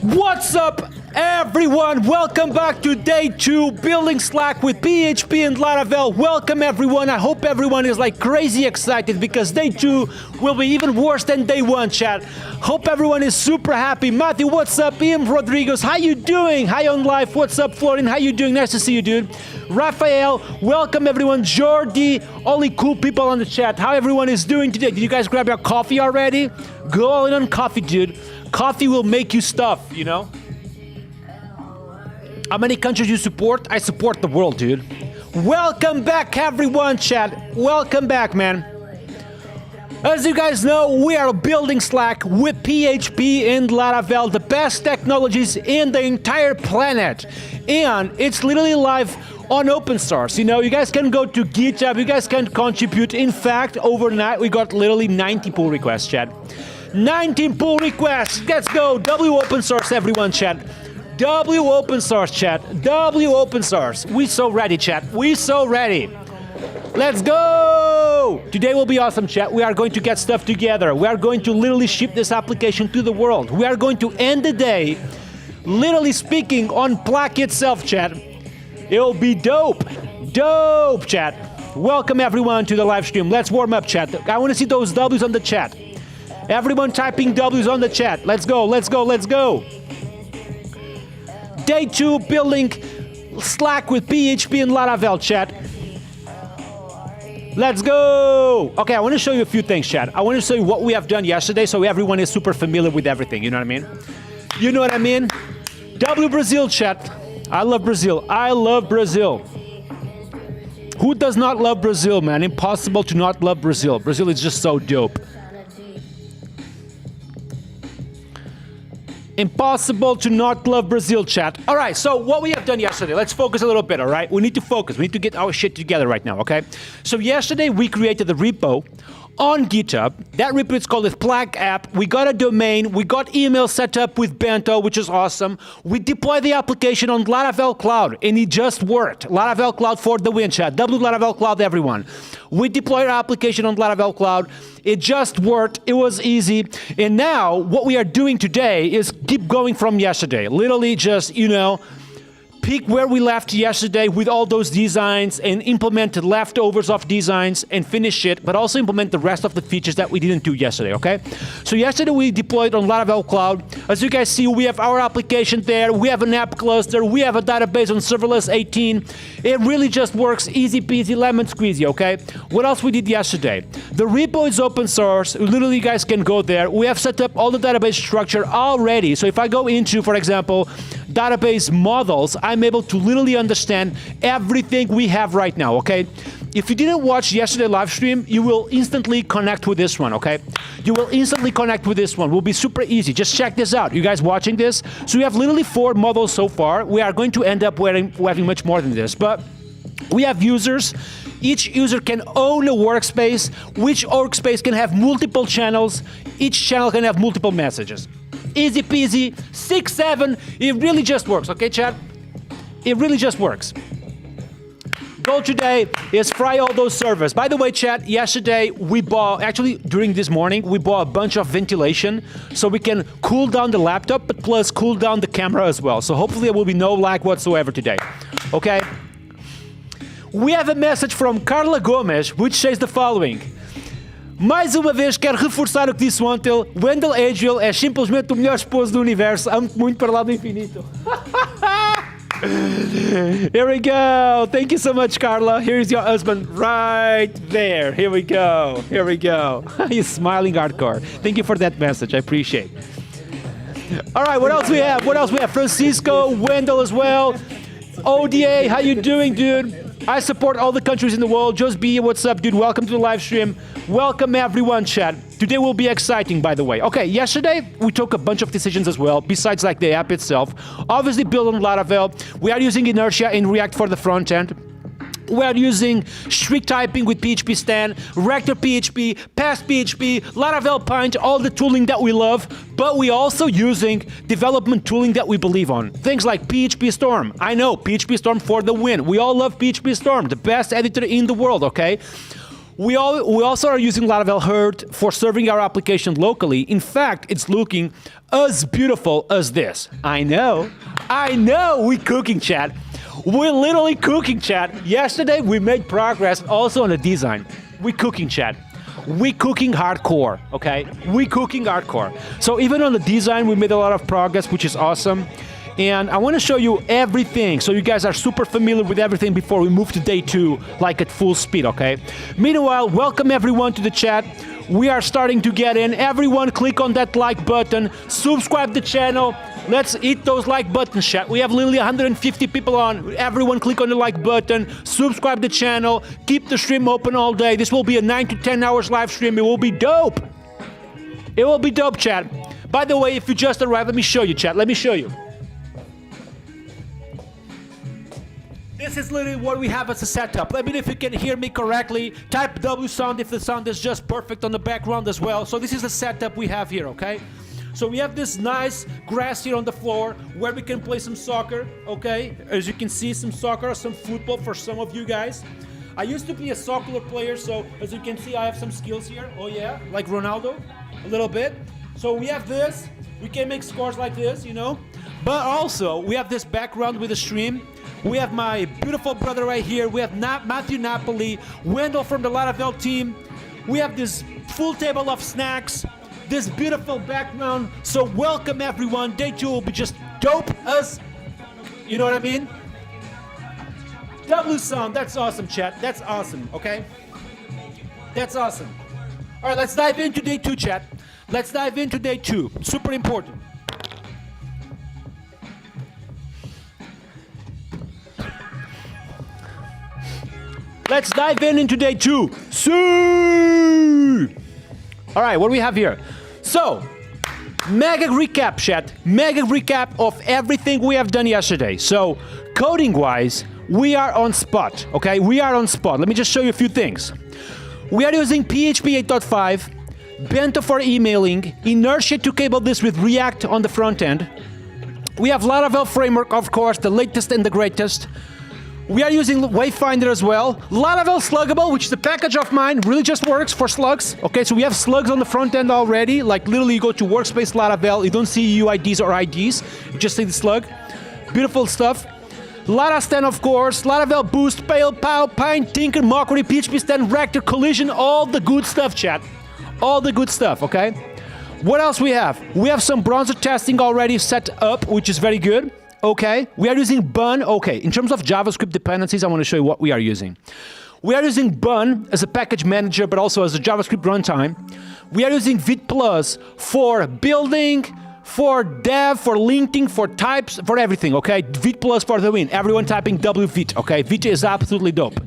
What's up, everyone? Welcome back to day 2 building Slack with PHP and Laravel. Welcome, everyone. I hope everyone is like crazy excited because day 2 will be even worse than day 1, chat. Hope everyone is super happy. Matthew, what's up? Ian Rodriguez, how you doing? Hi on life. What's up, Florian? How you doing? Nice to see you, dude. Raphael, welcome, everyone. Jordi, all the cool people on the chat. How everyone is doing today? Did you guys grab your coffee already? Go all in on coffee, dude. Coffee will make you stuff, you know? How many countries you support? I support the world, dude. Welcome back, everyone, chat. Welcome back, man. As you guys know, we are building Slack with PHP and Laravel, the best technologies in the entire planet. And it's literally live on open source. You know, you guys can go to GitHub, you guys can contribute. In fact, overnight, we got literally 90 pull requests, chat. 19 pull requests. Let's go. W open source, everyone, chat. W open source, chat. W open source. We so ready, chat. We so ready. Let's go. Today will be awesome, chat. We are going to get stuff together. We are going to literally ship this application to the world. We are going to end the day, literally speaking, on Plaque itself, chat. It'll be dope. Dope, chat. Welcome, everyone, to the live stream. Let's warm up, chat. I want to see those W's on the chat. Everyone typing W's on the chat. Let's go, let's go, let's go. Day 2 building Slack with PHP and Laravel, chat. Let's go! Okay, I want to show you a few things, chat. I want to show you what we have done yesterday so everyone is super familiar with everything, you know what I mean? You know what I mean? W Brazil, chat. I love Brazil. I love Brazil. Who does not love Brazil, man? Impossible to not love Brazil. Brazil is just so dope. Impossible to not love Brazil, chat. All right, so what we have done yesterday, let's focus a little bit, all right? We need to focus. We need to get our shit together right now, okay? So yesterday, we created the repo on GitHub. That repo is called the Plague app. We got a domain. We got email set up with Bento, which is awesome. We deployed the application on Laravel Cloud, and it just worked. Laravel Cloud for the win, chat. W Laravel Cloud, everyone. We deployed our application on Laravel Cloud. It just worked. It was easy. And now, what we are doing today is keep going from yesterday. Literally just, you know, pick where we left yesterday with all those designs and implement the leftovers of designs and finish it, but also implement the rest of the features that we didn't do yesterday, okay? So yesterday we deployed on Laravel Cloud. As you guys see, we have our application there. We have an app cluster. We have a database on serverless 18. It really just works easy peasy, lemon squeezy, okay? What else we did yesterday? The repo is open source. Literally, you guys can go there. We have set up all the database structure already. So if I go into, for example, database models, I'm able to literally understand everything we have right now, okay? If you didn't watch yesterday's live stream, you will instantly connect with this one, okay? You will instantly connect with this one. It will be super easy. Just check this out. You guys watching this? So we have literally 4 models so far. We are going to end up having much more than this, but we have users. Each user can own a workspace, which workspace can have multiple channels. Each channel can have multiple messages. Easy peasy, 6, 7, it really just works, okay, chat? It really just works. Goal today is fry all those servers. By the way, chat, yesterday we bought, actually during this morning, we bought a bunch of ventilation so we can cool down the laptop, but plus cool down the camera as well. So hopefully there will be no lag whatsoever today, okay? We have a message from Carla Gomes, which says the following. Mais uma vez quero reforçar o que disse ontem. Wendell Adriel é simplesmente o melhor esposo do universo. Amo-te muito para lá do infinito. Here we go. Thank you so much, Carla. Here's your husband right there. Here we go. Here we go. He's smiling hardcore. Thank you for that message. I appreciate it. All right, what else we have? What else we have? Francisco, Wendell as well. ODA, how you doing, dude? I support all the countries in the world. Just be, what's up, dude? Welcome to the live stream. Welcome, everyone, chat. Today will be exciting, by the way. Okay, yesterday, we took a bunch of decisions as well, besides like the app itself. Obviously, built on Laravel. We are using inertia in React for the front end. We are using strict typing with PHP Stan, Rector PHP, Past PHP, Laravel Paint, all the tooling that we love, but we also using development tooling that we believe on. Things like PHP Storm. I know, PHP Storm for the win. We all love PHP Storm, the best editor in the world, okay? We also are using Laravel Herd for serving our application locally. In fact, it's looking as beautiful as this. I know, we cooking, chat. We're literally cooking, chat. Yesterday, we made progress also on the design. We cooking, chat. We cooking hardcore, okay? We cooking hardcore. So even on the design, we made a lot of progress, which is awesome. And I want to show you everything so you guys are super familiar with everything before we move to day 2, like at full speed, okay? Meanwhile, welcome everyone to the chat. We are starting to get in. Everyone click on that like button, subscribe the channel. Let's hit those like buttons, chat. We have literally 150 people on. Everyone click on the like button, subscribe the channel, keep the stream open all day. This will be a 9 to 10 hours live stream. It will be dope. It will be dope, chat. By the way, if you just arrived, let me show you, chat. Let me show you. This is literally what we have as a setup. Let me know if you can hear me correctly. Type W sound if the sound is just perfect on the background as well. So this is the setup we have here, okay? So we have this nice grass here on the floor where we can play some soccer, okay? As you can see, some soccer, some football for some of you guys. I used to be a soccer player, so as you can see, I have some skills here. Oh yeah, like Ronaldo, a little bit. So we have this. We can make scores like this, you know? But also, we have this background with the stream. We have my beautiful brother right here. We have Matthew Napoli, Wendell from the Laravel team. We have this full table of snacks, this beautiful background. So welcome everyone. Day 2 will be just dope as, you know what I mean? W sound, that's awesome, chat. That's awesome, okay? That's awesome. All right, let's dive into day 2, chat. Let's dive into day 2. Super important. Let's dive into day 2. All right, what do we have here? So, mega recap, chat. Mega recap of everything we have done yesterday. So, coding-wise, we are on spot, okay? We are on spot. Let me just show you a few things. We are using PHP 8.5, Bento for emailing, Inertia to cable this with React on the front end. We have Laravel framework, of course, the latest and the greatest. We are using Wayfinder as well. Laravel Sluggable, which is a package of mine, really just works for slugs. Okay, so we have slugs on the front end already. Like literally you go to Workspace Laravel, you don't see UIDs or IDs, you just see the slug. Beautiful stuff. Larastan, of course, Laravel Boost, Pale, Pow, Pine, Tinker, Mockery, PHP Stand, Rector, Collision, all the good stuff, chat. All the good stuff, okay? What else we have? We have some browser testing already set up, which is very good. Okay, we are using Bun. Okay, in terms of JavaScript dependencies, I want to show you what we are using. We are using Bun as a package manager, but also as a JavaScript runtime. We are using Vite Plus for building, for dev, for linking, for types, for everything, okay? Vite Plus for the win. Everyone typing wvite, okay? Vite is absolutely dope.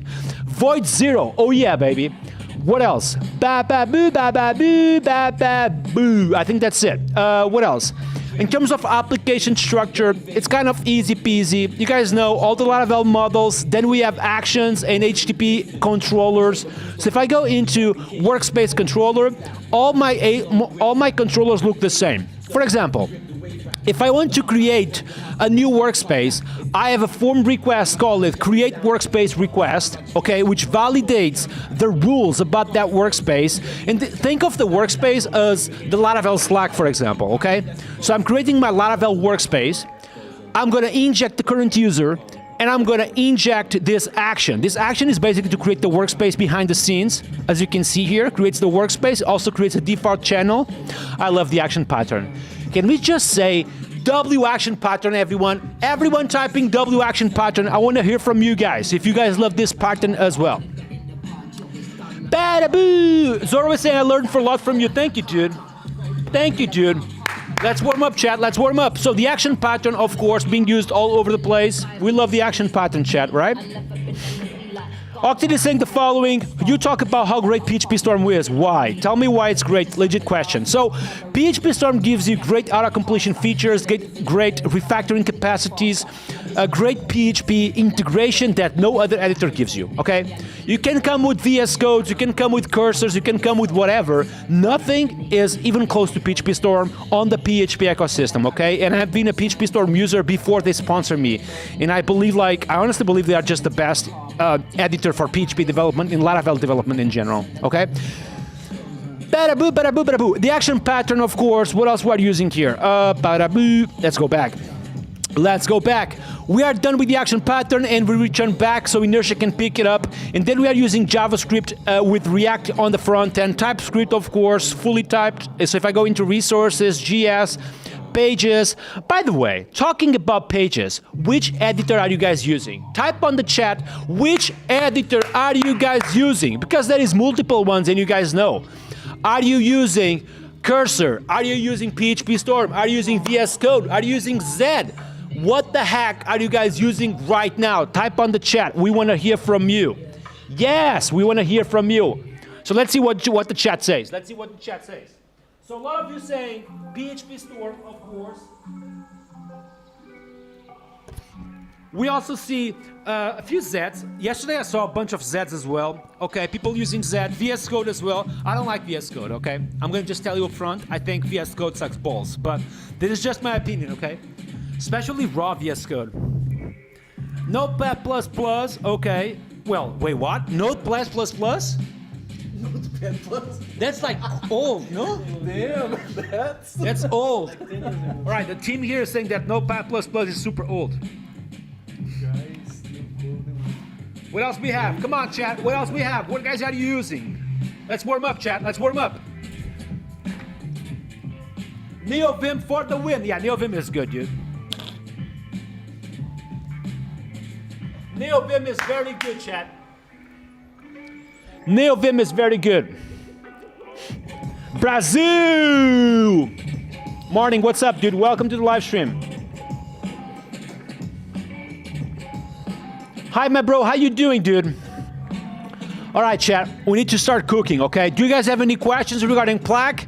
Void Zero, oh yeah, baby. What else? Ba ba boo, ba ba boo, ba ba boo. I think that's it. What else? In terms of application structure, it's kind of easy peasy. You guys know all the Laravel models, then we have actions and HTTP controllers. So if I go into workspace controller, all my controllers look the same. For example, if I want to create a new workspace, I have a form request called it create workspace request, okay, which validates the rules about that workspace. And think of the workspace as the Laravel Slack, for example, okay? So I'm creating my Laravel workspace. I'm going to inject the current user, and I'm going to inject this action. This action is basically to create the workspace behind the scenes. As you can see here, creates the workspace, also creates a default channel. I love the action pattern. Can we just say W action pattern, everyone? Everyone typing W action pattern. I want to hear from you guys, if you guys love this pattern as well. Bada-boo! Zoro is saying I learned a lot from you. Thank you, dude. Thank you, dude. Let's warm up, chat. Let's warm up. So the action pattern, of course, being used all over the place. We love the action pattern, chat, right? Octane is saying the following. You talk about how great PHP Storm is. Why? Tell me why it's great. Legit question. So, PHP Storm gives you great auto-completion features, great refactoring capacities, a great PHP integration that no other editor gives you, okay? You can come with VS Codes, you can come with cursors, you can come with whatever. Nothing is even close to PHP Storm on the PHP ecosystem, okay? And I've been a PHP Storm user before they sponsor me. And I believe, I honestly believe they are just the best editor for PHP development and Laravel development in general, okay? Bada-boo, bada-boo, bada-boo. The action pattern, of course. What else we're using here? Bada-boo. Let's go back. Let's go back. We are done with the action pattern and we return back so Inertia can pick it up. And then we are using JavaScript with React on the front end. TypeScript, of course, fully typed. So if I go into resources, GS, pages. By the way, talking about pages, which editor are you guys using? Type on the chat, which editor are you guys using? Because there is multiple ones and you guys know. Are you using Cursor? Are you using PHP Storm? Are you using VS Code? Are you using Zed? What the heck are you guys using right now? Type on the chat. We want to hear from you. Yes, we want to hear from you. So let's see what the chat says. Let's see what the chat says. So a lot of you saying PHP Storm, of course. We also see a few Zs. Yesterday I saw a bunch of Zs as well. Okay, people using Z, VS Code as well. I don't like VS Code, okay? I'm gonna just tell you up front, I think VS Code sucks balls, but this is just my opinion, okay? Especially raw VS Code. Notepad++, okay. Well, wait, what? Notepad++? That's like old, no? Damn, that's old. All right, the team here is saying that Notepad++ is super old. What else we have? Come on, chat. What else we have? What guys are you using? Let's warm up, chat. Let's warm up. NeoVim for the win. Yeah, NeoVim is good, dude. NeoVim is very good, chat. NeoVim is very good. Brazil! Morning, what's up, dude? Welcome to the live stream. Hi, my bro. How you doing, dude? All right, chat. We need to start cooking, okay? Do you guys have any questions regarding Plaque?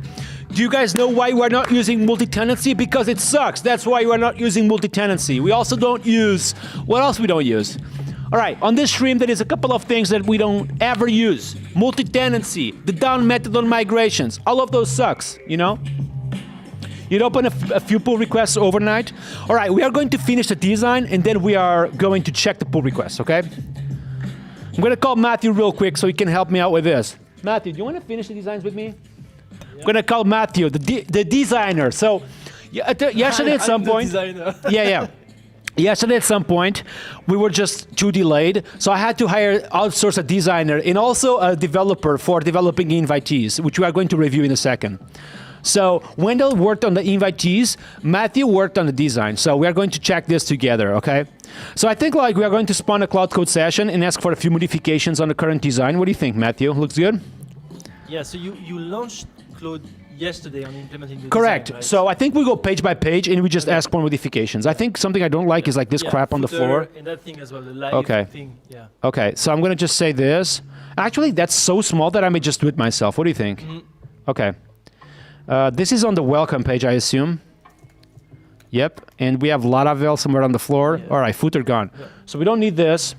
Do you guys know why we're not using multi-tenancy? Because it sucks. That's why we're not using multi-tenancy. We also don't use... What else we don't use? All right, on this stream, there is a couple of things that we don't ever use. Multi-tenancy, the down method on migrations. All of those sucks, you know? You'd open a few pull requests overnight. All right, we are going to finish the design, and then we are going to check the pull requests, okay? I'm going to call Matthew real quick so he can help me out with this. Matthew, do you want to finish the designs with me? Yeah. I'm going to call Matthew, the designer. So yesterday at some point... Yeah. Yesterday at some point, we were just too delayed, so I had to outsource a designer and also a developer for developing invitees, which we are going to review in a second. So Wendell worked on the invitees, Matthew worked on the design, so we are going to check this together, okay? So I think like we are going to spawn a Cloud Code session and ask for a few modifications on the current design. What do you think, Matthew? Looks good? Yeah, so you launched Cloud yesterday on implementing the Correct. design, right? So I think we go page by page and we just ask for modifications. I think something I don't like is like this crap on the floor. And that thing as well, the live thing. Yeah. Okay, so I'm going to just say this. Actually, that's so small that I may just do it myself. What do you think? Mm-hmm. Okay. This is on the welcome page, I assume. Yep, and we have Laravel somewhere on the floor. Yeah. All right, footer gone. Yeah. So we don't need this.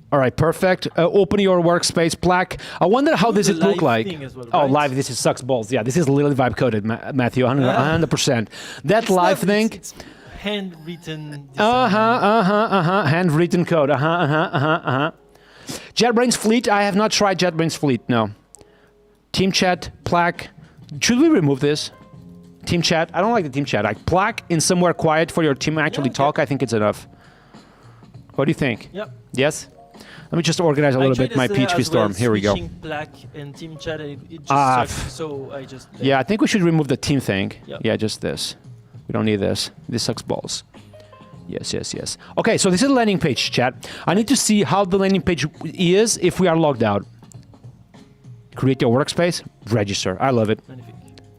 All right, perfect. Open your workspace, Plaque. I wonder how does it look like. Well, right? Oh, live, this is sucks balls. Yeah, this is literally vibe coded, Matthew, 100%. That it's live thing. It's handwritten. Handwritten code. JetBrains Fleet, I have not tried JetBrains Fleet, no. Team chat, Plaque. Should we remove this? Team chat, I don't like the team chat. Like Plaque in somewhere quiet for your team actually talk, I think it's enough. What do you think? Yep. Yes? Let me just organize a little bit my PHP storm. Here we go. Plaque and team chat, it just sucks, so I just... Yeah, I think we should remove the team thing. Yep. Yeah, just this. We don't need this. This sucks balls. Yes. Okay, so this is the landing page, chat. I need to see how the landing page is if we are logged out. Create your workspace, register. I love it.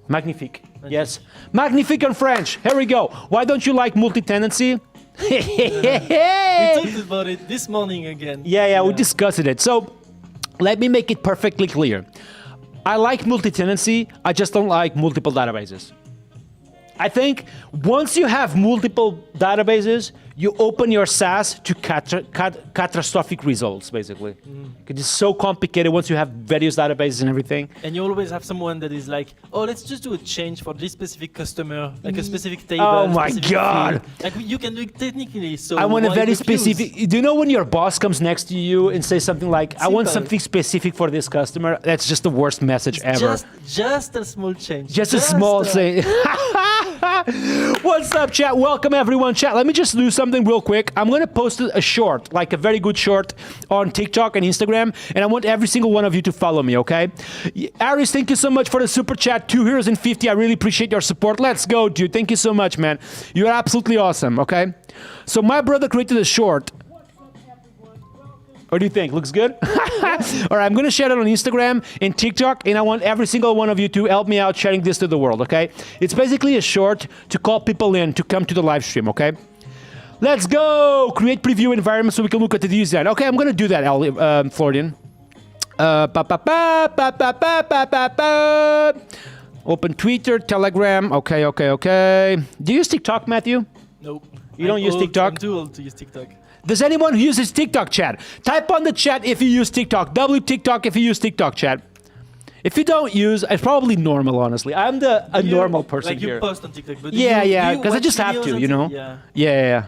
Magnifique. Yes. Magnifique in French. Here we go. Why don't you like multi-tenancy? We talked about it this morning again. Yeah, we discussed it. So let me make it perfectly clear. I like multi-tenancy, I just don't like multiple databases. I think once you have multiple databases, you open your SaaS to catastrophic results, basically. Because it's so complicated once you have various databases and everything. And you always have someone that is like, oh, let's just do a change for this specific customer, like a specific table. Oh my God. Field. Like you can do it technically, so I want a very specific, do you know when your boss comes next to you and says something like, I want something specific for this customer? That's just the worst message ever. Just a small change. Just a small thing. What's up, chat? Welcome, everyone. Chat, let me just do something real quick. I'm going to post a short, like a very good short on TikTok and Instagram, and I want every single one of you to follow me, okay? Aris, thank you so much for the super chat. 2 heroes and 50. I really appreciate your support. Let's go, dude. Thank you so much, man. You're absolutely awesome, okay? So my brother created a short. What do you think? Looks good? All right, I'm going to share it on Instagram and TikTok, and I want every single one of you to help me out sharing this to the world, okay? It's basically a short to call people in to come to the live stream, okay? Let's go! Create preview environment so we can look at the design. Okay, I'm going to do that, Florian. Open Twitter, Telegram. Okay. Do you use TikTok, Matthew? Nope. You don't use TikTok? I'm too old to use TikTok. Does anyone who uses TikTok, chat? Type on the chat if you use TikTok. TikTok if you use TikTok, chat. If you don't use, it's probably normal, honestly. I'm a normal person here. Like you post on TikTok, but yeah, because I just have to, you know? Yeah.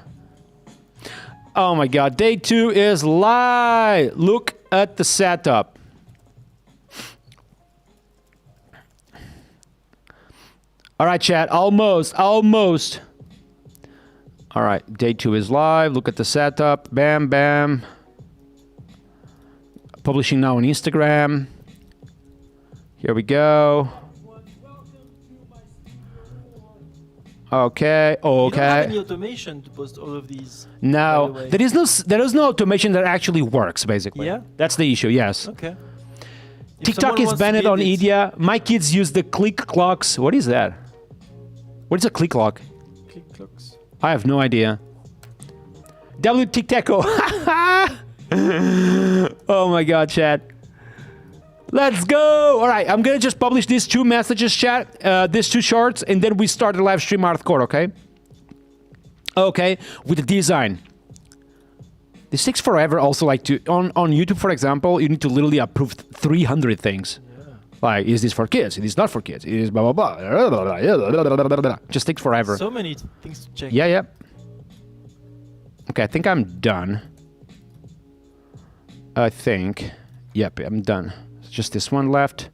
Oh my God, day 2 is live. Look at the setup. All right, chat, almost. All right, day 2 is live. Look at the setup. Bam. Publishing now on Instagram. Here we go. Okay. You don't have Okay. any automation to post all of these. No, by the way. there is no automation that actually works. Basically, Yeah? that's the issue. Yes. Okay. If TikTok someone is wants to banned build on it- India. My kids use the click clocks. What is that? What is a click clock? Click clocks. I have no idea. W Tic-Taco. Oh my god, chat. Let's go! All right, I'm gonna just publish these two messages, chat. These two shorts, and then we start the live stream hardcore, okay? Okay, with the design. This takes forever. Also, like on YouTube, for example, you need to literally approve 300 things. Yeah. Like, is this for kids? It is not for kids. It is blah blah blah. Just takes forever. So many things to check. Yeah, yeah. Okay, I think I'm done. I think. Yep, I'm done. It's just this one left.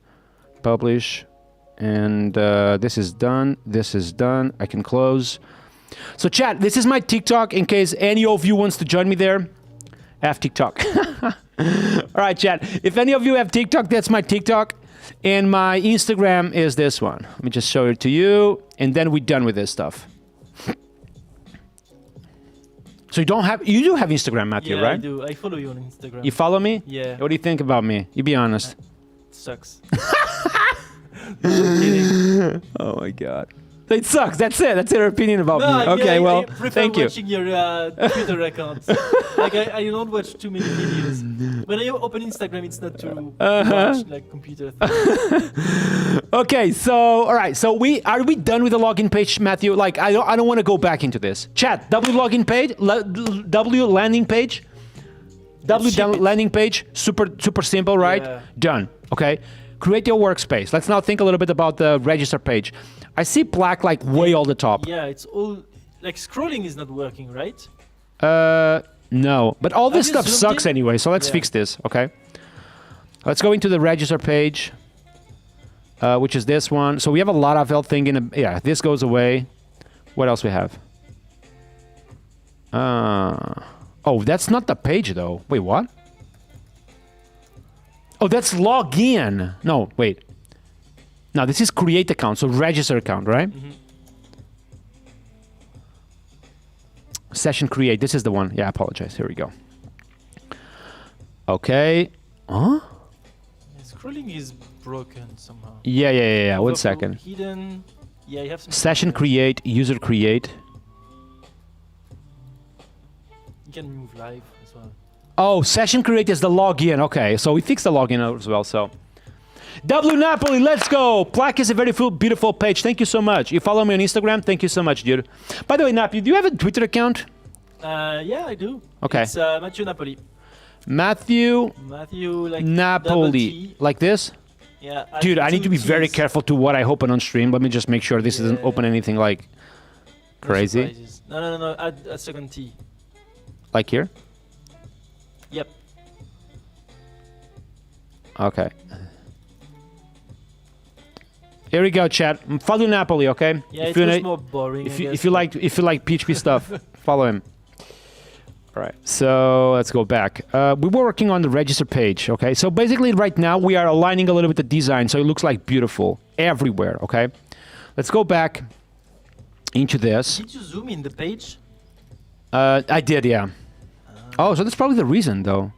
Publish. And this is done. This is done. I can close. So, chat, this is my TikTok in case any of you wants to join me there. I have TikTok. All right, chat. If any of you have TikTok, that's my TikTok. And my Instagram is this one. Let me just show it to you. And then we're done with this stuff. So you do have Instagram, Matthew, Yeah, right? I do. I follow you on Instagram. You follow me? Yeah. What do you think about me? You be honest. Sucks. No, I'm kidding. Oh my god. It sucks. That's it. That's your opinion about No, me. yeah, Okay, well, I prefer thank you. watching your Twitter accounts. Like I don't watch too many videos. When I open Instagram, it's not to watch like computer things. Okay, so all right. So are we done with the login page, Matthew? Like I don't want to go back into this. Chat, W login page, W landing page. W ship it. landing page, super simple, right? Yeah. Done. Okay. Create your workspace. Let's now think a little bit about the register page. I see black like way all the top. Yeah, it's all like scrolling is not working, right? No, but all this Have you stuff zoomed sucks in? anyway. So let's Yeah. fix this. Okay. Let's go into the register page, which is this one. So we have a Laravel thing in. Yeah, this goes away. What else we have? Oh, that's not the page though. Wait, what? Oh, that's login. No, wait. No, this is create account, so register account, right? Mm-hmm. Session create. This is the one. Yeah, I apologize. Here we go. Okay. Huh? Yeah, scrolling is broken somehow. Yeah. One Overflow second. Hidden. Yeah, you have some. Session create, user create. You can move live as well. Oh, session create is the login. Okay, so we fixed the login as well. So, W Napoli, let's go. Plaque is a very beautiful page. Thank you so much. You follow me on Instagram. Thank you so much, dude. By the way, Napi, do you have a Twitter account? Yeah, I do. Okay. It's Matthew Napoli. Matthew Matthew like double Napoli, T. like this. Yeah. Dude, I need to be two very Ts. careful to what I open on stream. Let me just make sure this doesn't Yeah. open anything like No crazy. surprises. No. Add a second T. Like here. Yep. Okay. Here we go, chat. Follow Napoli, okay? Yeah, If it you was na- more boring. I if guess, you but- like PHP stuff, follow him. All right, so let's go back. We were working on the register page, okay? So basically right now we are aligning a little bit the design so it looks like beautiful everywhere, okay? Let's go back into this. Did you zoom in the page? I did, yeah. Oh, so that's probably the reason though.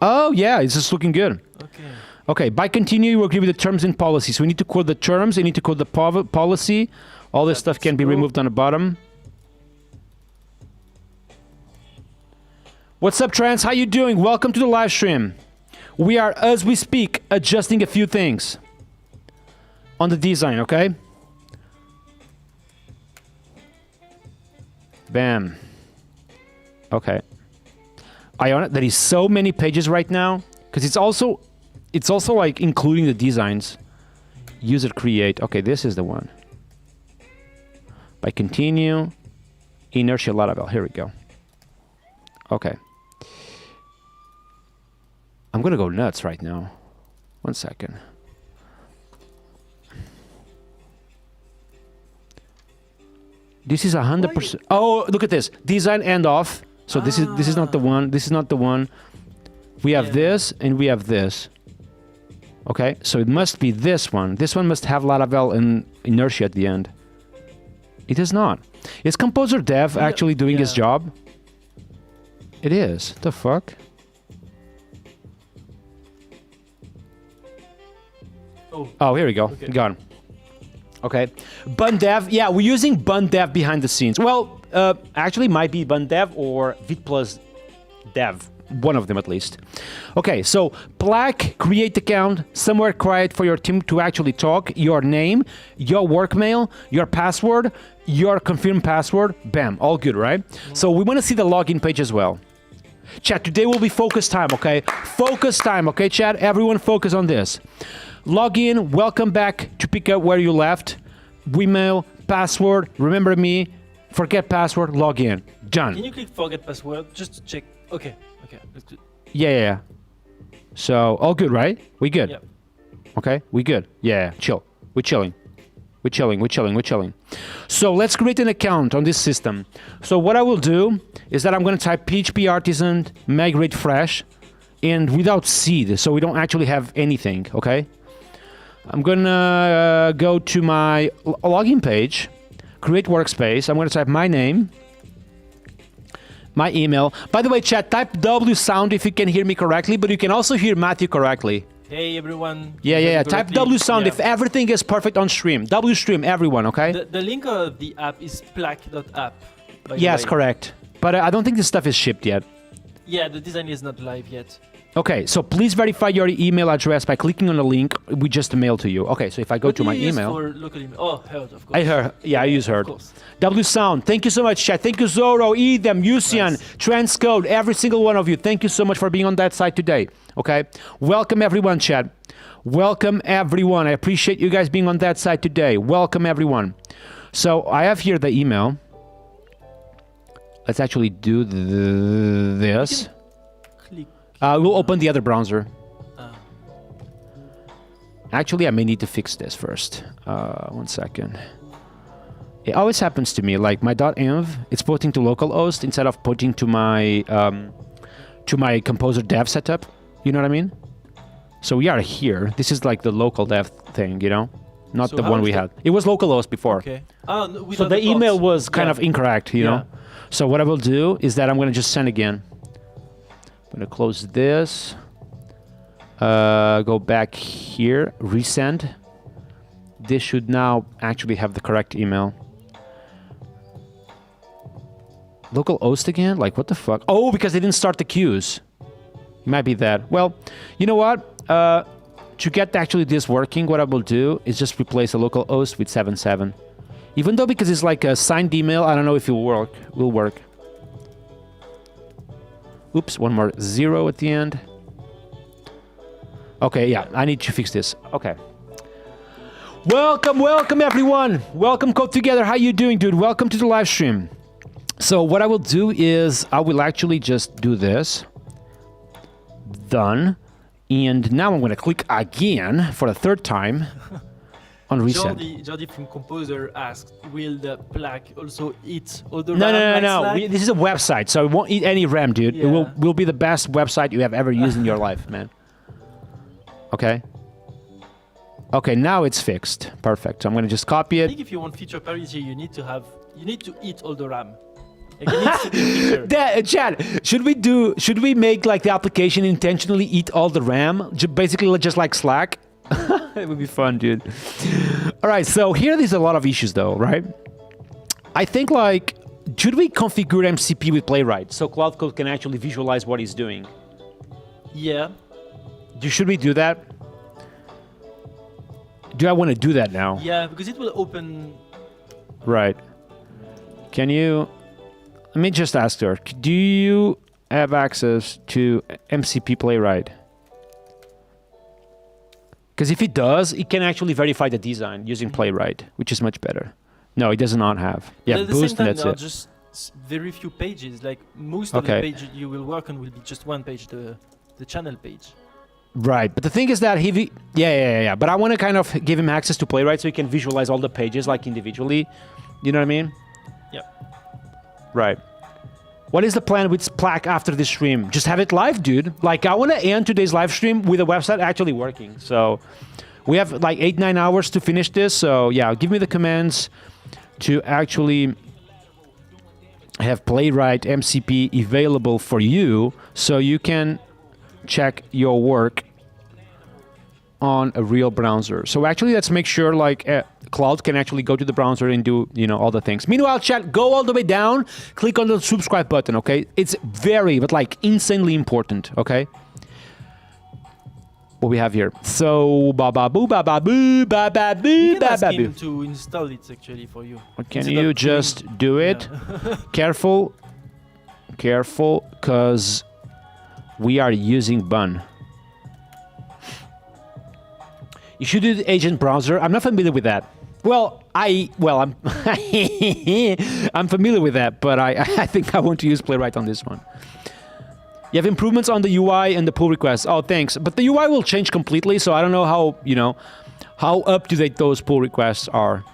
Oh yeah, it's just looking good. Okay. Okay, by continue, you agree with the terms and policies. So we need to code the terms, we need to code the policy. All this stuff can be Let's go. removed on the bottom. What's up, Trans? How you doing? Welcome to the live stream. We are, as we speak, adjusting a few things on the design, okay? Bam. Okay. There is so many pages right now because it's also like including the designs. User create. Okay, this is the one. By continue, inertia Laravel. Here we go. Okay. I'm gonna go nuts right now. One second. This is 100%. Oh, look at this. Design end off. So this is not the one. This is not the one. We have this and we have this. Okay, so it must be this one. This one must have Laravel and inertia at the end. It is not. Is Composer Dev actually doing his job? It is. The fuck? Oh, here we go. Okay. Gone. Okay. Bun Dev. Yeah, we're using Bun Dev behind the scenes. Well, actually might be Bun Dev or Vit plus Dev. One of them at least. Okay, so Plaque, create account, somewhere create for your team to actually talk, your name, your work mail, your password, your confirmed password, bam, all good, right? So we want to see the login page as well. Chat, today will be focus time, okay? Focus time, okay, chat? Everyone focus on this. Login, welcome back to pick up where you left, email, password, remember me, forget password, login, done. Can you click forget password just to check? Okay, let's do. Yeah. So, all good, right? We good? Yep. Okay, we good. Yeah, chill. We're chilling. So let's create an account on this system. So what I will do is that I'm going to type PHP artisan migrate fresh and without seed, so we don't actually have anything, okay? I'm going to go to my login page, create workspace. I'm going to type my name, my email. By the way, chat, type W sound if you can hear me correctly, but you can also hear Matthew correctly. Hey everyone. Yeah. Type W sound if everything is perfect on stream. W stream, everyone, okay? The link of the app is plaque.app. Yes, correct. But I don't think this stuff is shipped yet. Yeah, the design is not live yet. Okay, so please verify your email address by clicking on the link we just mailed to you. Okay, so if I go to my email. For local email? Oh, Herd, of course. I heard. Yeah, I use Herd. Of course. W Sound, thank you so much, chat. Thank you, Zoro, Edem, Yusian, Nice. Transcode, every single one of you. Thank you so much for being on that side today. Okay, welcome everyone, chat. Welcome everyone. I appreciate you guys being on that side today. Welcome everyone. So I have here the email. Let's actually do this. Click. We'll open the other browser. Ah. Actually, I may need to fix this first. 1 second. It always happens to me. Like my .env, it's pointing to localhost instead of pointing to my Composer Dev setup. You know what I mean? So we are here. This is like the local dev thing, you know, not So the how one is we that? had. It was localhost before. Okay. No, So the email was kind of incorrect, you Yeah. know. So what I will do is that I'm going to just send again. I'm going to close this. Go back here, resend. This should now actually have the correct email. Local host again? Like, what the fuck? Oh, because they didn't start the queues. It might be that. Well, you know what? To get actually this working, what I will do is just replace a local host with 77. Even though because it's like a signed email, I don't know if it will work. Oops, one more 0 at the end. Okay, yeah, I need to fix this. Okay. Welcome everyone. Welcome Code Together. How you doing, dude? Welcome to the live stream. So what I will do is I will actually just do this. Done. And now I'm going to click again for the third time on reset. Jordi from Composer asked, will the plaque also eat all the No, RAM no. like Slack? This is a website, so it won't eat any RAM, dude. It Yeah. will be the best website you have ever used in your life, man. Okay. Okay, now it's fixed. Perfect. So I'm going to just copy I it. think if you want feature parity, you need to eat all the RAM. Like, it needs to be feature. Chad, should we make like the application intentionally eat all the RAM? Basically just like Slack? It would be fun, dude. All right, so here there's a lot of issues though, right? I think like, should we configure MCP with Playwright so Cloud Code can actually visualize what he's doing? Yeah. Should we do that? Do I want to do that now? Yeah, because it will open. Right. Can you... Let me just ask her. Do you have access to MCP Playwright? Because if it does, it can actually verify the design using Playwright, which is much better. No, it does not have. Yeah, But at the Boost same time, and that's there are it. just very few pages. Like most of the pages you will work on will be just one page, the channel page. Right, but the thing is that yeah. But I want to kind of give him access to Playwright so he can visualize all the pages like individually. You know what I mean? Yep. Right. What is the plan with Plaque after this stream? Just have it live, dude. Like, I want to end today's live stream with the website actually working. So we have like 8-9 hours to finish this. So yeah, give me the commands to actually have Playwright MCP available for you so you can check your work on a real browser. So actually, let's make sure like Cloud can actually go to the browser and do, you know, all the things. Meanwhile, chat, go all the way down, click on the subscribe button, okay? It's very, but like insanely important, okay? What we have here. So, ba-ba-boo, ba-ba-boo, ba-ba-boo, You can ask ba-ba-boo. him to install it actually for you. Can Instead you of just doing- do it? Yeah. Careful, because we are using Bun. You should do the agent browser. I'm not familiar with that. Well, I'm I'm familiar with that, but I think I want to use Playwright on this one. You have improvements on the UI and the pull requests. Oh, thanks. But the UI will change completely, so I don't know how, you know, how up to date those pull requests are.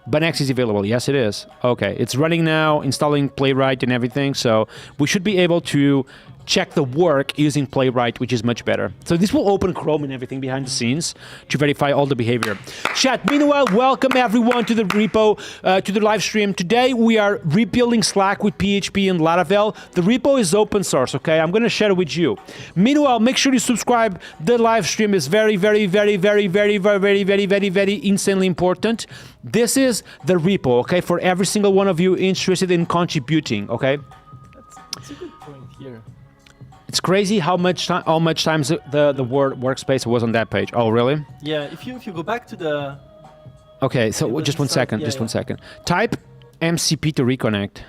Banex is available. Yes, it is. Okay, it's running now, installing Playwright and everything, so we should be able to check the work using Playwright, which is much better. So this will open Chrome and everything behind the scenes to verify all the behavior. Chat, meanwhile, welcome everyone to the repo, to the live stream. Today we are rebuilding Slack with PHP and Laravel. The repo is open source, okay? I'm gonna share it with you. Meanwhile, make sure you subscribe. The live stream is very, very, very, very, very, very, very, very, very, very insanely important. This is the repo, okay? For every single one of you interested in contributing, okay? That's a good point here. It's crazy how much times the word workspace was on that page. Oh, really? Yeah, if you go back to the Okay, so It just will one start- second, yeah, just yeah. one second. Type MCP to reconnect.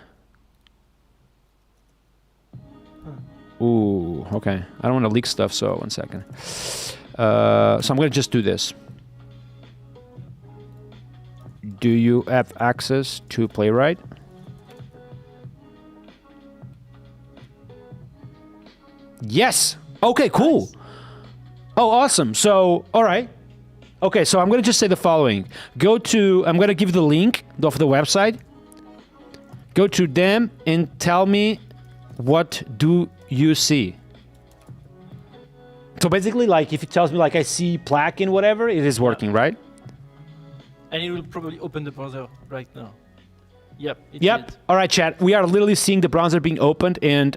Ooh, okay. I don't want to leak stuff, so one second. So I'm going to just do this. Do you have access to Playwright? Yes. Okay, cool. Nice. Oh, awesome. So, all right. Okay, so I'm going to just say the following. I'm going to give you the link of the website. Go to them and tell me, what do you see? So basically, like, if it tells me, like, I see plaque and whatever, it is working, right? and it will probably open the browser right now. Yep. It Yep. did. All right, chat. We are literally seeing the browser being opened, and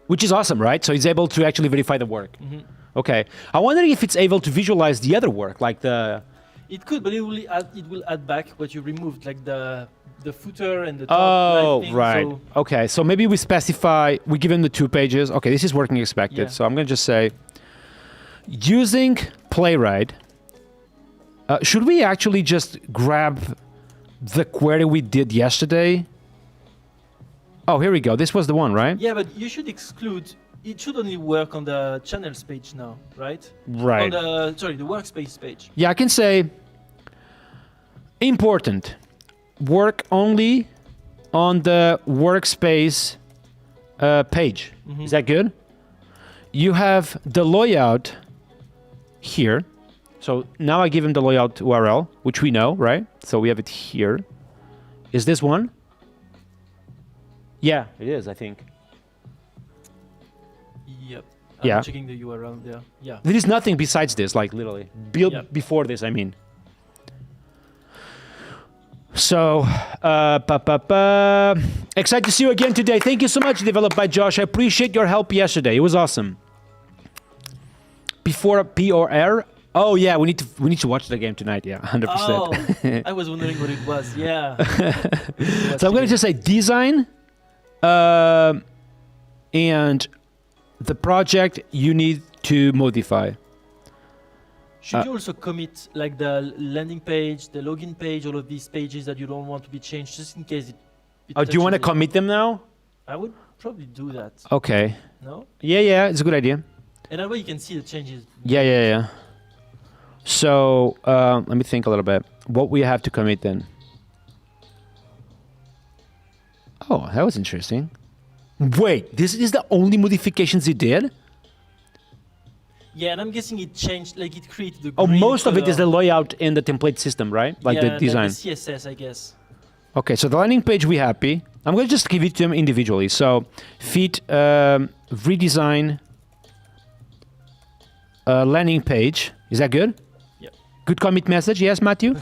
which is awesome, right? So it's able to actually verify the work. Mhm. Okay. I'm wondering if it's able to visualize the other work, like the... It could, but it will add back what you removed, like the footer and the top Oh, right thing, right. so- Okay, so maybe we give him the 2 pages. Okay, this is working expected. Yeah. So I'm going to just say, using Playwright, should we actually just grab the query we did yesterday? Oh, here we go. This was the one, right? Yeah, but you should exclude. It should only work on the channels page now, right? Right. On the workspace page. Yeah, I can say, important, work only on the workspace page. Mhm. Is that good? You have the layout here. So now I give him the layout URL, which we know, right? So we have it here. Is this one? Yeah, it is, I think. Yep. Yeah. I'm checking the URL there. Yeah. There is nothing besides this, like literally. Yep. Before this, I mean. So, excited to see you again today. Thank you so much, developed by Josh. I appreciate your help yesterday. It was awesome. Before P or R? Oh yeah, we need to watch the game tonight. Yeah, 100%. Oh, I was wondering what it was. Yeah. So I'm going to just say design, and the project you need to modify. Should you also commit like the landing page, the login page, all of these pages that you don't want to be changed, just in case it Oh, do you want to touches it? commit them now? I would probably do that. Okay. No? Yeah, it's a good idea. And that way you can see the changes. Yeah. So let me think a little bit. What we have to commit then? Oh, that was interesting. Wait, this is the only modifications you did? Yeah, and I'm guessing it changed, like it created the Oh, green most of it is the color. layout in the template system, right? Like Yeah, the design. Like the CSS, I guess. Okay, so the landing page we happy. I'm going to just give it to them individually. So feed redesign landing page. Is that good? Yep. Good commit message, yes, Matthew?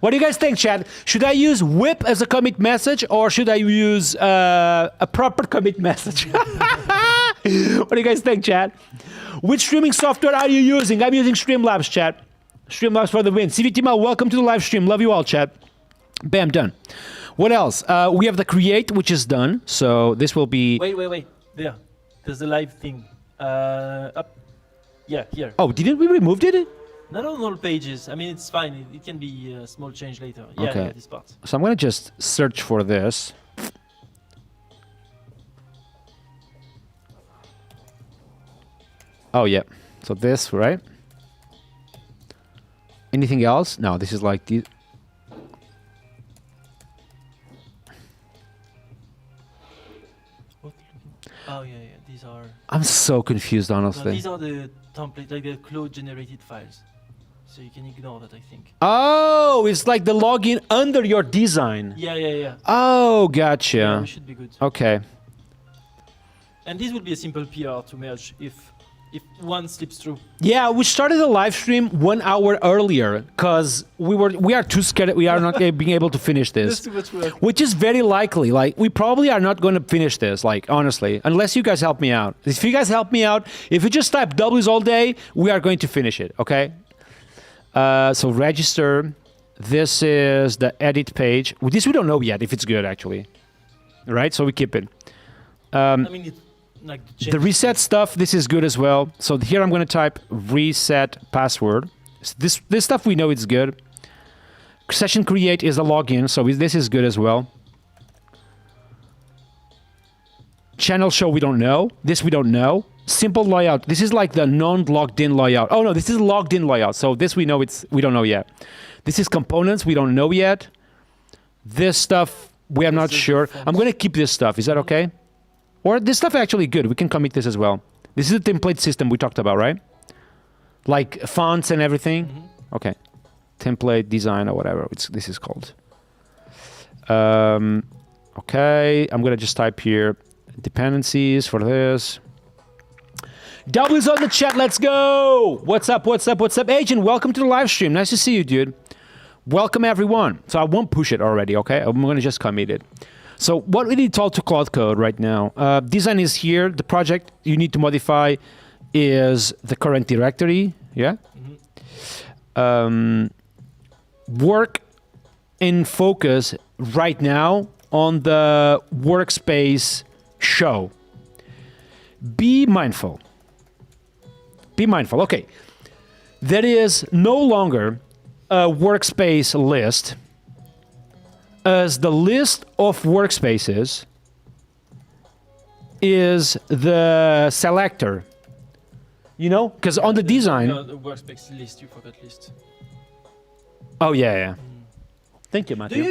What do you guys think, chat? Should I use whip as a commit message or should I use a proper commit message? What do you guys think, chat? Which streaming software are you using? I'm using Streamlabs, chat. Streamlabs for the win. CVT Mal, welcome to the live stream. Love you all, chat. Bam, done. What else? We have the create, which is done. So this will be... Wait. There. There's the live thing. Up. Yeah, here. Oh, didn't we remove it? Not on all pages. I mean, it's fine. It can be a small change later. Yeah, Okay. yeah, this part. So I'm going to just search for this. Oh, yeah. So this, right? Anything else? No, this is like the... Oh, yeah. These are... I'm so confused, No, honestly. these are the template, like the Claude-generated files. So you can ignore that, I think. Oh, it's like the login under your design. Yeah. Oh, Yeah, gotcha. we should be good. Okay. And this would be a simple PR to merge if one slips through. Yeah, we started the live stream 1 hour earlier because we are too scared. We are not being able to finish That's this, too much work. which is very likely. Like we probably are not going to finish this. Like honestly, unless you guys help me out. If you guys help me out, if you just type W's all day, we are going to finish it. Okay. So register. This is the edit page. This we don't know yet if it's good actually. Right. So we keep it. I mean, it's like The reset stuff, this is good as well. So here I'm going to type reset password. This stuff we know it's good. Session create is a login, so this is good as well. Channel show we don't know. This we don't know. Simple layout. This is like the non-logged in layout. Oh no, this is logged in layout. So this we know we don't know yet. This is components we don't know yet. This stuff we are not sure. I'm going to keep this stuff. Is that okay? Or this stuff actually good. We can commit this as well. This is the template system we talked about, right? Like fonts and everything. Mm-hmm. Okay. Template design or whatever this is called. Okay. I'm going to just type here dependencies for this. W's on the chat. Let's go. What's up? Agent, welcome to the live stream. Nice to see you, dude. Welcome, everyone. So I won't push it already, okay? I'm going to just commit it. So what we need to talk to Cloud Code right now. Design is here. The project you need to modify is the current directory. Yeah. Mm-hmm. Work in focus right now on the workspace show. Be mindful. Be mindful. Okay. There is no longer a workspace list. As the list of workspaces is the selector. You know? Because on the design... The workspace list, you forgot list. Oh, yeah. Thank you, Matthew.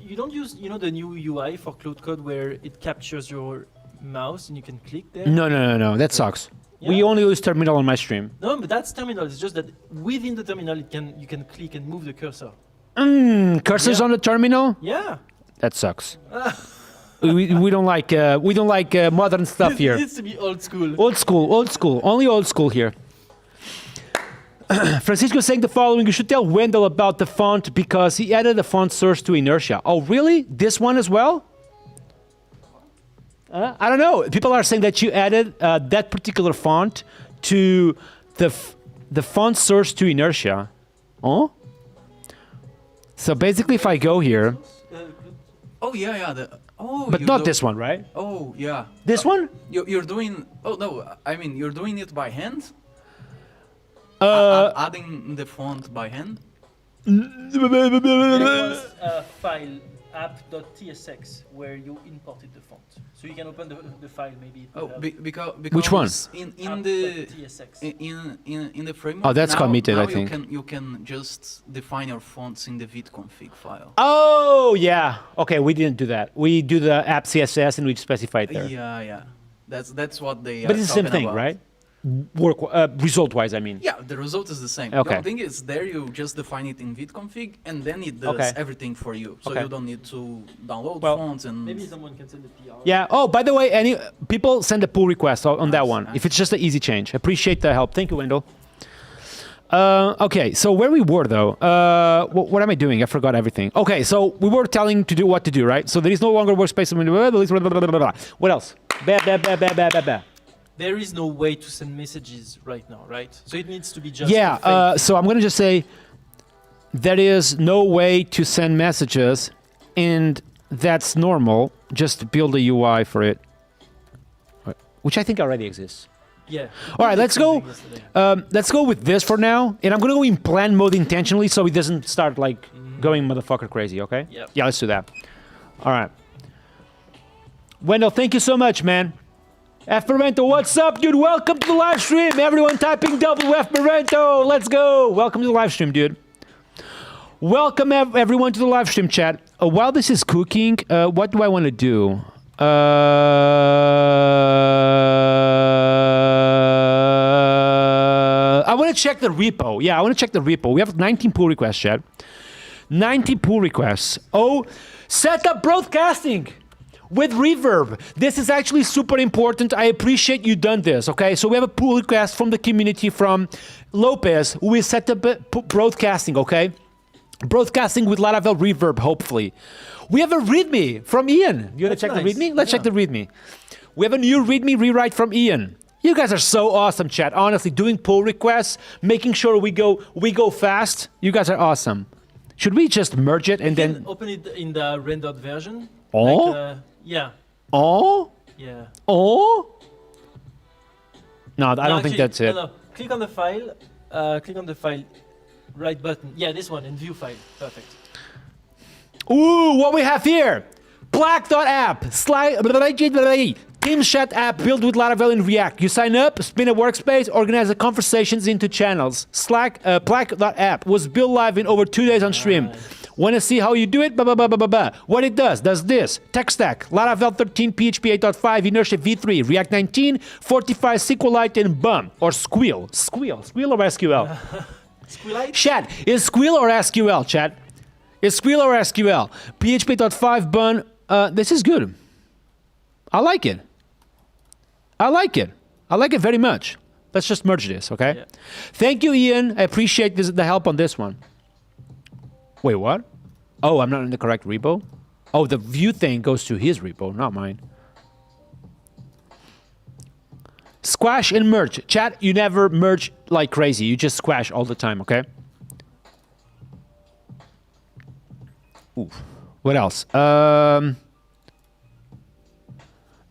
You don't use, the new UI for Cloud Code where it captures your mouse and you can click there? No. That sucks. Yeah. We only use terminal on my stream. No, but that's terminal. It's just that within the terminal, you can click and move the cursor. Cursors on the terminal? Yeah. That sucks. we don't like modern stuff It here. needs to be old school. Old school. Only old school here. Francisco is saying the following: you should tell Wendell about the font because he added a font source to Inertia. Oh, really? This one as well? I don't know. People are saying that you added that particular font to the font source to Inertia. Oh? So basically, if I go here, Oh yeah. but not this one, right? Oh yeah. This one? You're doing. Oh no. I mean, you're doing it by hand. Adding the font by hand. There was a file app.tsx where you imported the font. So you can open the file maybe. Because Which one? In the TSX. in the framework. Oh, that's now, committed, now I think. You can just define your fonts in the vidconfig file. Oh, yeah. Okay, we didn't do that. We do the app CSS and we specify it there. Yeah. That's what they. But are it's the same talking thing, about. right? Result-wise, I mean. Yeah, the result is the same. Okay. The thing is, there you just define it in vidconfig, and then it does Okay. everything for you. So Okay. you don't need to download Well, fonts and. Maybe someone can send a PR. Yeah. Oh, by the way, any people send a pull request on that Nice, one. nice. If it's just an easy change. Appreciate the help. Thank you, Wendell. Okay, so where we were though, what am I doing? I forgot everything. Okay, so we were telling to do what to do, right? So there is no longer workspace. What else? There is no way to send messages right now, right? So it needs to be just Yeah, so I'm gonna just say there is no way to send messages, and that's normal. Just build a UI for it, which I think already exists. yeah. All right, let's go. Yesterday. Let's go with this for now, and I'm gonna go in plan mode intentionally so it doesn't start like going motherfucker crazy. Okay? Yep. Yeah, let's do that. All right. Wendell, thank you so much, man. F Marento, what's up, dude? Welcome to the live stream. Everyone typing WF Marento. Let's go. Welcome to the live stream, dude. Welcome everyone to the live stream chat. While this is cooking, what do I want to do? I want to check the repo. Yeah, I want to check the repo. We have 19 pull requests, chat. 90 pull requests. Oh, set up broadcasting with reverb. This is actually super important. I appreciate you done this, okay? So we have a pull request from the community from Lopez. We set up broadcasting, okay? Broadcasting with Laravel reverb, hopefully. We have a README from Ian. You want to check nice. the README? Let's check the README. We have a new README rewrite from Ian. You guys are so awesome, chat. Honestly, doing pull requests, making sure we go fast. You guys are awesome. Should we just merge it and You can then? open it in the rendered version. Oh? Like, yeah. Oh? Yeah. Oh? No, I No, don't think actually, that's it. No. Click on the file. Click on the file. Right button. Yeah, this one, and view file. Perfect. Ooh, what we have here? Black.app, Teams chat app built with Laravel and React. You sign up, spin a workspace, organize the conversations into channels. Black.app was built live in over 2 days on stream. Want to see how you do it? What it does this. Tech stack, Laravel 13, PHP 8.5, Inertia v3, React 19, Fortify, SQLite, and BUM. Or Squeal. Squeal or SQL? Squealite? Chat, is Squeal or SQL, chat? Is Squeal or SQL? PHP 8.5, BUM. This is good. I like it. I like it very much. Let's just merge this, okay? Yeah. Thank you, Ian. I appreciate the help on this one. Wait, what? Oh, I'm not in the correct repo? Oh, the view thing goes to his repo, not mine. Squash and merge. Chat, you never merge like crazy. You just squash all the time, okay? Ooh. What else?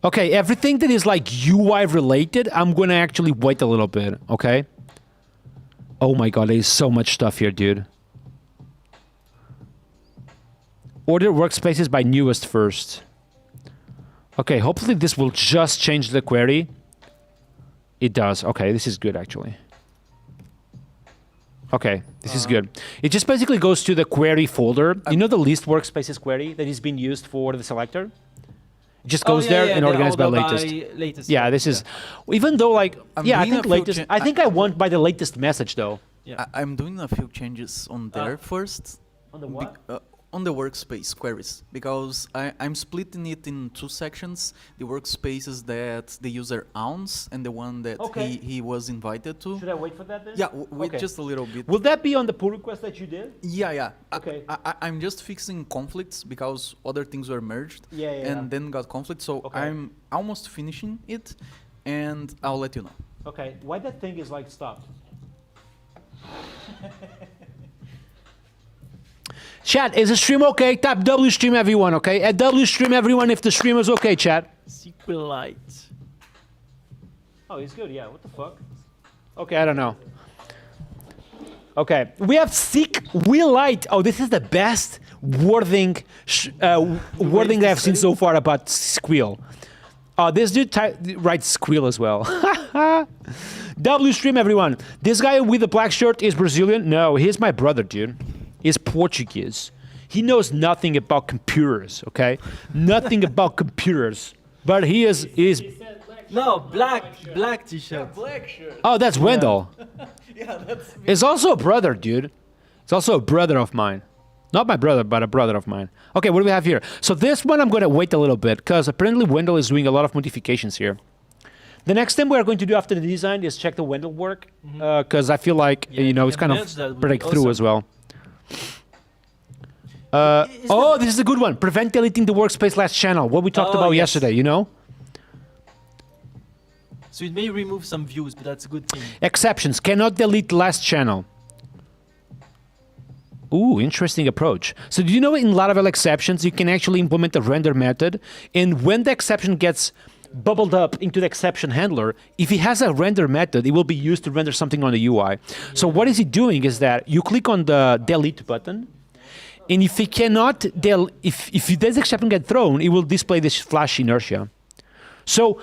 Okay, everything that is like UI related, I'm gonna actually wait a little bit, okay? Oh my god, there's so much stuff here, dude. Order workspaces by newest first. Okay, hopefully this will just change the query. It does. Okay, this is good actually. Okay, this is good. It just basically goes to the query folder. You know the list workspaces query that is being used for the selector? It just goes there and organized by latest. Yeah, this is, even though like, yeah, I think latest, I think I want by the latest message though. Yeah. I'm doing a few changes on there first. On the what? On the workspace queries, because I'm splitting it in two sections: the workspaces that the user owns and the one that he was invited to. Should I wait for that then? Yeah, wait just a little bit. Will that be on the pull request that you did? Yeah. Okay. I'm just fixing conflicts because other things were merged and then got conflict. So I'm almost finishing it, and I'll let you know. Okay, why that thing is like stopped? Chat, is the stream okay? Tap W stream everyone, okay? At W stream everyone if the stream is okay, chat. SQLite. Oh, he's good, yeah. What the fuck? Okay, I don't know. Okay, we have SQLite. Oh, this is the best wording wording that I've seen so far about squeal. This dude writes squeal as well. W stream everyone. This guy with the black shirt is Brazilian? No, he's my brother, dude. He's Portuguese. He knows nothing about computers, okay? Nothing about computers. But he is No, black t-shirt. Black shirt. Oh, that's Wendell. Yeah, that's me. It's also a brother, dude. It's also a brother of mine. Not my brother, but a brother of mine. Okay, what do we have here? So this one I'm going to wait a little bit because apparently Wendell is doing a lot of modifications here. The next thing we are going to do after the design is check the window work, because I feel like Yeah, it's if kind you of manage that, would be breakthrough as awesome. well. Is Oh, there- this is a good one. Prevent deleting the workspace last channel. What we talked Oh, about yes. yesterday, you know? So it may remove some views, but that's a good thing. Exceptions. Cannot delete last channel. Ooh, interesting approach. So do you know in Laravel exceptions, you can actually implement a render method, and when the exception gets bubbled up into the exception handler, if it has a render method, it will be used to render something on the UI. So what is it doing is that you click on the delete button, and if it cannot, if this exception get thrown, it will display this flash inertia. So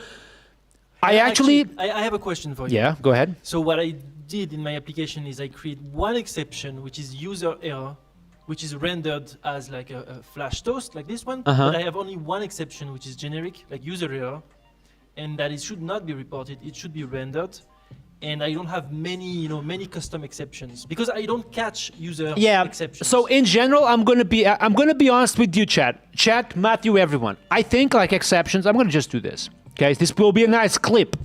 I actually I have a question for you. yeah, go ahead. So what I did in my application is I create one exception, which is user error, which is rendered as like a flash toast, like this one. Uh-huh. But I have only one exception, which is generic, like user error, and that it should not be reported. It should be rendered. And I don't have many custom exceptions because I don't catch user exceptions. So in general, I'm gonna be honest with you, chat, Matthew, everyone. I think like exceptions. I'm gonna just do this. Okay, this will be a nice clip.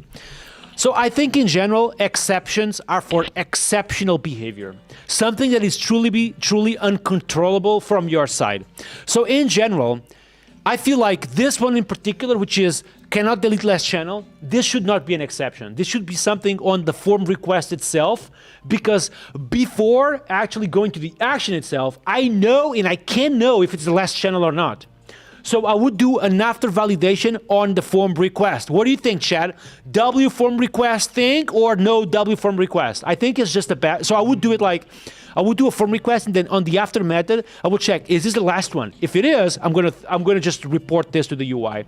So I think in general, exceptions are for exceptional behavior, something that is truly uncontrollable from your side. So in general, I feel like this one in particular, which is cannot delete last channel, this should not be an exception. This should be something on the form request itself, because before actually going to the action itself, I know and I can know if it's the last channel or not. So I would do an after validation on the form request. What do you think, Chad? W form request thing or no W form request? I think it's just a bad. So I would do it like, I would do a form request and then on the after method, I will check, is this the last one? If it is, I'm gonna just report this to the UI.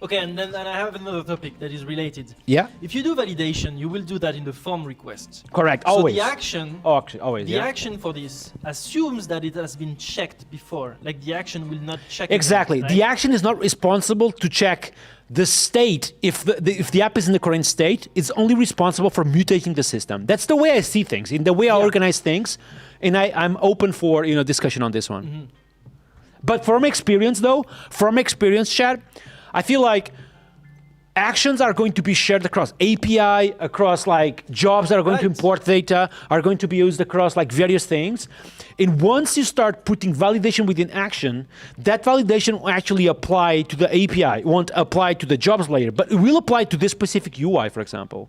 Okay, and then I have another topic that is related. Yeah? If you do validation, you will do that in the form request. Correct, So always. the action, Always, the yeah. action for this assumes that it has been checked before. Like the action will not check. Exactly. Again, The right? action is not responsible to check the state. If the app is in the current state, it's only responsible for mutating the system. That's the way I see things, in the way I organize things, and I'm open for discussion on this one. But from experience, Chad, I feel like actions are going to be shared across API, across like jobs that are going to import data, are going to be used across like various things. And once you start putting validation within action, that validation will actually apply to the API. It won't apply to the jobs layer, but it will apply to this specific UI, for example.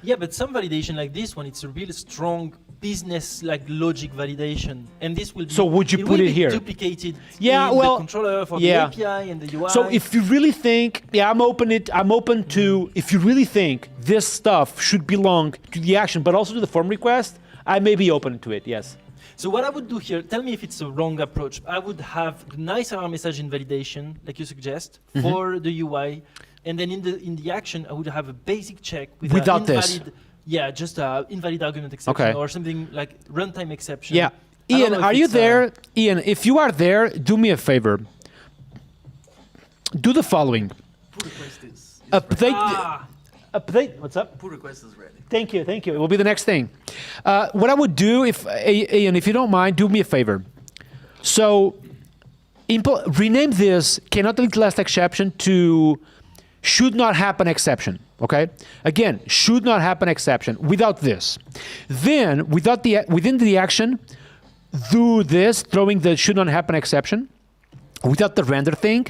Yeah, but some validation like this one, it's a really strong business like logic validation, and this will be. So would you put will it be here? Duplicated. Yeah, in well, the controller for yeah. the API and the UI. So if you really think, I'm open to, if you really think this stuff should belong to the action, but also to the form request, I may be open to it, yes. So what I would do here, tell me if it's a wrong approach. I would have the nice error message in validation, like you suggest, for the UI, and then in the action, I would have a basic check with Without a this. invalid, yeah, just a invalid argument exception Okay. or something like runtime exception. Yeah. I don't Ian, know if are you it's, there? Ian, if you are there, do me a favor. Do the following. Pull request is Update. Update. What's up? pull request is ready. Thank you. It will be the next thing. What I would do, Ian, if you don't mind, do me a favor. So, rename this cannot delete last exception to should not happen exception. Okay. Again, should not happen exception without this. Then, within the action, do this, throwing the should not happen exception without the render thing.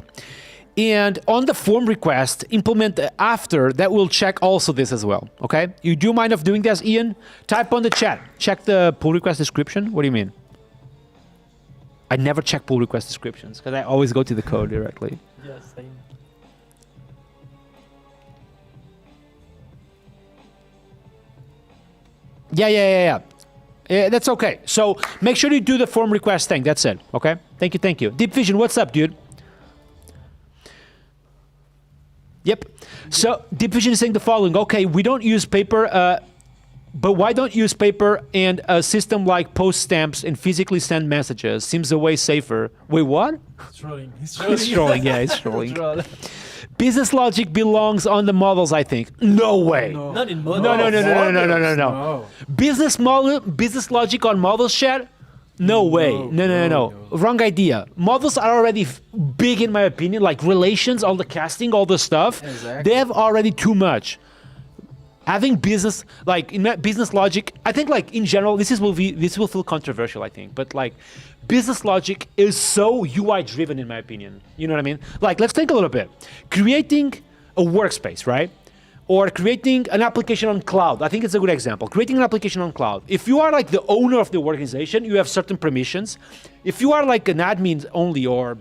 And on the form request, implement the after that will check also this as well. Okay? You do mind of doing this, Ian? Type on the chat. Check the pull request description. What do you mean? I never check pull request descriptions because I always go to the code directly. Yes, same. Yeah. That's okay. So make sure you do the form request thing. That's it. Okay? Thank you. Deep Vision, what's up, dude? Yep. So Deep Vision is saying the following. Okay, we don't use paper, but why don't use paper and a system like post stamps and physically send messages? Seems a way safer. Wait, what? It's trolling. It's trolling, yeah, it's trolling. Troll. Business logic belongs on the models, I think. No way. No. Not in models. No. Business logic on models, chat? No way. No. Wrong idea. Models are already big in my opinion, like relations, all the casting, all the stuff. Exactly. They have already too much. having business, like in that business logic, I think like in general, this will feel controversial, I think, but like business logic is so UI driven in my opinion. You know what I mean? Like, let's think a little bit. Creating a workspace, right? Or creating an application on cloud. I think it's a good example. Creating an application on cloud. If you are like the owner of the organization, you have certain permissions. If you are like an admin only, or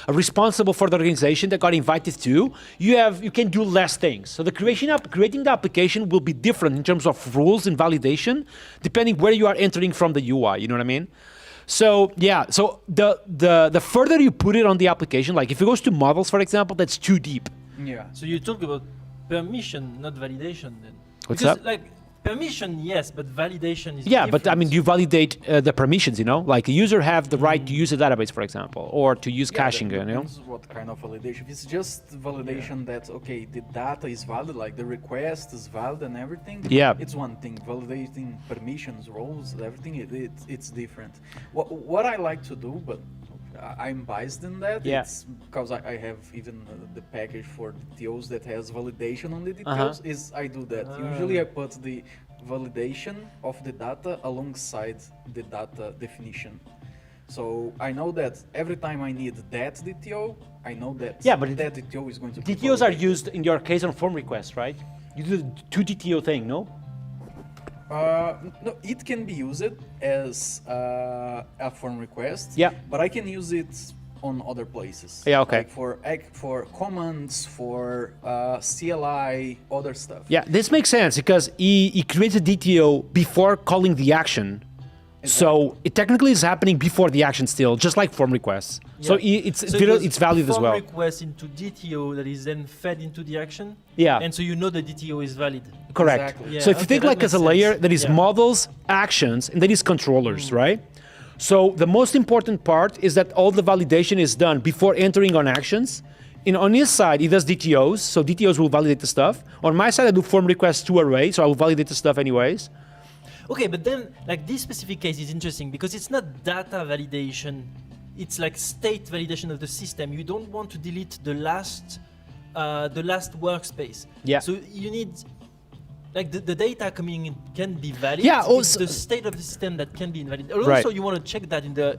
responsible for the organization that got invited to, you can do less things. So the creating the application will be different in terms of rules and validation, depending where you are entering from the UI. You know what I mean? So yeah. So the further you put it on the application, like if it goes to models, for example, that's too deep. Yeah. So you talk about permission, not validation, then. What's because, that? Like, permission, yes, but validation is Yeah, different. but I mean, you validate the permissions, Like a user have the right to use a database, for example, or to use caching, Depends what kind of validation. If it's just validation that, okay, the data is valid, like the request is valid and everything, Yeah. it's one thing. Validating permissions, roles, everything, it's different. What I like to do, but I'm biased in that. Yeah. It's because I have even the package for details that has validation on the details. Is I do that. Usually I put the validation of the data alongside the data definition. So I know that every time I need that DTO, I know that that DTO is going to be DTOs are validated. used in your case on form requests, right? You do the 2 DTO thing, no? No, it can be used as a form request. Yeah. But I can use it on other places. Yeah, okay. Like for commands, for CLI, other stuff. Yeah, this makes sense because he creates a DTO before calling the action. So it technically is happening before the action still, just like form requests. So it's valued as well. Form request into DTO that is then fed into the action. Yeah. And so you know the DTO is valid. Correct. Exactly. So if you Yeah, think okay, like that as a makes layer, sense. that is Yeah. models, actions, and that is controllers, right? So the most important part is that all the validation is done before entering on actions. On his side, he does DTOs, so DTOs will validate the stuff. On my side, I do form requests to array, so I will validate the stuff anyways. Okay, but then like this specific case is interesting because it's not data validation, it's like state validation of the system. You don't want to delete the last workspace. Yeah. So you need like the data coming in can be valid. Yeah, It's also- the state of the system that can be invalid. Right. Also, you want to check that in the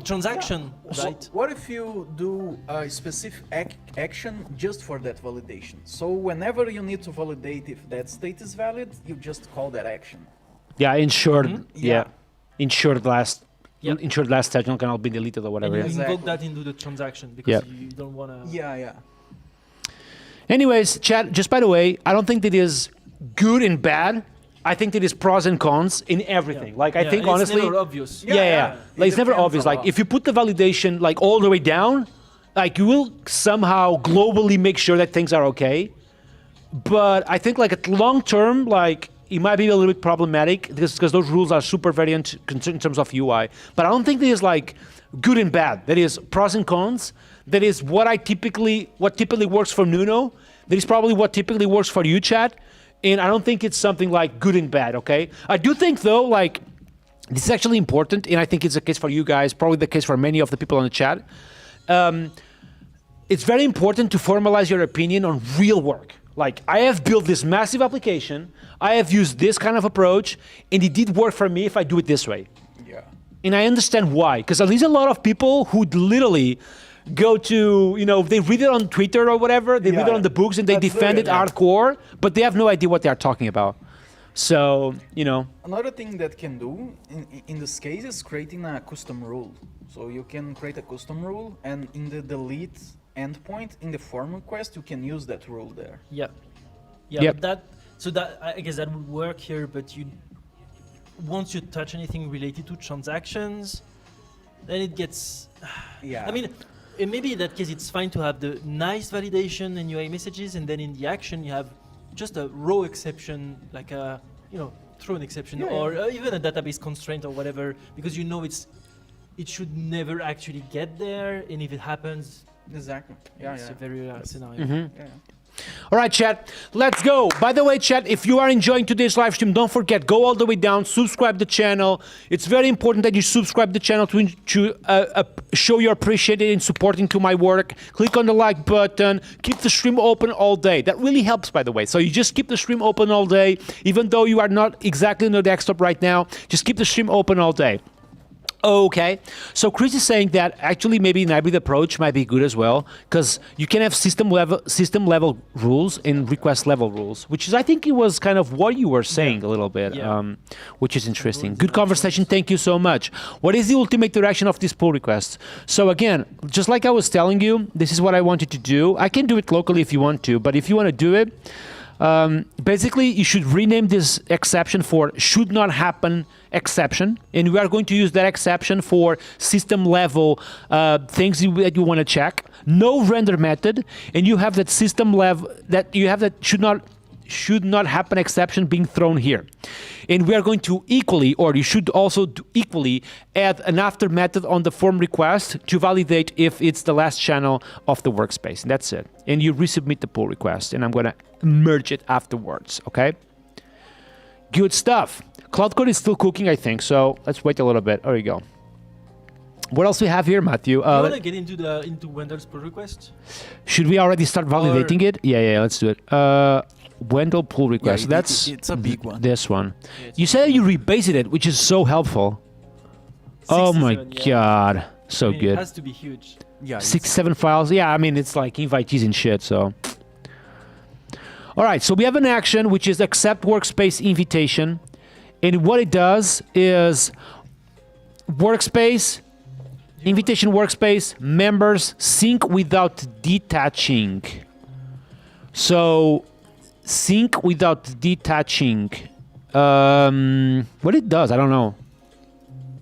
transaction, So right? what if you do a specific action just for that validation? So whenever you need to validate if that state is valid, you just call that action. Yeah, ensured. Yeah. Yeah. Ensured last. Yep. Ensured last session cannot be deleted or whatever. And you Yeah. invoke Exactly. that into the transaction because Yeah. you don't want to. Yeah. Anyways, chat, just by the way, I don't think that is good and bad. I think that is pros and cons in everything. Like, I think and honestly. it's never obvious. Yeah. Like, it's never depends obvious. a Like, lot. if you put the validation like all the way down, like you will somehow globally make sure that things are okay. But I think like at long term, like it might be a little bit problematic because those rules are super variant in terms of UI. But I don't think there is like good and bad. That is pros and cons. That is what typically works for Nuno. That is probably what typically works for you, chat. And I don't think it's something like good and bad, okay? I do think though, like, this is actually important, and I think it's the case for you guys, probably the case for many of the people on the chat. It's very important to formalize your opinion on real work. Like, I have built this massive application, I have used this kind of approach, and it did work for me if I do it this way. Yeah. And I understand why, because there's a lot of people who literally go to, they read it on Twitter or whatever, they read it on the books and they That's defend it very- hardcore, but they have no idea what they're talking about. So, Another thing that can do in this case is creating a custom rule. So you can create a custom rule, and in the delete endpoint in the form request, you can use that rule there. Yeah. Yep. But I guess that would work here, but once you touch anything related to transactions, then it gets. Yeah. I mean, maybe in that case it's fine to have the nice validation in UI messages, and then in the action you have just a row exception, like a throw an exception, Yeah, or even a database constraint or whatever, because it should never actually get there, and if it happens, Exactly. it's a very rare scenario. Mm-hmm. Yeah. All right, chat, let's go. By the way, chat, if you are enjoying today's live stream, don't forget, go all the way down, subscribe the channel. It's very important that you subscribe the channel to show your appreciation and supporting to my work. Click on the like button. Keep the stream open all day. That really helps, by the way. So you just keep the stream open all day, even though you are not exactly on the desktop right now. Just keep the stream open all day. Okay, so Chris is saying that actually maybe an hybrid approach might be good as well, because you can have system level rules and request level rules, which is, I think it was kind of what you were saying a little bit, which is interesting. Good conversation, thank you so much. What is the ultimate direction of this pull request? So again, just like I was telling you, this is what I wanted to do. I can do it locally if you want to, but if you want to do it, basically, you should rename this exception for should not happen exception, and we are going to use that exception for system level things that you want to check. No render method, and you have that system level that you have that should not happen exception being thrown here. And we are going to equally, or you should also equally add an after method on the form request to validate if it's the last channel of the workspace. And that's it. And you resubmit the pull request, and I'm going to merge it afterwards, okay? Good stuff. Cloud Code is still cooking, I think, so let's wait a little bit. There you go. What else we have here, Matthew? You want to get into Wendell's pull request? Should we already start validating it? Yeah, let's do it. Wendell pull request. Yeah, it's a big one. This one. Yeah, You said you rebased it, which is so helpful. Oh my 67, god, so I mean, good. It has to be huge. Yeah, 67 files. Yeah, I mean it's like invitees and shit. So. All right, so we have an action which is accept workspace invitation, and what it does is workspace. Invitation workspace, members sync without detaching. So, sync without detaching. What it does, I don't know.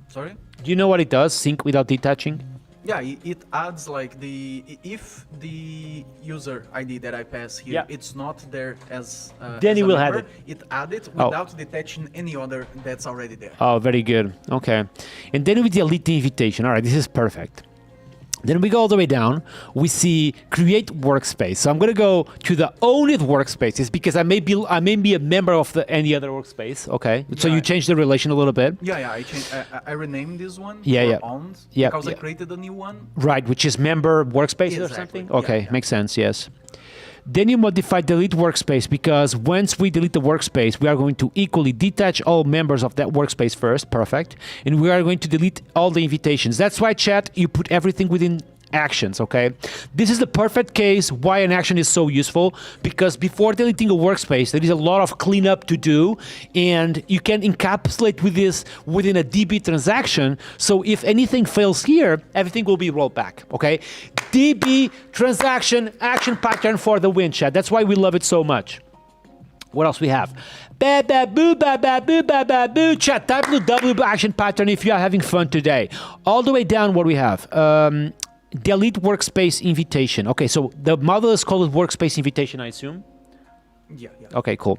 Sorry? Do you know what it does, sync without detaching? Yeah, it adds like if the user ID that I pass here, it's not there as Then as it a will add member, it. it add it without detaching any other that's already there. Oh, very good. Okay. And then we delete the invitation. All right, this is perfect. Then we go all the way down. We see create workspace. So I'm going to go to the own it workspaces because I may be a member of any other workspace. Okay. So Yeah. you change the relation a little bit. Yeah, I renamed this one Yeah. owned Yeah, because I yeah. created a new one. Right, which is member workspace or Exactly. something? Yeah, Okay, yeah. makes sense, yes. Then you modify delete workspace because once we delete the workspace, we are going to equally detach all members of that workspace first. Perfect. And we are going to delete all the invitations. That's why, chat, you put everything within actions, okay? This is the perfect case why an action is so useful, because before deleting a workspace, there is a lot of cleanup to do, and you can encapsulate with this within a DB transaction, so if anything fails here, everything will be rolled back, okay? DB transaction action pattern for the win, chat. That's why we love it so much. What else we have? Ba ba boo ba ba boo ba ba boo. Chat, type the W action pattern if you are having fun today. All the way down, what we have? Delete workspace invitation. Okay, so the model is called workspace invitation, I assume? Yeah. Okay, cool.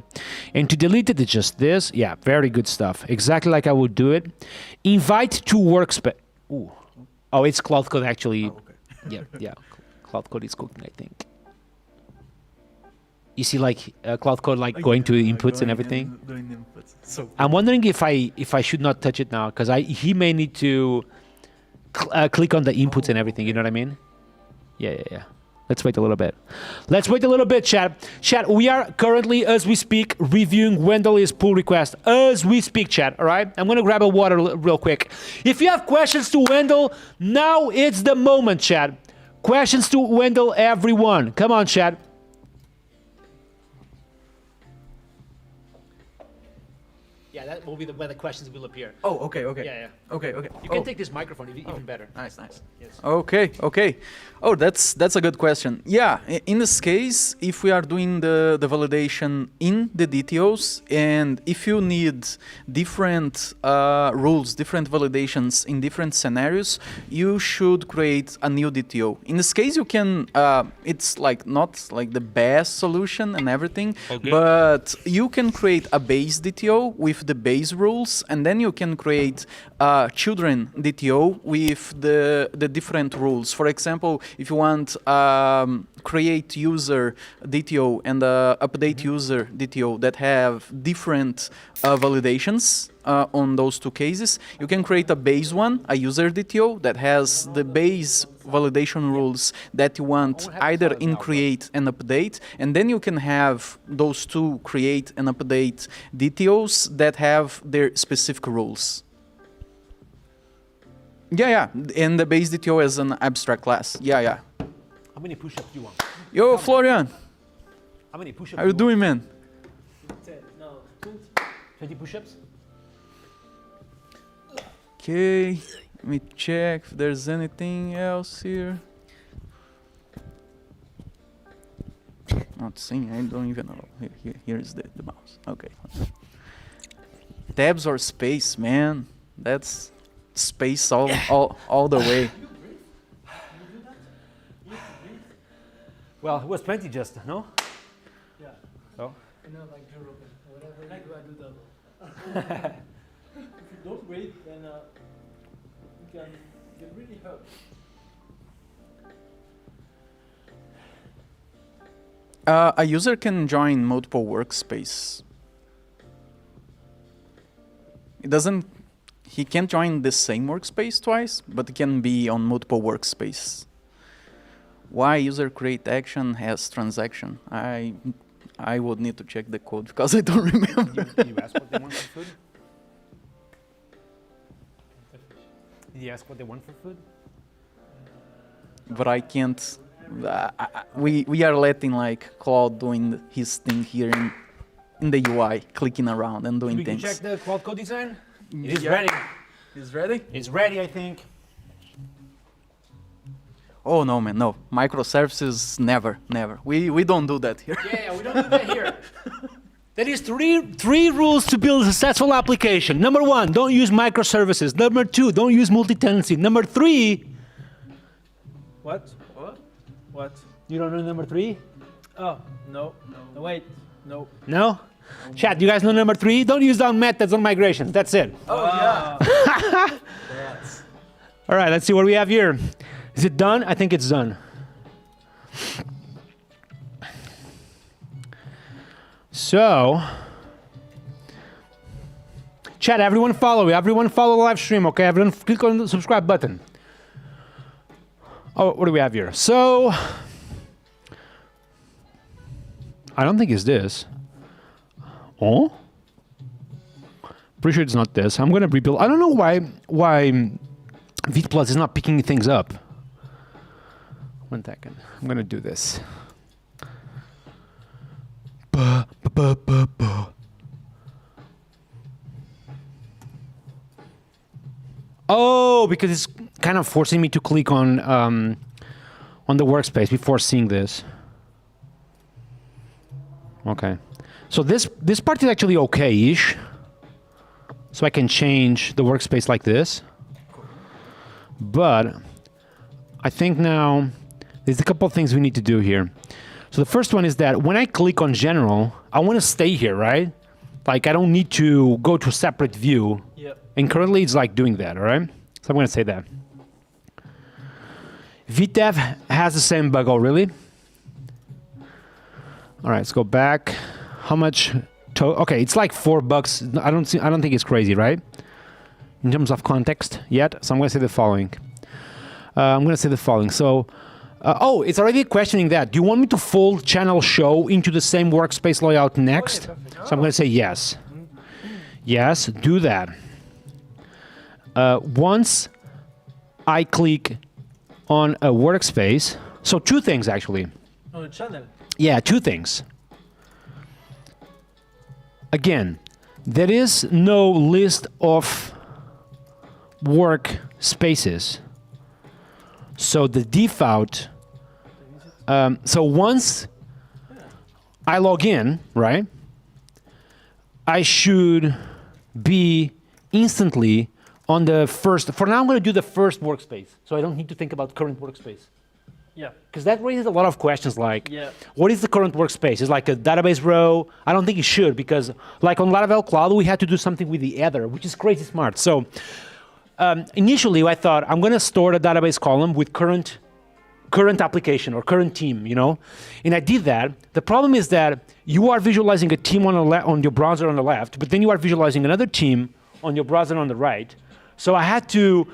And to delete it, it's just this. Yeah, very good stuff. Exactly like I would do it. Invite to workspace. Ooh. Oh, it's Cloud Code actually. Oh, okay. Yeah. Cloud Code is cooking, I think. You see, like Cloud Code, like going to inputs and everything. Doing inputs. So I'm wondering if I should not touch it now because he may need to click on the inputs and everything. You know what I mean? Yeah. Let's wait a little bit. Chat. Chat, we are currently, as we speak, reviewing Wendell's pull request. As we speak, chat, all right? I'm going to grab a water real quick. If you have questions to Wendell, now it's the moment, chat. Questions to Wendell, everyone. Come on, chat. Yeah, that will be when the questions will appear. Oh, okay. Yeah. Okay. You can take this microphone, even better. Nice. Yes. Okay. Oh, that's a good question. Yeah, in this case, if we are doing the validation in the DTOs, and if you need different rules, different validations in different scenarios, you should create a new DTO. In this case, you can, it's like not like the best solution and everything, but you can create a base DTO with the base rules, and then you can create children DTO with the different rules. For example, if you want create user DTO and update user DTO that have different validations on those two cases, you can create a base one, a user DTO that has the base validation rules that you want either in create and update, and then you can have those two create and update DTOs that have their specific rules. Yeah, and the base DTO as an abstract class. Yeah. How many push-ups do you want? Yo, Florian, How many push-ups? how you doing, man? 20 push-ups? Okay, let me check if there's anything else here. Not seeing, I don't even know. Here's the mouse. Okay. Tabs or space, man. That's space all the way. Well, it was plenty just, no? Yeah. So? And not like Joe Rogan. Whatever I do double. If you don't breathe, then you can get really hurt. A user can join multiple workspace. He can't join the same workspace twice, but it can be on multiple workspace. Why user create action has transaction? I would need to check the code because I don't remember. You ask what they want for food? Did you ask what they want for food? But I can't. We are letting like Claude doing his thing here in the UI, clicking around and doing We can things. check the Cloud Code design? It is Yeah. ready. Is ready? It's ready, I think. Oh no, man, no. Microservices, never. We don't do that here. Yeah, we don't do that here. There is three rules to build a successful application. Number 1, don't use microservices. Number 2, don't use multi-tenancy. Number 3, What? What? you don't know number 3? Oh, no. No, wait. No. No? Chat, you guys know number 3? Don't use down methods on migrations. That's it. Oh, yeah. All right, let's see what we have here. Is it done? I think it's done. So, chat, everyone follow me. Everyone follow the live stream, okay? Everyone click on the subscribe button. Oh, what do we have here? So, I don't think it's this. Oh? Pretty sure it's not this. I'm gonna rebuild. I don't know why Vite Plus is not picking things up. 1 second. I'm gonna do this. Oh, because it's kind of forcing me to click on the workspace before seeing this. Okay. So this part is actually okay-ish. So I can change the workspace like this. But I think now there's a couple of things we need to do here. So the first one is that when I click on general, I want to stay here, right? Like I don't need to go to a separate view. Yep. And currently it's like doing that, all right? So I'm going to say that. VTEV has the same bug, oh really? All right, let's go back. How much? Okay, it's like $4. I don't think it's crazy, right? In terms of context yet. So I'm going to say the following. So, oh, it's already questioning that. Do you want me to fold channel show into the same workspace layout next? Okay, perfect. So I'm going to say yes. Yes, do that. Once I click on a workspace, so 2 things actually. On the channel. Yeah, 2 things. Again, there is no list of workspaces. So the default, so once I log in, right, I should be instantly on the first, for now I'm going to do the first workspace, so I don't need to think about current workspace. Yeah. Because that raises a lot of questions like, Yeah. what is the current workspace? Is like a database row? I don't think it should, because like on Laravel Cloud, we had to do something with the header, which is crazy smart. So initially I thought I'm going to store the database column with current application or current team, you know, and I did that. The problem is that you are visualizing a team on your browser on the left, but then you are visualizing another team on your browser on the right. So I had to,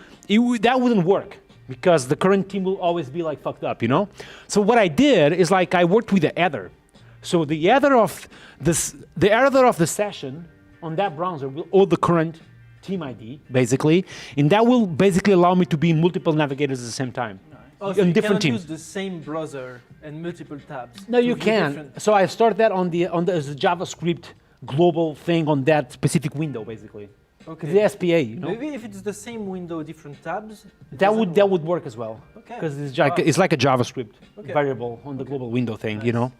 that wouldn't work because the current team will always be like fucked up, you know? So what I did is like I worked with the header. So the header of the session on that browser will hold the current team ID, basically, and that will basically allow me to be in multiple navigators at the same time. Oh, so on you different cannot teams. use the same browser and multiple tabs. No, to you view can. different- So I start that on the as a JavaScript global thing on that specific window, basically. Okay. The SPA, you know. Maybe if it's the same window, different tabs. it That doesn't would work as well. Okay. Because Wow. it's like a JavaScript Okay. variable on the global window thing, you Nice. know.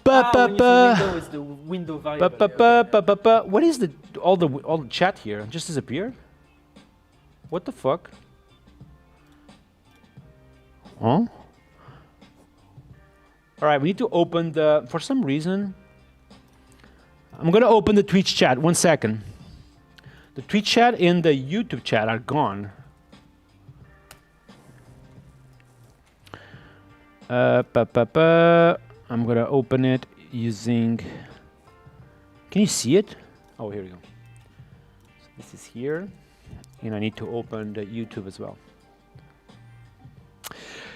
When you say window, it's the window variable. Okay. What is all the chat here? Just disappeared? What the fuck? Huh? All right, we need to open for some reason. I'm gonna open the Twitch chat. 1 second. The Twitch chat and the YouTube chat are gone. I'm gonna open it using. Can you see it? Oh, here we go. So this is here, and I need to open the YouTube as well.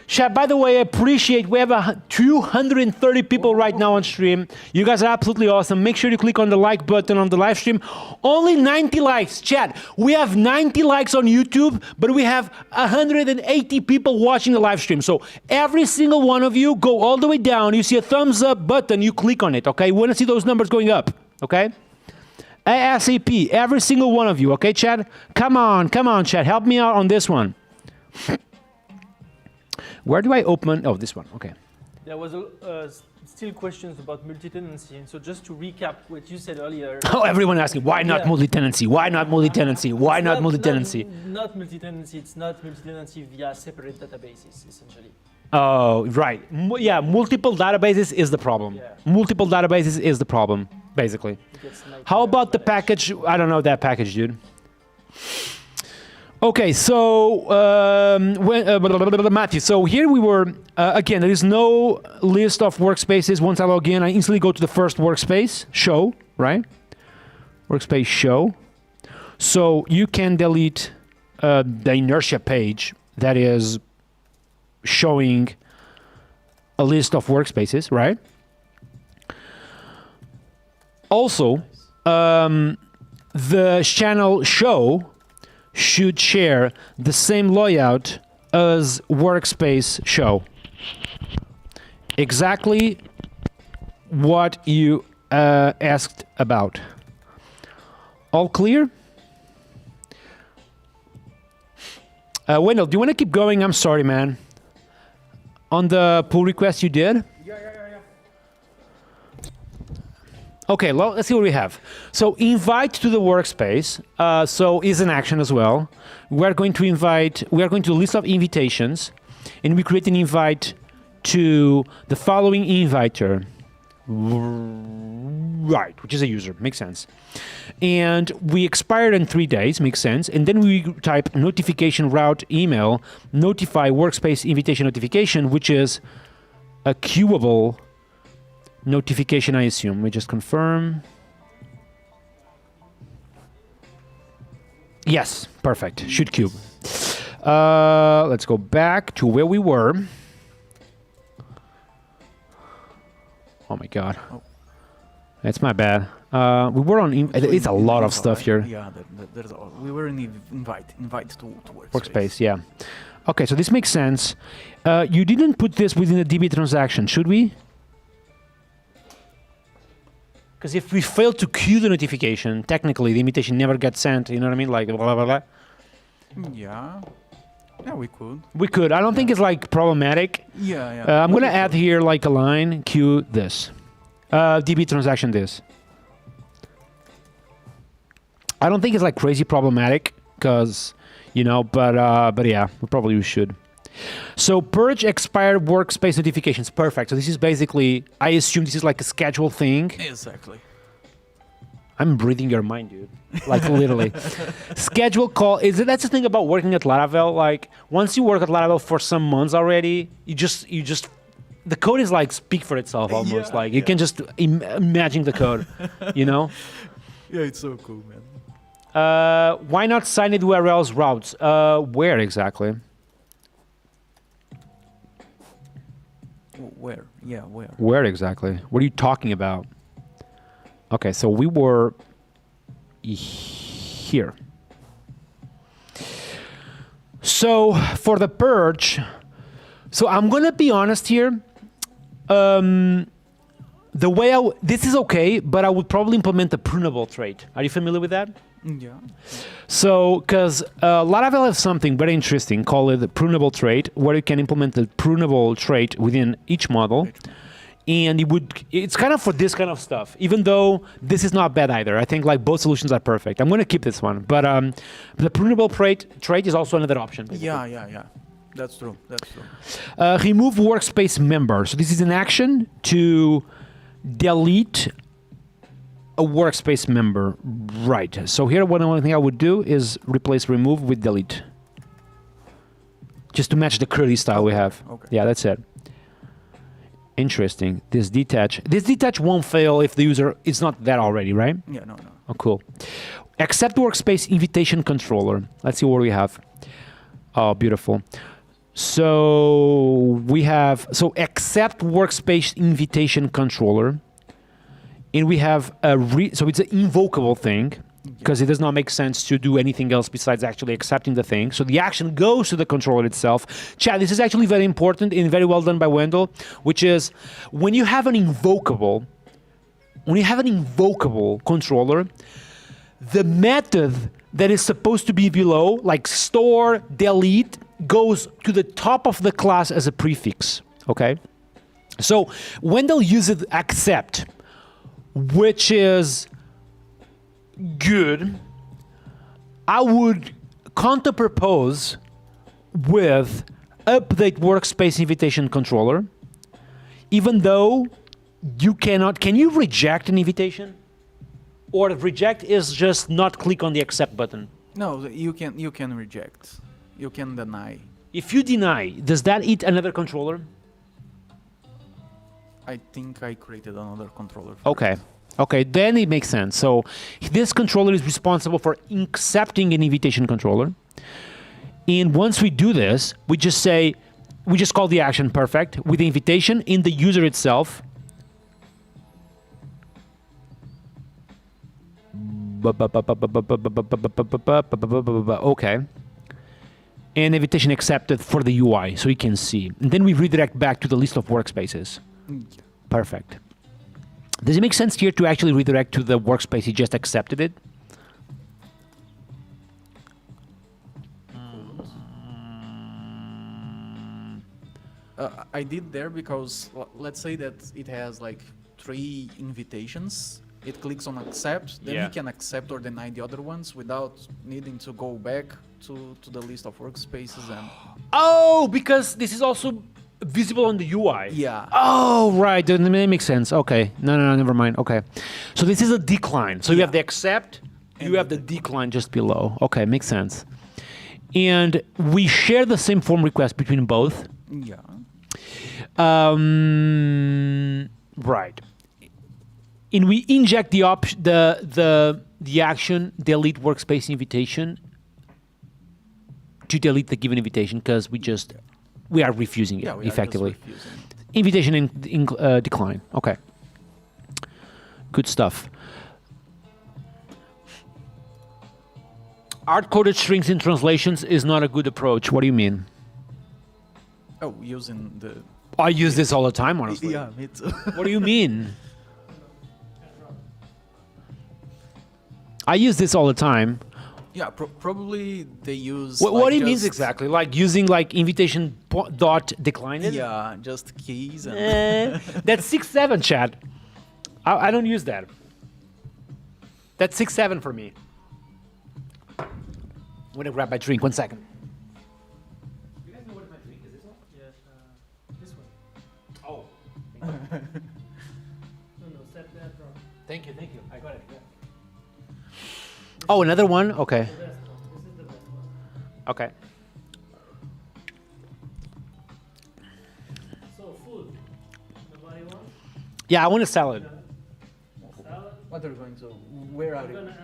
Chat, by the way, I appreciate we have 230 people right now on stream. You guys are absolutely awesome. Make sure you click on the like button on the live stream. Only 90 likes. Chat, we have 90 likes on YouTube, but we have 180 people watching the live stream. So every single one of you, go all the way down. You see a thumbs up button, you click on it, okay? We want to see those numbers going up, okay? ASAP, every single one of you, okay, chat? Come on, chat. Help me out on this one. Where do I open? Oh, this one. Okay. There was still questions about multi-tenancy. And so just to recap what you said earlier. Oh, everyone asking, why not Yeah. multi-tenancy? Why not multi-tenancy? Why not multi-tenancy? Not multi-tenancy. It's not multi-tenancy via separate databases, essentially. Oh, right. Yeah, multiple databases is the problem. Yeah. Multiple databases is the problem, basically. It gets nightmare How about the managed. package? I don't know that package, dude. Okay, so Matthew, so here we were, again, there is no list of workspaces. Once I log in, I instantly go to the first workspace, show, right? Workspace show. So you can delete the inertia page that is showing a list of workspaces, right? Also, the channel show should share the same layout as workspace show. Exactly what you asked about. All clear? Wendell, do you want to keep going? I'm sorry, man. On the pull request you did? Okay, well, let's see what we have. So invite to the workspace. So is an action as well. We are going to list of invitations, and we create an invite to the following inviter. Right, which is a user, makes sense. And we expired in 3 days, makes sense. And then we type notification route email, notify workspace invitation notification, which is a queuable notification, I assume. We just confirm. Yes, perfect. Should cube. Let's go back to where we were. Oh my god. That's my bad. We were on. It's a lot of stuff here. Yeah, we were in the invite to Workspace, yeah. Okay, so this makes sense. You didn't put this within the DB transaction, should we? Because if we fail to queue the notification, technically the invitation never gets sent. You know what I mean? Like blah blah blah. Yeah, we could. We could. I don't think it's like problematic. Yeah. I'm gonna add here like a line. Queue this. DB transaction this. I don't think it's like crazy problematic because, but yeah, we probably should. So purge expired workspace notifications. Perfect. So this is basically, I assume this is like a schedule thing. Exactly. I'm breathing your mind, dude. Like literally. Schedule call. That's the thing about working at Laravel. Like once you work at Laravel for some months already, you just the code is like speak for itself almost. Yeah, like you yeah. can just imagine the code, you know? Yeah, it's so cool, man. Why not signed URLs routes? Where exactly? Where? Yeah, where? Where exactly? What are you talking about? Okay, so we were here. So for the purge, so I'm gonna be honest here. The way this is okay, but I would probably implement the prunable trait. Are you familiar with that? Yeah. So, because Laravel has something very interesting called the prunable trait, where you can implement the prunable trait within each model. And it's kind of for this kind of stuff, even though this is not bad either. I think like both solutions are perfect. I'm going to keep this one. But the prunable trait is also another option. Basically. Yeah. That's true. Remove workspace member. So this is an action to delete a workspace member. Right. So here, one only thing I would do is replace remove with delete. Just to match the curly style we have. Okay. Yeah, that's it. Interesting. This detach won't fail if the user is not that already, right? Yeah, no. Oh, cool. Accept workspace invitation controller. Let's see what we have. Oh, beautiful. So we have accept workspace invitation controller, and we have so it's an invocable thing because it does not make sense to do anything else besides actually accepting the thing. So the action goes to the controller itself. Chad, this is actually very important and very well done by Wendell, which is when you have an invocable controller, the method that is supposed to be below, like store, delete, goes to the top of the class as a prefix, okay? So Wendell uses accept, which is good. I would counter-propose with update workspace invitation controller, even though you cannot. Can you reject an invitation? Or reject is just not click on the accept button. No, you can reject. You can deny. If you deny, does that eat another controller? I think I created another controller. Okay. Okay, then it makes sense. So this controller is responsible for accepting an invitation controller. And once we do this, we just call the action perfect with the invitation in the user itself. Okay. And invitation accepted for the UI, so you can see. And then we redirect back to the list of workspaces. Perfect. Does it make sense here to actually redirect to the workspace you just accepted it? I did there because let's say that it has like 3 invitations. It clicks on accept, then Yeah. he can accept or deny the other ones without needing to go back to the list of workspaces and. Oh, because this is also visible on the UI. Yeah. Oh, right. Then it makes sense. Okay. No, never mind. Okay. So this is a decline. So you have the accept, you have the decline just below. Okay, makes sense. And we share the same form request between both. Yeah. Right. And we inject the action delete workspace invitation to delete the given invitation because we are refusing it effectively. Invitation in decline. Okay. Good stuff. Hard-coded strings in translations is not a good approach. What do you mean? Oh, using the. I use this all the time, honestly. Yeah, me too. What do you mean? I use this all the time. Yeah, probably they use. What he means exactly? Like using like invitation dot decline it? Yeah, just keys. And That's 6-7, Chad. I don't use that. That's 6-7 for me. I'm gonna grab my drink. 1 second. You guys know what my drink is? This one? Yeah, this one. Oh. No, set that drop. Thank you. I got it. Yeah. Oh, another one? Okay. Okay. So food. Nobody wants? Yeah, I want a salad. Salad? What are you going to? Where are I'm you? gonna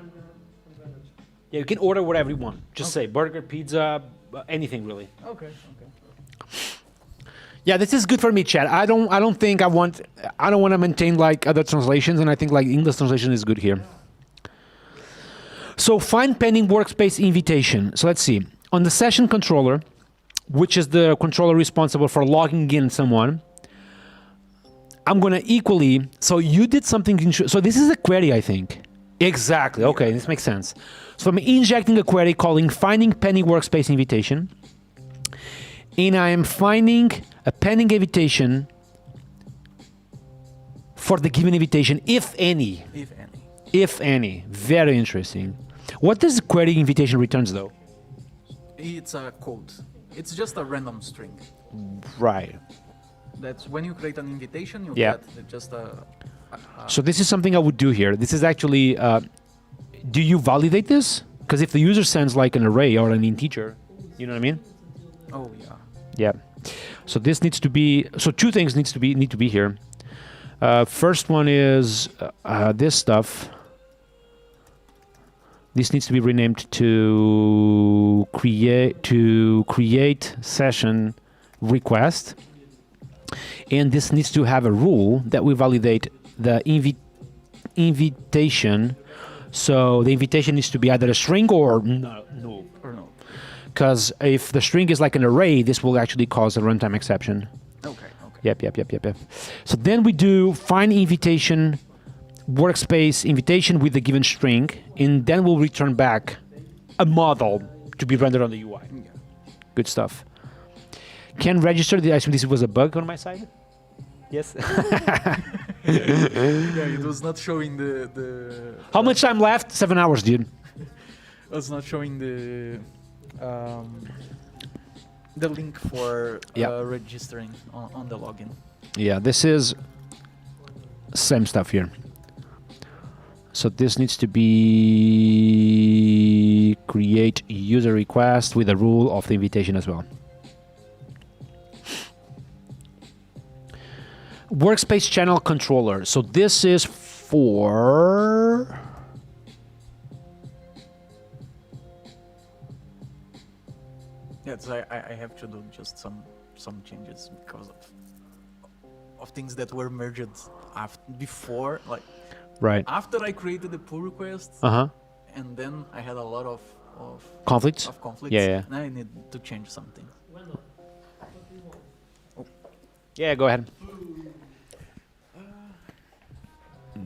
Yeah, you can order whatever you want. Just say burger, pizza, anything really. Okay, okay. Yeah, this is good for me, Chad. I don't want to maintain like other translations, and I think like English translation is good here. So find pending workspace invitation. So let's see. On the session controller, which is the controller responsible for logging in someone, I'm gonna equally. So you did something. So this is a query, I think. Exactly. Okay, this makes sense. So I'm injecting a query calling finding pending workspace invitation, and I am finding a pending invitation for the given invitation, if any. If any. If any. Very interesting. What does the query invitation returns though? It's a code. It's just a random string. Right. That's when you create an invitation, you Yeah. get just a So this is something I would do here. This is actually, do you validate this? Because if the user sends like an array or an integer, you know what I mean? oh yeah. Yeah. So this needs to be, so two things need to be here. First one is this stuff. This needs to be renamed to create session request. And this needs to have a rule that we validate the invitation. So the invitation needs to be either a string or no. Or no. Because if the string is like an array, this will actually cause a runtime exception. Okay. Yep. So then we do find invitation workspace invitation with the given string, and then we'll return back a model to be rendered on the UI. Yeah. Good stuff. Can register the. I assume this was a bug on my side. Yes. Yeah, it was not showing the How much time left? 7 hours, dude. it was not showing the link for Yeah. registering on the login. Yeah, this is same stuff here. So this needs to be create user request with the rule of the invitation as well. Workspace channel controller. So this is for Yes, I have to do just some changes because of things that were merged before, like right. after I created the pull request, Uh-huh. and then I had a lot of Conflicts? conflicts. Yeah. Now I need to change something. Wendell, what do you want? Yeah, go ahead. They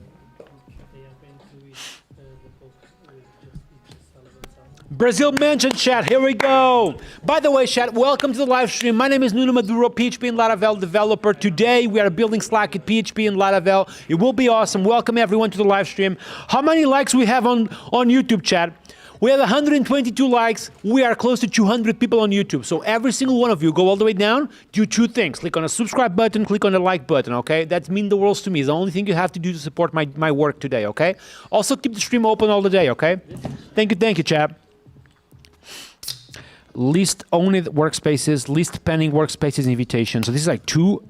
are going to eat the pork with just each salad and salad. Brazil mentioned, chat. Here we go. By the way, chat, welcome to the live stream. My name is Nuno Maduro, PHP and Laravel developer. Today, we are building Slack at PHP and Laravel. It will be awesome. Welcome everyone to the live stream. How many likes we have on YouTube, chat? We have 122 likes. We are close to 200 people on YouTube. So every single one of you, go all the way down, do two things. Click on the subscribe button, click on the like button, okay? That means the world to me. It's the only thing you have to do to support my work today, okay? Also, keep the stream open all the day, okay? Thank you, chat. List only workspaces, list pending workspaces invitation. So this is like two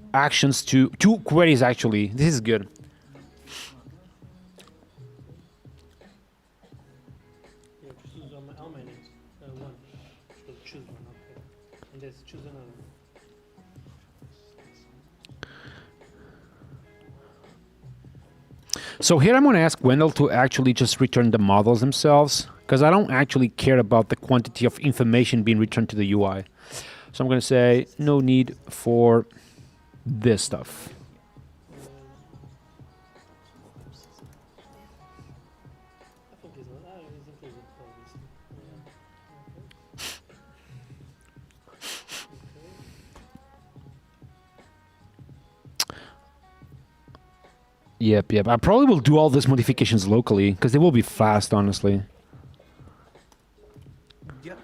queries actually. This is good. Yeah, choose on all my names. One. So choose one, okay. And let's choose another one. So here I'm going to ask Wendell to actually just return the models themselves, because I don't actually care about the quantity of information being returned to the UI. So I'm going to say no need for this stuff. I think it's not. It's included for this. Yep. I probably will do all these modifications locally, because they will be fast, honestly. Yep.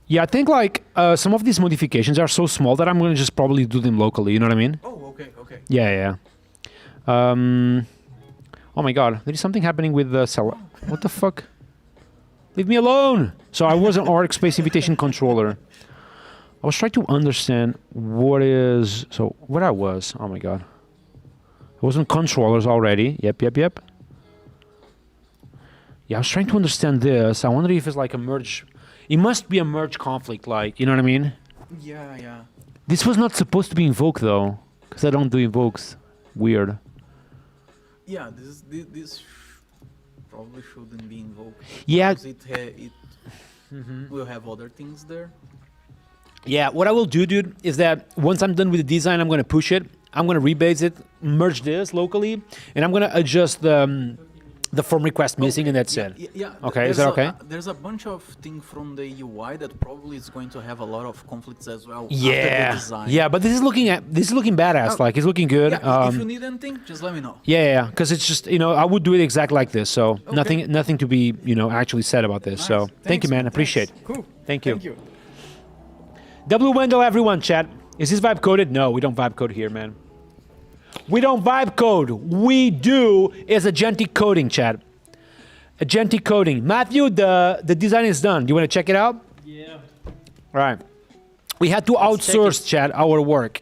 Yeah, I think like some of these modifications are so small that I'm going to just probably do them locally, you know what I mean? Oh, okay. Yeah. Oh my god, there is something happening with the cell. What the fuck? Leave me alone. So I was an arc space invitation controller. I was trying to understand what is... So what I was... Oh my god. I was on controllers already. Yep. Yeah, I was trying to understand this. I wonder if it's like a merge... It must be a merge conflict, like, you know what I mean? Yeah. This was not supposed to be invoked though. Because I don't do invokes. Weird. Yeah, this probably shouldn't be invoked. Yeah. Because it will have other things there. Yeah, what I will do, dude, is that once I'm done with the design, I'm going to push it. I'm going to rebase it, merge this locally, and I'm going to adjust the form request missing, and that's it. Yeah. Okay, is that okay? There's a bunch of things from the UI that probably is going to have a lot of conflicts as well. After the Yeah, design. yeah, but this is looking badass. Oh, like it's looking good. Yeah, if you need anything, just let me know. Yeah, because it's just I would do it exactly like this. So Okay. nothing to be actually said about this. So Nice. thank you, Thanks, man. thanks. Appreciate. Cool. Thank you. Thank you. W Wendell, everyone, chat. Is this vibe coded? No, we don't vibe code here, man. We don't vibe code. We do is agentic coding, chat. Agentic coding. Matthew, the design is done. Do you want to check it out? Yeah. All right. We had to check outsource, chat, our work.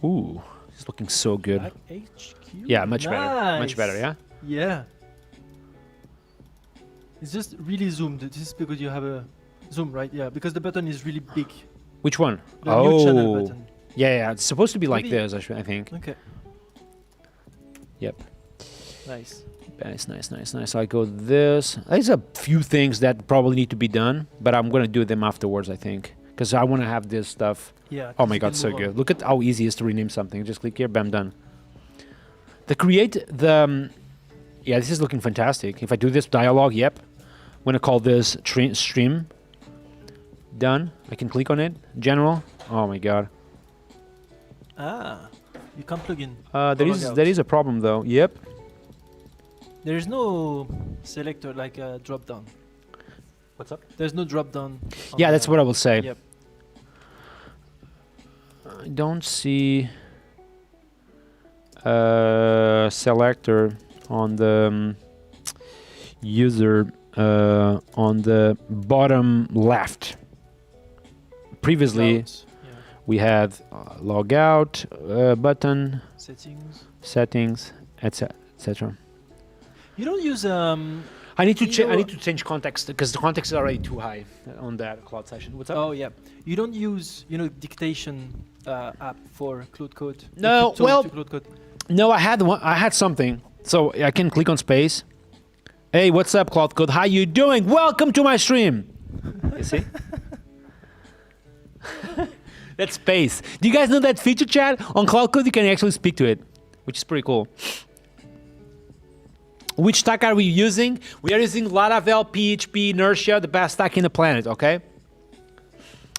Ooh, it's looking so good. Black HQ. Yeah, much better. Much Nice. better, yeah? Yeah. It's just really zoomed. This is because you have a zoom, right? Yeah, because the button is really big. Which one? The new channel button. Yeah, it's supposed to be like Maybe- this, I think. Okay. Yep. Nice. Nice. I go this. There's a few things that probably need to be done, but I'm going to do them afterwards, I think. Because I want to have this stuff. Yeah. Oh 'cause my you god, can so move on. good. Look at how easy it is to rename something. Just click here, bam, done. Yeah, this is looking fantastic. If I do this dialogue, yep. I'm going to call this stream. Done. I can click on it. General. Oh my god. Ah, you can't plug in. There is a problem though. Yep. There is no selector like a drop down. What's up? There's no drop down. Yeah, that's what I will say. Yep. I don't see selector on the user on the bottom left. Previously, Clouds. Yeah. we had log out button, Settings. etc. You don't use I need to You know- I need to change context because the context is already too high on that cloud session. What's up? Oh yeah. You don't use dictation app for Cloud Code. No, You could talk well- to Cloud Code. No, I had one. I had something. So I can click on space. Hey, what's up, Cloud Code? How you doing? Welcome to my stream. You see? That's space. Do you guys know that feature, chat? On Cloud Code, you can actually speak to it, which is pretty cool. Which stack are we using? We are using Laravel, PHP, Inertia, the best stack in the planet, okay?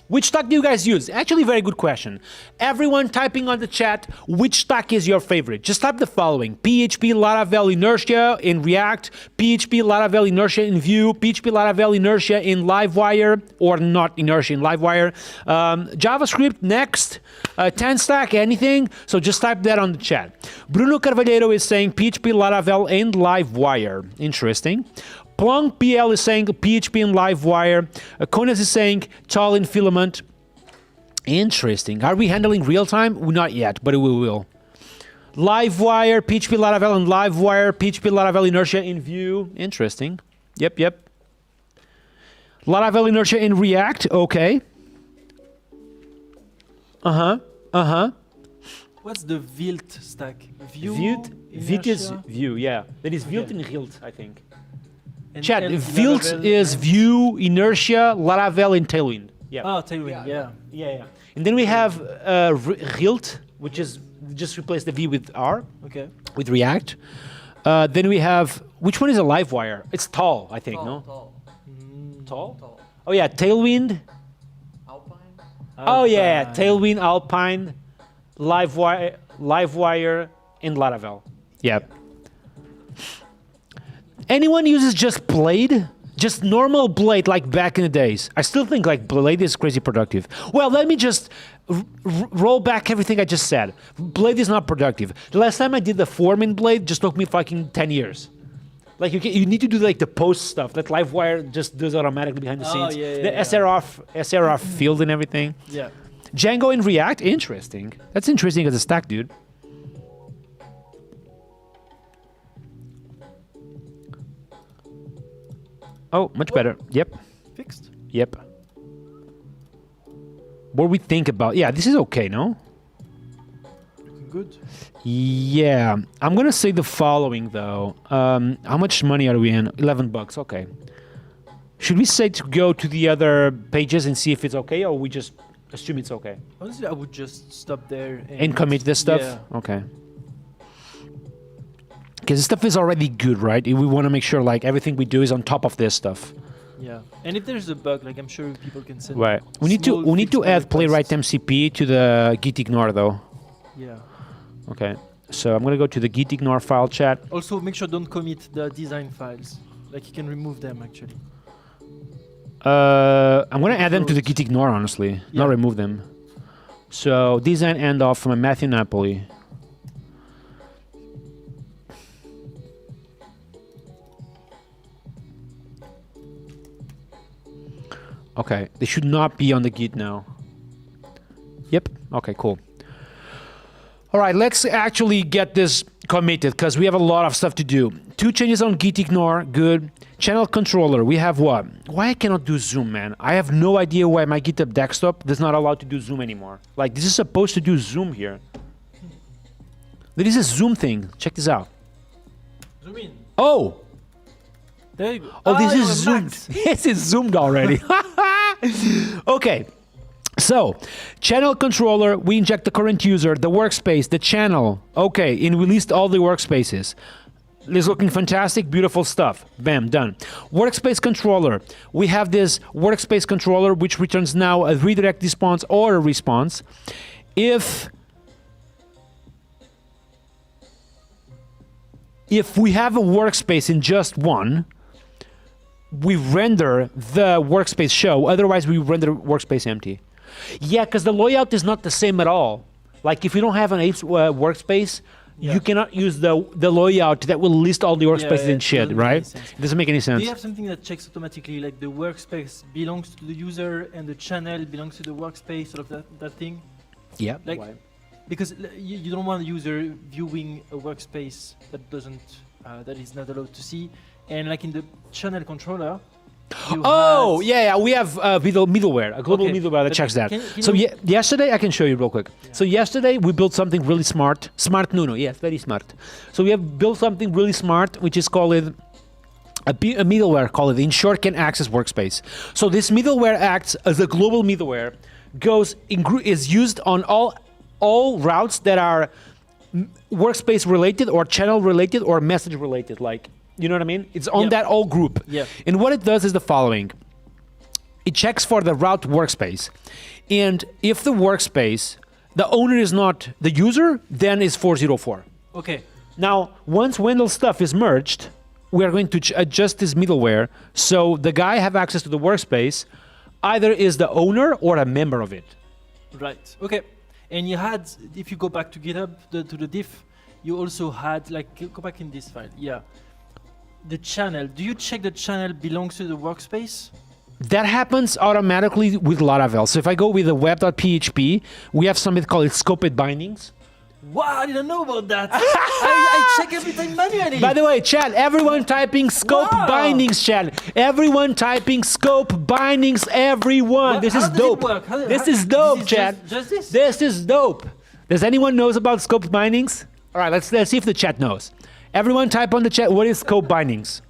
Which stack do you guys use? Actually, very good question. Everyone typing on the chat, which stack is your favorite? Just type the following: PHP, Laravel, Inertia in React, PHP, Laravel, Inertia in Vue, PHP, Laravel, Inertia in Livewire, or not Inertia in Livewire, JavaScript, Next, 10 stack, anything. So just type that on the chat. Bruno Carvalheiro is saying PHP, Laravel, and Livewire. Interesting. Plunk PL is saying PHP and Livewire. Konas is saying Tall and Filament. Interesting. Are we handling real time? Not yet, but we will. Livewire, PHP Laravel and Livewire, PHP Laravel Inertia in Vue. Interesting. Yep. Laravel Inertia in React. Okay. What's the Vilt stack? Vue. Vite is Inertia, Vue, yeah. That is Vite Okay. and Hilt, I think. and Chat, L- Vilt Laravel is and- Vue, Inertia, Laravel, and Tailwind. Yeah. Oh, Tailwind. Yeah. Yeah. And then we have Hilt, which is just replace the V with R, Okay. with React. Then we have, which one is a Livewire? It's Tall, I think, no? Tall? Oh yeah, Tailwind. Oh yeah, Tailwind, Alpine, Livewire, and Laravel. Yeah. Anyone uses just Blade? Just normal Blade like back in the days. I still think like Blade is crazy productive. Well, let me just roll back everything I just said. Blade is not productive. The last time I did the form in Blade just took me fucking 10 years. Like you need to do like the post stuff that Livewire just does automatically behind the scenes. The SRF field and everything. Yeah. Django in React, interesting. That's interesting as a stack, dude. Oh, much better. Yep. Fixed. Yep. What we think about? Yeah, this is okay, no? Good. Yeah, I'm gonna say the following though. How much money are we in? $11. Okay. Should we say to go to the other pages and see if it's okay, or we just assume it's okay? Honestly, I would just stop there And commit this stuff? Yeah. Okay. Because this stuff is already good, right? We want to make sure like everything we do is on top of this stuff. Yeah. And if there's a bug, like I'm sure people can send. Right. We need to add playwright MCP to the git ignore though. Yeah. Okay. So I'm gonna go to the git ignore file chat. Also, make sure don't commit the design files. Like you can remove them actually. I'm gonna add them to the git ignore honestly, Yeah. not remove them. So design end off from Matthew Napoli. Okay, they should not be on the git now. Yep. Okay, cool. All right, let's actually get this committed because we have a lot of stuff to do. 2 changes on git ignore, good. Channel controller, we have what? Why I cannot do zoom, man? I have no idea why my GitHub desktop does not allow to do zoom anymore. Like, this is supposed to do zoom here. There is a zoom thing. Check this out. Zoom in. Oh! There you go. Oh, this you're is zoomed. max. This is zoomed already. Okay. So, channel controller, we inject the current user, the workspace, the channel. Okay, and we list all the workspaces. This is looking fantastic, beautiful stuff. Bam, done. Workspace controller. We have this workspace controller which returns now a redirect response or a response. If we have a workspace in just one, we render the workspace show, otherwise we render workspace empty. Yeah, because the layout is not the same at all. Like if you don't have an workspace, you cannot use the layout that will list all the workspaces and shit, right? It doesn't make any sense. Do you have something that checks automatically, like the workspace belongs to the user and the channel belongs to the workspace, sort of that thing? Yeah. Like, because you don't want a user viewing a workspace that is not allowed to see. And like in the channel controller, we have middleware, a global middleware that checks that. So yesterday, I can show you real quick. Yeah. So yesterday we built something really smart. Smart Nuno, yes, very smart. So we have built something really smart, which is called a middleware, in short, can access workspace. So this middleware acts as a global middleware, is used on all routes that are workspace related or channel related or message related, like. You know what I mean? It's on that all group. Yeah. And what it does is the following. It checks for the route workspace. And if the workspace, the owner is not the user, then it's 404. Okay. Now, once Wendell's stuff is merged, we are going to adjust this middleware so the guy have access to the workspace, either is the owner or a member of it. Right. Okay. And you had, if you go back to GitHub, to the diff, you also had, like, go back in this file. Yeah. The channel, do you check the channel belongs to the workspace? That happens automatically with Laravel. So if I go with the web.php, we have something called scoped bindings. Wow, I didn't know about that. I check every time manually. By the way, chat, everyone typing scope bindings, chat. Everyone typing scope bindings, everyone. What? This How is does dope. it work? This is dope, chat. Just this? This is dope. Does anyone knows about scope bindings? All right, let's see if the chat knows. Everyone type on the chat, what is scope bindings?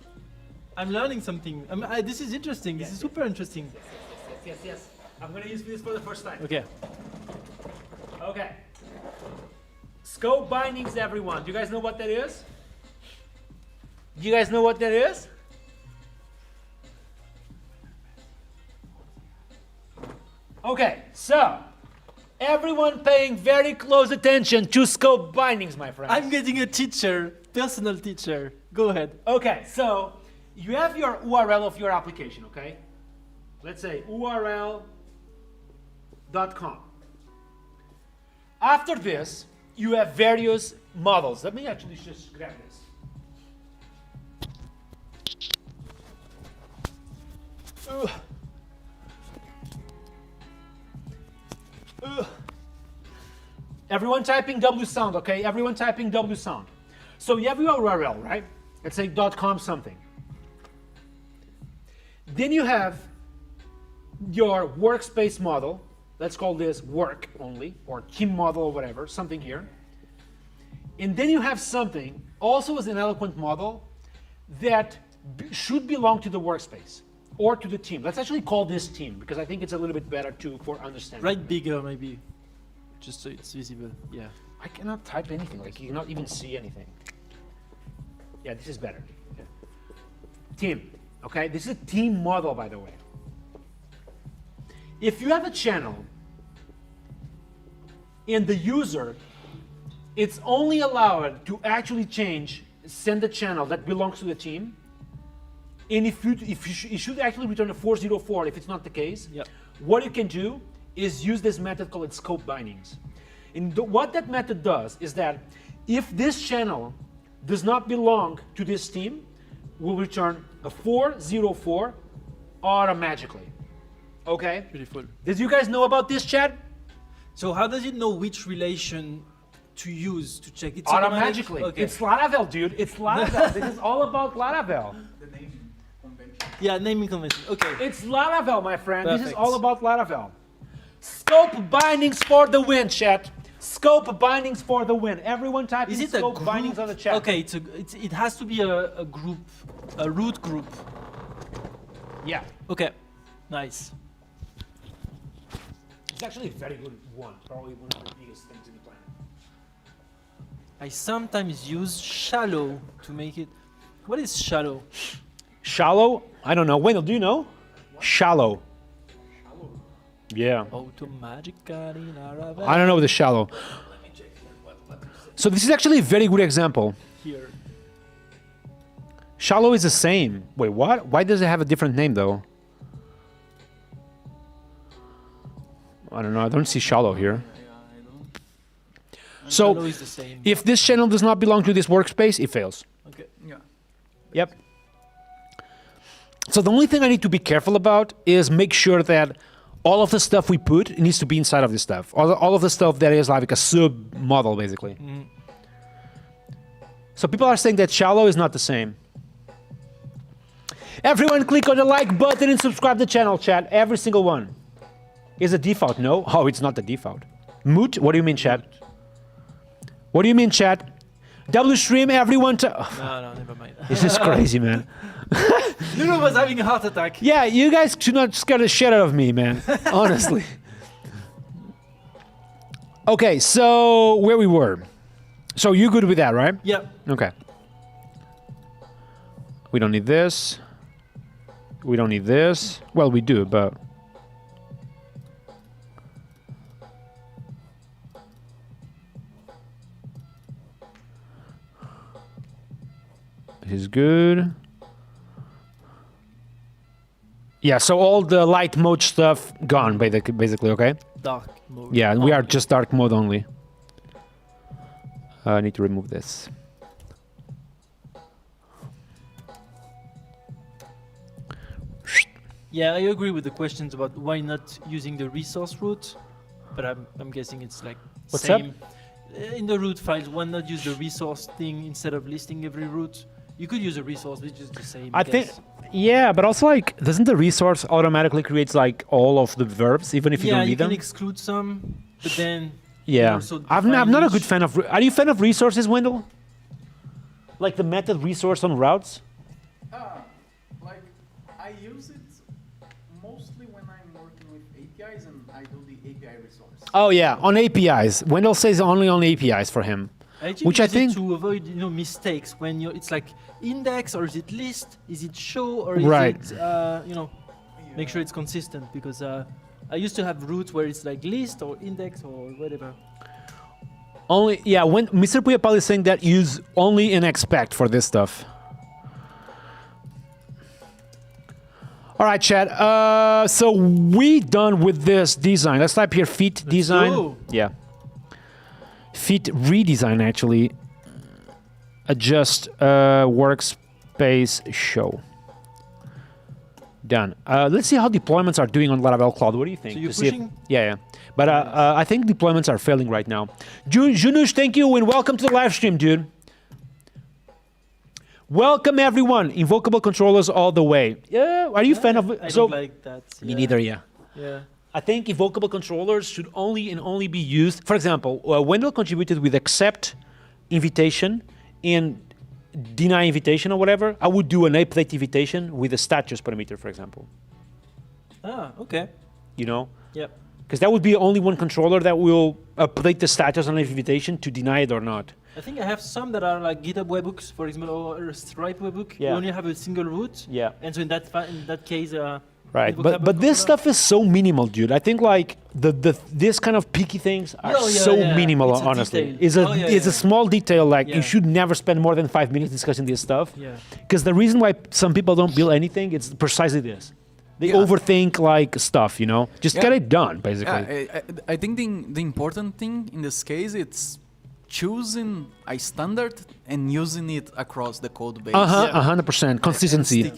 I'm learning something. This is interesting. This is super interesting. Yes. I'm going to use this for the first time. Okay. Okay. Scope bindings, everyone. Do you guys know what that is? Do you guys know what that is? Okay, so everyone paying very close attention to scope bindings, my friends. I'm getting a teacher, personal teacher. Go ahead. Okay, so you have your URL of your application, okay? Let's say url.com. After this, you have various models. Let me actually just grab this. Everyone typing W sound, okay? Everyone typing W sound. So you have your URL, right? Let's say .com something. Then you have your workspace model. Let's call this work only, or team model or whatever, something here. And then you have something, also as an eloquent model, that should belong to the workspace or to the team. Let's actually call this team, because I think it's a little bit better for understanding. Write bigger, maybe, just so it's visible. Yeah. I cannot type anything, like you cannot even see anything. Yeah, this is better. Yeah. Team, okay? This is a team model, by the way. If you have a channel and the user, it's only allowed to actually send a channel that belongs to the team. And it should actually return a 404 if it's not the case. Yep. What you can do is use this method called scope bindings. And what that method does is that if this channel does not belong to this team, will return a 404 automatically. Okay? Beautiful. Did you guys know about this, chat? So how does it know which relation to use to check? It's Automatically. Okay. It's Laravel, dude. It's Laravel. This is all about Laravel. The naming convention. Yeah, naming convention. Okay. It's Laravel, my friend. This is Perfect. all about Laravel. Scope bindings for the win, chat. Scope bindings for the win. Everyone typing Is it a scope group? bindings on the chat. Okay, it has to be a group, a root group. Yeah. Okay, nice. It's actually a very good one. Probably one of the biggest things in the planet. I sometimes use shallow to make it. What is shallow? Shallow? I don't know. Wendell, do you know? Shallow. Yeah. Automatically in Laravel. I don't know the shallow. So this is actually a very good example. Here. Shallow is the same. Wait, what? Why does it have a different name though? I don't know. I don't see shallow here. Shallow So is the same. if this channel does not belong to this workspace, it fails. Okay. Yeah. Yep. So the only thing I need to be careful about is make sure that all of the stuff we put needs to be inside of this stuff. All of the stuff that is like a sub model, basically. Mm. So people are saying that shallow is not the same. Everyone click on the like button and subscribe to the channel, chat. Every single one. Is a default? No? Oh, it's not the default. Moot? What do you mean, chat? What do you mean, chat? W stream, everyone to... No, never mind. This is crazy, man. Nuno was having a heart attack. Yeah, you guys should not scare the shit out of me, man. Honestly. Okay, so where we were. So you're good with that, right? Yeah. Okay. We don't need this. We don't need this. Well, we do, but... This is good. Yeah, so all the light mode stuff gone, basically, okay? Dark mode. Yeah, and we are only. just dark mode only. I need to remove this. Yeah, I agree with the questions about why not using the resource route, but I'm guessing it's like What's same. In the root files, why not use the resource thing instead of listing every route? You could use a resource, which is the same. I think, yeah, but also like, doesn't the resource automatically creates like all of the verbs, even if you don't you need can them? exclude some, but then Yeah, also I'm not define a each. good fan of. Are you a fan of resources, Wendell? Like the method resource on routes? Like I use it mostly when I'm working with APIs and I do the API resource. Oh yeah, on APIs. Wendell says only on APIs for him. Actually Which I use it think- to avoid mistakes when it's like index or is it list, is it show or is Right. it make sure it's consistent because I used to have routes where it's like list or index or whatever. Only, yeah, when Mr. Puyapal is saying that, use only in expect for this stuff. All right, chat. So we done with this design. Let's type here feet design. go. Yeah. Feet redesign, actually. Adjust workspace show. Done. Let's see how deployments are doing on Laravel Cloud. What do you think? So you're To see if- pushing? yeah. But I think deployments are failing right now. Junush, thank you, and welcome to the live stream, dude. Welcome, everyone. Invocable controllers all the way. Yeah, are you a fan of it? I don't like that. Me neither, yeah. Yeah. I think invocable controllers should only be used. For example, Wendell contributed with accept invitation and deny invitation or whatever. I would do an update invitation with a status parameter, for example. Ah, okay. You know, Yep. because that would be only one controller that will update the status on an invitation to deny it or not. I think I have some that are like GitHub webhooks, for example, or a Stripe webhook. Yeah. You only have a single root. Yeah. And so in that case, Right, invocable but this controller- stuff is so minimal, dude. I think like this kind of picky things are Oh, yeah, so yeah. minimal. It's a Honestly, detail. it's a Oh, yeah, it's a yeah. small detail. Like Yeah. you should never spend more than 5 minutes discussing this stuff. Yeah. Because the reason why some people don't build anything, it's precisely this. They Yeah. overthink like stuff. You know, just Yeah. get it done, basically. Yeah, I think the important thing in this case it's choosing a standard and using it across the code base. 100% consistency.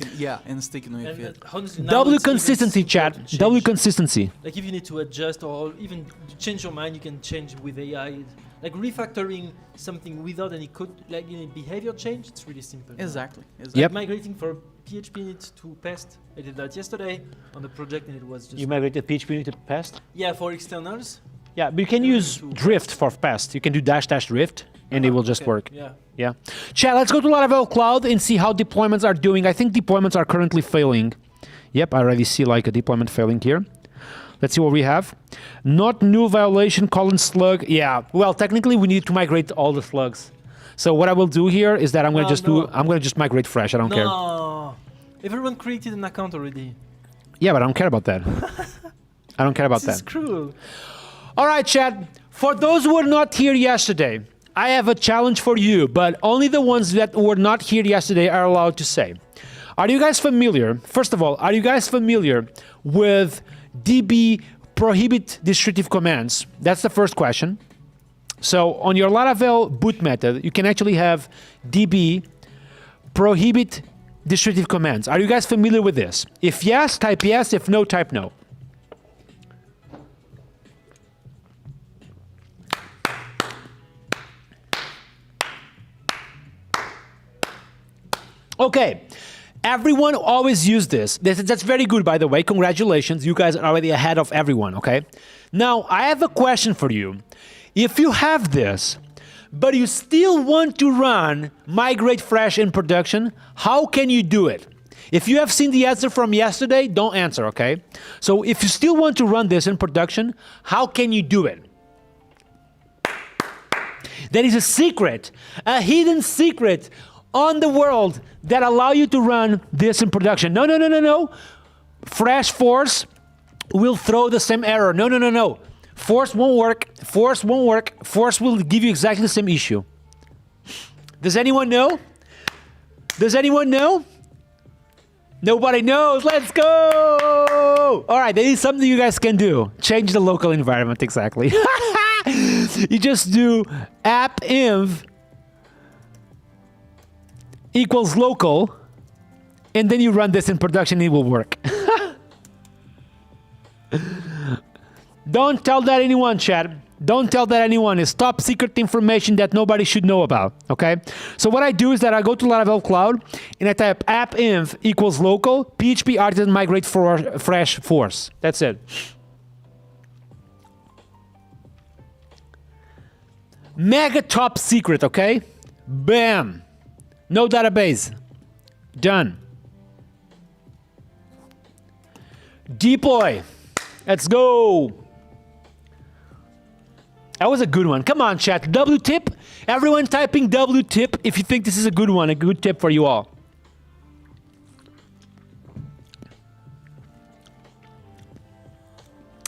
And sticking with And it. honestly, now W it's even consistency, simpler chat. to change. W consistency. Like if you need to adjust or even change your mind, you can change with AI. Like refactoring something without any code, like behavior change, it's really simple. Exactly. Yep. Migrating from PHP init to PEST. I did that yesterday on the project, and it was just You migrated PHP to PEST. yeah for externals. Yeah, but you can use Drift for PEST. You can do -- Drift, and it will just Okay, work. Yeah. Yeah. Chat, let's go to Laravel Cloud and see how deployments are doing. I think deployments are currently failing. Yep, I already see like a deployment failing here. Let's see what we have. Not new violation, slug. Yeah, well, technically we need to migrate all the slugs. So what I will do here is that I'm going to No. I'm going to just migrate fresh. I don't care. No, everyone created an account already. Yeah, but I don't care about that. I don't care about This is that. cruel. All right, chat. For those who were not here yesterday, I have a challenge for you, but only the ones that were not here yesterday are allowed to say. Are you guys familiar? First of all, are you guys familiar with DB prohibit destructive commands? That's the first question. So on your Laravel boot method, you can actually have DB prohibit destructive commands. Are you guys familiar with this? If yes, type yes. If no, type no. Okay, everyone always use this. That's very good, by the way. Congratulations, you guys are already ahead of everyone, okay? Now, I have a question for you. If you have this, but you still want to run Migrate Fresh in production, how can you do it? If you have seen the answer from yesterday, don't answer, okay? So if you still want to run this in production, how can you do it? There is a secret, a hidden secret on the world that allow you to run this in production. No. Fresh force will throw the same error. No. Force won't work. Force won't work. Force will give you exactly the same issue. Does anyone know? Does anyone know? Nobody knows. Let's go. All right, there is something you guys can do. Change the local environment, exactly. You just do app_env equals local, and then you run this in production, it will work. Don't tell that anyone, chat. Don't tell that anyone. It's top secret information that nobody should know about, okay? So what I do is that I go to Laravel Cloud, and I type app_env equals local, PHP artisan migrate for fresh force. That's it. Mega top secret, okay? Bam. No database. Done. Deploy. Let's go. That was a good one. Come on, chat. W tip. Everyone typing W tip if you think this is a good one, a good tip for you all.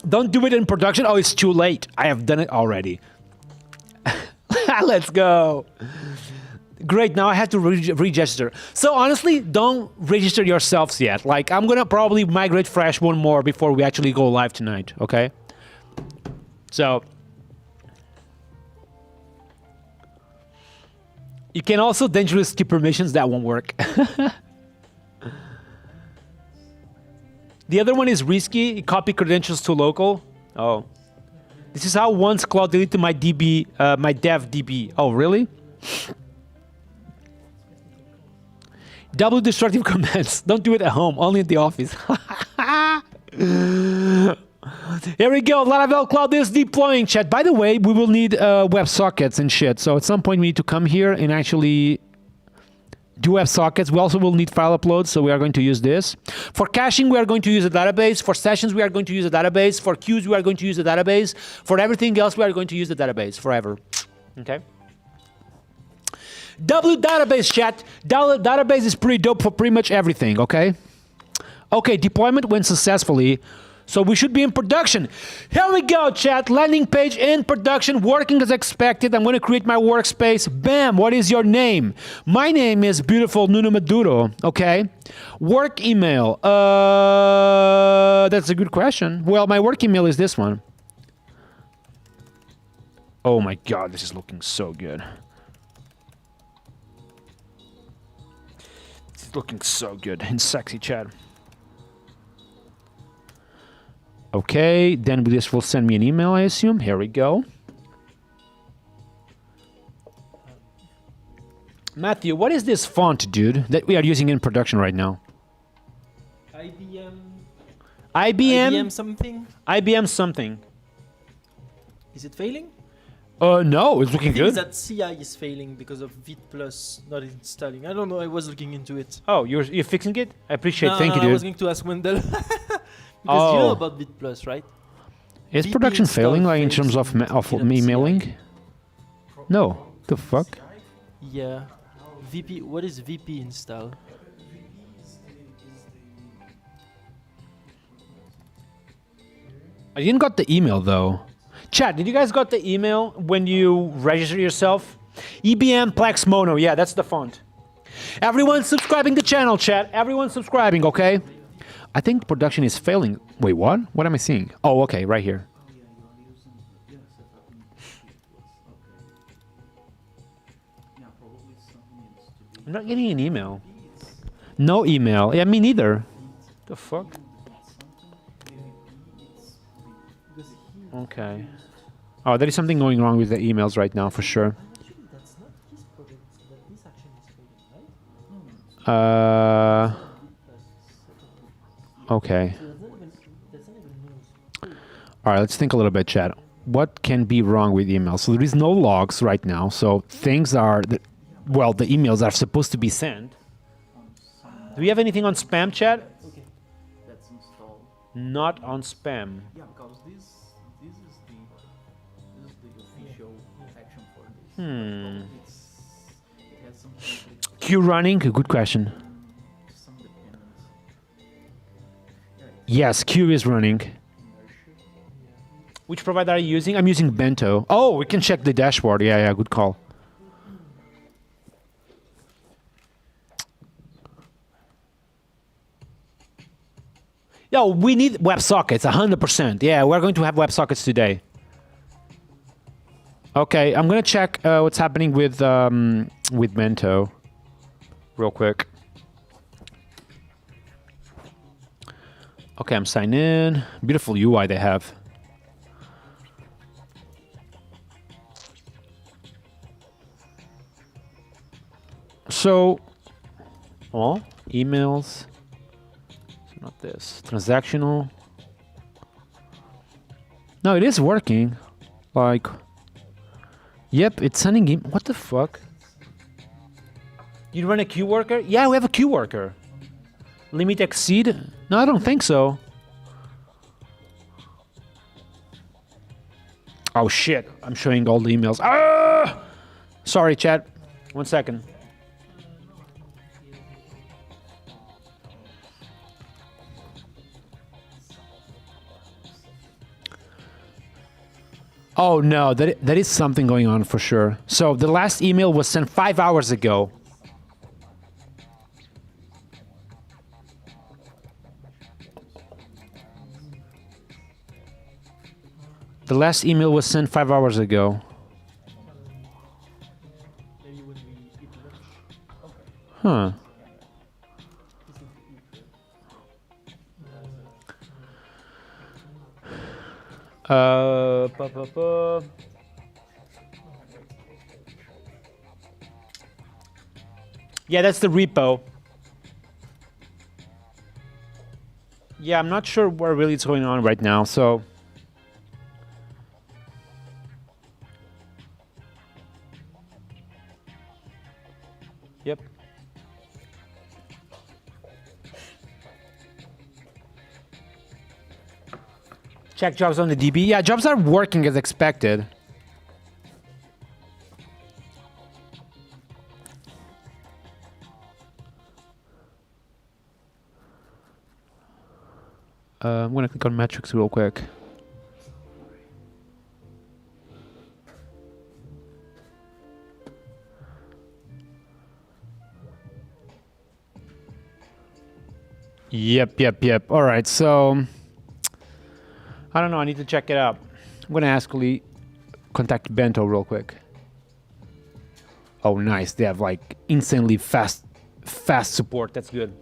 Don't do it in production. Oh, it's too late. I have done it already. Let's go. Great, now I have to register. So honestly, don't register yourselves yet. Like, I'm gonna probably migrate fresh one more before we actually go live tonight, okay? So, you can also dangerously skip permissions, that won't work. The other one is risky. Copy credentials to local. Oh. This is how once Claude deleted my DB, my dev DB. Oh, really? Double destructive commands. Don't do it at home. Only at the office. Here we go. Laravel Cloud is deploying, chat. By the way, we will need WebSockets and shit. So at some point we need to come here and actually do WebSockets. We also will need file uploads, so we are going to use this. For caching, we are going to use a database. For sessions, we are going to use a database. For queues, we are going to use a database. For everything else, we are going to use the database forever. Okay? W database, chat. Database is pretty dope for pretty much everything, okay? Okay, deployment went successfully. So we should be in production. Here we go, chat. Landing page in production, working as expected. I'm going to create my workspace. Bam, what is your name? My name is beautiful Nuno Maduro, okay? Work email. That's a good question. Well, my work email is this one. Oh my God, this is looking so good. It's looking so good and sexy, chat. Okay, then this will send me an email, I assume. Here we go. Matthew, what is this font, dude, that we are using in production right now? IBM. IBM something. IBM something. Is it failing? No, it's looking I think good. that CI is failing because of Vite Plus not installing. I don't know. I was looking into it. Oh, you're fixing it? I appreciate it. No, Thank you, I was dude. going to ask Wendell. Because you know about Vite Plus, right? Is VP production install failing like in fails terms of, in of Vite emailing? No. The fuck? Yeah. VP. What is VP install? I didn't got the email though. Chat, did you guys got the email when you register yourself? EBM Plex Mono. Yeah, that's the font. Everyone subscribing to the channel, chat. Everyone subscribing, okay? I think production is failing. Wait, what? What am I seeing? Oh, okay, right here. I'm not getting an email. No email. Yeah, me neither. The fuck? Okay. Oh, there is something going wrong with the emails right now, for sure. Actually, that's not his project. But this action is failing, right? Okay. So that's not even news. All right, let's think a little bit, chat. What can be wrong with emails? So there is no logs right now. So things are, well, the emails are supposed to be sent. Do we have anything on spam, chat? Okay. That's installed. Not on spam. Yeah, because this is the official action for this. It has some conflict, Queue running? Good question. some dependence. Yes, queue is running. Which provider are you using? I'm using Bento. Oh, we can check the dashboard. Yeah, good call. Yo, we need WebSockets, 100%. Yeah, we're going to have WebSockets today. Okay, I'm gonna check what's happening with Bento, real quick. Okay, I'm signed in. Beautiful UI they have. So, emails. Not this. Transactional. No, it is working. Like, yep, it's sending him. What the fuck? You run a queue worker? Yeah, we have a queue worker. Limit exceed? No, I don't think so. Oh shit, I'm showing all the emails. Ah! Sorry, chat. 1 second. Oh no, that is something going on for sure. So the last email was sent 5 hours ago. The last email was sent 5 hours ago. Maybe when we eat lunch. Huh. Uh, ba, ba, ba. Yeah, that's the repo. Yeah, I'm not sure what really is going on right now, so. Yep. Check jobs on the DB. Yeah, jobs are working as expected. I'm gonna click on metrics real quick. Yep. All right, so I don't know. I need to check it out. I'm gonna ask Lee, contact Bento real quick. Oh, nice. They have like insanely fast support. That's good.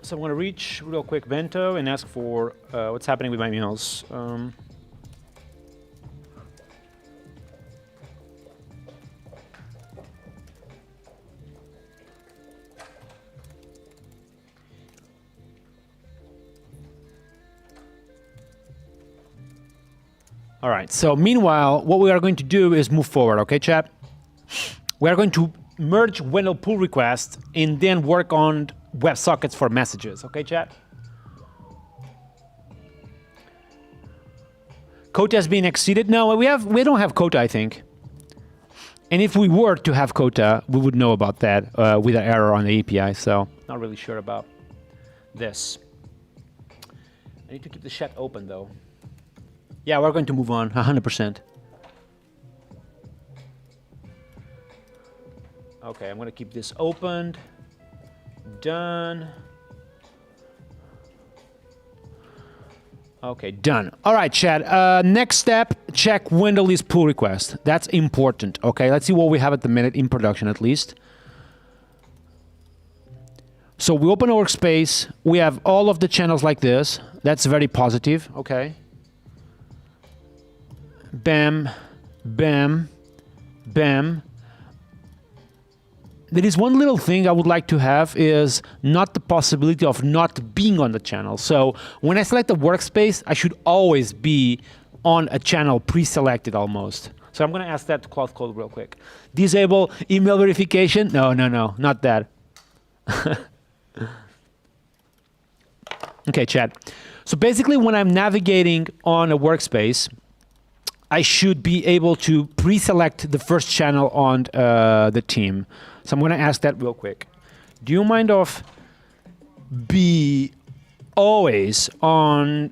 So I'm gonna reach real quick Bento and ask for what's happening with my emails. All right, so meanwhile, what we are going to do is move forward, okay, chat? We are going to merge Wendell pull requests and then work on WebSockets for messages, okay, chat? Quota has been exceeded. No, we don't have quota, I think. And if we were to have quota, we would know about that with an error on the API, so not really sure about this. I need to keep the chat open, though. Yeah, we're going to move on, 100%. Okay, I'm going to keep this opened. Done. Okay, done. All right, chat. Next step, check Wendell's pull request. That's important. Okay, let's see what we have at the minute in production, at least. So we open a workspace. We have all of the channels like this. That's very positive. Okay. Bam, bam, bam. There is one little thing I would like to have is not the possibility of not being on the channel. So when I select a workspace, I should always be on a channel pre-selected almost. So I'm going to ask that to Cloud Code real quick. Disable email verification? No, not that. Okay, chat. So basically when I'm navigating on a workspace, I should be able to pre-select the first channel on the team. So I'm going to ask that real quick. Do you mind of be always on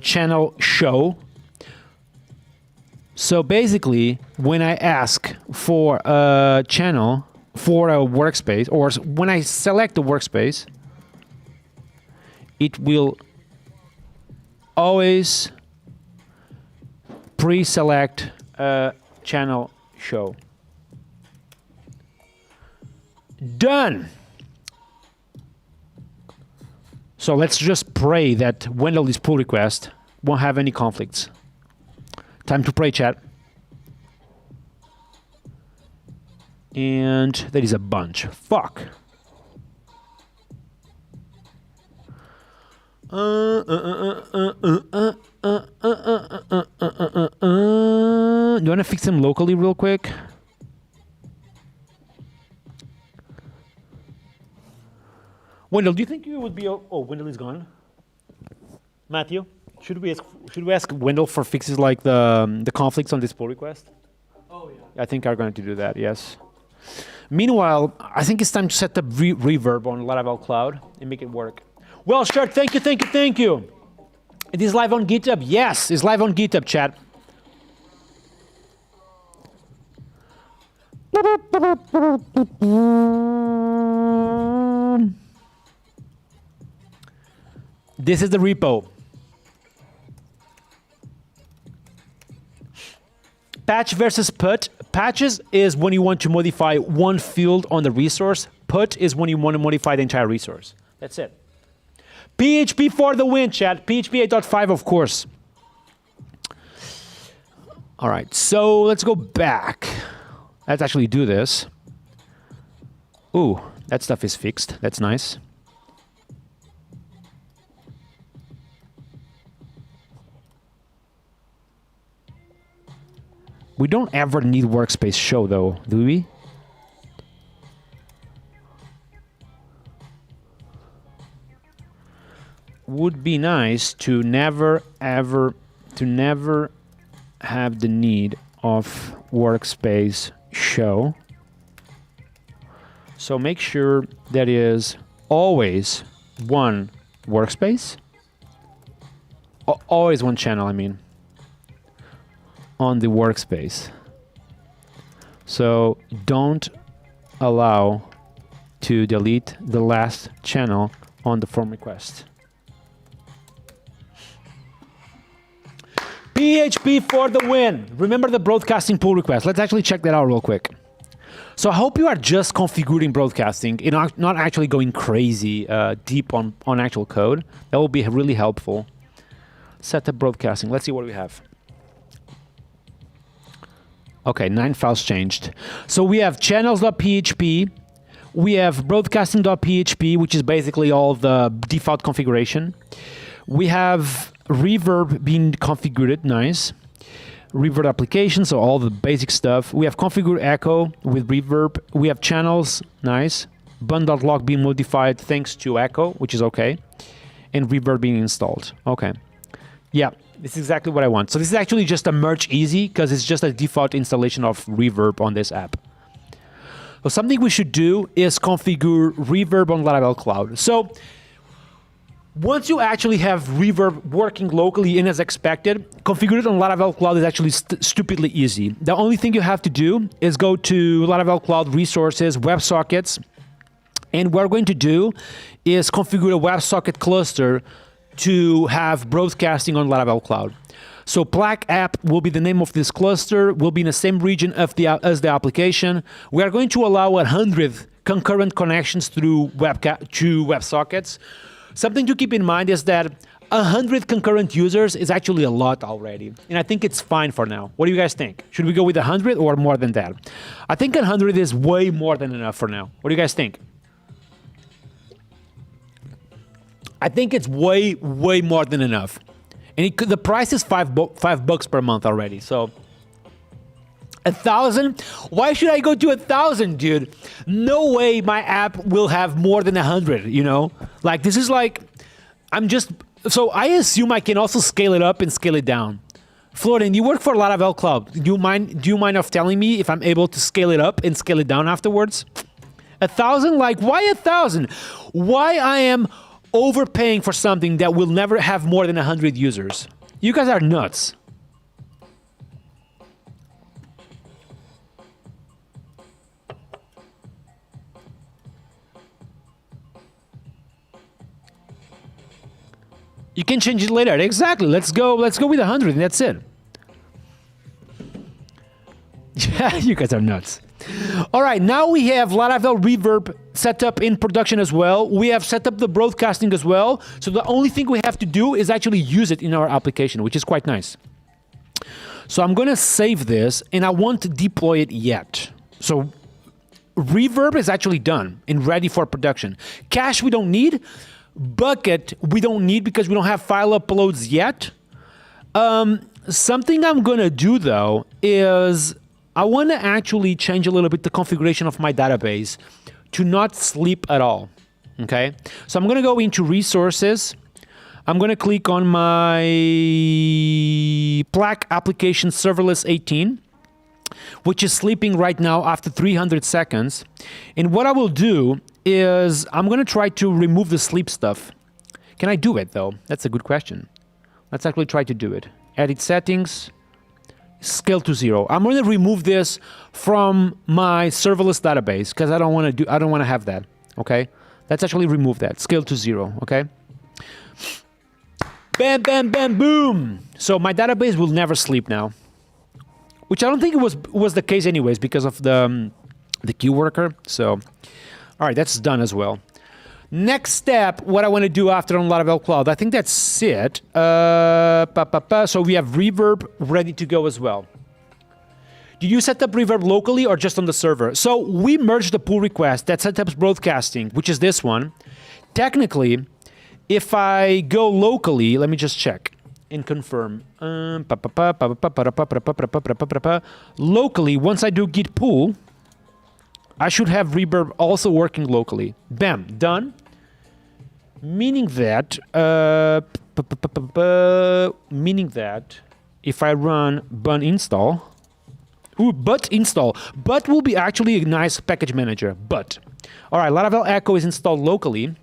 channel show? So basically, when I ask for a channel for a workspace, or when I select a workspace, it will always pre-select channel show. Done. So let's just pray that Wendell's pull request won't have any conflicts. Time to pray, chat. And there is a bunch. Fuck. Do you want to fix them locally real quick? Wendell, do you think you would be... Oh, Wendell is gone. Matthew, should we ask Wendell for fixes like the conflicts on this pull request? Oh, yeah. I think I'm going to do that, yes. Meanwhile, I think it's time to set up reverb on Laravel Cloud and make it work. Well, sure. Thank you, thank you, thank you. It is live on GitHub. Yes, it's live on GitHub, chat. This is the repo. Patch versus put. Patches is when you want to modify one field on the resource. Put is when you want to modify the entire resource. That's it. PHP for the win, chat. PHP 8.5, of course. All right, so let's go back. Let's actually do this. Ooh, that stuff is fixed. That's nice. We don't ever need workspace show, though, do we? Would be nice to never have the need of workspace show. So make sure that is always one workspace. Always one channel, I mean, on the workspace. So don't allow to delete the last channel on the form request. PHP for the win. Remember the broadcasting pull request. Let's actually check that out real quick. So I hope you are just configuring broadcasting and not actually going crazy deep on actual code. That will be really helpful. Set up broadcasting. Let's see what we have. Okay, 9 files changed. So we have channels.php. We have broadcasting.php, which is basically all the default configuration. We have reverb being configured, nice. Reverb application, so all the basic stuff. We have configure echo with reverb. We have channels, nice. Bun.log being modified thanks to echo, which is okay. And reverb being installed, okay. Yeah, this is exactly what I want. So this is actually just a merge easy because it's just a default installation of reverb on this app. So something we should do is configure reverb on Laravel Cloud. So once you actually have reverb working locally and as expected, configure it on Laravel Cloud is actually stupidly easy. The only thing you have to do is go to Laravel Cloud resources, WebSockets, and what we're going to do is configure a WebSocket cluster to have broadcasting on Laravel Cloud. So Plaque app will be the name of this cluster, will be in the same region as the application. We are going to allow 100 concurrent connections through WebSockets. Something to keep in mind is that 100 concurrent users is actually a lot already. And I think it's fine for now. What do you guys think? Should we go with 100 or more than that? I think 100 is way more than enough for now. What do you guys think? I think it's way more than enough. And the price is $5 per month already. So 1,000? Why should I go to 1,000, dude? No way my app will have more than 100, you know? Like, this is like, so I assume I can also scale it up and scale it down. Florian, you work for Laravel Cloud. Do you mind of telling me if I'm able to scale it up and scale it down afterwards? 1,000? Like, why 1,000? Why I am overpaying for something that will never have more than 100 users? You guys are nuts. You can change it later. Exactly. Let's go with 100 and that's it. Yeah, you guys are nuts. All right, now we have Laravel Reverb set up in production as well. We have set up the broadcasting as well. So the only thing we have to do is actually use it in our application, which is quite nice. So I'm going to save this and I won't deploy it yet. So Reverb is actually done and ready for production. Cache we don't need. Bucket we don't need because we don't have file uploads yet. Something I'm going to do though is I want to actually change a little bit the configuration of my database to not sleep at all, okay? So I'm going to go into resources. I'm going to click on my Plaque application serverless 18. which is sleeping right now after 300 seconds. And what I will do is I'm going to try to remove the sleep stuff. Can I do it, though? That's a good question. Let's actually try to do it. Edit settings, scale to 0. I'm going to remove this from my serverless database because I don't want to have that. Okay? Let's actually remove that. Scale to 0. Okay? Bam, bam, bam, boom. So my database will never sleep now, which I don't think it was the case anyways because of the queue worker. So, all right, that's done as well. Next step, what I want to do after on Laravel Cloud, I think that's it. So we have Reverb ready to go as well. Did you set up Reverb locally or just on the server? So we merged the pull request that set up broadcasting, which is this one. Technically, if I go locally, let me just check and confirm. Locally, once I do git pull, I should have Reverb also working locally. Bam, done. Meaning that if I run bun install, but install, but will be actually a nice package manager, but. All right, Laravel Echo is installed locally.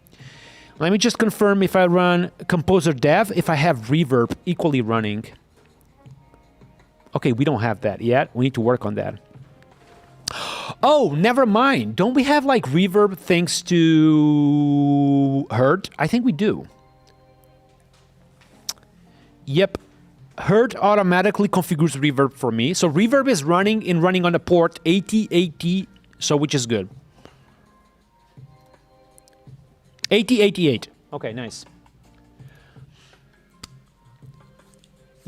Let me just confirm if I run Composer Dev, if I have Reverb equally running. Okay, we don't have that yet. We need to work on that. Oh, never mind. Don't we have like Reverb thanks to Herd? I think we do. Yep. Herd automatically configures Reverb for me. So Reverb is running on the port 8080, so which is good. 8088. Okay, nice.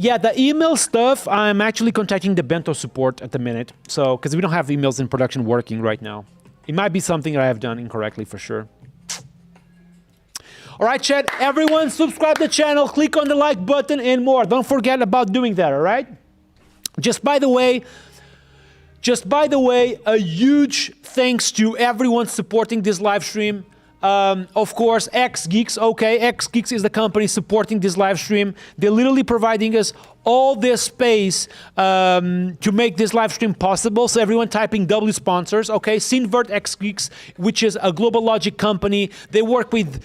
Yeah, the email stuff, I'm actually contacting the Bento support at the minute. So, because we don't have emails in production working right now. It might be something that I have done incorrectly for sure. All right, chat, everyone subscribe to the channel, click on the like button and more. Don't forget about doing that, all right? Just by the way, a huge thanks to everyone supporting this live stream. Of course, XGeeks, okay, XGeeks is the company supporting this live stream. They're literally providing us all this space to make this live stream possible. So everyone typing W sponsors, okay, Synvert XGeeks, which is a global logic company. They work with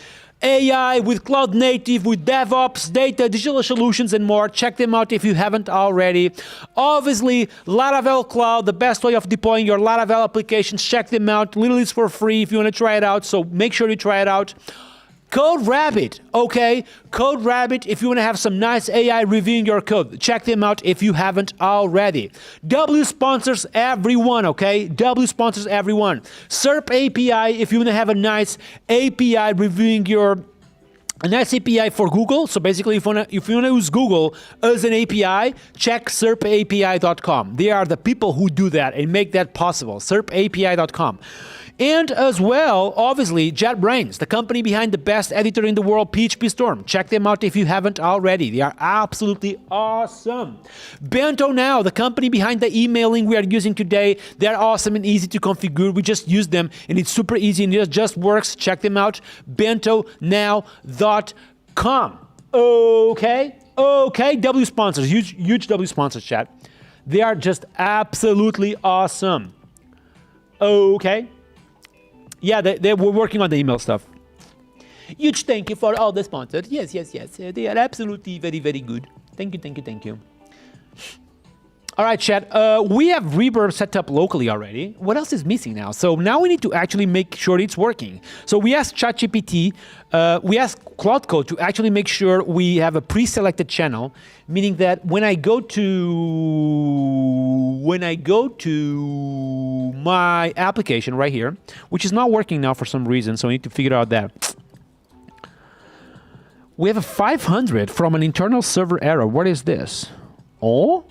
AI, with cloud native, with DevOps, data, digital solutions, and more. Check them out if you haven't already. Obviously, Laravel Cloud, the best way of deploying your Laravel applications. Check them out. Literally, it's for free if you want to try it out. So make sure you try it out. Code Rabbit, okay? Code Rabbit, if you want to have some nice AI reviewing your code, check them out if you haven't already. W sponsors everyone, okay? W sponsors everyone. SERP API, if you want to have a nice API reviewing a nice API for Google. So basically, if you want to use Google as an API, check serpapi.com. They are the people who do that and make that possible. serpapi.com. And as well, obviously, JetBrains, the company behind the best editor in the world, PHP Storm. Check them out if you haven't already. They are absolutely awesome. Bento Now, the company behind the emailing we are using today. They're awesome and easy to configure. We just use them, and it's super easy, and it just works. Check them out, bentonow.com. Okay? Okay, W sponsors, huge W sponsors, chat. They are just absolutely awesome. Okay? Yeah, they were working on the email stuff. Huge thank you for all the sponsors. Yes. They are absolutely very, very good. Thank you. All right, chat. We have Reverb set up locally already. What else is missing now? So now we need to actually make sure it's working. So we asked ChatGPT, we asked Cloud Code to actually make sure we have a pre-selected channel, meaning that when I go to my application right here, which is not working now for some reason, so I need to figure out that. We have a 500 from an internal server error. What is this? I'm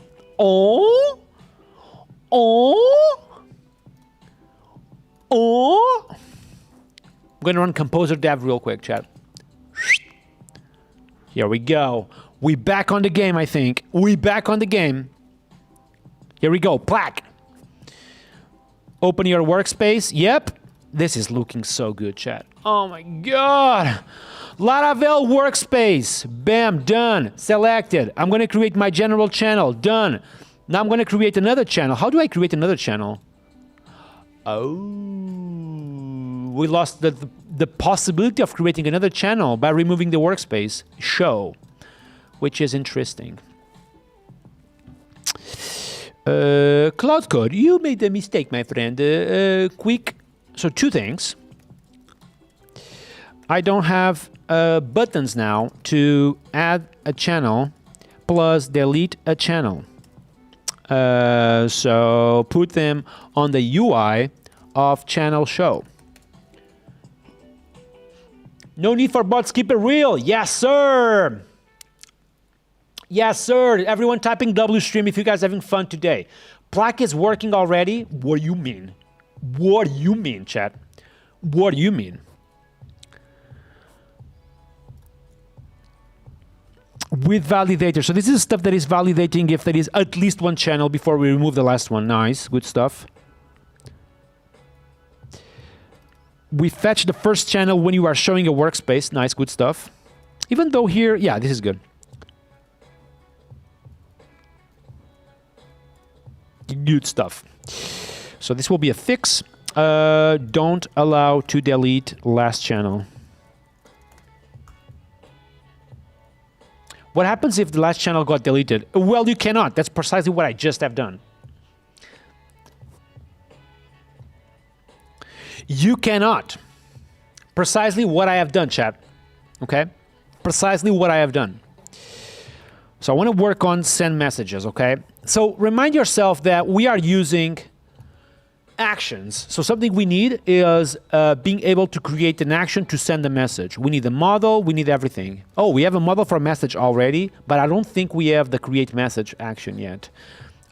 going to run Composer Dev real quick, chat. Here we go. We back on the game, I think. We back on the game. Here we go. Plaque. Open your workspace. Yep. This is looking so good, chat. Oh my God. Laravel workspace. Bam. Done. Selected. I'm going to create my general channel. Done. Now I'm going to create another channel. How do I create another channel? Oh, we lost the possibility of creating another channel by removing the workspace show, which is interesting. Cloud Code, you made a mistake, my friend. Quick, so two things. I don't have buttons now to add a channel plus delete a channel. So put them on the UI of channel show. No need for bots, keep it real. Yes, sir. Yes, sir. Everyone typing W stream if you guys are having fun today. Plaque is working already. What do you mean? What do you mean, chat? What do you mean? With validator. So this is stuff that is validating if there is at least one channel before we remove the last one. Nice, good stuff. We fetch the first channel when you are showing a workspace. Nice, good stuff. Even though here, yeah, this is good. Good stuff. So this will be a fix. Don't allow to delete last channel. What happens if the last channel got deleted? Well, you cannot. That's precisely what I just have done. You cannot. Precisely what I have done, chat. Okay? Precisely what I have done. So I want to work on send messages, okay? So remind yourself that we are using actions. So something we need is being able to create an action to send a message. We need a model, we need everything. Oh, we have a model for a message already, but I don't think we have the create message action yet.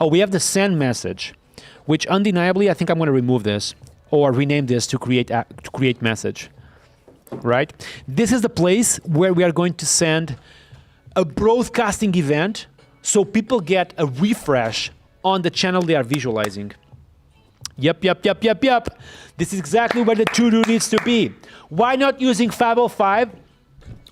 Oh, we have the send message, which undeniably, I think I'm going to remove this or rename this to create message, right? This is the place where we are going to send a broadcasting event so people get a refresh on the channel they are visualizing. Yep. This is exactly where the to-do needs to be. Why not using Fable 5?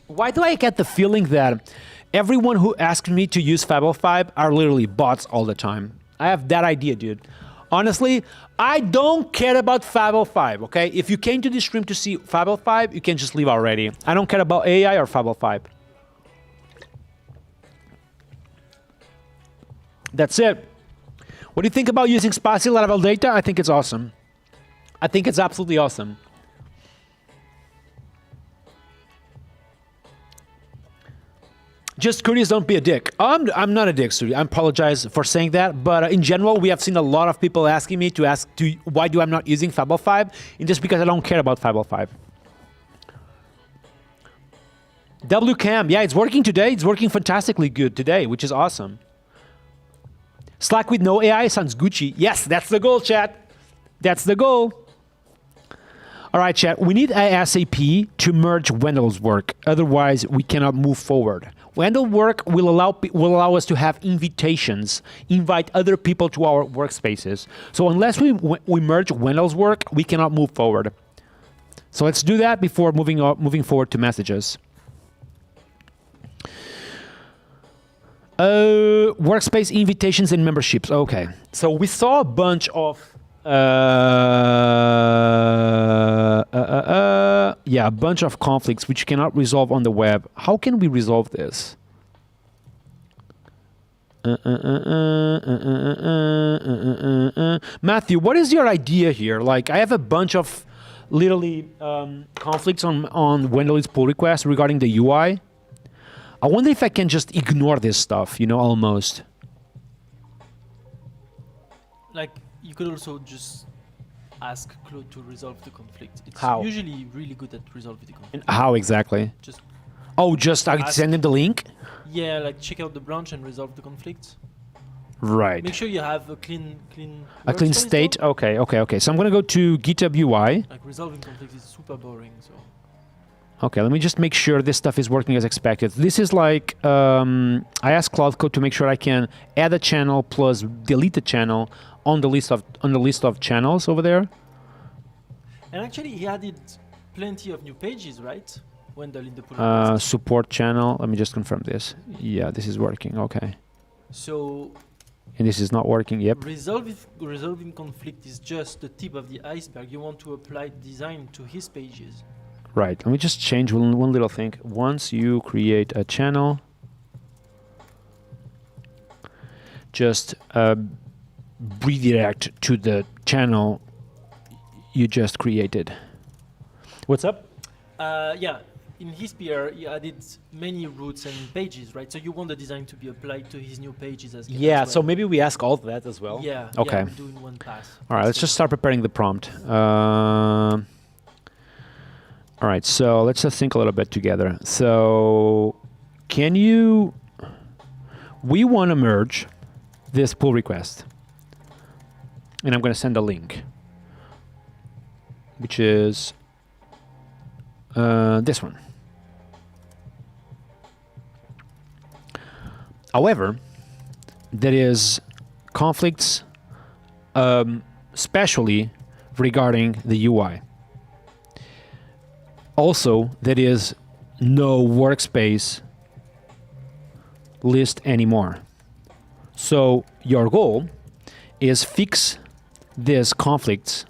Why do I get the feeling that everyone who asks me to use Fable 5 are literally bots all the time? I have that idea, dude. Honestly, I don't care about Fable 5, okay? If you came to this stream to see Fable 5, you can just leave already. I don't care about AI or Fable 5. That's it. What do you think about using spaCy Laravel data? I think it's awesome. I think it's absolutely awesome. Just curious, don't be a dick. I'm not a dick, Suri. I apologize for saying that. But in general, we have seen a lot of people asking me to why do I'm not using Fable 5? And just because I don't care about Fable 5. WCAM, yeah, it's working today. It's working fantastically good today, which is awesome. Slack with no AI sounds Gucci. Yes, that's the goal, chat. That's the goal. All right, chat. We need ASAP to merge Wendell's work. Otherwise, we cannot move forward. Wendell work will allow us to have invitations, invite other people to our workspaces. So unless we merge Wendell's work, we cannot move forward. So let's do that before moving forward to messages. Workspace invitations and memberships. Okay. So we saw a bunch of a bunch of conflicts which cannot resolve on the web. How can we resolve this? Matthew, what is your idea here? Like, I have a bunch of literally conflicts on Wendell's pull request regarding the UI. I wonder if I can just ignore this stuff, almost. Like, you could also just ask Claude to resolve the conflict. It's How? usually really good at resolving the conflict. And how exactly? Just I send him the link? Yeah, like check out the branch and resolve the conflict. Right. Make sure you have a clean A clean workspace state? though. Okay. So I'm going to go to GitHub UI. Like resolving conflicts is super boring, so. Okay, let me just make sure this stuff is working as expected. This is like, I asked Cloud Code to make sure I can add a channel plus delete the channel on the list of channels over there. And actually, he added plenty of new pages, right? Wendell in the pull request. Support channel. Let me just confirm this. Yeah, this is working. Okay. So And this is not working. Yep. Resolving conflict is just the tip of the iceberg. You want to apply design to his pages. Right. Let me just change one little thing. Once you create a channel, just redirect to the channel you just created. What's up? Yeah, in his PR, he added many routes and pages, right? So you want the design to be applied to his new pages as Yeah, as so well. maybe we ask all of that as well. Yeah. Okay. Yeah, we do in one pass. All right, let's just start preparing the prompt. All right, so let's just think a little bit together. So we want to merge this pull request. And I'm going to send a link, which is this one. However, there is conflicts, especially regarding the UI. Also, there is no workspace list anymore. So your goal is fix these conflicts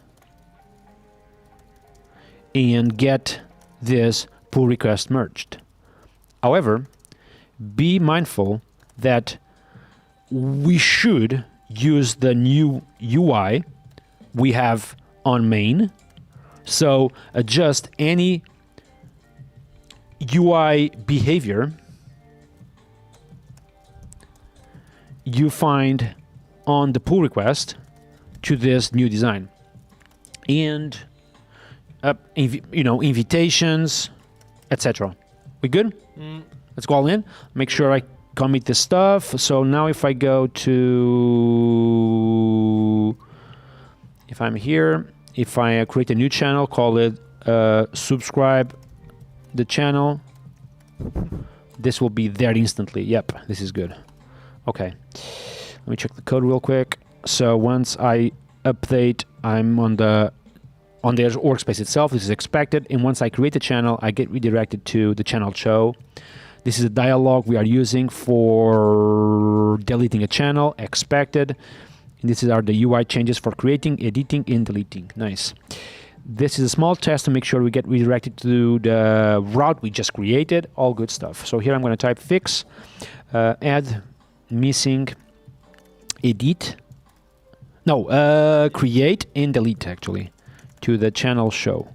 and get this pull request merged. However, be mindful that we should use the new UI we have on main. So adjust any UI behavior you find on the pull request to this new design. And invitations, etc. We good? Let's go all in. Make sure I commit this stuff. So now if I go to, if I'm here, if I create a new channel, call it subscribe the channel, this will be there instantly. Yep, this is good. Okay, let me check the code real quick. So once I update, I'm on the workspace itself. This is expected. And once I create a channel, I get redirected to the channel show. This is a dialog we are using for deleting a channel, expected. And this are the UI changes for creating, editing, and deleting. Nice. This is a small test to make sure we get redirected to the route we just created. All good stuff. So here I'm going to type fix, add missing edit. No, create and delete actually to the channel show.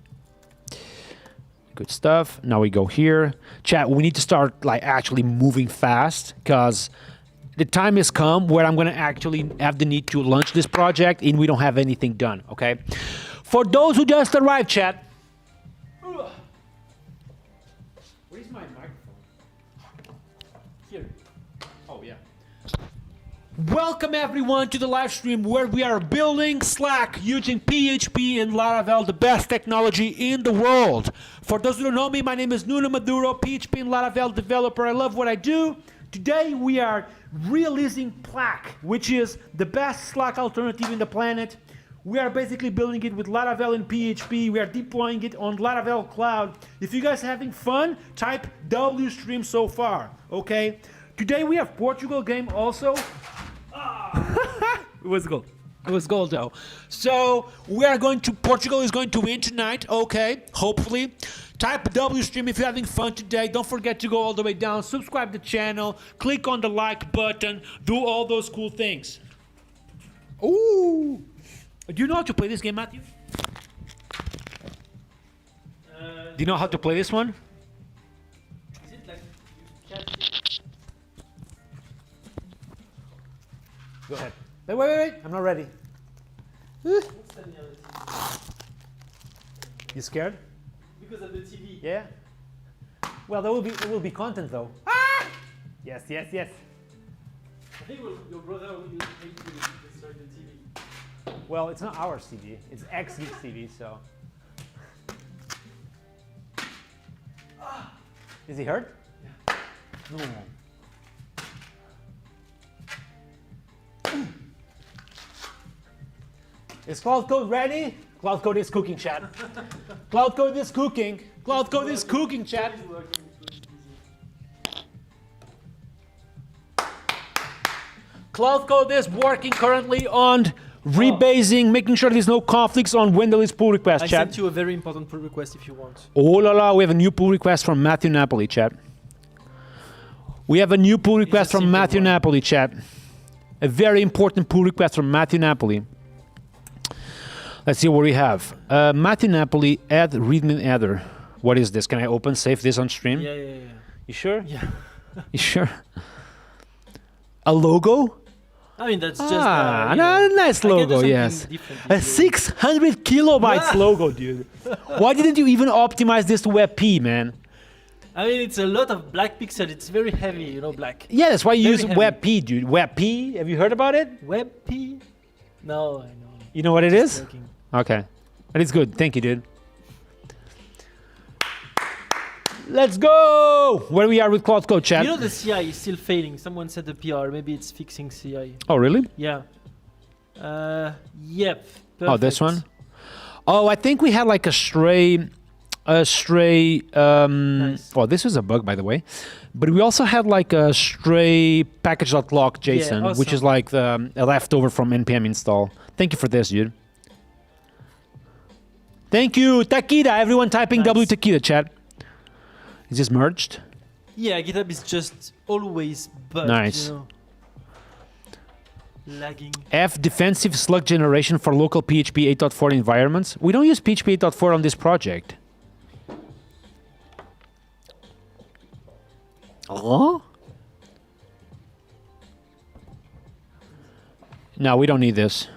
Good stuff. Now we go here. Chat, we need to start actually moving fast because the time has come where I'm going to actually have the need to launch this project and we don't have anything done, okay? For those who just arrived, chat. Where's my microphone? Here. Oh, yeah. Welcome everyone to the live stream where we are building Slack using PHP and Laravel, the best technology in the world. For those who don't know me, my name is Nuno Maduro, PHP and Laravel developer. I love what I do. Today we are releasing Plaque, which is the best Slack alternative in the planet. We are basically building it with Laravel and PHP. We are deploying it on Laravel Cloud. If you guys are having fun, type W stream so far, okay? Today we have Portugal game also. It was gold. It was gold though. So Portugal is going to win tonight, okay? Hopefully. Type W stream if you're having fun today. Don't forget to go all the way down, subscribe to the channel, click on the like button, do all those cool things. Ooh. Do you know how to play this game, Matthew? Do you know how to play this one? Is it like you catch it? Go ahead. Wait. I'm not ready. What's that near the TV? You scared? Because of the TV. Yeah. Well, there will be content though. Ah! Yes. I think your brother will use it to destroy the TV. Well, it's not our TV. It's X-Geeks TV, so. Is he hurt? Yeah. No. Is Cloud Code ready? Cloud Code is cooking, chat. Cloud Code is cooking. Cloud Code is cooking, chat. It's working, it's easy. Cloud Code is working currently on rebasing, making sure there's no conflicts on when there is pull request, I chat. sent you a very important pull request if you want. Oh la la, we have a new pull request from Matthew Napoli, chat. We have a new pull request from simple Matthew one. Napoli, chat. A very important pull request from Matthew Napoli. Let's see what we have. Matthew Napoli, add readme adder. What is this? Can I open, save this on stream? Yeah, yeah, yeah. You sure? Yeah. You sure? A logo? I mean, that's just Nice logo, yes. A 600 kilobytes logo, dude. Why didn't you even optimize this to WebP, man? I mean, it's a lot of black pixel. It's very heavy, you know, black. Yeah, that's why you Very use heavy. WebP, dude. WebP, have you heard about it? WebP? No, I know. You know what it Just is? joking. Okay. But it's good. Thank you, dude. Let's go! Where we are with Cloud Code, chat. You know the CI is still failing. Someone said the PR. Maybe it's fixing CI. Oh, really? Yeah. Yep. Oh, this perfect. one? Oh, I think we had like a stray, Nice. well, this was a bug, by the way. But we also had like a stray package.lock JSON, which is awesome. like a leftover from npm install. Thank you for this, dude. Thank you, Takida. Everyone typing Nice. W Takida, chat. Is this merged? Yeah, GitHub is just always bugged, Nice. you know. Lagging. F defensive slug generation for local PHP 8.4 environments. We don't use PHP 8.4 on this project. Oh? No, we don't need this.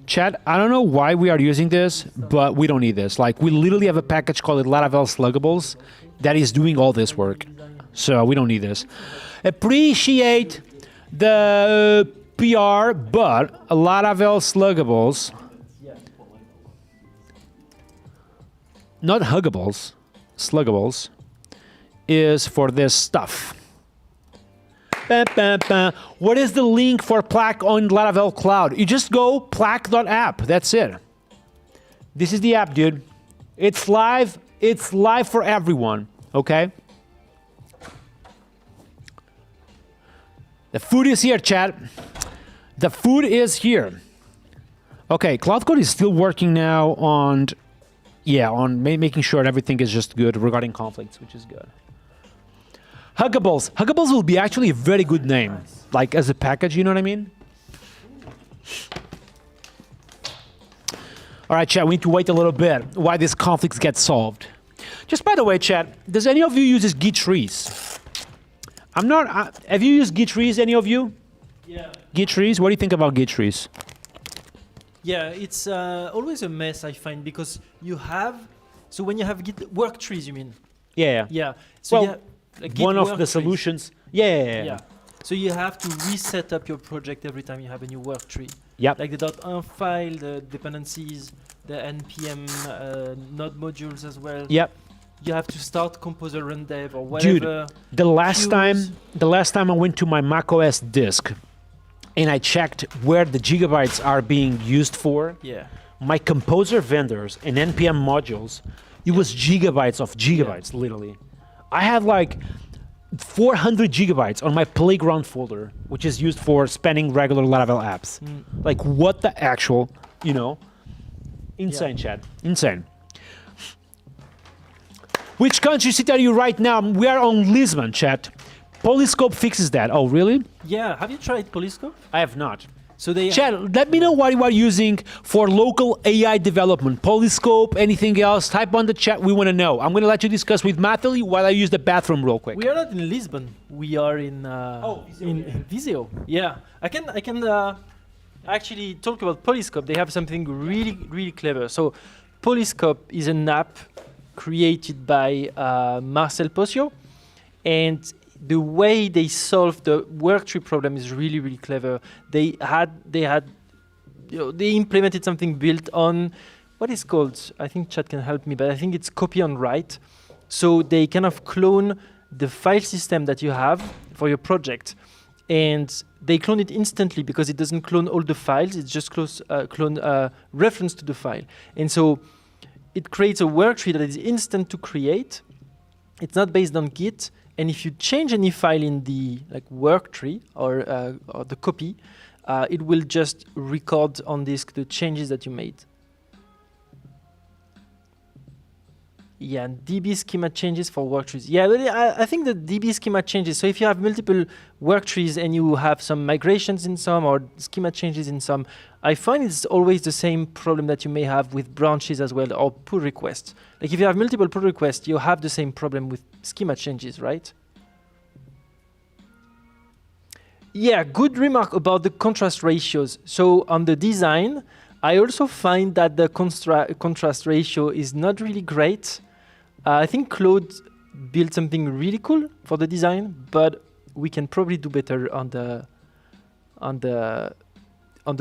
Chat, I don't know why we are using this, but we don't need this. Like, we literally have a package called Laravel Sluggables that is doing all this work. So we don't need this. Appreciate the PR, but Laravel Sluggables, not Huggables, Sluggables, is for this stuff. Ba, ba, ba. What is the link for Plaque on Laravel Cloud? You just go plaque.app. That's it. This is the app, dude. It's live. It's live for everyone. Okay? The food is here, chat. The food is here. Okay, Cloud Code is still working now on, making sure everything is just good regarding conflicts, which is good. Huggables. Huggables will be actually a very good name. Like as a package, you know what I mean? All right, chat, we need to wait a little bit while these conflicts get solved. Just by the way, chat, does any of you use Git trees? I'm not, have you used Git trees, any of you? Yeah. Git trees? What do you think about Git trees? Yeah, it's always a mess, I find, because you have... So when you have Git work trees, you mean? Yeah. Yeah. So Well, you have, like, Git One of work the trees. solutions. Yeah. Yeah. So you have to reset up your project every time you have a new work tree. Yep. Like the .env file, the dependencies, the npm node modules as well. Yep. You have to start composer run dev or whatever. The last Queues. time I went to my macOS disk and I checked where the gigabytes are being used for, Yeah. my composer vendors and npm modules, it was gigabytes of gigabytes, literally. I had like 400 gigabytes on my playground folder, which is used for spanning regular Laravel apps. Like, what the actual, insane, chat, insane. Which country city are you right now? We are on Lisbon, chat. Polyscope fixes that. Oh, really? Yeah. Have you tried Polyscope? I have not. So they Chat, let me know what you are using for local AI development. Polyscope, anything else? Type on the chat. We want to know. I'm going to let you discuss with Matthew while I use the bathroom real quick. We are not in Lisbon. We are in in Visio. Yeah, I can actually talk about Polyscope. They have something really clever. So Polyscope is an app created by Marcel Pocio, and the way they solve the work tree problem is really clever. They implemented something built on what is called, I think chat can help me, but I think it's copy on write. So they kind of clone the file system that you have for your project, and they clone it instantly because it doesn't clone all the files. It just clone reference to the file, and so it creates a work tree that is instant to create. It's not based on Git, And if you change any file in the like work tree or the copy, it will just record on disk the changes that you made. Yeah, and DB schema changes for work trees. Yeah, but I think the DB schema changes. So if you have multiple work trees and you have some migrations in some or schema changes in some, I find it's always the same problem that you may have with branches as well or pull requests. Like if you have multiple pull requests, you have the same problem with schema changes, right? Yeah, good remark about the contrast ratios. So on the design, I also find that the contrast ratio is not really great. I think Claude built something really cool for the design, but we can probably do better on the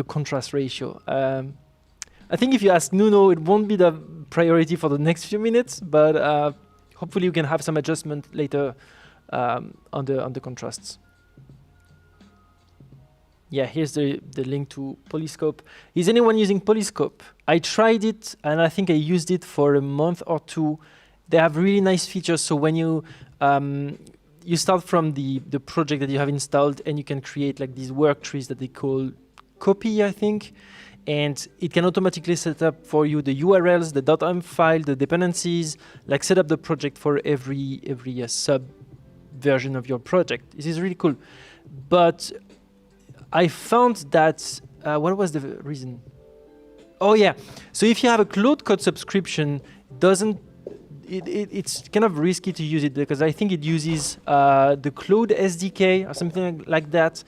contrast ratio. I think if you ask Nuno, it won't be the priority for the next few minutes, but hopefully you can have some adjustment later on the contrasts. Yeah, here's the link to Polyscope. Is anyone using Polyscope? I tried it, and I think I used it for a month or two. They have really nice features. So when you you start from the project that you have installed, and you can create like these work trees that they call copy, I think, and it can automatically set up for you the URLs, the .m file, the dependencies, like set up the project for every sub version of your project. This is really cool, but I found that, what was the reason? Oh yeah, so if you have a Claude Code subscription, it's kind of risky to use it because I think it uses the Claude SDK or something like that.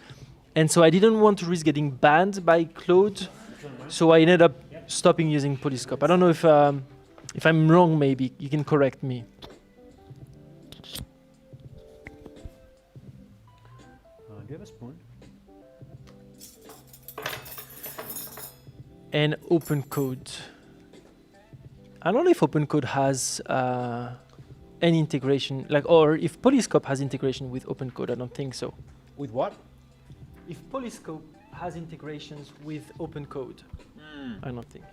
And so I didn't want to risk getting banned by Claude, so I ended up stopping using Polyscope. I don't know if I'm wrong, maybe, you can correct me. Do you have a spoon? And OpenCode. I don't know if OpenCode has any integration, like, or if Polyscope has integration with OpenCode. I don't think so. With what? If Polyscope has integrations with OpenCode, I don't think.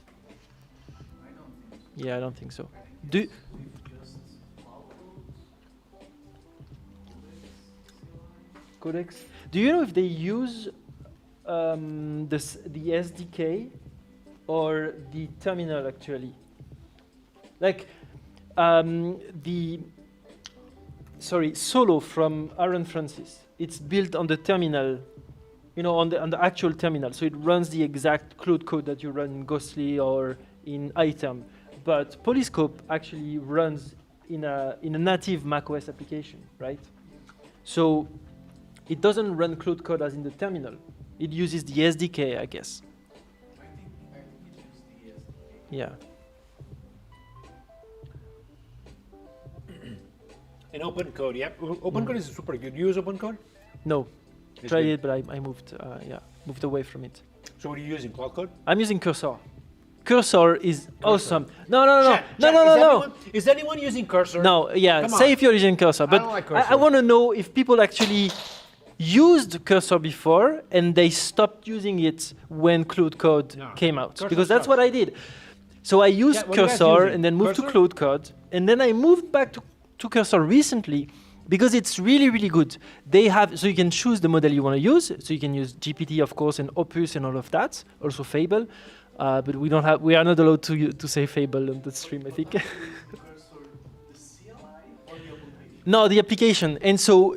Yeah, I don't think so. Codex. Do you know if they use the SDK or the terminal actually? Like Solo from Aaron Francis. It's built on the terminal, you know, on the actual terminal. So it runs the exact Claude code that you run in Ghostly or in iTerm. But Polyscope actually runs in a native macOS application, right? So it doesn't run Claude code as in the terminal. It uses the SDK, I guess. I think it uses the SDK. Yeah. And OpenCode, yeah. OpenCode is super good. You use OpenCode? No, It's tried good. it, but I moved away from it. So what are you using? Cloud Code? I'm using Cursor. Cursor is awesome. No. Chat, is anyone using Cursor? No, yeah, Come say on. if you're using Cursor. But don't like I Cursor. want to know if people actually used Cursor before and they stopped using it when Claude Code No. came out. Cursor Because that's sucks. what I did. So I used Yeah, what are you guys Cursor using? and then moved to Cursor? Claude Code. And then I moved back to Cursor recently because it's really, really good. They have, so you can choose the model you want to use. So you can use GPT, of course, and Opus and all of that. Also Fable. But we are not allowed to say Fable on the stream, I think. No, the application. And so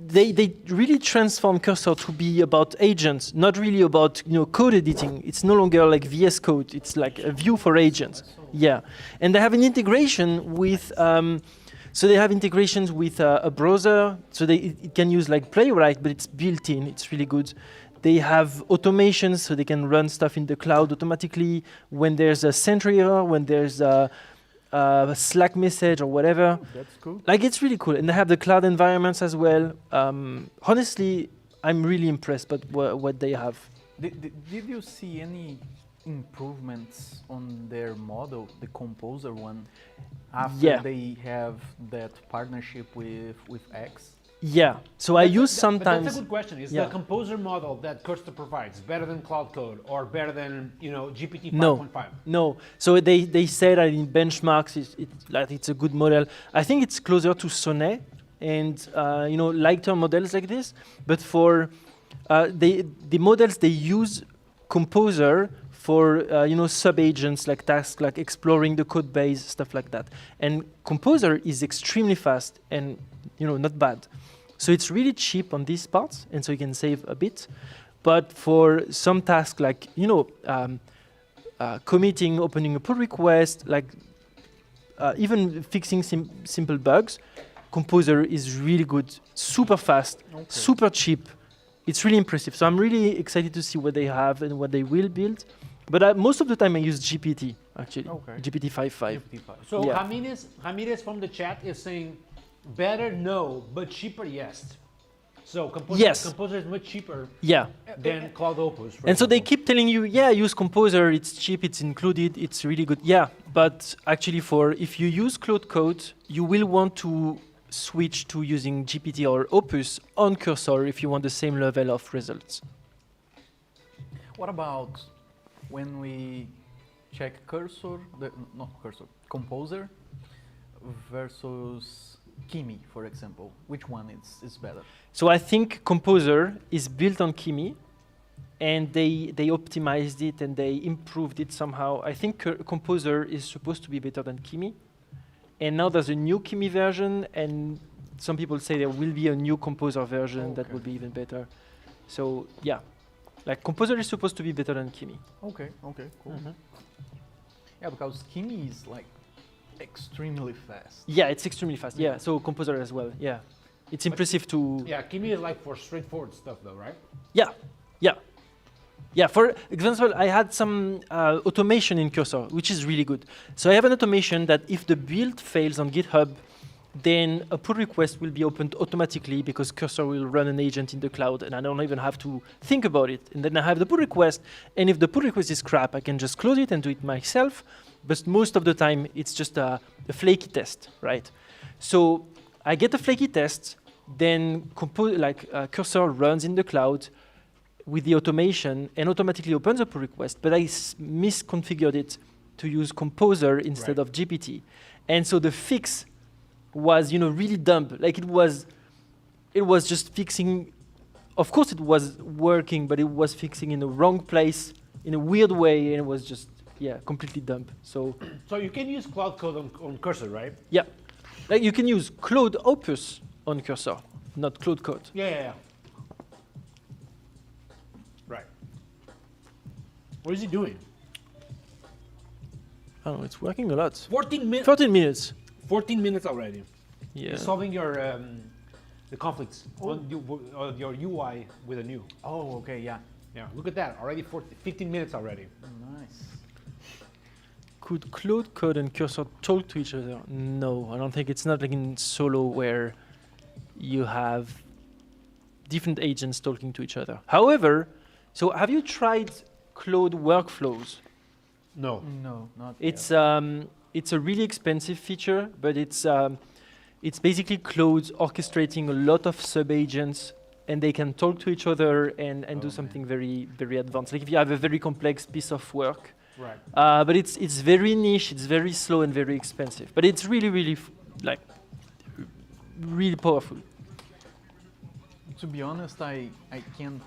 they really transform Cursor to be about agents, not really about code editing. It's no longer like VS Code. It's like a view for agents. Yeah, and they have an integration with. So they have integrations with a browser. So it can use like Playwright, but it's built in. It's really good. They have automations, so they can run stuff in the cloud automatically when there's a Sentry error, when there's a Slack message or whatever. That's cool. Like, it's really cool. And they have the cloud environments as well. Honestly, I'm really impressed by what they have. Did you see any improvements on their model, the Composer one, after Yeah. they have that partnership with X? Yeah. So I use But sometimes. that's a good question. Is Yeah. the composer model that Cursor provides better than Cloud Code or better than GPT 5.5? No, no. So they say that in benchmarks, it's a good model. I think it's closer to Sonnet and lighter models like this. But for the models they use Composer for sub agents like tasks like exploring the code base, stuff like that. And Composer is extremely fast and not bad. So it's really cheap on these parts, and so you can save a bit. But for some tasks like committing, opening a pull request, like even fixing simple bugs, Composer is really good, super fast, super cheap. It's really impressive. So I'm really excited to see what they have and what they will build. But most of the time I use GPT, actually. GPT 5.5. So Yeah. Ramirez from the chat is saying, better no, but cheaper yes. So Yes. Composer is much cheaper Yeah. than Cloud Opus. For And so they example. keep telling you, yeah, use Composer, it's cheap, it's included, it's really good. Yeah, but actually if you use Cloud Code, you will want to switch to using GPT or Opus on Cursor if you want the same level of results. What about when we check Composer versus Kimi, for example? Which one is better? So I think Composer is built on Kimi, and they optimized it and they improved it somehow. I think Composer is supposed to be better than Kimi. And now there's a new Kimi version, and some people say there will be a new Composer version that will be even better. So yeah, like Composer is supposed to be better than Kimi. Okay, cool. Yeah, because Kimi is like extremely fast. Yeah, it's extremely fast. Yeah, so Composer as well. Yeah, it's impressive to. Yeah, Kimi is like for straightforward stuff though, right? Yeah. For example, I had some automation in Cursor, which is really good. So I have an automation that if the build fails on GitHub, then a pull request will be opened automatically because Cursor will run an agent in the cloud, and I don't even have to think about it. And then I have the pull request, and if the pull request is crap, I can just close it and do it myself. But most of the time, it's just a flaky test, right? So I get a flaky test, then Cursor runs in the cloud with the automation and automatically opens a pull request, but I misconfigured it to use Composer instead of GPT. And so the fix was, really dumb. Like it was just fixing, of course it was working, but it was fixing in the wrong place in a weird way, and it was just, completely dumb. So you can use Cloud Code on Cursor, right? yeah, like you can use Cloud Opus on Cursor, not Cloud Code. Yeah. Right. What is he doing? I don't know, it's working a lot. 14 minutes. 13 minutes. 14 minutes already. Yeah. You're solving your the conflicts on your UI with a new. Oh, okay, yeah. Yeah, look at that. Already 15 minutes already. Nice. Could Cloud Code and Cursor talk to each other? No, I don't think. It's not like in Solo where you have different agents talking to each other. However, so have you tried Cloud Workflows? No. No, not It's a really expensive feature, but it's basically Cloud orchestrating a lot of sub-agents, and they can talk to each other and do something very, very advanced. Like if you have a very complex piece of work. Right. But it's very niche, it's very slow and very expensive. But it's really, really, really powerful. To be honest, I can't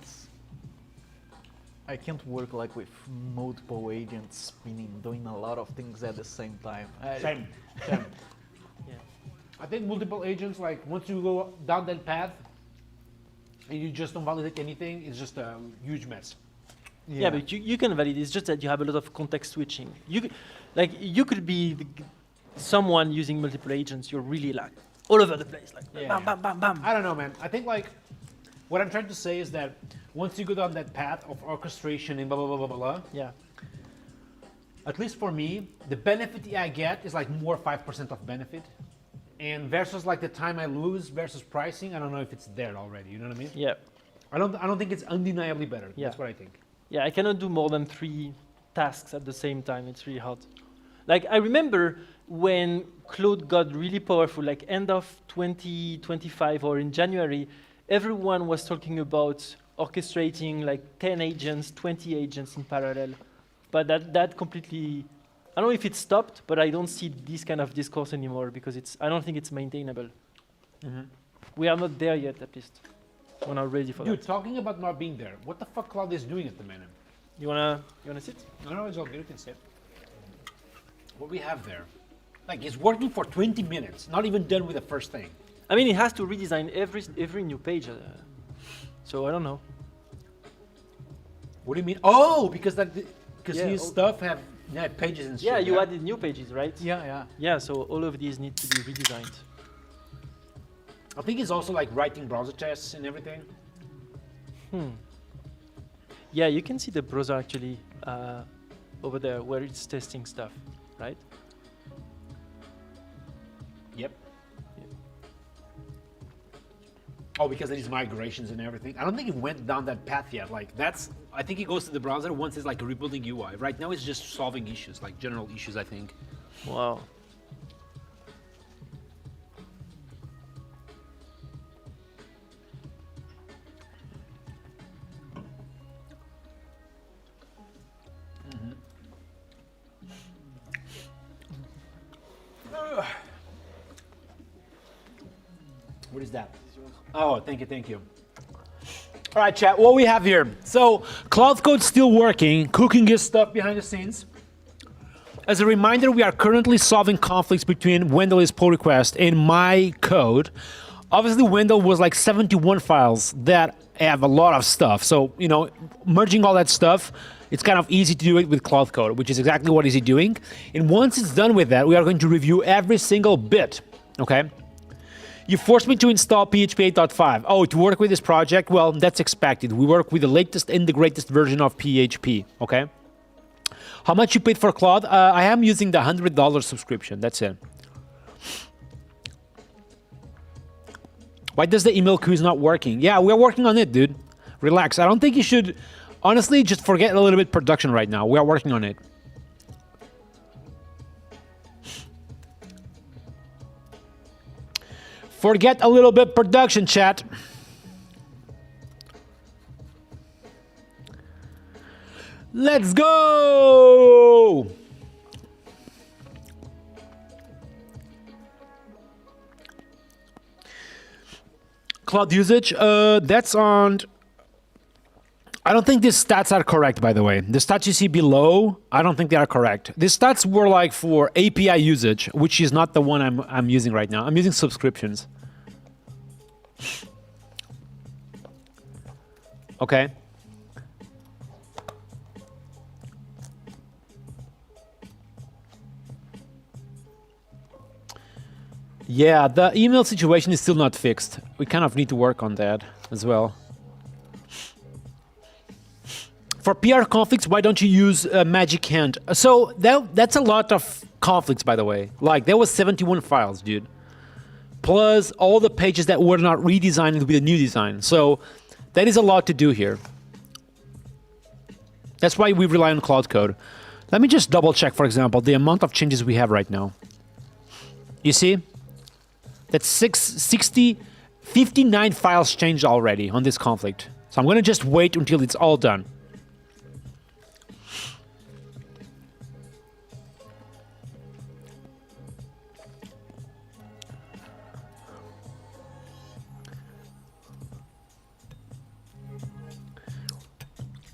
work like with multiple agents spinning, doing a lot of things at the same time. Same. Yeah. I think multiple agents, like once you go down that path and you just don't validate anything, it's just a huge mess. Yeah, but you can validate. It's just that you have a lot of context switching. You could be someone using multiple agents. You're really like all over the place, like bam, bam, bam, bam. I don't know, man. I think what I'm trying to say is that once you go down that path of orchestration and blah, blah, blah, blah, blah, blah, Yeah. at least for me, the benefit I get is like more 5% of benefit. And versus like the time I lose versus pricing, I don't know if it's there already. You know what I mean? Yeah. I don't think it's undeniably better. Yeah. That's what I think. Yeah, I cannot do more than 3 tasks at the same time. It's really hard. Like I remember, when Claude got really powerful, like end of 2025 or in January, everyone was talking about orchestrating like 10 agents, 20 agents in parallel. But that completely, I don't know if it stopped, but I don't see this kind of discourse anymore because I don't think it's maintainable. We are not there yet, at least. We're not ready for Dude, that. talking about not being there, what the fuck Claude is doing at the minute? You wanna sit? No, it's all good. You can sit. What we have there, like, it's working for 20 minutes, not even done with the first thing. I mean, it has to redesign every new page. So I don't know. What do you mean? Oh, because Yeah, his stuff have pages and shit. Yeah, you added new pages, right? Yeah. Yeah, so all of these need to be redesigned. I think he's also like writing browser tests and everything. Yeah, you can see the browser actually over there where it's testing stuff, right? Yep. Oh, because of these migrations and everything. I don't think it went down that path yet. Like I think it goes to the browser once it's like rebuilding UI. Right now it's just solving issues, like general issues, I think. Wow. What is that? Oh, thank you. All right, chat, what we have here. So, Cloud Code's still working, cooking his stuff behind the scenes. As a reminder, we are currently solving conflicts between Wendell's pull request and my code. Obviously, Wendell was like 71 files that have a lot of stuff. So, merging all that stuff, it's kind of easy to do it with Cloud Code, which is exactly what he's doing. And once it's done with that, we are going to review every single bit, okay? You forced me to install PHP 8.5. Oh, to work with this project? Well, that's expected. We work with the latest and the greatest version of PHP, okay? How much you paid for Claude? I am using the $100 subscription, that's it. Why does the email queue is not working? Yeah, we're working on it, dude. Relax. I don't think you should, honestly, just forget a little bit production right now. We are working on it. Forget a little bit production, chat. Let's go! Cloud usage, that's on... I don't think these stats are correct, by the way. The stats you see below, I don't think they are correct. These stats were like for API usage, which is not the one I'm using right now. I'm using subscriptions. Okay. Yeah, the email situation is still not fixed. We kind of need to work on that as well. For PR conflicts, why don't you use Magic Hand? So that's a lot of conflicts, by the way. Like, there was 71 files, dude. Plus all the pages that were not redesigned with a new design. So that is a lot to do here. That's why we rely on Cloud Code. Let me just double check, for example, the amount of changes we have right now. You see? That's 59 files changed already on this conflict. So I'm going to just wait until it's all done.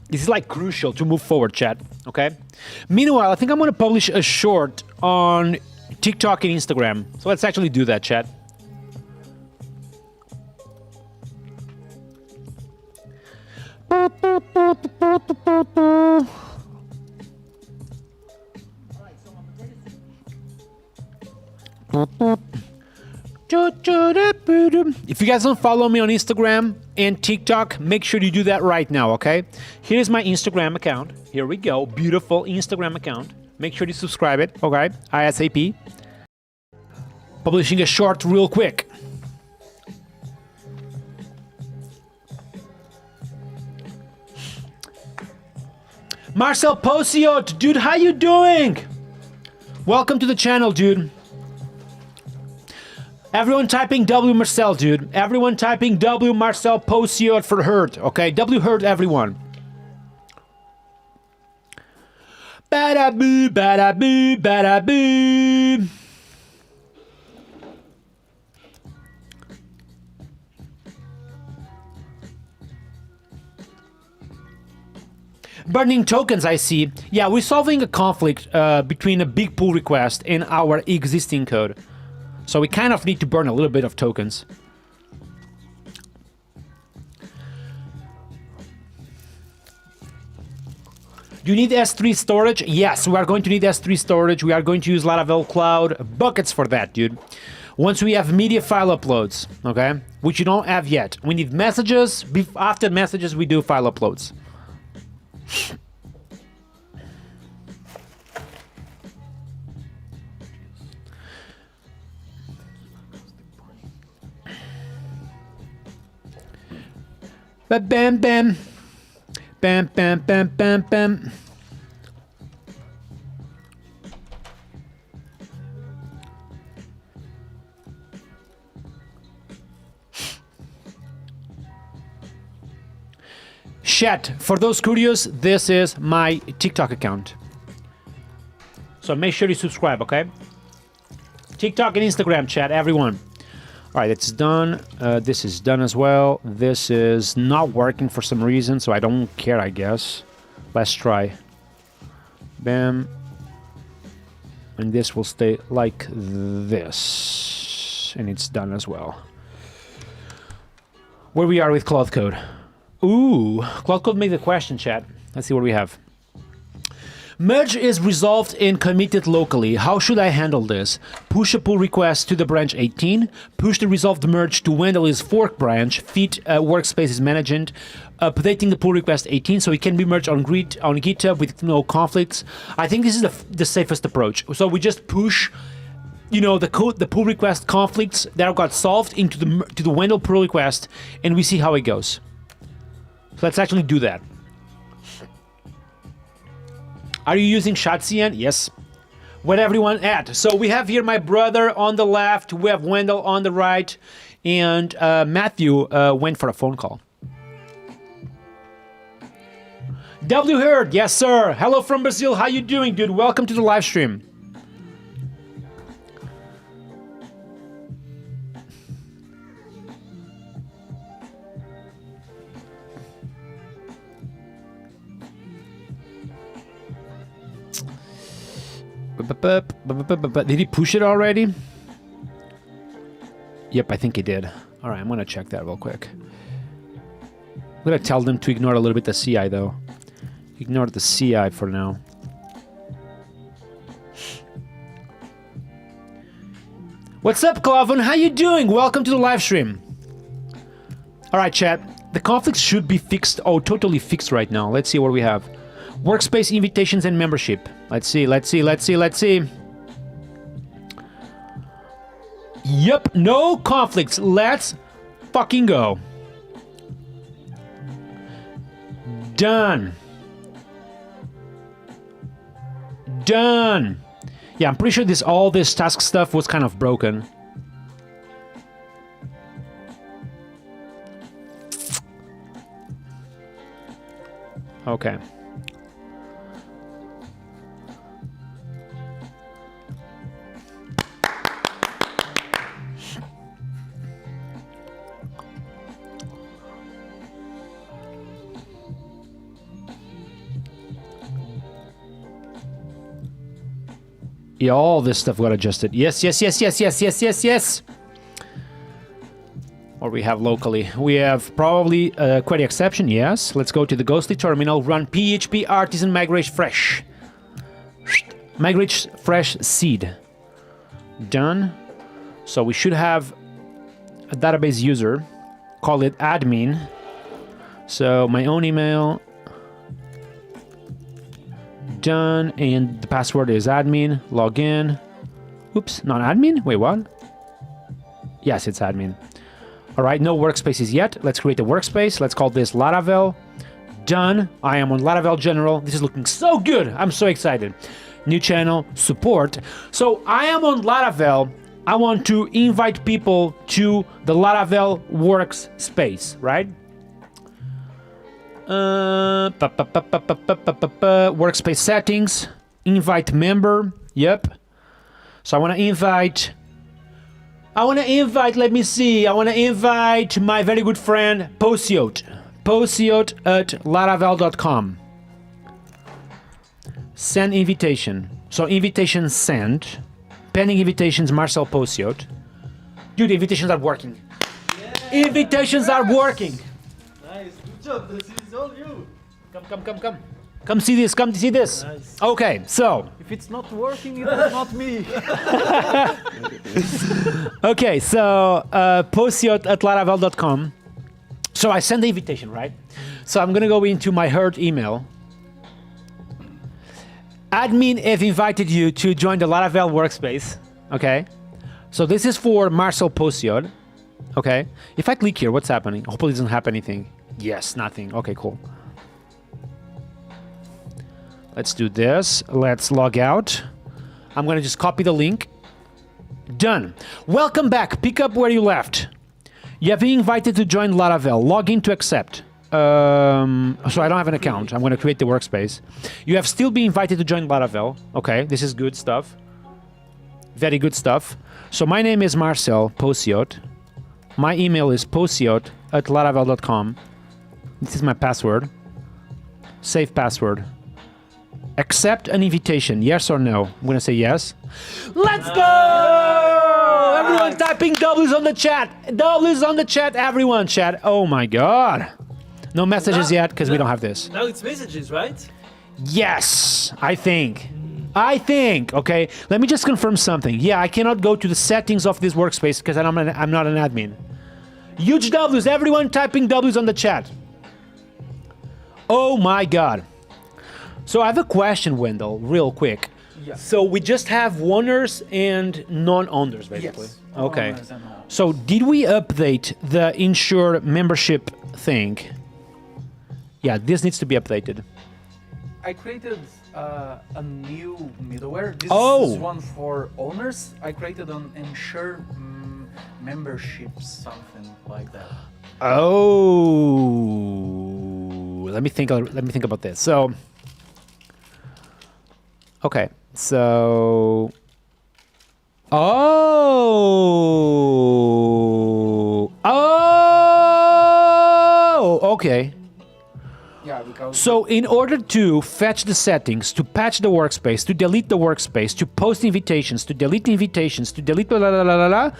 This is like crucial to move forward, chat, okay? Meanwhile, I think I'm going to publish a short on TikTok and Instagram. So let's actually do that, chat. If you guys don't follow me on Instagram and TikTok, make sure you do that right now, okay? Here's my Instagram account. Here we go. Beautiful Instagram account. Make sure you subscribe it, okay? ISAP. Publishing a short real quick. Marcel Posiot, dude, how you doing? Welcome to the channel, dude. Everyone typing W Marcel, dude. Everyone typing W Marcel Posio for hurt. Okay, W hurt everyone. Bada boo, bada boo, bada boo. Burning tokens, I see. Yeah, we're solving a conflict between a big pull request and our existing code. So we kind of need to burn a little bit of tokens. Do you need S3 storage? Yes, we are going to need S3 storage. We are going to use Laravel Cloud buckets for that, dude. Once we have media file uploads, okay? Which you don't have yet. We need messages. After messages, we do file uploads. Bam, bam, bam. Bam, bam, bam, bam, bam. Chat, for those curious, this is my TikTok account. So make sure you subscribe, okay? TikTok and Instagram, chat, everyone. All right, it's done. This is done as well. This is not working for some reason, so I don't care, I guess. Let's try. Bam. And this will stay like this. And it's done as well. Where we are with Cloud Code. Ooh, Cloud Code made the question, chat. Let's see what we have. Merge is resolved and committed locally. How should I handle this? Push a pull request to the branch 18. Push the resolved merge to Wendel's fork branch. Feed workspace is managed. Updating the pull request 18 so it can be merged on GitHub with no conflicts. I think this is the safest approach. So we just push, you know, the pull request conflicts that got solved into the Wendel pull request, and we see how it goes. So let's actually do that. Are you using ShotCN? Yes. Where everyone at? So we have here my brother on the left, we have Wendell on the right, and Matthew went for a phone call. W Heard, yes sir. Hello from Brazil, how you doing, dude? Welcome to the live stream. Did he push it already? Yep, I think he did. All right, I'm gonna check that real quick. I'm gonna tell them to ignore a little bit the CI though. Ignore the CI for now. What's up, Cloven? How you doing? Welcome to the live stream. All right, chat. The conflicts should be fixed. Oh, totally fixed right now. Let's see what we have. Workspace invitations and membership. Let's see. Yep, no conflicts. Let's fucking go. Done. Done. Yeah, I'm pretty sure all this task stuff was kind of broken. Okay. Yeah, all this stuff got adjusted. Yes. Or we have locally. We have probably a query exception. Yes. Let's go to the ghostly terminal. Run PHP artisan migrate fresh. Migrate fresh seed. Done. So we should have a database user. Call it admin. So my own email. Done, and the password is admin. Log in. Oops, not admin? Wait, what? Yes, it's admin. All right, no workspaces yet. Let's create a workspace. Let's call this Laravel. Done. I am on Laravel General. This is looking so good. I'm so excited. New channel, support. So I am on Laravel. I want to invite people to the Laravel workspace, right? Workspace settings, invite member. Yep. So I want to invite, let me see. I want to invite my very good friend, Posiot at laravel.com. Send invitation. So invitation sent. Pending invitations, Marcel Posiot. Dude, invitations are working. Yeah. Invitations are working. Nice, good job. This is all you. Come. Come see this, Nice. Okay, so. If it's not working, it is not me. Okay, so Posiot at laravel.com. So I send the invitation, right? So I'm gonna go into my herd email. Admin have invited you to join the Laravel workspace, okay? So this is for Marcel Posiot, okay? If I click here, what's happening? Hopefully it doesn't happen anything. Yes, nothing. Okay, cool. Let's do this. Let's log out. I'm gonna just copy the link. Done. Welcome back. Pick up where you left. You have been invited to join Laravel. Log in to accept. So I don't have an account. I'm going to create the workspace. You have still been invited to join Laravel. Okay, this is good stuff. Very good stuff. So my name is Marcel Posiot. My email is posiot at laravel.com. This is my password. Save password. Accept an invitation. Yes or no? I'm going to say yes. Let's go! Everyone typing W's on the chat. W's on the chat. Everyone chat. Oh my God. No messages yet because we don't have this. Now it's messages, right? Yes, I think. Okay, let me just confirm something. Yeah, I cannot go to the settings of this workspace because I'm not an admin. Huge W's, everyone typing W's on the chat. Oh my God. So I have a question, Wendell, real quick. Yeah. So we just have owners and non-owners, basically. Yes. Okay. Owners and all. So did we update the ensure membership thing? Yeah, this needs to be updated. I created a new middleware. This Oh. is one for owners. I created an ensure membership, something like that. Oh, let me think about this. So, okay, so, okay. Yeah, because So in order to fetch the settings, to patch the workspace, to delete the workspace, to post invitations, to delete invitations, to delete blah, blah, blah, blah, blah,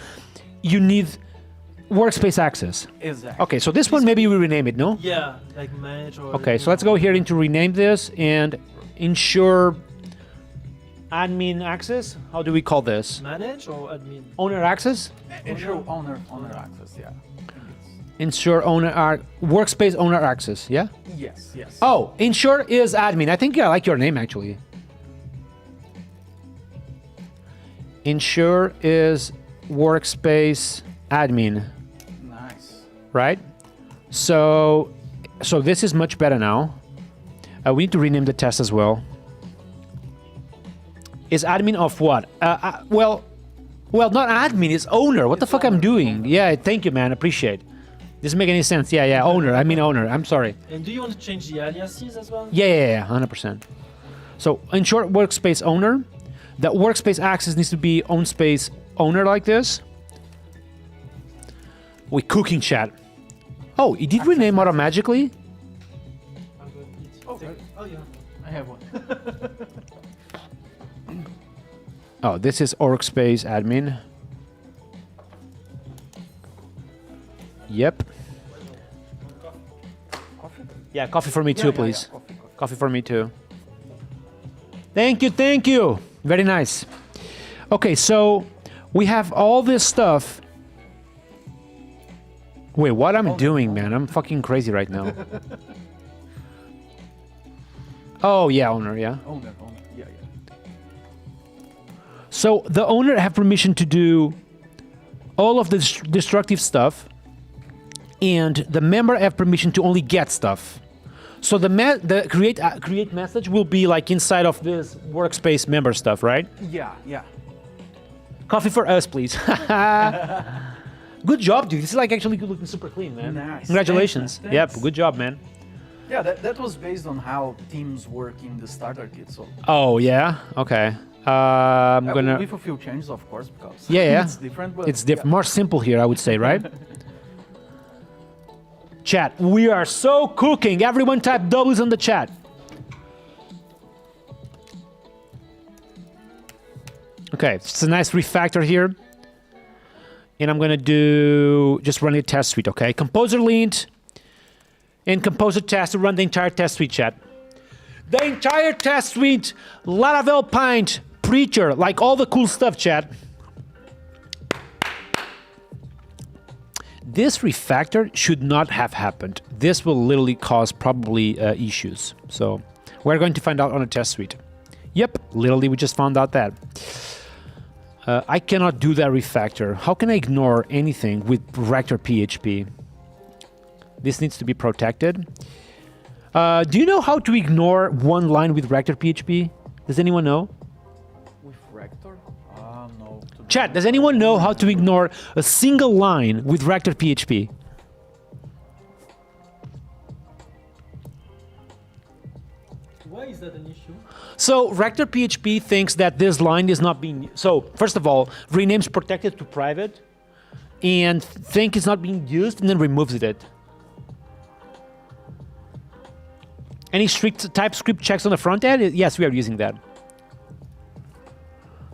you need workspace access. exactly. Okay, so this one maybe we rename it, no? Yeah, like manage or. Okay, so let's go here into rename this and ensure admin access. How do we call this? Manage or admin? Owner access? Ensure owner access. Yeah. Ensure workspace owner access, yeah? Yes. Yes. Oh, ensure is admin. I think I like your name actually. Ensure is workspace admin, Nice. right? So this is much better now. We need to rename the test as well. Is admin of what? Well, not admin, it's owner. What the fuck I'm doing? Yeah, thank you, man. Appreciate. Doesn't make any sense. Yeah, owner. I mean owner. I'm sorry. And do you want to change the aliases as well? Yeah, 100%. So ensure workspace owner. That workspace access needs to be own space owner like this. We cooking chat. Oh, it did rename automatically? I'm going to eat. Okay. Oh yeah. I have one. Oh, this is workspace admin. Yep. Coffee? Yeah, coffee for me too, please. Coffee. Coffee for me too. Thank you. Very nice. Okay, so we have all this stuff. Wait, what I'm doing, man? I'm fucking crazy right now. Oh, yeah, owner, yeah. Owner. Yeah. So the owner have permission to do all of the destructive stuff, and the member have permission to only get stuff. So the create message will be like inside of this workspace member stuff, right? Yeah, yeah. Coffee for us, please. Good job, dude. This is like actually looking super clean, man. Nice. Congratulations. Thanks. Yep, good job, man. Yeah, that was based on how teams work in the starter kit. So Oh yeah. Okay. I'm gonna. with a few changes, of course, because Yeah. it's different. But It's more simple here, I would say, right? Chat, we are so cooking. Everyone type W's on the chat. Okay, it's a nice refactor here. And I'm gonna do just running a test suite, okay? Composer lint and composer test to run the entire test suite, chat. The entire test suite, Laravel Paint, Preacher, like all the cool stuff, chat. This refactor should not have happened. This will literally cause probably issues. So we're going to find out on a test suite. Yep, literally we just found out that. I cannot do that refactor. How can I ignore anything with Rector PHP? This needs to be protected. Do you know how to ignore one line with Rector PHP? Does anyone know? with Rector, no. Chat, does anyone know how to ignore a single line with Rector PHP? Why is that an issue? So Rector PHP thinks that this line is not being... So first of all, renames protected to private and think it's not being used and then removes it. Any strict TypeScript checks on the front end? Yes, we are using that.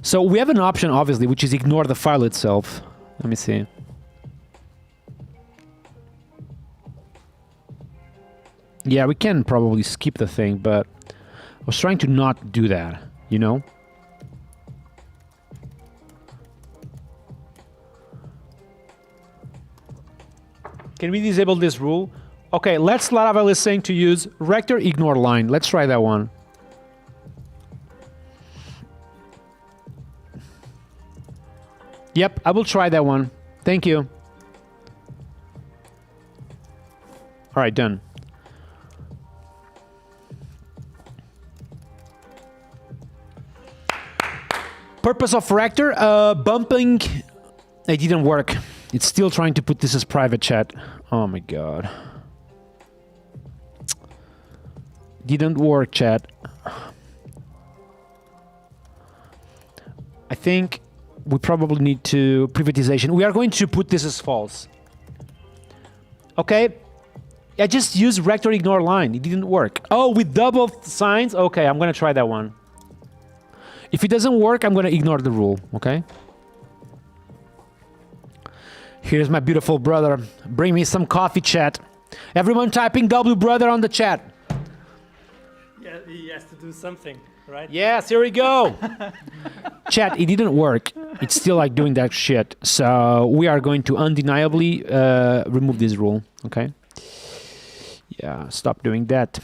So we have an option, obviously, which is ignore the file itself. Let me see. Yeah, we can probably skip the thing, but I was trying to not do that, you know? Can we disable this rule? Okay, let's Laravel is saying to use Rector ignore line. Let's try that one. Yep, I will try that one. Thank you. All right, done. Purpose of Rector, bumping. It didn't work. It's still trying to put this as private chat. Oh my god. Didn't work, chat. I think we probably need to privatization. We are going to put this as false. Okay. I just used Rector ignore line. It didn't work. Oh, with double signs? Okay, I'm gonna try that one. If it doesn't work, I'm gonna ignore the rule, okay? Here's my beautiful brother. Bring me some coffee, chat. Everyone typing W brother on the chat. Yeah, he has to do something, right? Yes, here we go. Chat, it didn't work. It's still like doing that shit. So we are going to undeniably remove this rule, okay? Yeah, stop doing that.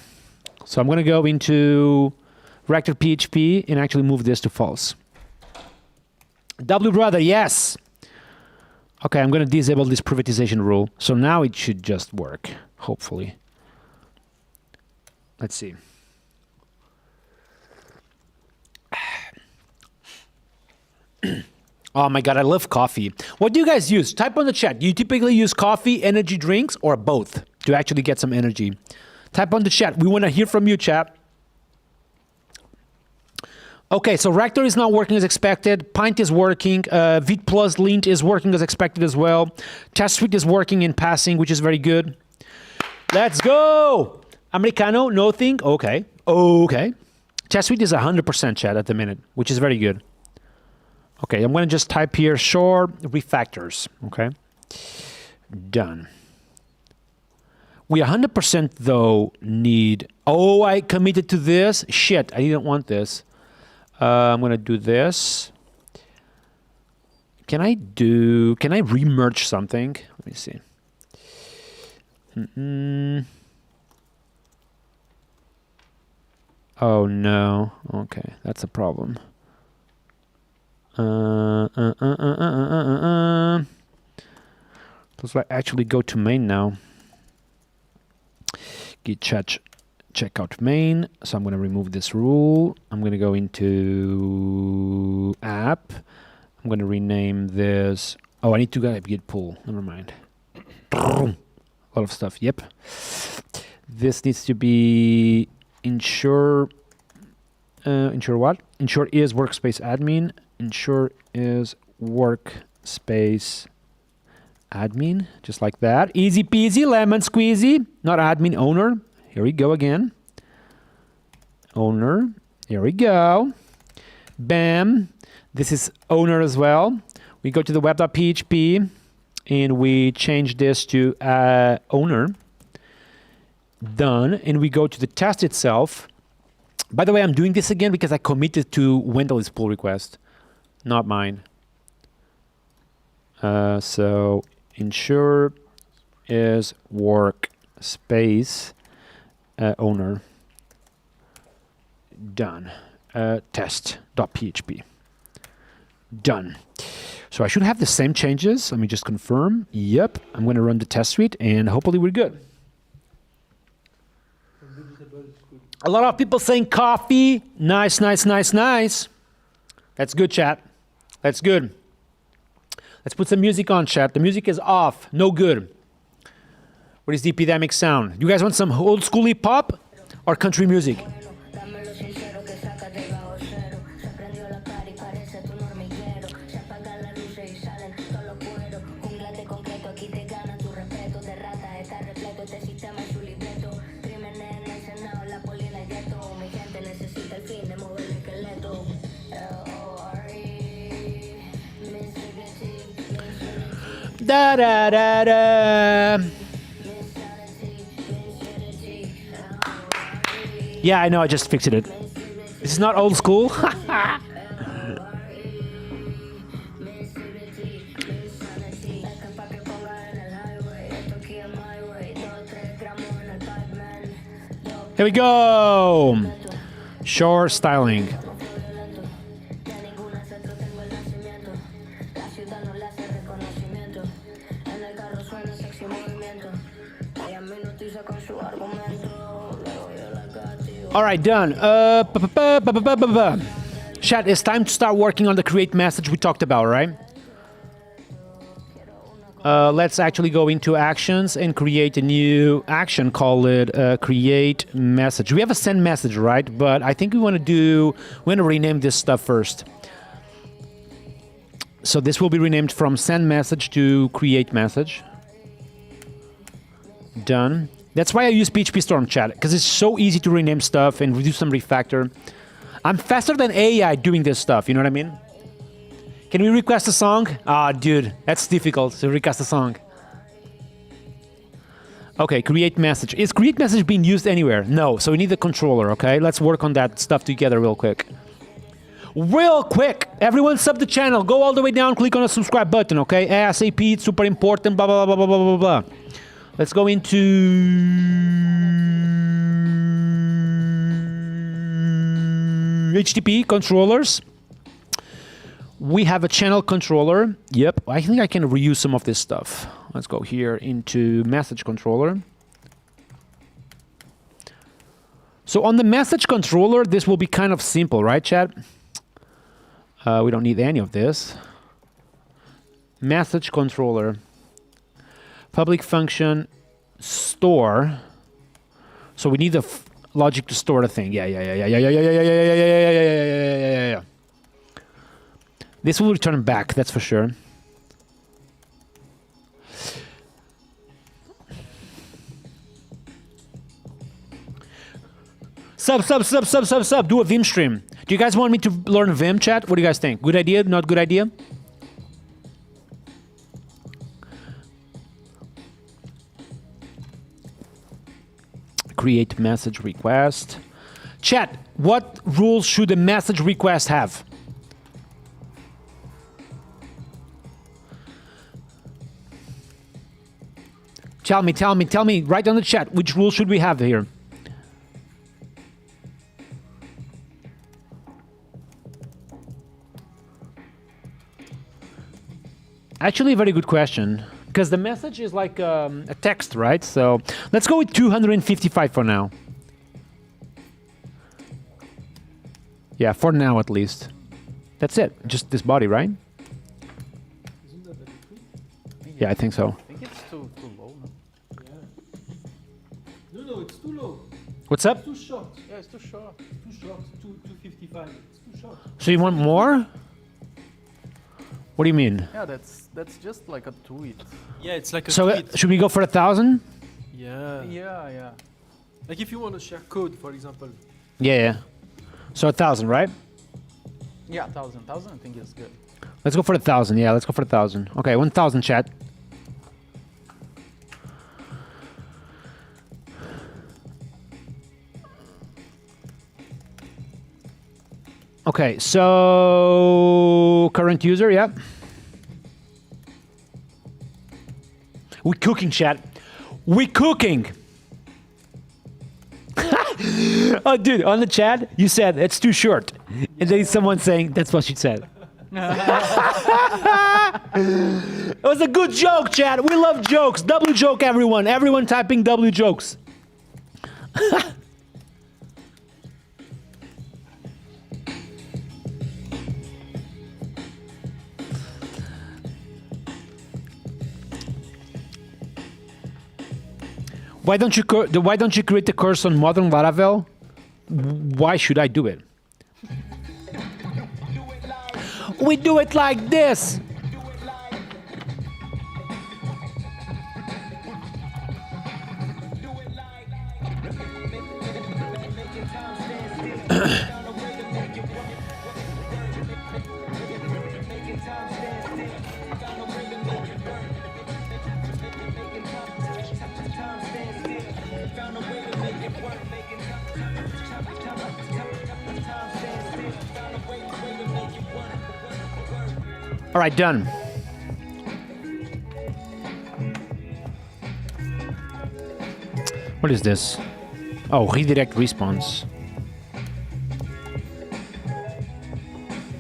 So I'm gonna go into Rector PHP and actually move this to false. W brother, yes. Okay, I'm gonna disable this privatization rule. So now it should just work, hopefully. Let's see. Oh my god, I love coffee. What do you guys use? Type on the chat. Do you typically use coffee, energy drinks, or both to actually get some energy? Type on the chat. We want to hear from you, chat. Okay, so Rector is not working as expected. Pint is working. Vit plus lint is working as expected as well. Test suite is working in passing, which is very good. Let's go! Americano, nothing. Okay. Okay. Test suite is 100% chat at the minute, which is very good. Okay, I'm going to just type here short refactors. Okay. Done. We 100% though need... Oh, I committed to this. Shit, I didn't want this. I'm going to do this. Can I remerge something? Let me see. Oh no. Okay, that's a problem. Let's actually go to main now. Git chat checkout main. So I'm going to remove this rule. I'm going to go into app. I'm going to rename this. Oh, I need to get git pull. Never mind. A lot of stuff. Yep. This needs to be ensure. Ensure what? Ensure is workspace admin. Ensure is workspace admin. Just like that. Easy peasy, lemon squeezy. Not admin, owner. Here we go again. Owner. Here we go. Bam. This is owner as well. We go to the web.php and we change this to owner. Done. And we go to the test itself. By the way, I'm doing this again because I committed to Wendell's pull request, not mine. So ensure is workspace owner. Done. Test.php. Done. So I should have the same changes. Let me just confirm. Yep. I'm going to run the test suite and hopefully we're good. A lot of people saying coffee. Nice, nice, nice, nice. That's good, chat. That's good. Let's put some music on, chat. The music is off. No good. What is the epidemic sound? You guys want some old school hip hop or country music? Da da da da. Yeah, I know. I just fixed it. This is not old school. Here we go. Shore styling. All right, done. Chat, it's time to start working on the create message we talked about, right? Let's actually go into actions and create a new action. Call it create message. We have a send message, right? But I think we want to rename this stuff first. So this will be renamed from send message to create message. Done. That's why I use PHP Storm, chat, because it's so easy to rename stuff and do some refactor. I'm faster than AI doing this stuff, you know what I mean? Can we request a song? Ah, dude, that's difficult to request a song. Okay, create message. Is create message being used anywhere? No, so we need the controller, okay? Let's work on that stuff together real quick. Real quick! Everyone sub the channel. Go all the way down, click on the subscribe button, okay? ASAP, it's super important, blah, blah, blah, blah, blah, blah, blah. Let's go into HTTP controllers. We have a channel controller. Yep, I think I can reuse some of this stuff. Let's go here into message controller. So on the message controller, this will be kind of simple, right, chat? We don't need any of this. Message controller. Public function store. So we need the logic to store the thing. Yeah. This will return back, that's for sure. Sub. Do a Vim stream. Do you guys want me to learn Vim, chat? What do you guys think? Good idea? Not good idea? Create message request. Chat, what rules should a message request have? Tell me, right on the chat, which rule should we have here? Actually, a very good question. Because the message is like a text, right? So let's go with 255 for now. Yeah, for now at least. That's it. Just this body, right? Isn't that the liquid? Yeah, I think so. I think it's too low. No? Yeah. No, it's too low. What's up? Too short. Yeah, it's too short. Too short. 255. It's too short. So you want more? What do you mean? Yeah, that's just like a tweet. Yeah, it's like a So tweet. should we go for 1,000? Yeah. Yeah. Like if you want to share code, for example. Yeah. So 1,000, right? Yeah, 1,000. 1,000 I think is good. Let's go for 1,000. Yeah, let's go for 1,000. Okay, 1,000, chat. Okay, so current user, yeah. We cooking, chat. We cooking. Oh, dude, on the chat, you said it's too short. And then someone saying, that's what she said. It was a good joke, chat. We love jokes. W joke, everyone. Everyone typing W jokes. Why don't you create the course on modern Laravel? Why should I do it? We do it like this. All right, done. What is this? Oh, redirect response.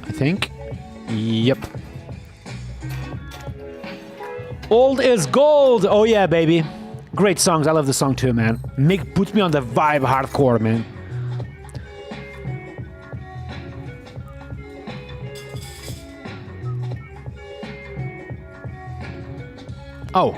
I think. Yep. Old is gold. Oh yeah, baby. Great songs. I love the song too, man. Puts me on the vibe hardcore, man. Oh.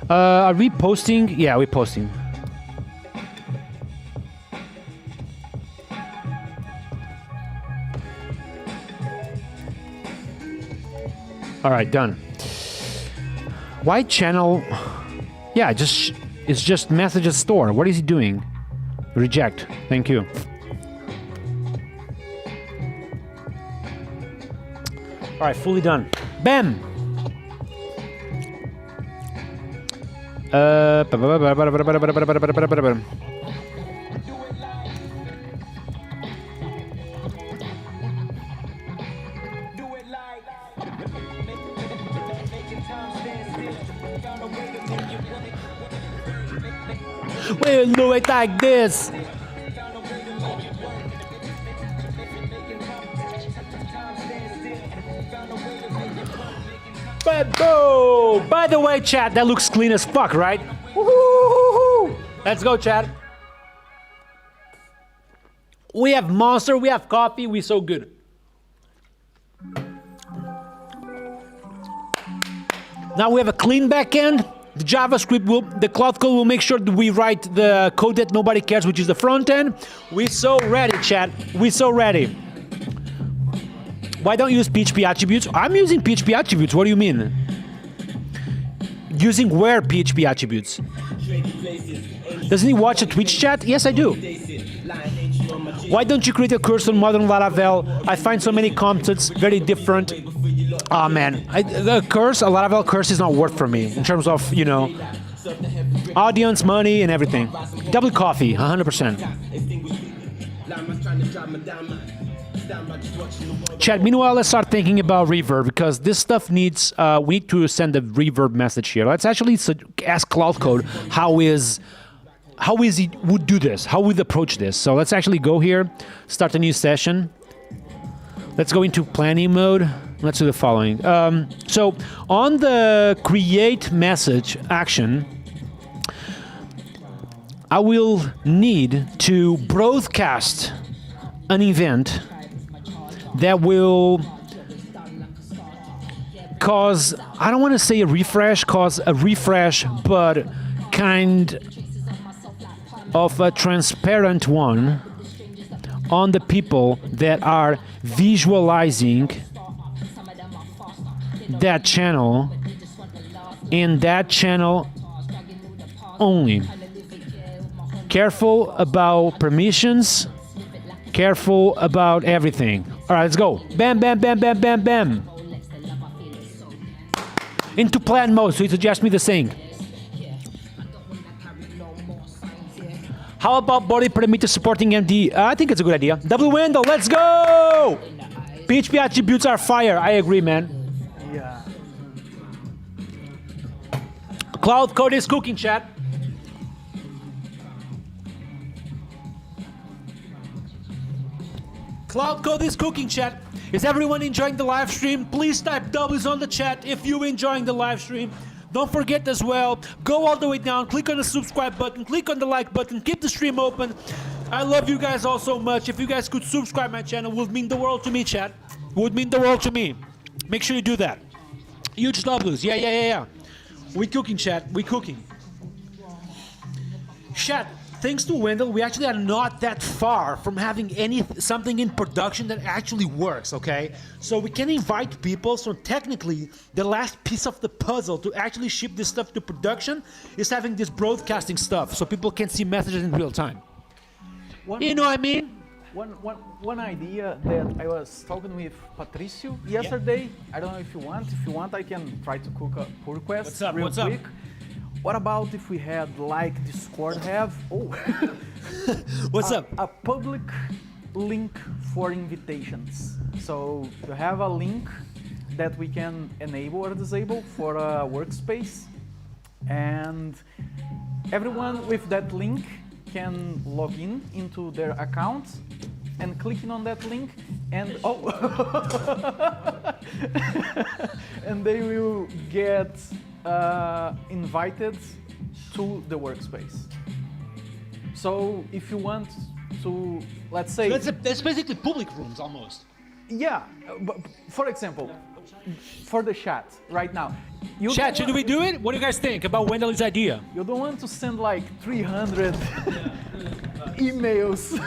Are we posting? Yeah, we're posting. All right, done. Why channel? Yeah, it's just messages store. What is he doing? Reject. Thank you. All right, fully done. Bam. We'll do it like this. Boom! By the way, chat, that looks clean as fuck, right? Woo-hoo-hoo-hoo-hoo. Let's go, chat. We have Monster, we have coffee, we so good. Now we have a clean backend. The JavaScript the Cloud Code will make sure that we write the code that nobody cares, which is the front end. We so ready, chat. We so ready. Why don't you use PHP attributes? I'm using PHP attributes. What do you mean? Using where PHP attributes? Doesn't he watch a Twitch chat? Yes, I do. Why don't you create a course on modern Laravel? I find so many concepts very different. Oh man, a Laravel course is not worth for me in terms of, you know, Audience, money, and everything. Double coffee, 100%. Chat, meanwhile, let's start thinking about reverb because this stuff needs, we need to send a reverb message here. Let's actually ask Cloud Code how is he would do this, how would approach this. So let's actually go here, start a new session. Let's go into planning mode. Let's do the following. So on the create message action, I will need to broadcast an event that will cause, I don't want to say a refresh, cause a refresh, but kind of a transparent one on the people that are visualizing that channel and that channel only. Careful about permissions, careful about everything. All right, let's go. Bam, bam, bam, bam, bam, bam. Into plan mode, so it suggests me the thing. How about body parameter supporting MD? I think it's a good idea. Double window, let's go! PHP attributes are fire. I agree, man. Yeah. Cloud Code is cooking, chat. Cloud Code is cooking, chat. Is everyone enjoying the live stream? Please type W's on the chat if you're enjoying the live stream. Don't forget as well, go all the way down, click on the subscribe button, click on the like button, keep the stream open. I love you guys all so much. If you guys could subscribe my channel, would mean the world to me, chat. Would mean the world to me. Make sure you do that. Huge W's, yeah. We cooking, chat, we cooking. Chat, thanks to Wendell, we actually are not that far from having something in production that actually works, okay? So we can invite people, so technically the last piece of the puzzle to actually ship this stuff to production is having this broadcasting stuff so people can see messages in real time. You know what I mean? One idea that I was talking with Patricio yesterday, I don't know if you want I can try to cook a pull request real quick. What about if we had, like Discord have, What's up? A public link for invitations. So you have a link that we can enable or disable for a workspace, and everyone with that link can log into their account and clicking on that link and and they will get invited to the workspace. So if you want to, let's say... That's basically public rooms, almost. Yeah, but for example, for the chat right now. Chat, should we do it? What do you guys think about Wendell's idea? You don't want to send like 300 emails.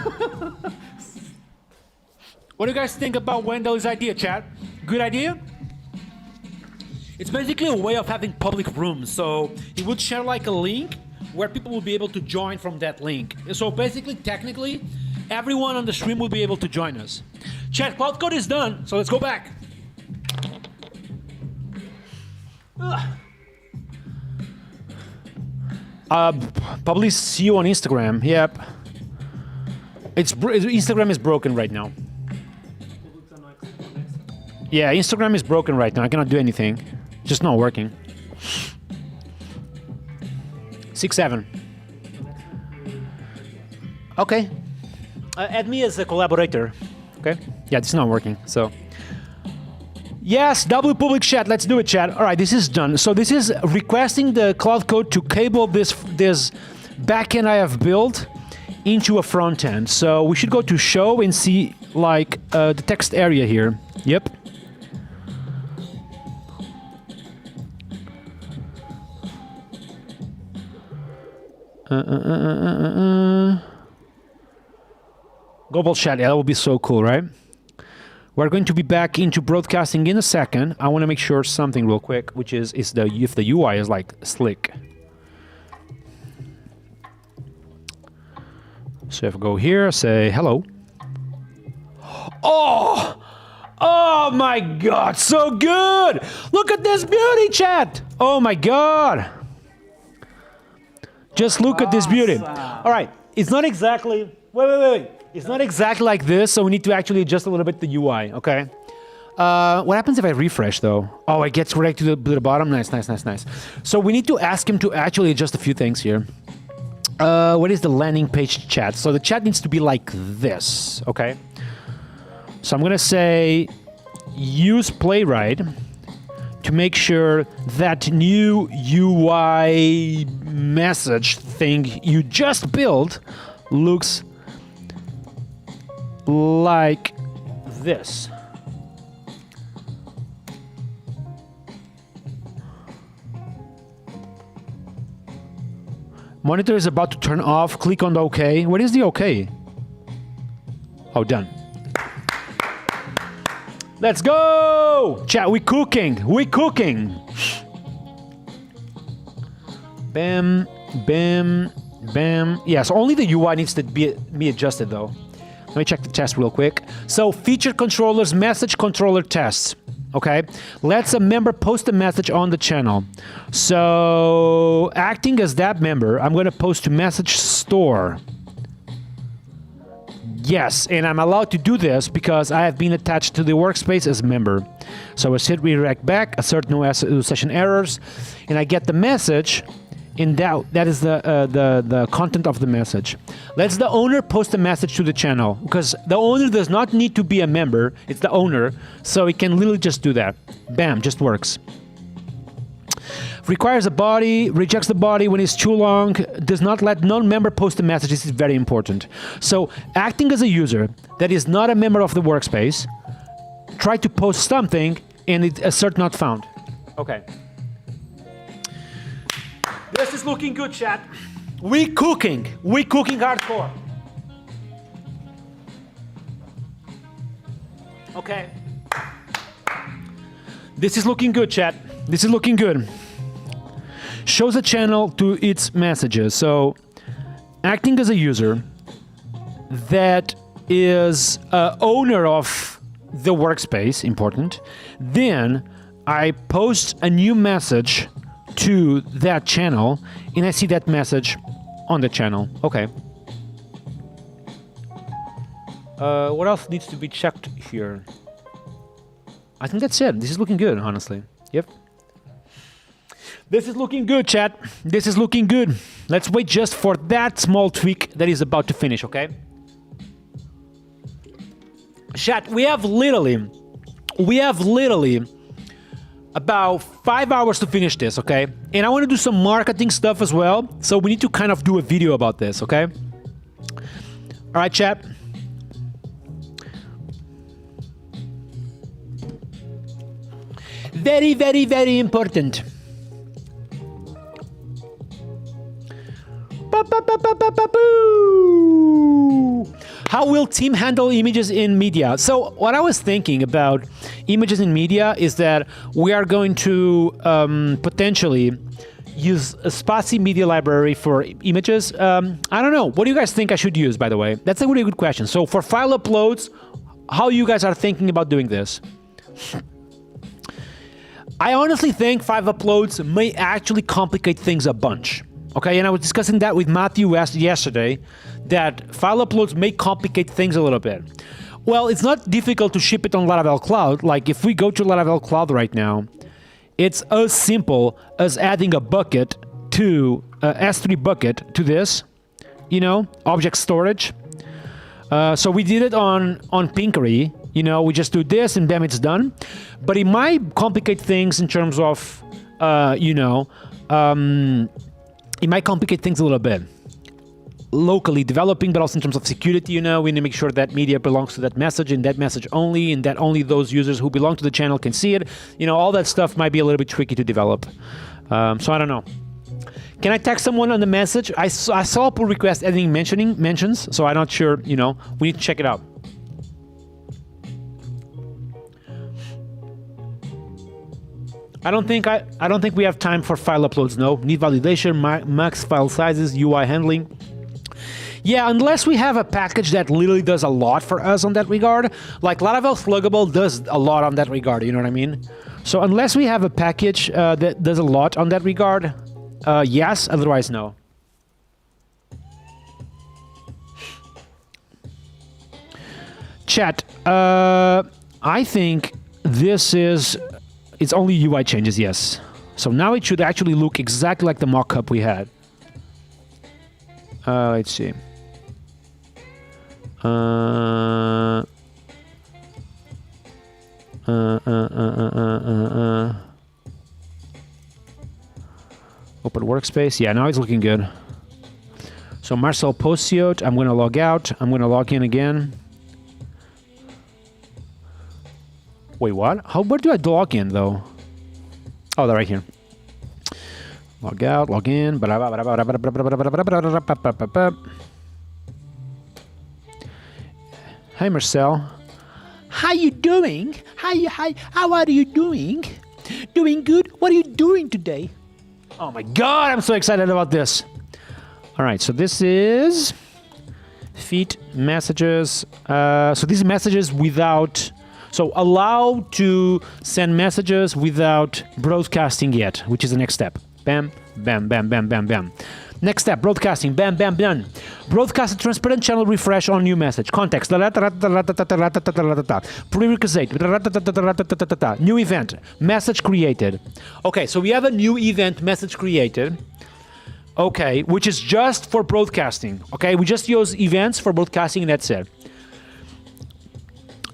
What do you guys think about Wendell's idea, chat? Good idea? It's basically a way of having public rooms. So he would share like a link where people will be able to join from that link. So basically, technically, everyone on the stream will be able to join us. Chat, Cloud Code is done, so let's go back. Probably see you on Instagram. Yep. Instagram is broken right now. Yeah, Instagram is broken right now. I cannot do anything. Just not working. 6-7. Okay. Add me as a collaborator. Okay. Yeah, this is not working. So. Yes, double public chat. Let's do it, chat. All right, this is done. So this is requesting the Cloud Code to cable this backend I have built into a front end. So we should go to show and see like the text area here. Yep. Global chat, yeah, that would be so cool, right? We're going to be back into broadcasting in a second. I want to make sure something real quick, which is if the UI is like slick. So if I go here, say hello. Oh my God, so good! Look at this beauty, chat! Oh my God! Just look at this beauty. All right, it's not exactly, wait. It's not exactly like this, so we need to actually adjust a little bit the UI, okay? What happens if I refresh though? Oh, it gets right to the bottom. Nice. So we need to ask him to actually adjust a few things here. What is the landing page chat? So the chat needs to be like this, okay? So I'm gonna say use Playwright to make sure that new UI message thing you just built looks like this. Monitor is about to turn off. Click on the OK. What is the OK? Oh, done. Let's go! Chat, we cooking. Bam, bam, bam. Yeah, so only the UI needs to be adjusted though. Let me check the test real quick. So feature controllers, message controller tests. Okay, let's a member post a message on the channel. So acting as that member, I'm going to post to message store. Yes, and I'm allowed to do this because I have been attached to the workspace as a member. So I hit redirect back, assert no session errors, and I get the message. In that is the content of the message. Let's the owner post a message to the channel because the owner does not need to be a member. It's the owner, so he can literally just do that. Bam, just works. Requires a body, rejects the body when it's too long, does not let non-member post a message. This is very important. So acting as a user that is not a member of the workspace, try to post something and it assert not found. Okay. This is looking good, chat. We cooking hardcore. Okay. This is looking good, chat. This is looking good. Shows a channel to its messages. So, acting as a user that is owner of the workspace, important. Then I post a new message to that channel, and I see that message on the channel. Okay. What else needs to be checked here? I think that's it. This is looking good, honestly. Yep. This is looking good, chat. This is looking good. Let's wait just for that small tweak that is about to finish, okay? Chat, we have literally about 5 hours to finish this, okay? And I want to do some marketing stuff as well, so we need to kind of do a video about this, okay? All right, chat. Very, very, very important. How will team handle images in media? So what I was thinking about images in media is that we are going to potentially use a Spatie media library for images. I don't know. What do you guys think I should use, by the way? That's a really good question. So for file uploads, how you guys are thinking about doing this? I honestly think file uploads may actually complicate things a bunch. Okay, and I was discussing that with Matthew yesterday, that file uploads may complicate things a little bit. Well, it's not difficult to ship it on Laravel Cloud. Like if we go to Laravel Cloud right now, it's as simple as adding a bucket to S3 bucket to this, you know, object storage. So we did it on Pinkery. You know, we just do this and bam, it's done. But it might complicate things in terms of, it might complicate things a little bit. Locally developing, but also in terms of security, you know, we need to make sure that media belongs to that message and that message only, and that only those users who belong to the channel can see it. You know, all that stuff might be a little bit tricky to develop. So I don't know. Can I tag someone on the message? I saw a pull request editing mentions, so I'm not sure, you know, we need to check it out. I don't think we have time for file uploads. No, need validation, max file sizes, UI handling. Yeah, unless we have a package that literally does a lot for us on that regard. Like Laravel Sluggable does a lot on that regard, you know what I mean? So unless we have a package that does a lot on that regard, yes, otherwise no. chat. I think this is... It's only UI changes, yes. So now it should actually look exactly like the mock-up we had. Let's see. Open workspace. Yeah, now it's looking good. So Marcel Posiot, I'm going to log out. I'm going to log in again. Wait, what? Where do I log in, though? Oh, they're right here. Log out, log in. Hi, Marcel. How you doing? How are you doing? Doing good? What are you doing today? Oh my God, I'm so excited about this. All right, so this is feed messages. So these messages without... So allow to send messages without broadcasting yet, which is the next step. Bam, bam, bam, bam, bam, bam. Next step, broadcasting. Bam, bam, done. Broadcast a transparent channel refresh on new message. Context. Prerequisite. New event. Message created. Okay, so we have a new event message created. Okay, which is just for broadcasting. Okay, we just use events for broadcasting and that's it.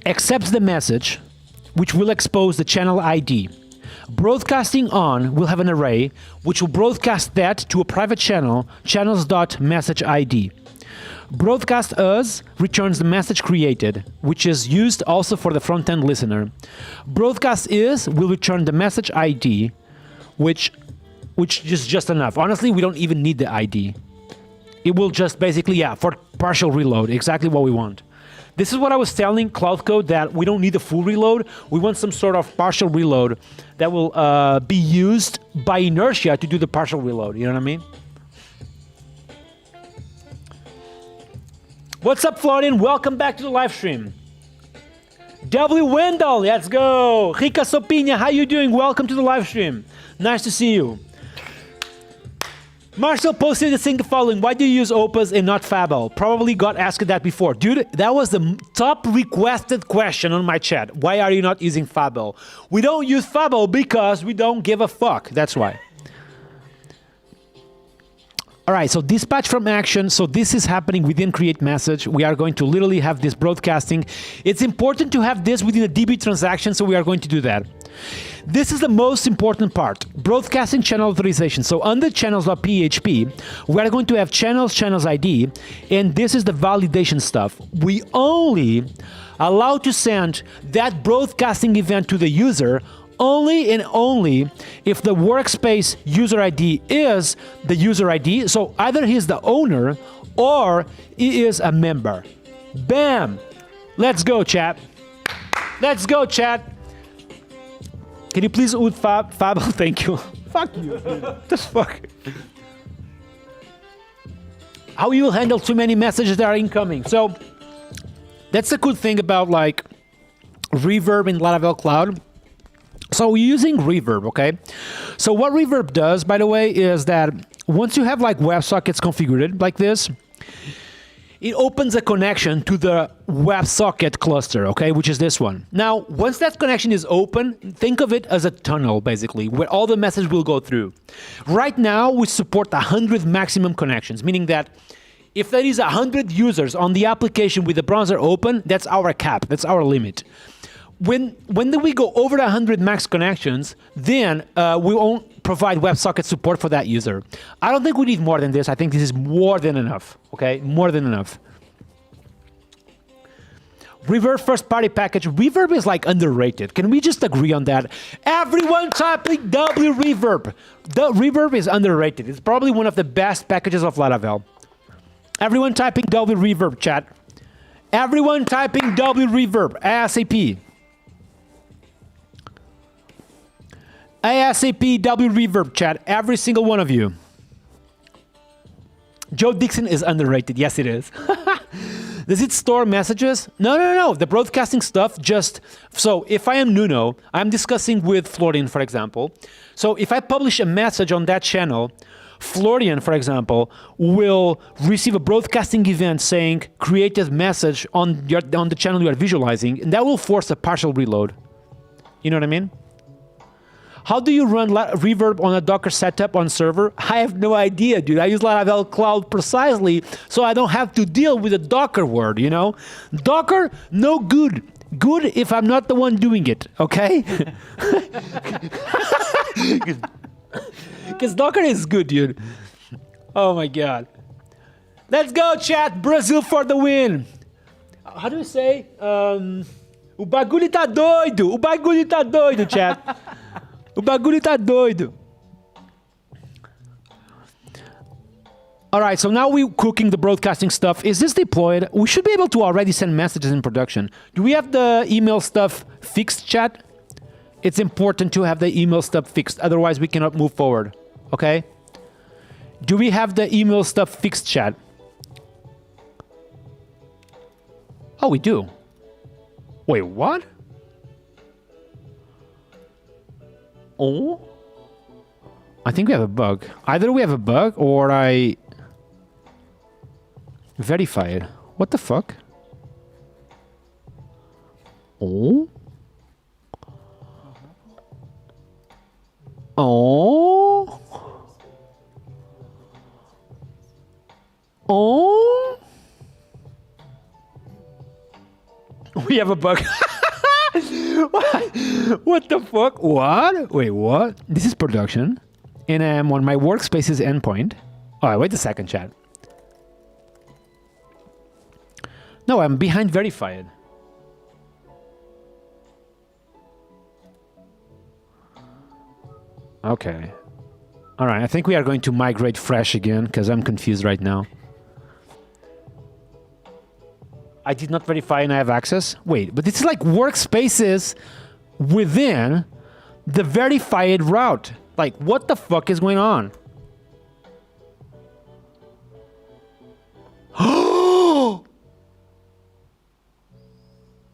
Accepts the message, which will expose the channel ID. Broadcasting on will have an array, which will broadcast that to a private channel, channels.messageID. Broadcast as returns the message created, which is used also for the front-end listener. Broadcast is will return the message ID, which is just enough. Honestly, we don't even need the ID. It will just basically, yeah, for partial reload, exactly what we want. This is what I was telling Cloud Code, that we don't need a full reload. We want some sort of partial reload that will be used by inertia to do the partial reload. You know what I mean? What's up, Florian? Welcome back to the live stream. W. Wendell, let's go. Rica Sopinha, how you doing? Welcome to the live stream. Nice to see you. Marcel posted the thing following. Why do you use Opus and not Fable? Probably got asked that before. Dude, that was the top requested question on my chat. Why are you not using Fable? We don't use Fable because we don't give a fuck. That's why. All right, so dispatch from action. So this is happening within create message. We are going to literally have this broadcasting. It's important to have this within a DB transaction, so we are going to do that. This is the most important part, broadcasting channel authorization. So under channels.php, we are going to have channels ID, and this is the validation stuff. We only allow to send that broadcasting event to the user only and only if the workspace user ID is the user ID. So either he's the owner or he is a member. Bam! Let's go, chat. Let's go, chat. Can you please ud Fable? Thank you. Fuck you. What the fuck? How you will handle too many messages that are incoming. So that's the good thing about like Reverb in Laravel Cloud. So we're using Reverb, okay? So what Reverb does, by the way, is that once you have like WebSockets configured like this, it opens a connection to the WebSocket cluster, okay, which is this one. Now, once that connection is open, think of it as a tunnel, basically, where all the message will go through. Right now, we support 100 maximum connections, meaning that if there is 100 users on the application with the browser open, that's our cap, that's our limit. When we go over 100 max connections, then we won't provide WebSocket support for that user. I don't think we need more than this. I think this is more than enough, okay? More than enough. Reverb first party package. Reverb is like underrated. Can we just agree on that? Everyone typing W Reverb. The Reverb is underrated. It's probably one of the best packages of Laravel. Everyone typing W Reverb, chat. Everyone typing W Reverb, ASAP. ASAP W Reverb, chat. Every single one of you. Joe Dixon is underrated. Yes, it is. Does it store messages? No. The broadcasting stuff just... So if I am Nuno, I'm discussing with Florian, for example. So if I publish a message on that channel, Florian, for example, will receive a broadcasting event saying created message on the channel you are visualizing, and that will force a partial reload. You know what I mean? How do you run Reverb on a Docker setup on server? I have no idea, dude. I use Laravel Cloud precisely so I don't have to deal with the Docker word, you know? Docker, no good. Good if I'm not the one doing it, okay? Because Docker is good, dude. Oh my God. Let's go, chat. Brazil for the win. How do you say? O bagulho tá doido. O bagulho tá doido, chat. O bagulho tá doido. All right, so now we're cooking the broadcasting stuff. Is this deployed? We should be able to already send messages in production. Do we have the email stuff fixed, chat? It's important to have the email stuff fixed. Otherwise, we cannot move forward. Okay? Do we have the email stuff fixed, chat? Oh, we do. Wait, what? Oh? I think we have a bug. Either we have a bug or I verified. What the fuck? Oh? Oh? Oh? We have a bug. What the fuck? What? Wait, what? This is production. And I'm on my workspace's endpoint. Oh, wait a second, chat. No, I'm behind verified. Okay. All right, I think we are going to migrate fresh again because I'm confused right now. I did not verify and I have access. Wait, but it's like workspaces within the verified route. Like, what the fuck is going on?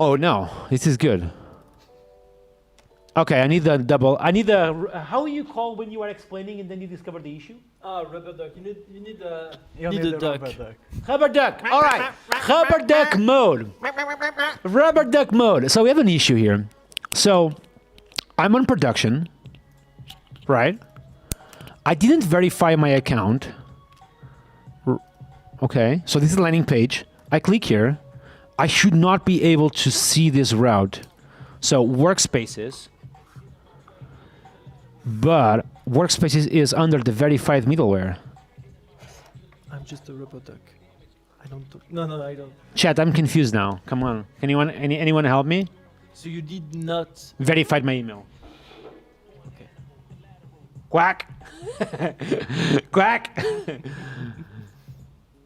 Oh no, this is good. Okay, I need the double. I need the. How you call when you are explaining and then you discover the issue? Rubber duck. You need a duck. Rubber duck. All right, rubber duck mode. Rubber duck mode. So we have an issue here. So I'm on production, right? I didn't verify my account. Okay, so this is the landing page. I click here. I should not be able to see this route. So workspaces. But workspaces is under the verified middleware. I'm just a rubber duck. I don't. No, I don't. Chat, I'm confused now. Come on, anyone help me? So you did not Verified my email. Okay. Quack. Quack.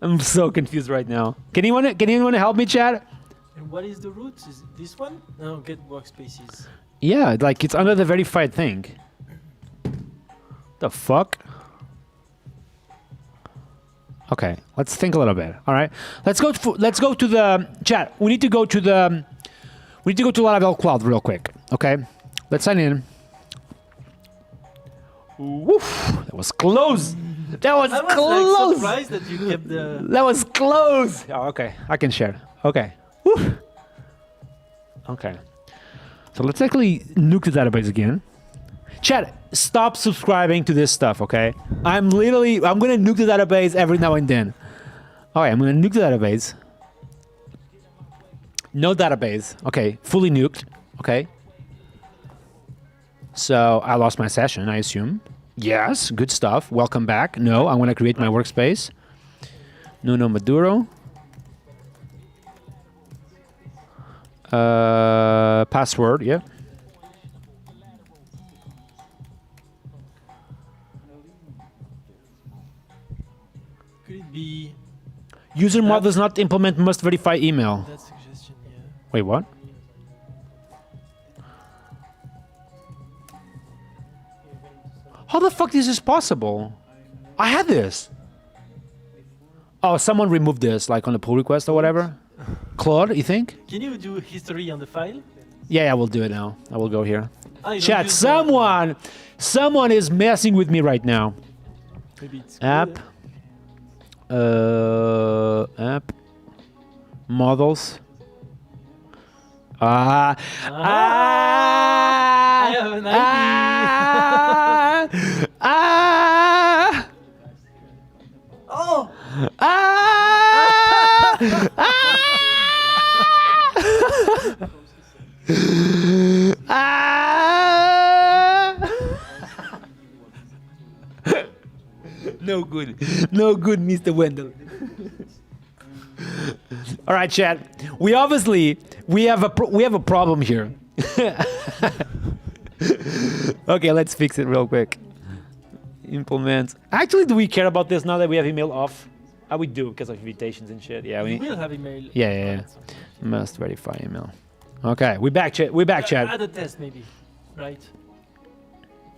I'm so confused right now. Can anyone help me, chat? And what is the root? Is it this one? No, get workspaces. Yeah, like it's under the verified thing. The fuck? Okay, let's think a little bit. All right, let's go to the chat. We need to go to Laravel Cloud real quick. Okay, let's sign in. Woof, that was close. That was close. Like, surprised that you kept the. That was close. Oh, okay, I can share. Okay. Woof. Okay. So let's actually nuke the database again. Chat, stop subscribing to this stuff, okay? I'm gonna nuke the database every now and then. All right, I'm gonna nuke the database. No database. Okay, fully nuked. Okay. So I lost my session, I assume. Yes, good stuff. Welcome back. No, I want to create my workspace. No Maduro. Password, yeah. Could it be User mod does not implement must verify email. that suggestion? Yeah. Wait, what? How the fuck is this possible? I had this. Oh, someone removed this, like on the pull request or whatever. Claude, you think? Can you do history on the file? Yeah, I will do it now. I will go here. You don't Chat, use someone is messing with me right now. Maybe it's App. App. Models. I have an idea. Oh! No good. No good, Mr. Wendell. All right, chat. We have a problem here. Okay, let's fix it real quick. Implement. Actually, do we care about this now that we have email off? We do because of invitations and shit. Yeah, We will have email. Yeah. Must verify email. Okay, we back, chat. We back, chat. Add a test, maybe. Right?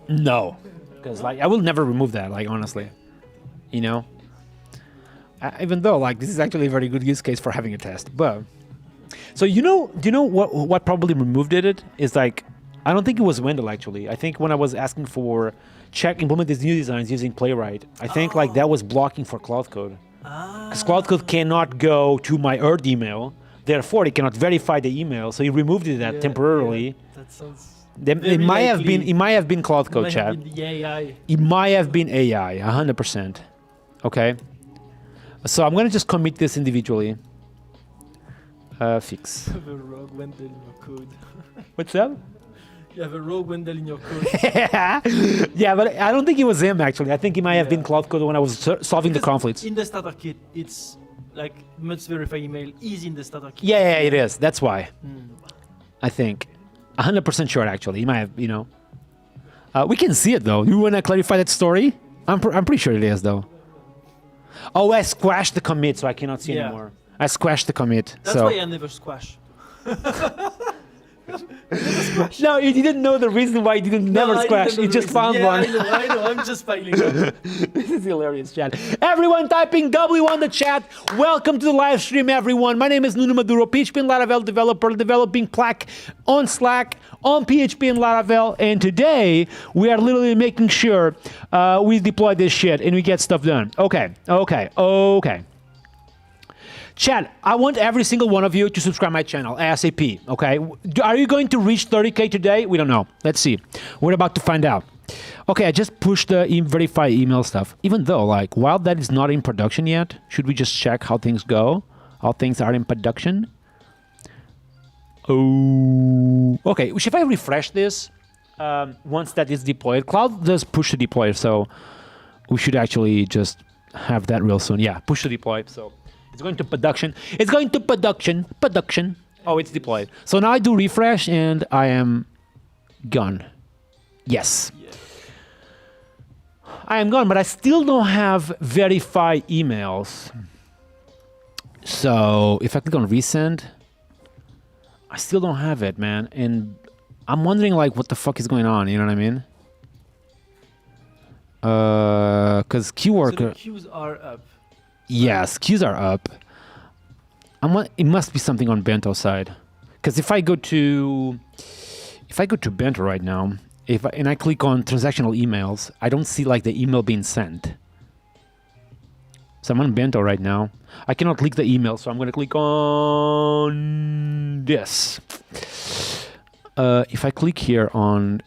No, because like I will never remove that. Like honestly, you know. Even though like this is actually a very good use case for having a test, but so do you know what probably removed it is like I don't think it was Wendell actually. I think when I was asking for implement these new designs using Playwright, I think like that was blocking for Cloud Code because Cloud Code cannot go to my Earth email, therefore it cannot verify the email, so he removed it temporarily. Yeah. That sounds. It might have been Cloud Code, chat. It might have been the AI. It might have been AI, 100%. Okay. So I'm gonna just commit this individually. Fix. You have a rogue Wendell in your code. What's up? You have a rogue Wendell in your code. Yeah, but I don't think it was him actually. I think it might have been Cloud Code when I was solving the Because conflicts. In the starter kit, it's like must verify email is in the starter kit. Yeah, it is. That's why. Mm. I think. 100% sure actually. He might have, we can see it though. You wanna clarify that story? I'm pretty sure it is though. Oh, I squashed the commit, so I cannot see anymore. I squashed the commit. That's so. why I never squash. No, you didn't know the reason why you didn't never squash. You just found one. I know. I'm just piling up. This is hilarious, chat. Everyone typing W on the chat. Welcome to the live stream, everyone. My name is Nuno Maduro, PHP and Laravel developer, developing Plaque on Slack, on PHP and Laravel. And today, we are literally making sure we deploy this shit and we get stuff done. Okay. Chat, I want every single one of you to subscribe my channel, ASAP, okay? Are you going to reach 30K today? We don't know. Let's see. We're about to find out. Okay, I just pushed the verify email stuff. Even though, like, while that is not in production yet, should we just check how things go? How things are in production? Oh, okay. If I refresh this, once that is deployed, Cloud does push to deploy, so we should actually just have that real soon. Yeah, push to deploy, so... It's going to production. It's going to production. Oh, it's deployed. So now I do refresh and I am gone. Yes. Yeah. I am gone, but I still don't have verify emails. So if I click on resend, I still don't have it, man. And I'm wondering like what the fuck is going on, you know what I mean? Because queue worker... So the queues are up. Yes, queues are up. It must be something on Bento side, because if I go to Bento right now, and I click on transactional emails, I don't see like the email being sent. So I'm on Bento right now. I cannot click the email, so I'm going to click on this. If I click here on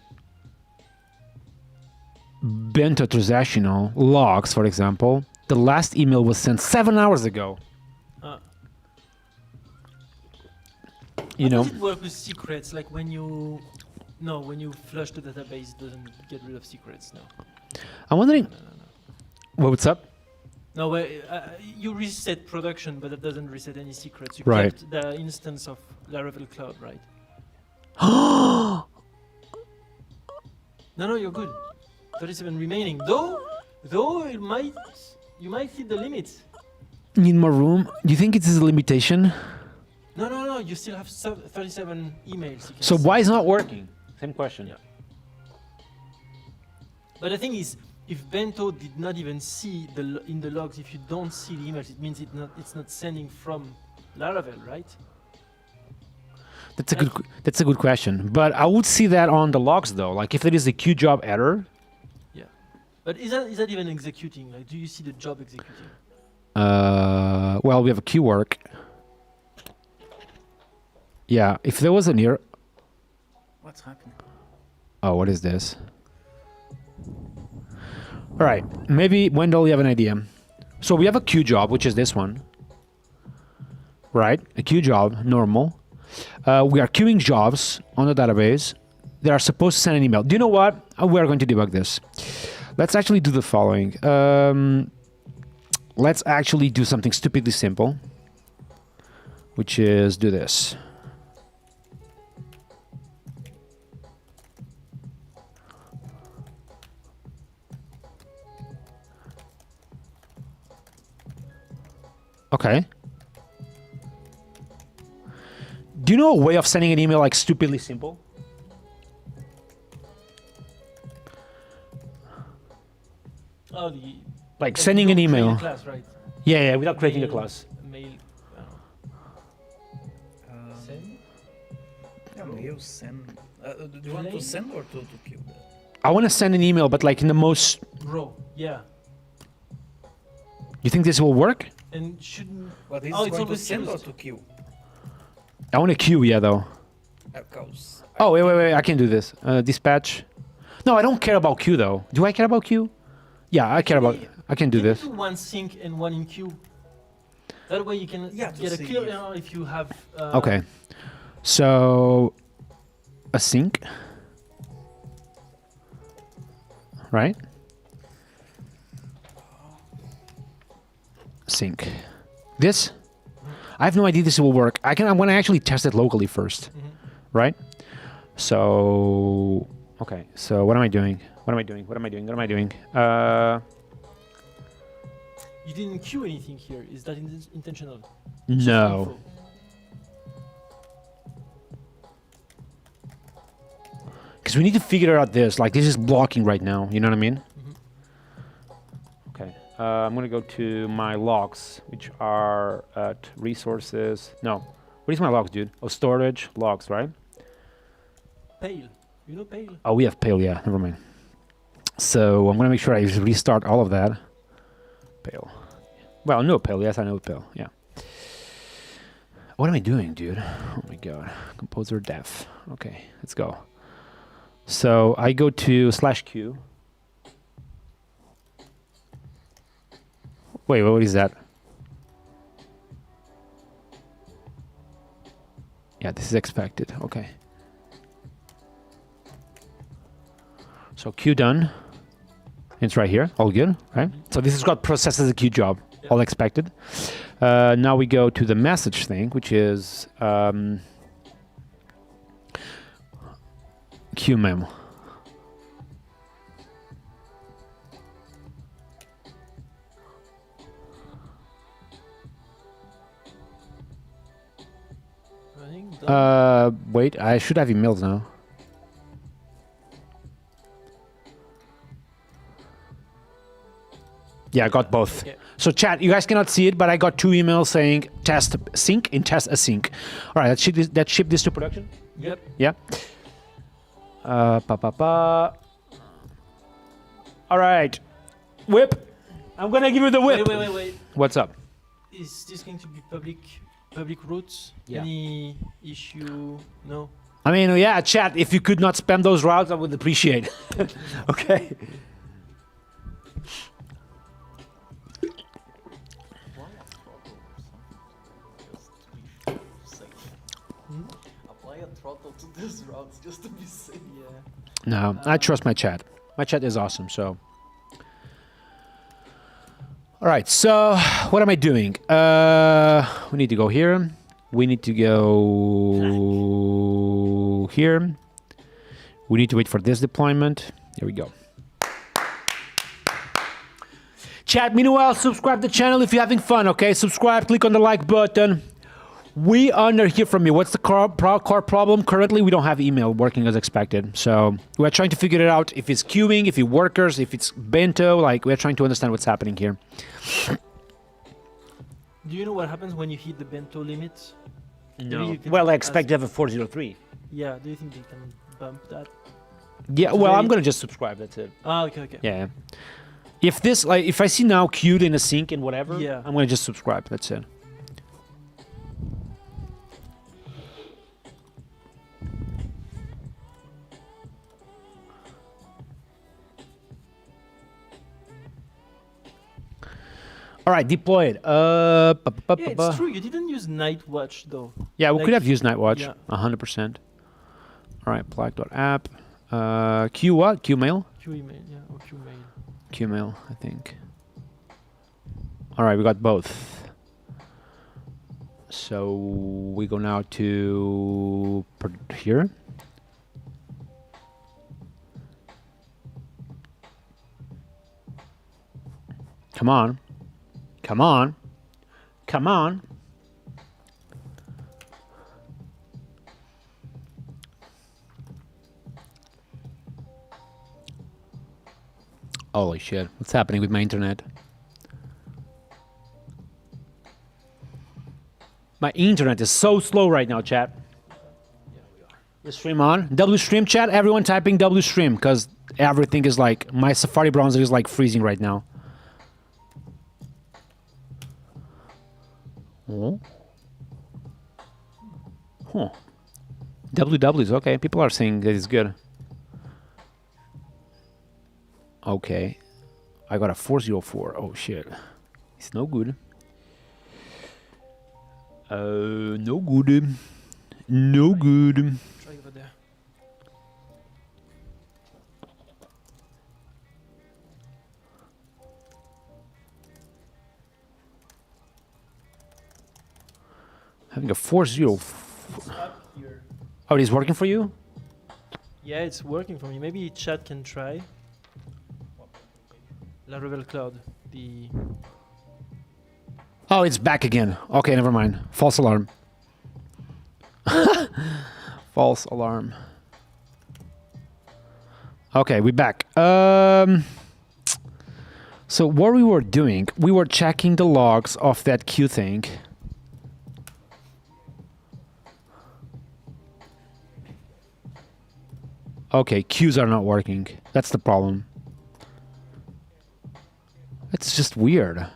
Bento transactional logs, for example. The last email was sent 7 hours ago. How You know? does it work with secrets? Like when you flush the database, it doesn't get rid of secrets. No. I'm wondering. What's up? No, you reset production, but it doesn't reset any secrets. You Right. kept the instance of Laravel Cloud, right? No, you're good. 37 remaining. Though you might hit the limits. Need more room? Do you think it is a limitation? No. You still have 37 emails. So why is it not working? Same question. Yeah. But the thing is, if Bento did not even see in the logs, if you don't see the emails, it means it's not sending from Laravel, right? That's a good question. But I would see that on the logs though. Like if there is a queue job error. Yeah. But is that even executing? Like, do you see the job executing? Well, we have a queue work. Yeah, if there was an error. What's happening? Oh, what is this? All right, maybe Wendell, you have an idea. So we have a queue job, which is this one. Right, a queue job, normal. We are queuing jobs on the database. They are supposed to send an email. Do you know what? We are going to debug this. Let's actually do the following. Let's actually do something stupidly simple, which is do this. Okay. Do you know a way of sending an email like stupidly simple? Oh, the Like sending an you don't create email. a class, right? Yeah, without creating a Mail- class. Mail. Send. Yeah, mail send. Do you want to Play? send or to kill that? I want to send an email, but like in the most. Row. Yeah. You think this will work? And shouldn't. But is Oh, it it's going to always send or used. to kill? I want a queue, yeah, though. Cause Oh, wait, I can do this. Dispatch. No, I don't care about queue, though. Do I care about queue? Yeah, I care about. I can do Can you this. do one sync and one in queue? That way you can Yeah, to get a see clear if- error if you have. Okay. So. A sync. Right? Sync. This? I have no idea this will work. I'm gonna actually test it locally first. Mhm. Right? So okay. So what am I doing? What am I doing? What am I doing? What am I doing? You didn't queue anything here. Is that intentional? No. Info. Because we need to figure out this. Like this is blocking right now. You know what I mean? Mhm. Okay. I'm gonna go to my logs, which are at resources. No. What is my logs, dude? Oh, storage logs, right? Pale. You know Pale? Oh, we have Pale, yeah. Never mind. So I'm gonna make sure I restart all of that. Pale. Well, no Pale. Yes, I know Pale. Yeah. What am I doing, dude? Oh my god. Composer def. Okay, let's go. So I go to /q. Wait, what is that? Yeah, this is expected. Okay. So queue done. It's right here. All good, right? So this has got processed as a queue job. Yeah. All expected. Now we go to the message thing, which is queue mem. I think done. Wait, I should have emails now. Yeah, I got both. Okay. So chat, you guys cannot see it, but I got 2 emails saying test sync and test async. All right, let's ship this to production. Yep. Yeah. All right, whip. I'm gonna give you the whip. Wait. What's up? Is this going to be public routes? Yeah. Any issue? No. I mean, yeah, chat. If you could not spam those routes, I would appreciate. Okay. Apply a throttle to these routes just to be safe. Yeah. No, I trust my chat. My chat is awesome. So. All right. So what am I doing? We need to go here. We need to go here. We need to wait for this deployment. Here we go. Chat, meanwhile, subscribe to the channel if you're having fun, okay? Subscribe, click on the like button. We want to hear from you. What's the core problem? Currently, we don't have email working as expected. So we're trying to figure it out. If it's queuing, if it's workers, if it's bento, like we're trying to understand what's happening here. Do you know what happens when you hit the bento limit? Maybe you can Well, I ask- expect to have a 403. Yeah. Do you think they can bump that? Yeah, well, I'm Today- gonna just subscribe. That's it. Ah, okay, okay. Yeah. If this, like, if I see now queued in a sync and whatever, Yeah. I'm gonna just subscribe. That's it. All right, deploy it. Yeah, it's true. You didn't use Night Watch though. Yeah, we Like- could have used Nightwatch. Yeah. 100%. All right, plaque.app. Q what? Qmail? Q email, yeah, or Q mail. Qmail, I think. All right, we got both. So we go now to here. Come on. Come on. Come on. Holy shit. What's happening with my internet? My internet is so slow right now, chat. The stream on. W stream, chat. Everyone typing W stream because everything is like, my Safari browser is like freezing right now. Oh. Huh. WW is okay. People are saying that it's good. Okay. I got a 404. Oh shit. It's no good. No good. No good. Try over there. Having a 40. Up here. Oh, it is working for you? Yeah, it's working for me. Maybe chat can try. Laravel Cloud. The Oh, it's back again. Okay, never mind. False alarm. False alarm. Okay, we're back. So what we were doing, we were checking the logs of that queue thing. Okay, queues are not working. That's the problem. It's just weird.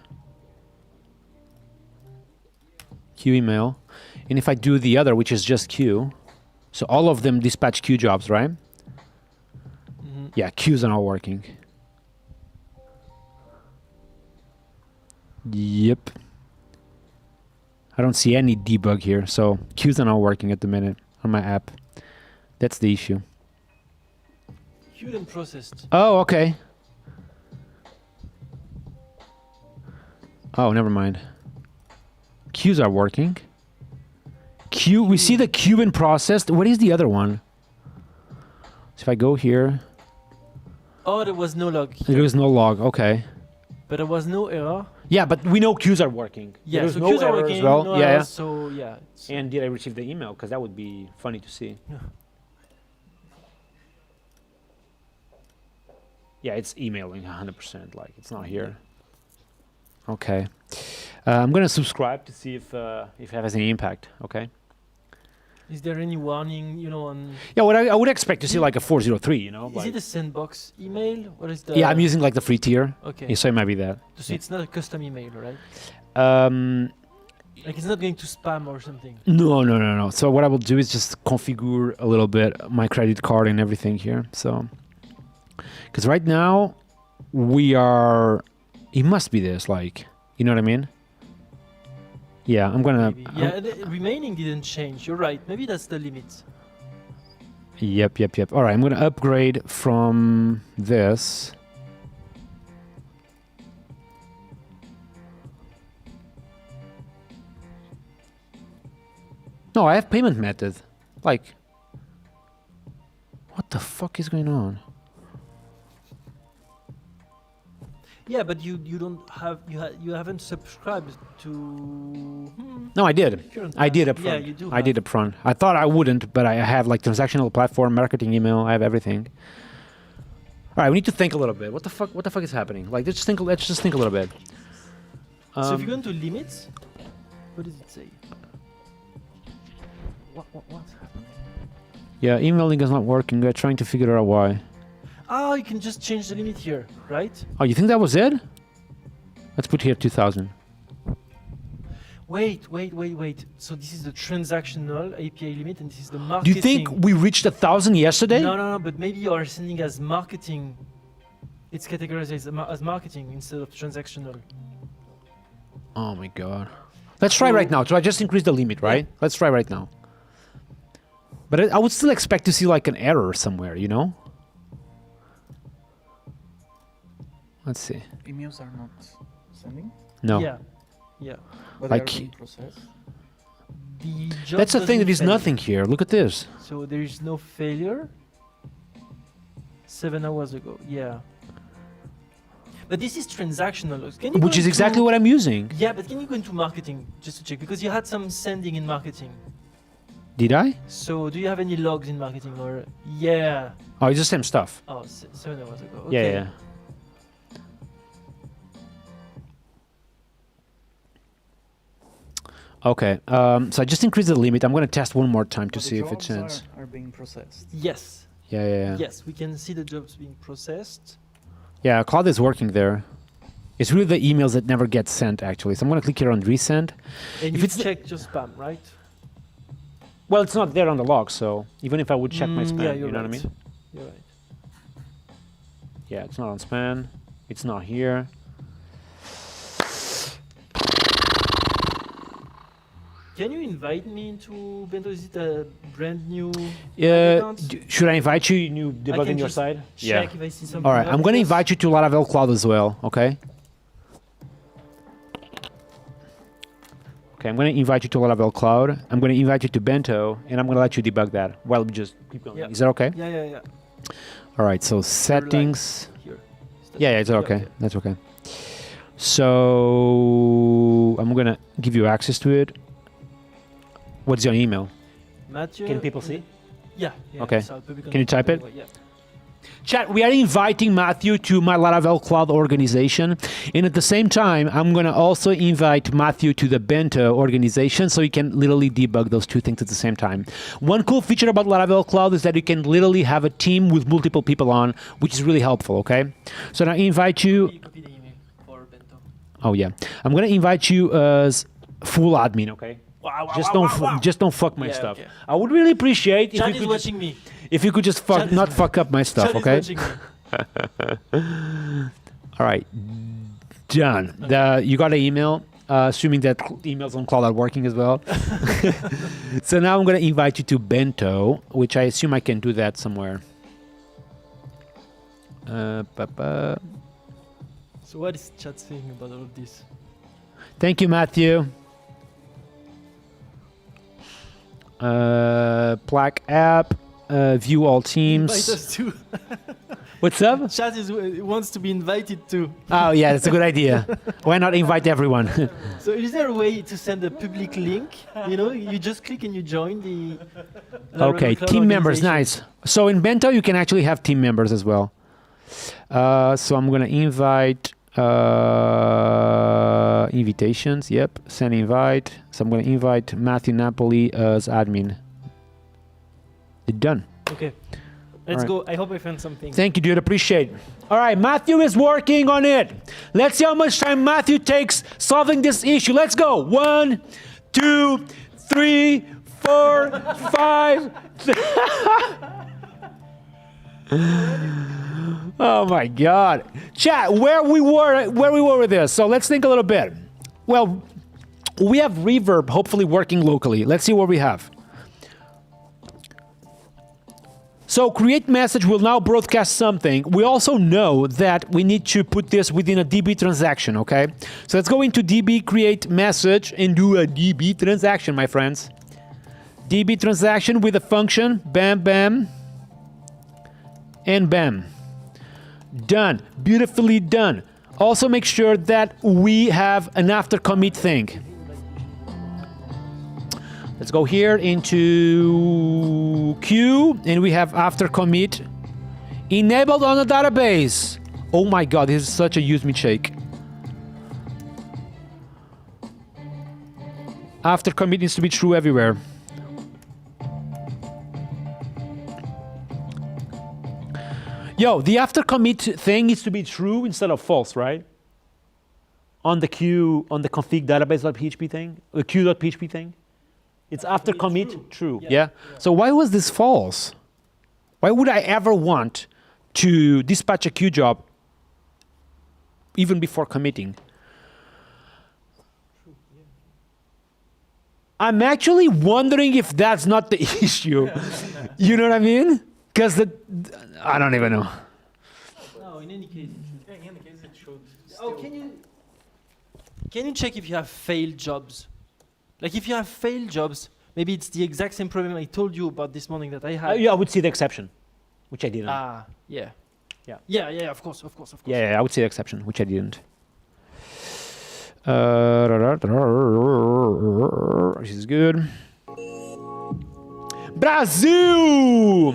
Queue email. And if I do the other, which is just queue, so all of them dispatch queue jobs, right? Yeah, queues are not working. Yep. I don't see any debug here, so queues are not working at the minute on my app. That's the issue. queued and processed. Oh, okay. Oh, never mind. Queues are working. Queue, we see the queue and processed. What is the other one? So if I go here, Oh, there was no log. there is no log. Okay. But there was no error. Yeah, but we know queues are working. Yeah, There's so no queues are error working. as well. No Yeah, errors, yeah. So yeah. And did I receive the email? Because that would be funny to see. Yeah. Yeah, it's emailing 100%. Like, it's not here. Okay. I'm going to subscribe to see if it has any impact. Okay. Is there any warning, on... Yeah, what I would expect to see like a 403, Is like, it a sandbox email? What is the... yeah, I'm using like the free tier. Okay. Yeah, so it might be that. So it's not a custom email, right? Like, it's not going to spam or something. No. So what I will do is just configure a little bit my credit card and everything here. So, because right now it must be this, like, you know what I mean? Yeah, I'm gonna. Maybe. Yeah, the remaining didn't change. You're right. Maybe that's the limit. Yep. All right, I'm gonna upgrade from this. No, I have payment method. Like, what the fuck is going on? Yeah, but you don't have you haven't subscribed to. No, I did. Current I did plan. up Yeah, front. you do. I did up front. I thought I wouldn't, but I have like transactional platform, marketing email. I have everything. All right, we need to think a little bit. What the fuck is happening? Like, let's just think a little bit. So if you go into limits, what does it say? What's happening? Yeah, emailing is not working. We're trying to figure out why. Oh, you can just change the limit here, right? Oh, you think that was it? Let's put here 2000. Wait. So this is the transactional API limit, and this is the Do marketing. you think we reached 1,000 yesterday? No. But maybe you are sending as marketing. It's categorized as marketing instead of transactional. Oh my god. Let's try right now. So I just increase the limit, right? Yeah. Let's try right now. But I would still expect to see like an error somewhere, you know? Let's see. Emails are not sending, No. Yeah. but Like- they are being processed. The job That's the thing, doesn't there is fail. nothing here. Look at this. So there is no failure. 7 hours ago. Yeah. But this is transactional. Can you Which go is exactly into- what I'm using. Yeah, but can you go into marketing just to check? Because you had some sending in marketing. Did I? So do you have any logs in marketing or? Yeah. Oh, it's the same stuff. Oh, 7 hours ago. Yeah, Okay. yeah. Okay, so I just increased the limit. I'm going to test one more time to But the see if it jobs changes. are being processed. Yes. Yeah. Yes, we can see the jobs being processed. Yeah, Cloud is working there. It's really the emails that never get sent, actually. So I'm going to click here on resend. And If you it's the- check just spam, right? Well, it's not there on the log, so even if I would check my spam, Yeah, you're you know right. what I mean? You're right. Yeah, it's not on spam. It's not here. Can you invite me into Bento? Is it a brand new account? Should I invite you? You I debug can on your just side? check if I see something. All right, I'm going to obvious. invite you to Laravel Cloud as well, okay? Okay, I'm going to invite you to Laravel Cloud. I'm going to invite you to Bento, and I'm going to let you debug that while we just keep going. Yeah. Is that okay? Yeah. All right, so settings. Here. Yeah, it's okay. That's okay. So I'm going to give you access to it. What's your email? Matthew. Can people see? Yeah. Okay. so I'll public on Can you the type it? anyway, Yeah. Chat, we are inviting Matthew to my Laravel Cloud organization. And at the same time, I'm going to also invite Matthew to the Bento organization so you can literally debug those two things at the same time. One cool feature about Laravel Cloud is that you can literally have a team with multiple people on, which is really helpful, okay? So now I invite you. Copy the email for Bento. Oh, yeah. I'm going to invite you as full admin, okay? Wow. Just don't fuck my Yeah, stuff. okay. I would really appreciate Chad if is you could just, watching me. if you could just Chad is- not fuck up my stuff, Chad okay? is watching me. All right, done. You got an email, assuming that emails on Cloud are working as well. So now I'm going to invite you to Bento, which I assume I can do that somewhere. So what is Chad saying about all of this? Thank you, Matthew. Plaque app, view all Invite teams. us too. What's up? Chad wants to be invited too. Oh, yeah, that's a good idea. Why not invite everyone? So is there a way to send a public link? You know, you just click and you join the. Laravel Okay, Cloud team members, organization. nice. So in Bento, you can actually have team members as well. So I'm going to invite invitations. Yep, send invite. So I'm going to invite Matthew Napoli as admin. Done. Okay, let's Alright. go. I hope I found something. Thank you, dude. Appreciate it. All right, Matthew is working on it. Let's see how much time Matthew takes solving this issue. Let's go. 1, 2, 3, 4, 5. Oh my God, chat. Where we were with this. So let's think a little bit. Well, we have Reverb hopefully working locally. Let's see what we have. So create message will now broadcast something. We also know that we need to put this within a DB transaction, okay? So let's go into DB create message and do a DB transaction, my friends. DB transaction with a function, bam, bam, and bam. Done, beautifully done. Also make sure that we have an after commit thing. Let's go here into queue, and we have after commit enabled on the database. Oh my God, this is such a use me shake. After commit needs to be true everywhere. Yo, the after commit thing needs to be true instead of false, right? On the queue, on the config database.php thing, the queue.php thing. It's after commit true. Yeah. So why was this false? Why would I ever want to dispatch a queue job even before committing? I'm actually wondering if that's not the issue. You know what I mean? Because I don't even know. No, in any case. It should. Oh, can you check if you have failed jobs? Like if you have failed jobs, maybe it's the exact same problem I told you about this morning that I had. Yeah, I would see the exception, which I didn't. Yeah. Yeah. Yeah, of course. Yeah, I would see the exception, which I didn't. This is good. Brazil!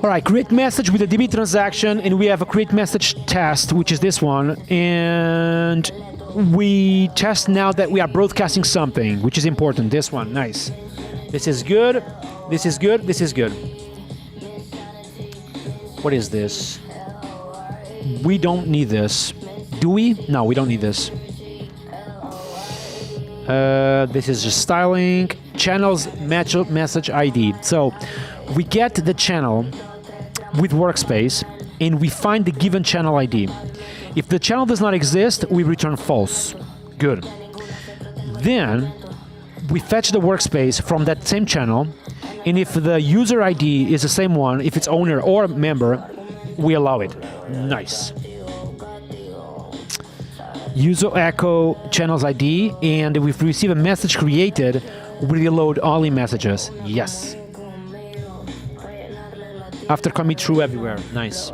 All right, create message with a DB transaction, and we have a create message test, which is this one, and we test now that we are broadcasting something, which is important. This one, nice. This is good. This is good. This is good. What is this? We don't need this. Do we? No, we don't need this. This is just styling. Channels match message ID. So we get the channel with workspace and we find the given channel ID. If the channel does not exist, we return false. Good. Then we fetch the workspace from that same channel, and if the user ID is the same one, if it's owner or member, we allow it. Nice. User echo channels ID, and if we receive a message created, we reload only messages. Yes. After commit true everywhere. Nice.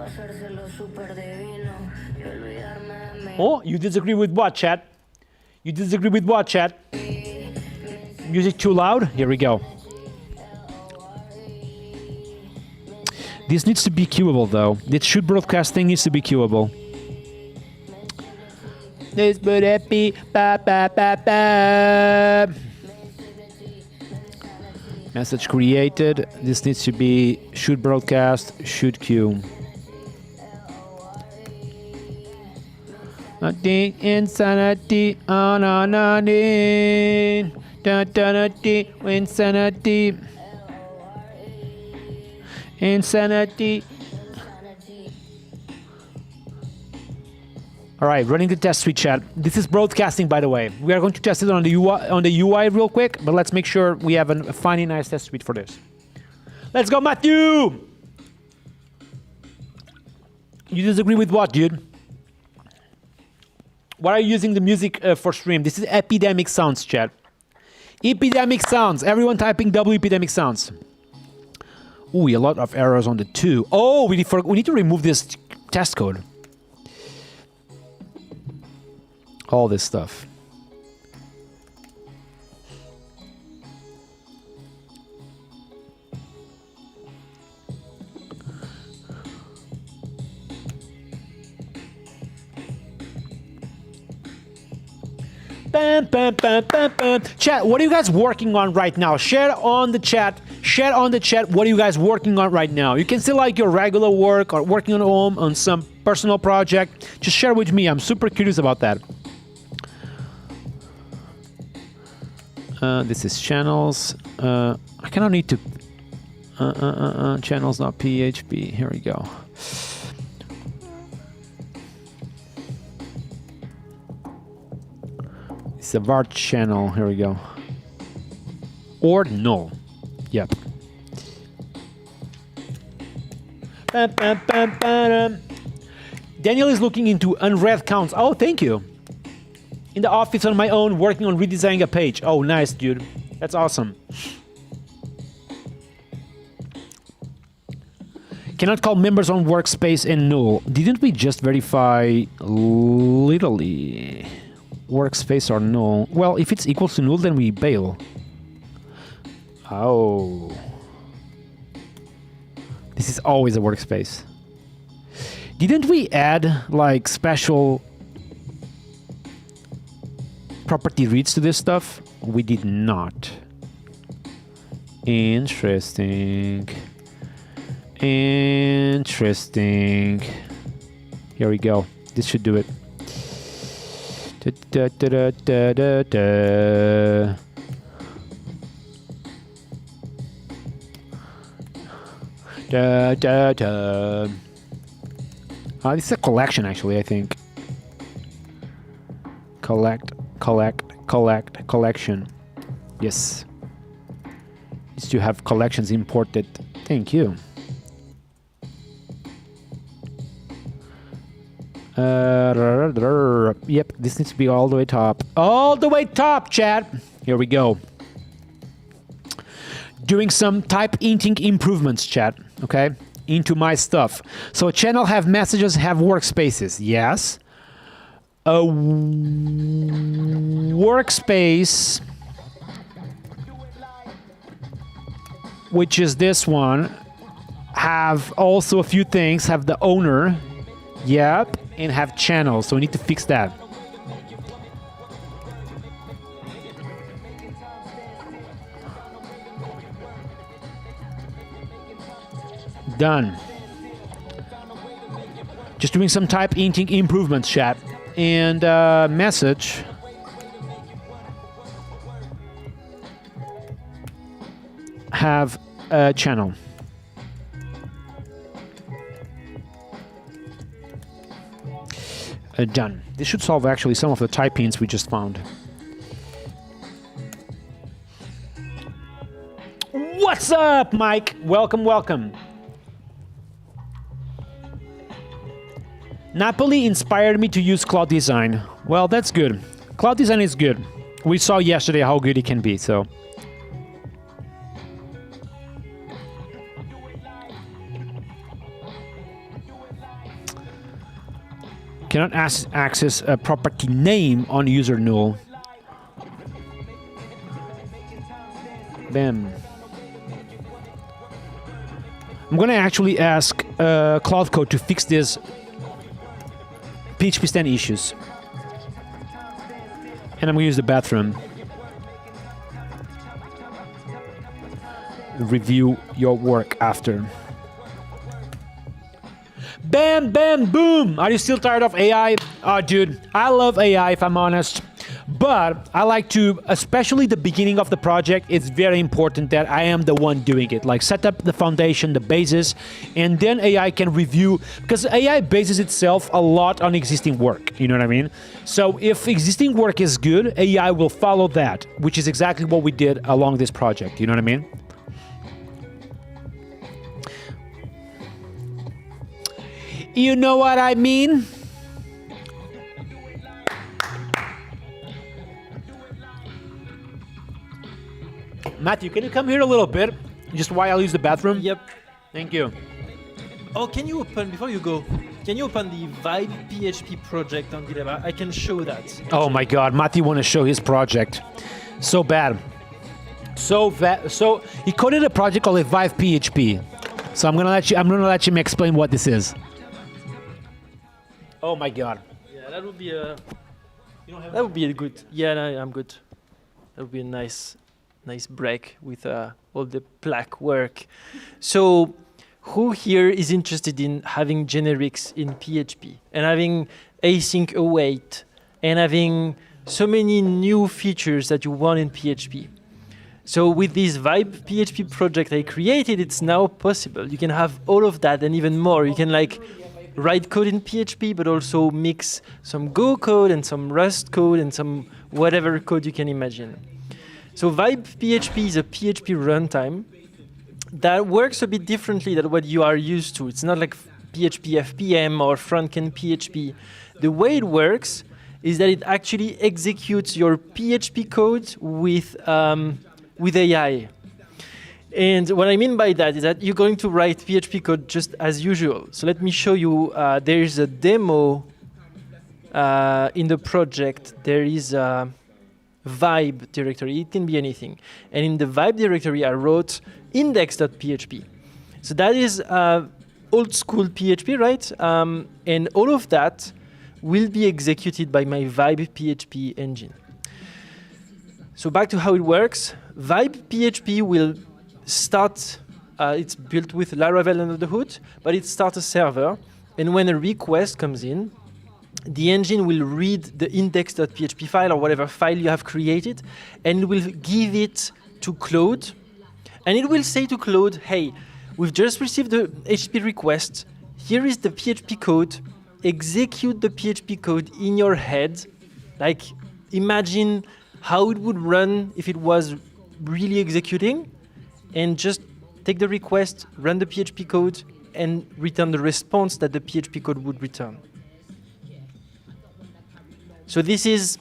Oh, you disagree with what, chat? You disagree with what, chat? Music too loud? Here we go. This needs to be queuable, though. This should broadcast thing needs to be queuable. This would be ba ba ba ba. Message created. This needs to be should broadcast, should queue. Insanity, insanity, insanity. All right, running the test suite chat. This is broadcasting, by the way. We are going to test it on the UI real quick, but let's make sure we have a funny, nice test suite for this. Let's go, Matthew! You disagree with what, dude? Why are you using the music for stream? This is Epidemic Sounds, chat. Epidemic Sounds. Everyone typing W Epidemic Sounds. Ooh, a lot of errors on the 2. Oh, we need to remove this test code. All this stuff. Bam, bam, bam, bam, bam. Chat, what are you guys working on right now? Share on the chat. Share on the chat what are you guys working on right now. You can say like your regular work or working on home on some personal project. Just share with me. I'm super curious about that. This is channels. I kind of need to... channels, not PHP. Here we go. It's a var channel. Here we go. Or null. Yep. Daniel is looking into unread counts. Oh, thank you. In the office on my own, working on redesigning a page. Oh, nice, dude. That's awesome. Cannot call members on workspace and null. Didn't we just verify literally workspace or null? Well, if it's equal to null, then we bail. Oh. This is always a workspace. Didn't we add like special property reads to this stuff? We did not. Interesting. Interesting. Here we go. This should do it. Da, da, da, da, da, da. Da, da, da. This is a collection, actually, I think. Collection. Yes. Is to have collections imported. Thank you. Yep, this needs to be all the way top. All the way top, chat. Here we go. Doing some type inting improvements, chat. Okay, into my stuff. So a channel have messages, have workspaces. Yes. A workspace, which is this one, have also a few things. Have the owner. Yep. And have channels. So we need to fix that. Done. Just doing some type inting improvements, chat. And message. Have a channel. Done. This should solve actually some of the typings we just found. What's up, Mike? Welcome, welcome. Napoli inspired me to use Cloud Design. Well, that's good. Cloud Design is good. We saw yesterday how good it can be, so. Cannot access a property name on user null. Bam. I'm gonna actually ask Cloud Code to fix this PHP stand issues. And I'm gonna use the bathroom. Review your work after. Bam, bam, boom! Are you still tired of AI? Oh, dude, I love AI if I'm honest. But I like to, especially the beginning of the project, it's very important that I am the one doing it. Like set up the foundation, the basis, and then AI can review, because AI bases itself a lot on existing work, you know what I mean? So if existing work is good, AI will follow that, which is exactly what we did along this project, you know what I mean? You know what I mean? Matthew, can you come here a little bit? Just while I use the bathroom? Yep. Thank you. Oh, can you open, before you go, can you open the Vibe PHP project on GitHub? I can show that. Oh my God, Matthew want to show his project. So bad. So he coded a project called Vibe PHP. So I'm gonna let you explain what this is. Oh my God. Yeah, that would be a. That would be a good. Yeah, no, I'm good. That would be a nice break with all the plaque work. So, who here is interested in having generics in PHP and having async await and having so many new features that you want in PHP? So with this Vibe PHP project I created, it's now possible. You can have all of that and even more. You can like write code in PHP, but also mix some Go code and some Rust code and some whatever code you can imagine. So Vibe PHP is a PHP runtime that works a bit differently than what you are used to. It's not like PHP FPM or frontend PHP. The way it works is that it actually executes your PHP code with AI. And what I mean by that is that you're going to write PHP code just as usual. So let me show you, there is a demo in the project. There is a Vibe directory. It can be anything. And in the Vibe directory, I wrote index.php. So that is old school PHP, right? And all of that will be executed by my Vibe PHP engine. So back to how it works. Vibe PHP will start, it's built with Laravel under the hood, but it starts a server. And when a request comes in, the engine will read the index.php file or whatever file you have created, and it will give it to Claude. And it will say to Claude, hey, we've just received the HTTP request. Here is the PHP code. Execute the PHP code in your head. Like, imagine how it would run if it was really executing, and just take the request, run the PHP code, and return the response that the PHP code would return. So this is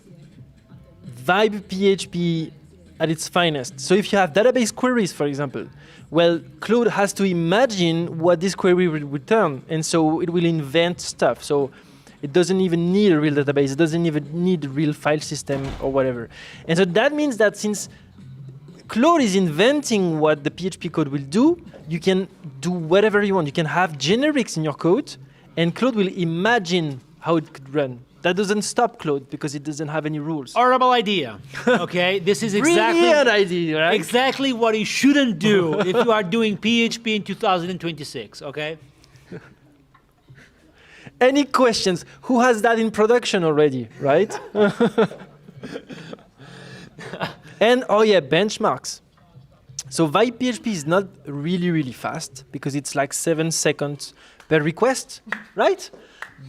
Vibe PHP at its finest. So if you have database queries, for example, well, Claude has to imagine what this query will return, and so it will invent stuff. So it doesn't even need a real database. It doesn't even need a real file system or whatever. And so that means that since Claude is inventing what the PHP code will do, you can do whatever you want. You can have generics in your code, and Claude will imagine how it could run. That doesn't stop Claude because it doesn't have any rules. Horrible idea. Okay, this is exactly Brilliant idea, right? exactly what you shouldn't do if you are doing PHP in 2026. Okay. Any questions? Who has that in production already, right? And oh yeah, benchmarks. So Vibe PHP is not really, really fast because it's like 7 seconds per request, right?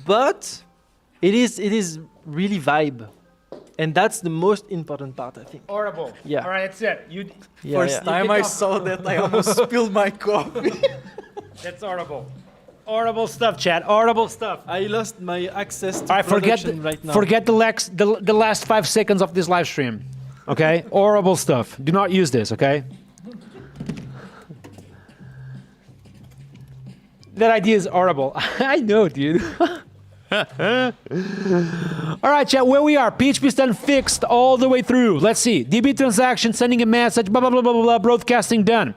But it is really Vibe. And that's the most important part, I think. Horrible. Yeah. All right, that's it. First time I saw that, I almost spilled my coffee. That's horrible. Horrible stuff, chat. Horrible stuff. I lost my access to All right, production right now. forget the last 5 seconds of this live stream. Okay? Horrible stuff. Do not use this, okay? That idea is horrible. I know, dude. All right, chat, where we are. PHP done fixed all the way through. Let's see. DB transaction, sending a message, blah, blah, blah, blah, blah, broadcasting done.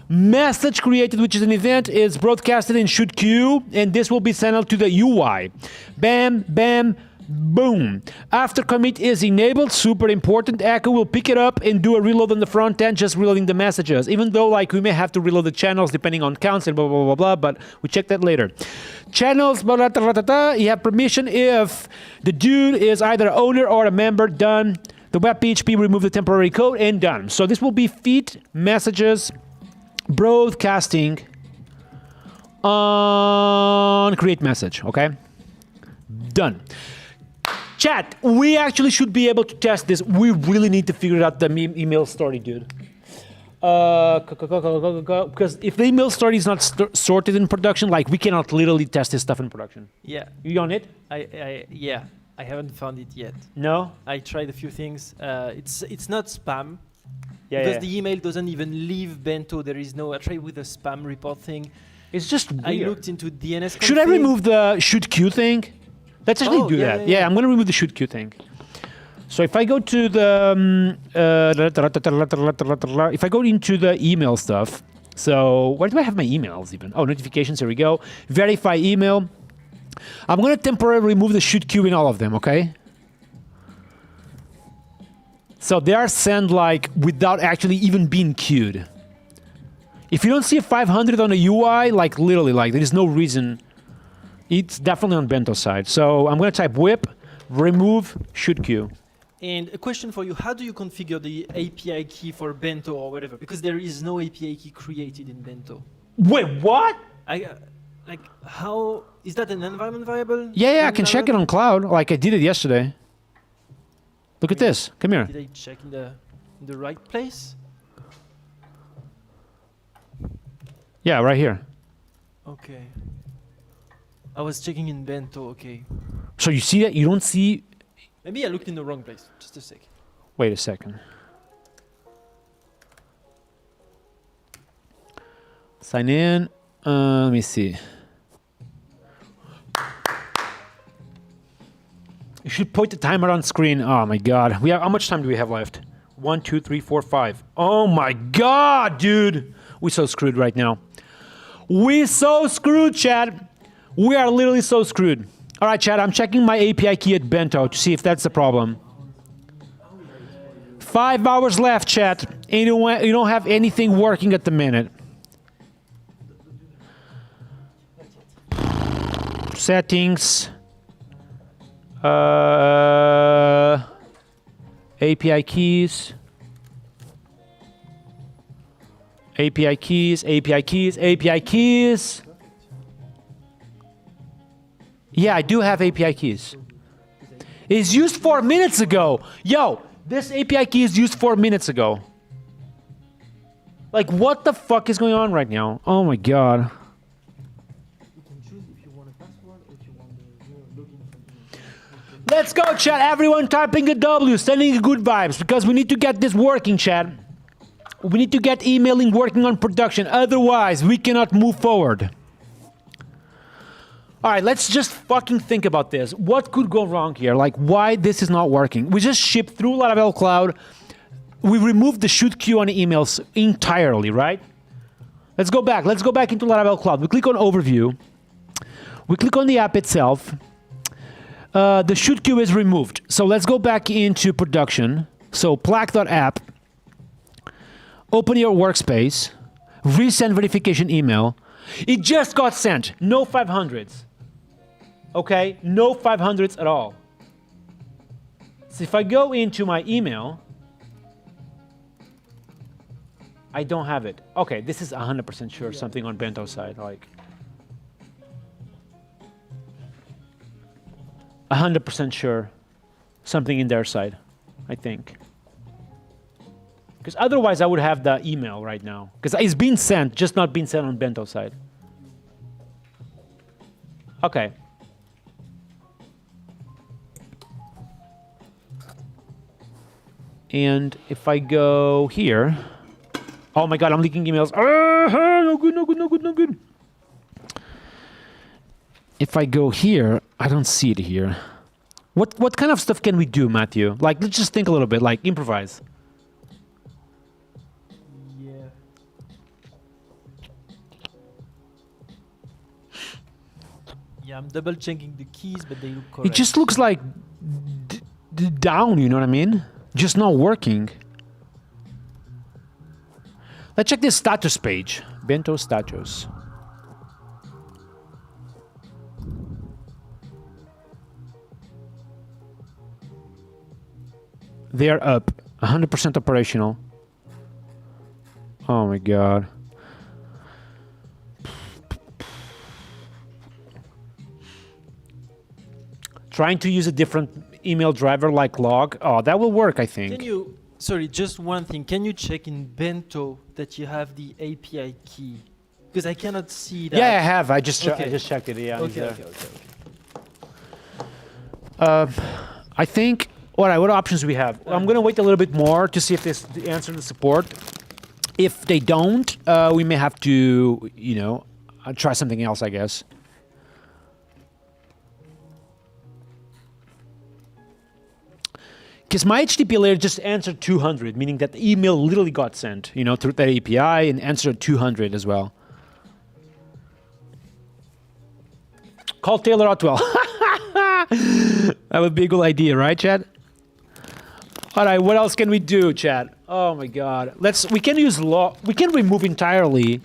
Message created, which is an event, is broadcasted in should queue, and this will be sent out to the UI. Bam, bam, boom. After commit is enabled, super important. Echo will pick it up and do a reload on the front end, just reloading the messages. Even though, like, we may have to reload the channels depending on counts and blah, blah, blah, blah, but we check that later. Channels, blah, blah, blah, blah, blah. You have permission if the dude is either owner or a member. Done. The web PHP remove the temporary code and done. So this will be feed messages broadcasting on create message. Okay, done. Chat, we actually should be able to test this. We really need to figure out the email story, dude. Because if the email story is not sorted in production, like, we cannot literally test this stuff in production. Yeah. You on it? Yeah. I haven't found it yet. No? I tried a few things. It's not spam. Yeah, Because yeah. the email doesn't even leave Bento. There is no. I tried with the spam report thing. It's just weird. I looked into DNS. Should I config. remove the should queue thing? Let's actually do that. Yeah, I'm going to remove the should queue thing. So if I go to the if I go into the email stuff, so where do I have my emails even? Oh, notifications, here we go. Verify email. I'm going to temporarily remove the should queue in all of them, okay? So they are sent, like, without actually even being queued. If you don't see a 500 on the UI, like, literally, like, there is no reason. It's definitely on Bento's side. So I'm going to type whip, remove should queue. And a question for you: how do you configure the API key for Bento or whatever? Because there is no API key created in Bento. Wait, what? Like, how is that an environment variable? Yeah, I can check it on cloud, like I did it yesterday. Look at this. Come here. Did I check in the right place? Yeah, right here. Okay. I was checking in Bento. Okay. So you see that? You don't see... Maybe I looked in the wrong place. Just a sec. Wait a second. Sign in. Let me see. You should point the timer on screen. Oh my god. We have, how much time do we have left? 1, 2, 3, 4, 5. Oh my god, dude. We're so screwed right now. We so screwed, chat. We are literally so screwed. All right, chat, I'm checking my API key at Bento to see if that's the problem. 5 hours left, chat. And you don't have anything working at the minute. Settings. API keys. API keys, API keys, API keys. Yeah, I do have API keys. It's used 4 minutes ago. Yo, this API key is used 4 minutes ago. Like, what the fuck is going on right now? Oh my god. Let's go, chat. Everyone typing a W, sending a good vibes, because we need to get this working, chat. We need to get emailing working on production. Otherwise, we cannot move forward. All right, let's just fucking think about this. What could go wrong here? Like, why this is not working? We just shipped through Laravel Cloud. We removed the shoot queue on emails entirely, right? Let's go back. Let's go back into Laravel Cloud. We click on Overview. We click on the app itself. The shoot queue is removed. So let's go back into production. So plaque.app. Open your workspace. Resend verification email. It just got sent. No 500s. Okay? No 500s at all. So if I go into my email, I don't have it. Okay, this is 100% sure something on Bento side. Like 100% sure something in their side, I think. Because otherwise I would have the email right now. Because it's been sent, just not been sent on Bento side. Okay. And if I go here, oh my god, I'm leaking emails. No good, no good, no good, no good. If I go here, I don't see it here. What kind of stuff can we do, Matthew? Like, let's just think a little bit, like improvise. Yeah. Yeah, I'm double checking the keys, but they look correct. It just looks like down, you know what I mean? Just not working. Let's check this status page. Bento status. They are up. 100% operational. Oh my god. Trying to use a different email driver like log. Oh, that will work, I think. Can you, sorry, just one thing. Can you check in Bento that you have the API key? Because I cannot see that. Yeah, I have. I just Okay. I just checked it. Yeah. Okay, it's, okay, okay. I think. All right. What options do we have? I'm gonna wait a little bit more to see if this answer the support. If they don't, we may have to, you know, try something else, I guess. Because my HTTP layer just answered 200, meaning that the email literally got sent, you know, through that API and answered 200 as well. Call Taylor Otwell. That would be a good idea, right, Chad? All right, what else can we do, Chad? Oh my God. We can use we can remove entirely.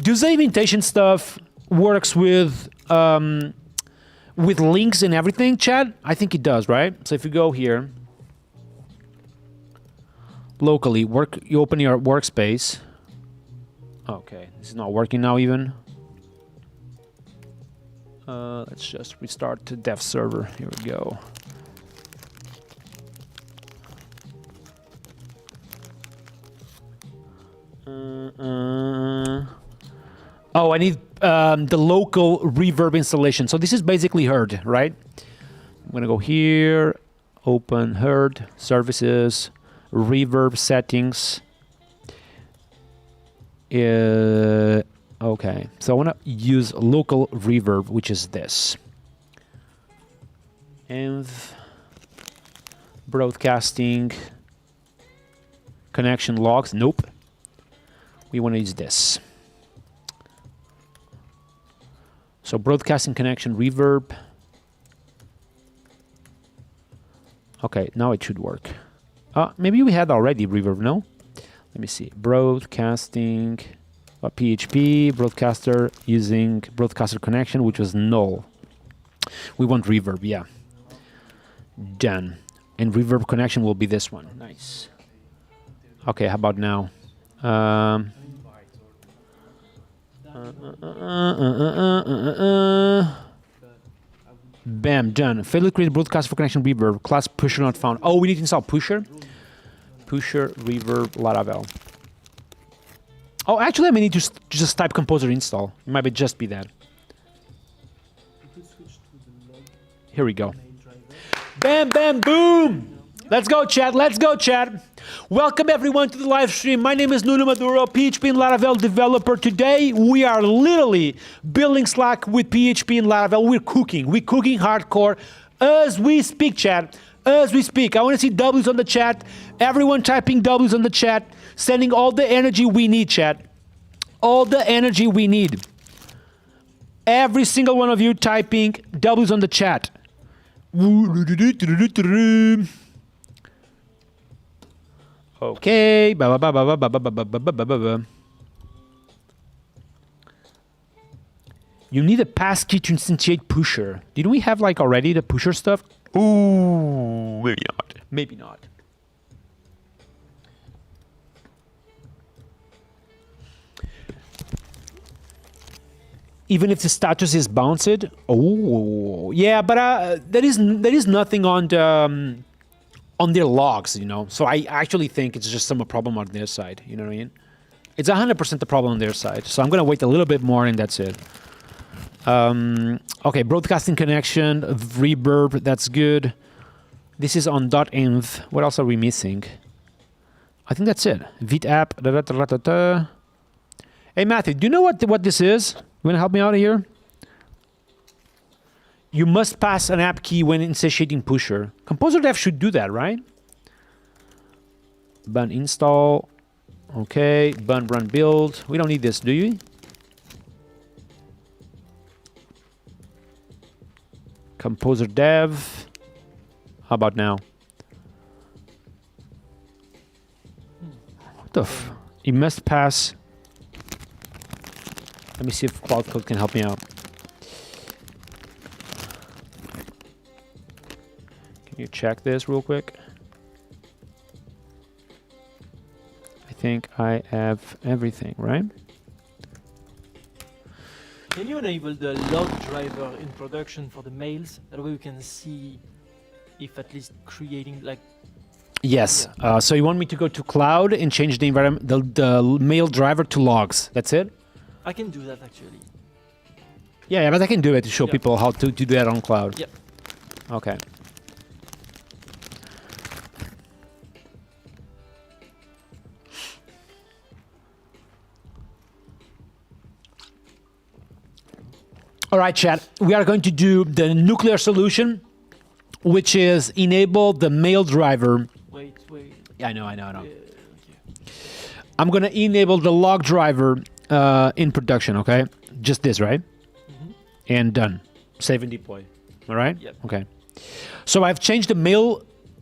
Does the invitation stuff works with links and everything, Chad? I think it does, right? So if you go here, locally, you open your workspace. Okay, this is not working now even. Let's just restart the dev server. Here we go. Oh, I need the local reverb installation. So this is basically Herd, right? I'm gonna go here, open Herd, services, reverb settings. Okay, so I want to use local reverb, which is this. Env, broadcasting, connection logs. Nope. We want to use this. So broadcasting connection, reverb. Okay, now it should work. Maybe we had already reverb, no? Let me see. Broadcasting, PHP, broadcaster using broadcaster connection, which was null. We want reverb, yeah. Done. And reverb connection will be this one. Nice. Okay, how about now? Bam, done. Failed to create broadcast for connection reverb. Class pusher not found. Oh, we need to install pusher. Pusher reverb Laravel. Oh, actually, I may need to just type composer install. It might just be that. Here we go. Bam, bam, boom. Let's go, chat. Let's go, chat. Welcome, everyone, to the live stream. My name is Nuno Maduro, PHP and Laravel developer. Today, we are literally building Slack with PHP and Laravel. We're cooking. We're cooking hardcore as we speak, chat. As we speak. I want to see W's on the chat. Everyone typing W's on the chat. Sending all the energy we need, chat. All the energy we need. Every single one of you typing W's on the chat. Okay. You need a passkey to instantiate pusher. Didn't we have like already the pusher stuff? Ooh, maybe not. Maybe not. Even if the status is bounced. Oh, yeah, but there is nothing on the on their logs, you know. So I actually think it's just some problem on their side. You know what I mean? It's 100% the problem on their side. So I'm gonna wait a little bit more, and that's it. Okay, broadcasting connection, reverb. That's good. This is on .env. What else are we missing? I think that's it. Vite app. Hey Matthew, do you know what this is? You wanna help me out here? You must pass an app key when instantiating pusher. Composer Dev should do that, right? Bun install. Okay, bun run build. We don't need this, do you? Composer Dev. How about now? What the f? You must pass. Let me see if Cloud Code can help me out. Can you check this real quick? I think I have everything, right? Can you enable the log driver in production for the mails? That way we can see if at least creating like... Yes. Yeah. So you want me to go to cloud and change the environment, the mail driver to logs. That's it? I can do that actually. Yeah, but I can do it to show people how to do that on cloud. Yep. Okay. All right, chat. We are going to do the nuclear solution, which is enable the mail driver. Wait. Yeah, I know. Okay. I'm going to enable the log driver in production, okay? Just this, right? Mm-hmm. And done. Save and deploy. All right? Yep. Okay. So I've changed the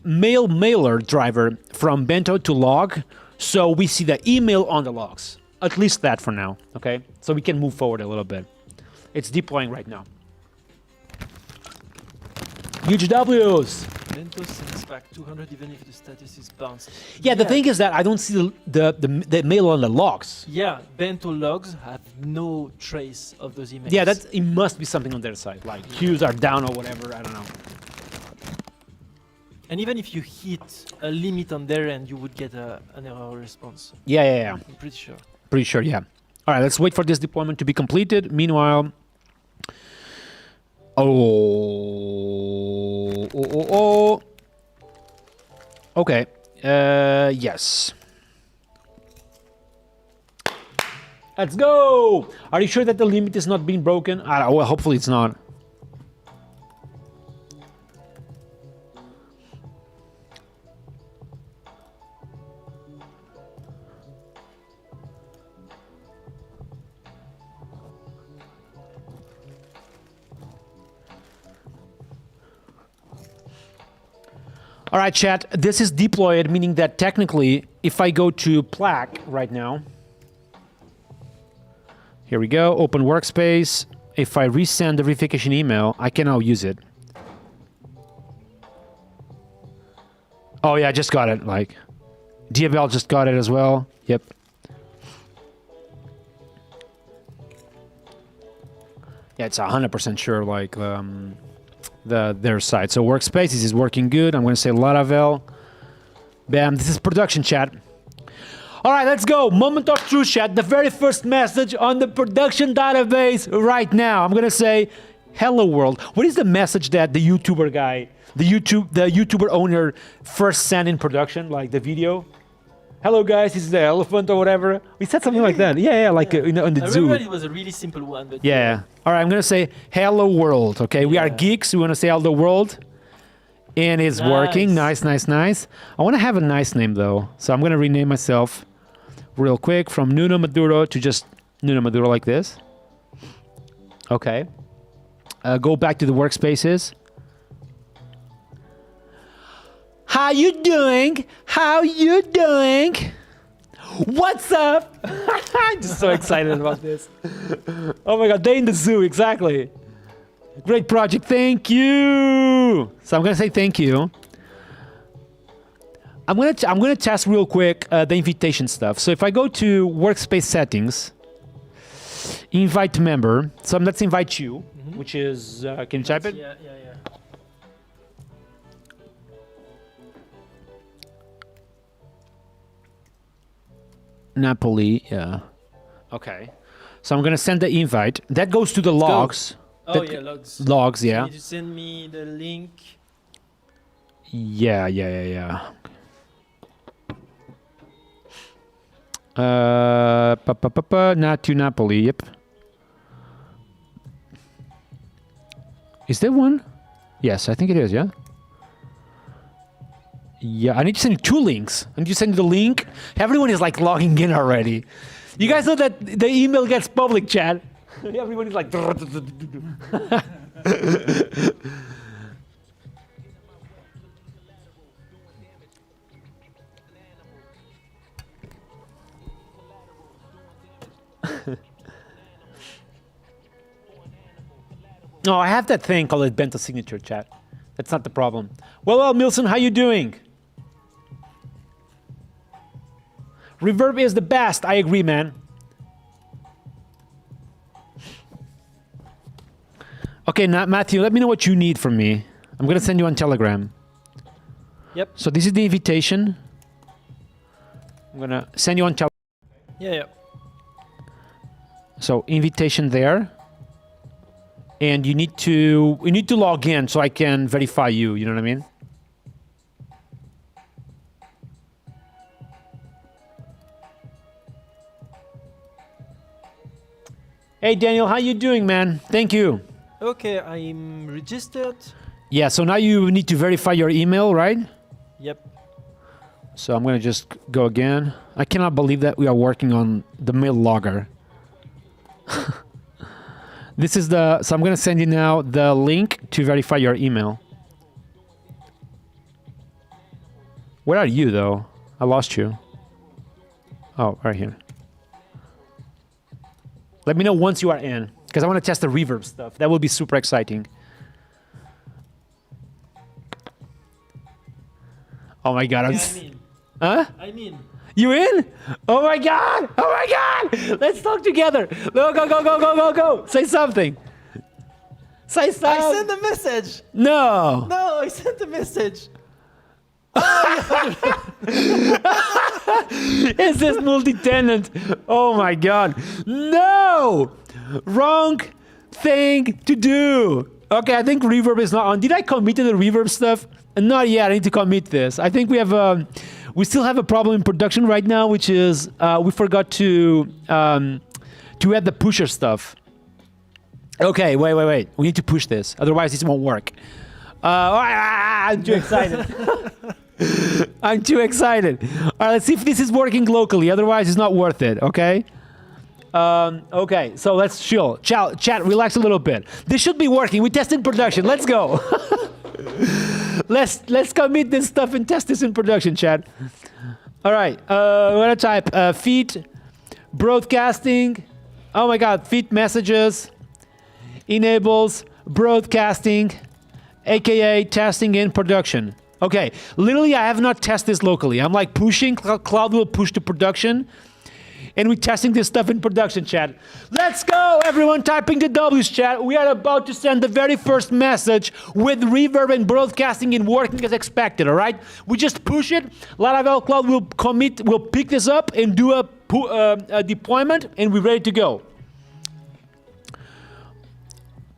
mailer driver from bento to log, so we see the email on the logs. At least that for now, okay? So we can move forward a little bit. It's deploying right now. Huge W's. Bento sends back 200 even if the status is bounced. Yeah, the thing is that I don't see the mail on the logs. Yeah, Bento logs have no trace of those emails. Yeah, it must be something on their side, like queues are down or whatever, I don't know. And even if you hit a limit on their end, you would get an error response. Yeah. I'm pretty sure. Pretty sure, yeah. All right, let's wait for this deployment to be completed. Meanwhile... Oh. Okay. Yes. Let's go. Are you sure that the limit is not being broken? Well, hopefully it's not. All right, chat. This is deployed, meaning that technically, if I go to Plaque right now, here we go, open workspace. If I resend the verification email, I can now use it. Oh yeah, I just got it. Like, DFL just got it as well. Yep. Yeah, it's 100% sure. Like their site. So workspaces is working good. I'm going to say Laravel. Bam. This is production chat. All right, let's go. Moment of truth, chat. The very first message on the production database right now. I'm going to say, hello world. What is the message that the YouTuber guy, the YouTuber owner first sent in production, like the video? Hello guys, this is the elephant or whatever. We said something like that. Yeah, like on the I zoo. remember it was a really simple one, but Yeah. All right, I'm going to say hello world. Okay, we are geeks. We want to say hello world. And it's working. Nice. I want to have a nice name though. So I'm going to rename myself real quick from Nuno Maduro to just Nuno Maduro like this. Okay. Go back to the workspaces. How you doing? How you doing? What's up? I'm just so excited about this. Oh my god, day in the zoo, exactly. Great project, thank you. So I'm gonna say thank you. I'm gonna test real quick the invitation stuff. So if I go to workspace settings, invite member. So let's invite you, which is can you type it? Yeah. Napoli, yeah. Okay. So I'm gonna send the invite. That goes to the logs. Oh yeah, logs. Logs, yeah. You need to send me the link. Yeah. Not to Napoli, yep. Is there one? Yes, I think it is, yeah? Yeah, I need to send you 2 links. I need to send you the link. Everyone is like logging in already. You guys know that the email gets public, chat. Everyone is like... No, I have that thing called a bento signature, chat. That's not the problem. Well, Milson, how you doing? Reverb is the best. I agree, man. Okay, now, Matthew, let me know what you need from me. I'm going to send you on Telegram. Yep. So this is the invitation. I'm going to send you on Telegram. Yeah. So invitation there. And you need to log in so I can verify you, you know what I mean? Hey Daniel, how you doing, man? Thank you. Okay, I'm registered. Yeah, so now you need to verify your email, right? Yep. So I'm gonna just go again. I cannot believe that we are working on the mail logger. This is so I'm gonna send you now the link to verify your email. Where are you though? I lost you. Oh, right here. Let me know once you are in, because I want to test the reverb stuff. That will be super exciting. Oh my god, Huh? I'm in. You in? Oh my god! Oh my god! Let's talk together. Go! Say something. Say something. I sent a message. No. No, I sent a message. Is this multi-tenant? Oh my god. No! Wrong thing to do. Okay, I think reverb is not on. Did I commit to the reverb stuff? Not yet. I need to commit this. I think we still have a problem in production right now, which is we forgot to add the pusher stuff. Okay, wait. We need to push this. Otherwise, this won't work. I'm too excited. I'm too excited. All right, let's see if this is working locally. Otherwise, it's not worth it, okay? Okay, so let's chill. Chat, relax a little bit. This should be working. We tested production. Let's go. let's commit this stuff and test this in production, chat. All right. I'm gonna type feed broadcasting. Oh my God, feed messages enables broadcasting, aka testing in production. Okay, literally I have not tested this locally. I'm like pushing, Cloud will push to production, and we're testing this stuff in production, chat. Let's go, everyone typing the W's, chat. We are about to send the very first message with reverb and broadcasting and working as expected, all right? We just push it. Laravel Cloud will commit, will pick this up and do a deployment, and we're ready to go.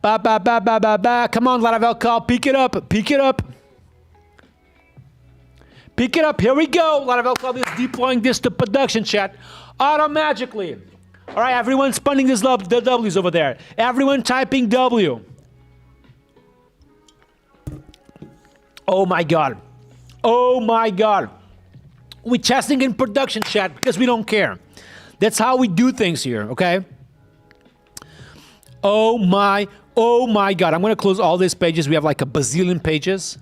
Ba, ba, ba, ba, ba, ba. Come on, Laravel Cloud, pick it up, pick it up. Pick it up, here we go. Laravel Cloud is deploying this to production, chat. Automagically. All right, everyone spinning this the W's over there. Everyone typing W. Oh my God. Oh my God. We're testing in production, chat, because we don't care. That's how we do things here, okay? Oh my God. I'm gonna close all these pages. We have like a bazillion pages.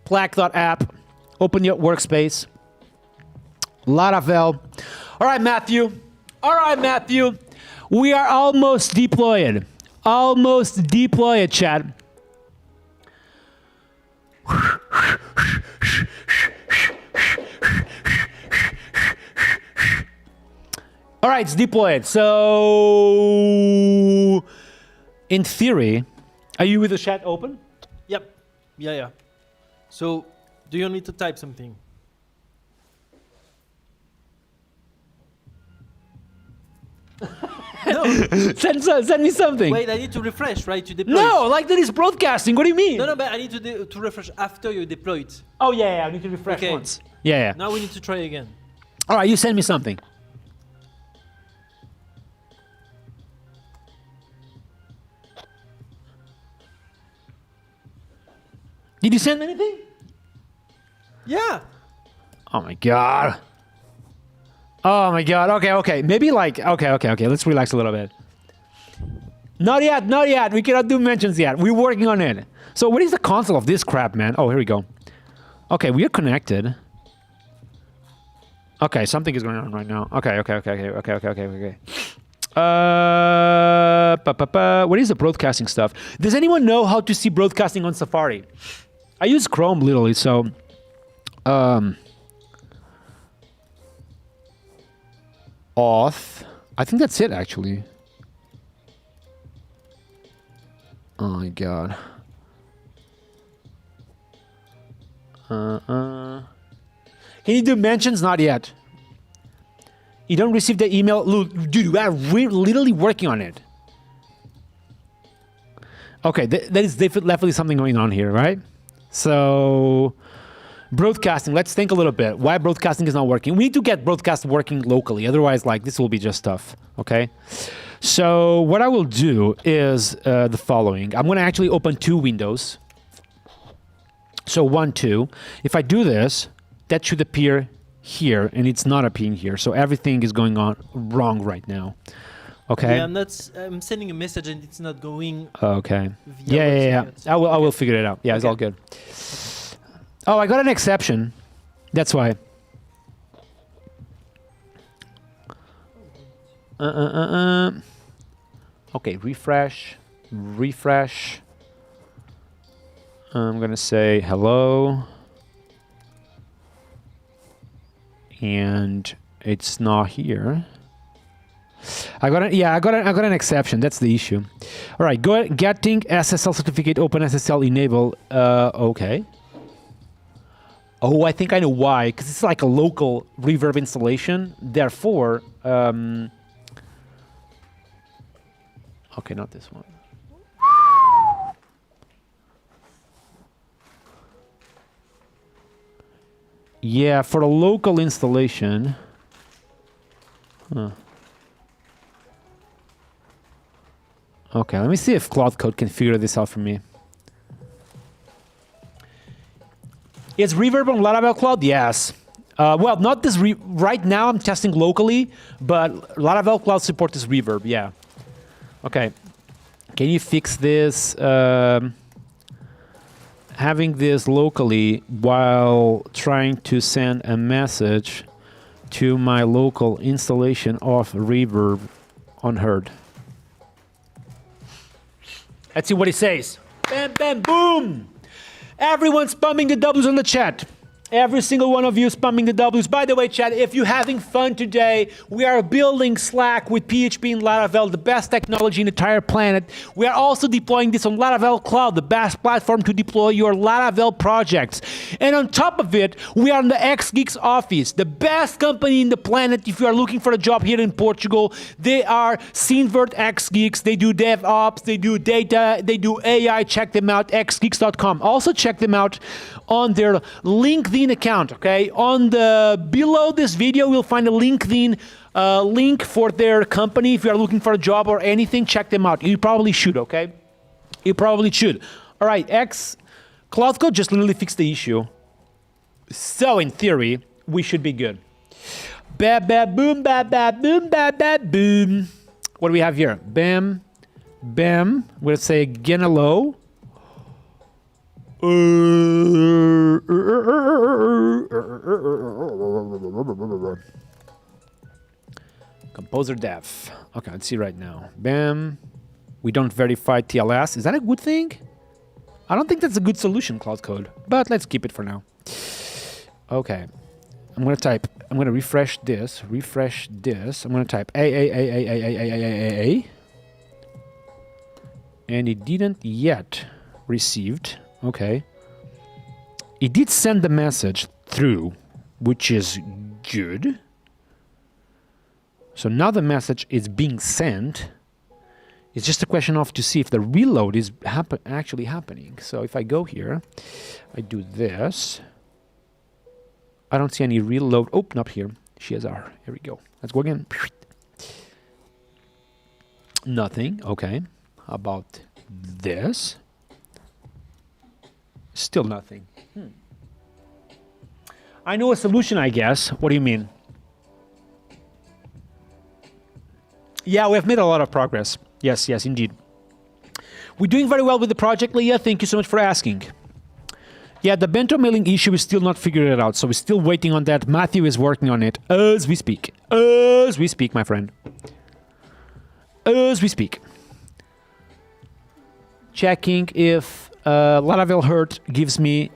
Plaque.app. Open your workspace. Laravel. All right, Matthew. All right, Matthew. We are almost deployed. Almost deployed, chat. All right, it's deployed. So, in theory, are you with the chat open? Yep. Yeah. So, do you want me to type something? No. Send me something. Wait, I need to refresh, right? To deploy. No, like that is broadcasting. What do you mean? No, but I need to refresh after you deploy it. Oh, yeah, I need to refresh Okay. once. Yeah. Now we need to try again. All right, you send me something. Did you send anything? Yeah. Oh my God. Oh my God. Okay. Maybe like, okay. Let's relax a little bit. Not yet. We cannot do mentions yet. We're working on it. So what is the console of this crap, man? Oh, here we go. Okay, we are connected. Okay, something is going on right now. Okay. What is the broadcasting stuff? Does anyone know how to see broadcasting on Safari? I use Chrome literally, so auth. I think that's it actually. Oh my God. Can you do mentions? Not yet. You don't receive the email? Look, dude, we're literally working on it. Okay, that is definitely something going on here, right? So, broadcasting, let's think a little bit. Why broadcasting is not working? We need to get broadcast working locally. Otherwise, like, this will be just tough, okay? So, what I will do is the following. I'm going to actually open two windows. So, 1, 2. If I do this, that should appear here, and it's not appearing here. So, everything is going on wrong right now. Okay. Yeah, I'm sending a message and it's not going. Okay. Via Yeah. I will figure it out. Yeah, it's all good. Oh, I got an exception. That's why. Okay, refresh. I'm gonna say hello. And it's not here. I got an exception. That's the issue. All right, go ahead. Getting SSL certificate open SSL enable. Okay. Oh, I think I know why. Because it's like a local reverb installation. Therefore, okay, not this one. Yeah, for a local installation. Huh. Okay, let me see if Cloud Code can figure this out for me. Is reverb on Laravel Cloud? Yes. Well, not this right now. I'm testing locally, but Laravel Cloud supports this reverb. Yeah. Okay. Can you fix this? having this locally while trying to send a message to my local installation of Reverb unheard. Let's see what he says. Bam, bam, boom! Everyone's spamming the W's on the chat. Every single one of you spamming the W's. By the way, chat, if you're having fun today, we are building Slack with PHP and Laravel, the best technology in the entire planet. We are also deploying this on Laravel Cloud, the best platform to deploy your Laravel projects. And on top of it, we are in the X-Geeks office, the best company in the planet if you are looking for a job here in Portugal. They are Sinvert X-Geeks. They do DevOps, they do data, they do AI. Check them out, xgeeks.com. Also check them out on their LinkedIn account, okay? On the below this video, you'll find a LinkedIn link for their company. If you are looking for a job or anything, check them out. You probably should, okay? You probably should. All right, Cloud Code just literally fixed the issue. So in theory, we should be good. Bam, bam, boom, bam, bam, boom, bam, bam, boom. What do we have here? Bam, bam. We'll say again hello. Composer dev. Okay, let's see right now. Bam. We don't verify TLS. Is that a good thing? I don't think that's a good solution, Cloud Code, but let's keep it for now. Okay. I'm going to refresh this. I'm going to type A. And it didn't yet received. Okay. It did send the message through, which is good. So now the message is being sent. It's just a question of to see if the reload is actually happening. So if I go here, I do this. I don't see any reload. Oh, not here. CSR. Here we go. Let's go again. Nothing. Okay. How about this? Still nothing. I know a solution, I guess. What do you mean? Yeah, we have made a lot of progress. Yes, indeed. We're doing very well with the project, Leah. Thank you so much for asking. Yeah, the bento mailing issue is still not figured it out, so we're still waiting on that. Matthew is working on it as we speak. As we speak, my friend. As we speak. Checking if Laravel Hurt gives me...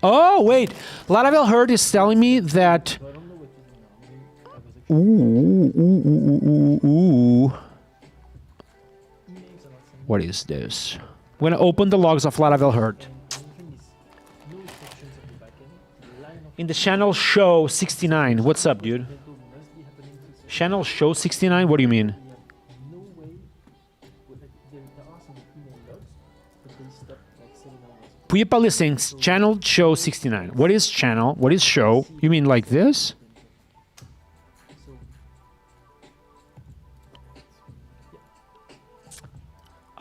Oh, wait. Laravel Hurt is telling me that... Ooh. What is this? I'm going to open the logs of Laravel Hurt. In the channel show 69. What's up, dude? Channel show 69? What do you mean? Puyapal is saying channel show 69. What is channel? What is show? You mean like this?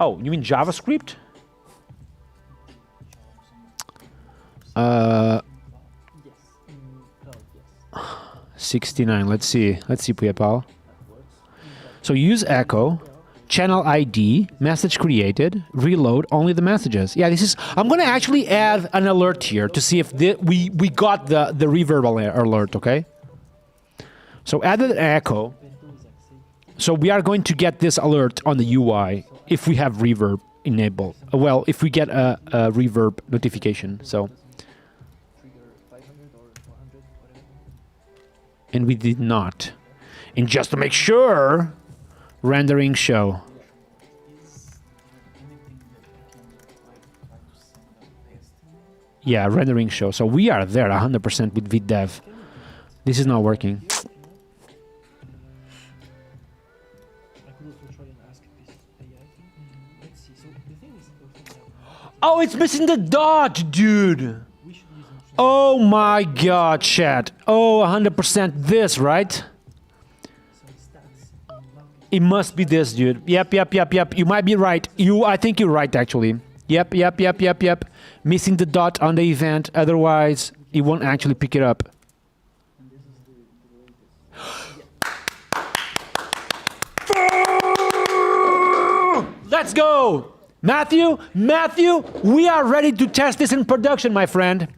Oh, you mean JavaScript? 69. Let's see, Puyapal. So use echo. Channel ID, message created, reload only the messages. Yeah, this is. I'm gonna actually add an alert here to see if we got the reverb alert. Okay. So added echo. So we are going to get this alert on the UI if we have reverb enabled. Well, if we get a reverb notification. So. And we did not. And just to make sure. Rendering show. Yeah, rendering show. So we are there 100% with VidDev. This is not working. Oh, it's missing the dot, dude. Oh my god, chat. Oh, 100% this, right? It must be this, dude. Yep. You might be right. I think you're right, actually. Yep. Missing the dot on the event. Otherwise, it won't actually pick it up. Let's go. Matthew, we are ready to test this in production, my friend.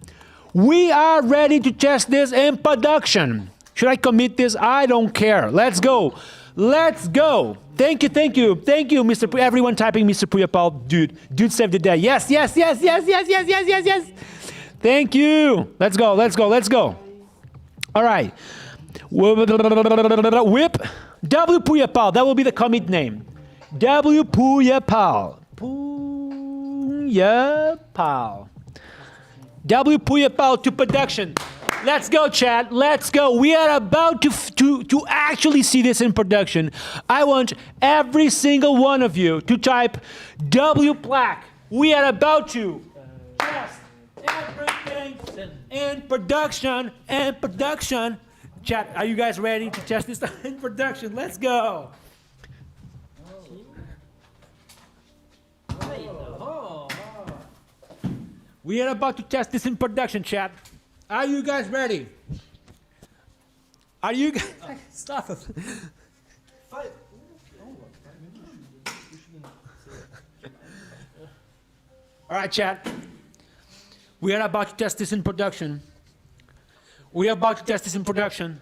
We are ready to test this in production. Should I commit this? I don't care. Let's go. Let's go. Thank you, Mr. Everyone typing Mr. Puyapal. Dude saved the day. Yes. Thank you. Let's go. All right. Whip. W Puyapal. That will be the commit name. W Puyapal. W Puyapal to production. Let's go, chat. Let's go. We are about to actually see this in production. I want every single one of you to type W Plaque. We are about to test everything in production. Chat, are you guys ready to test this in production? Let's go. We are about to test this in production, chat. Are you guys ready? Are you guys... Stop it. All right, chat. We are about to test this in production.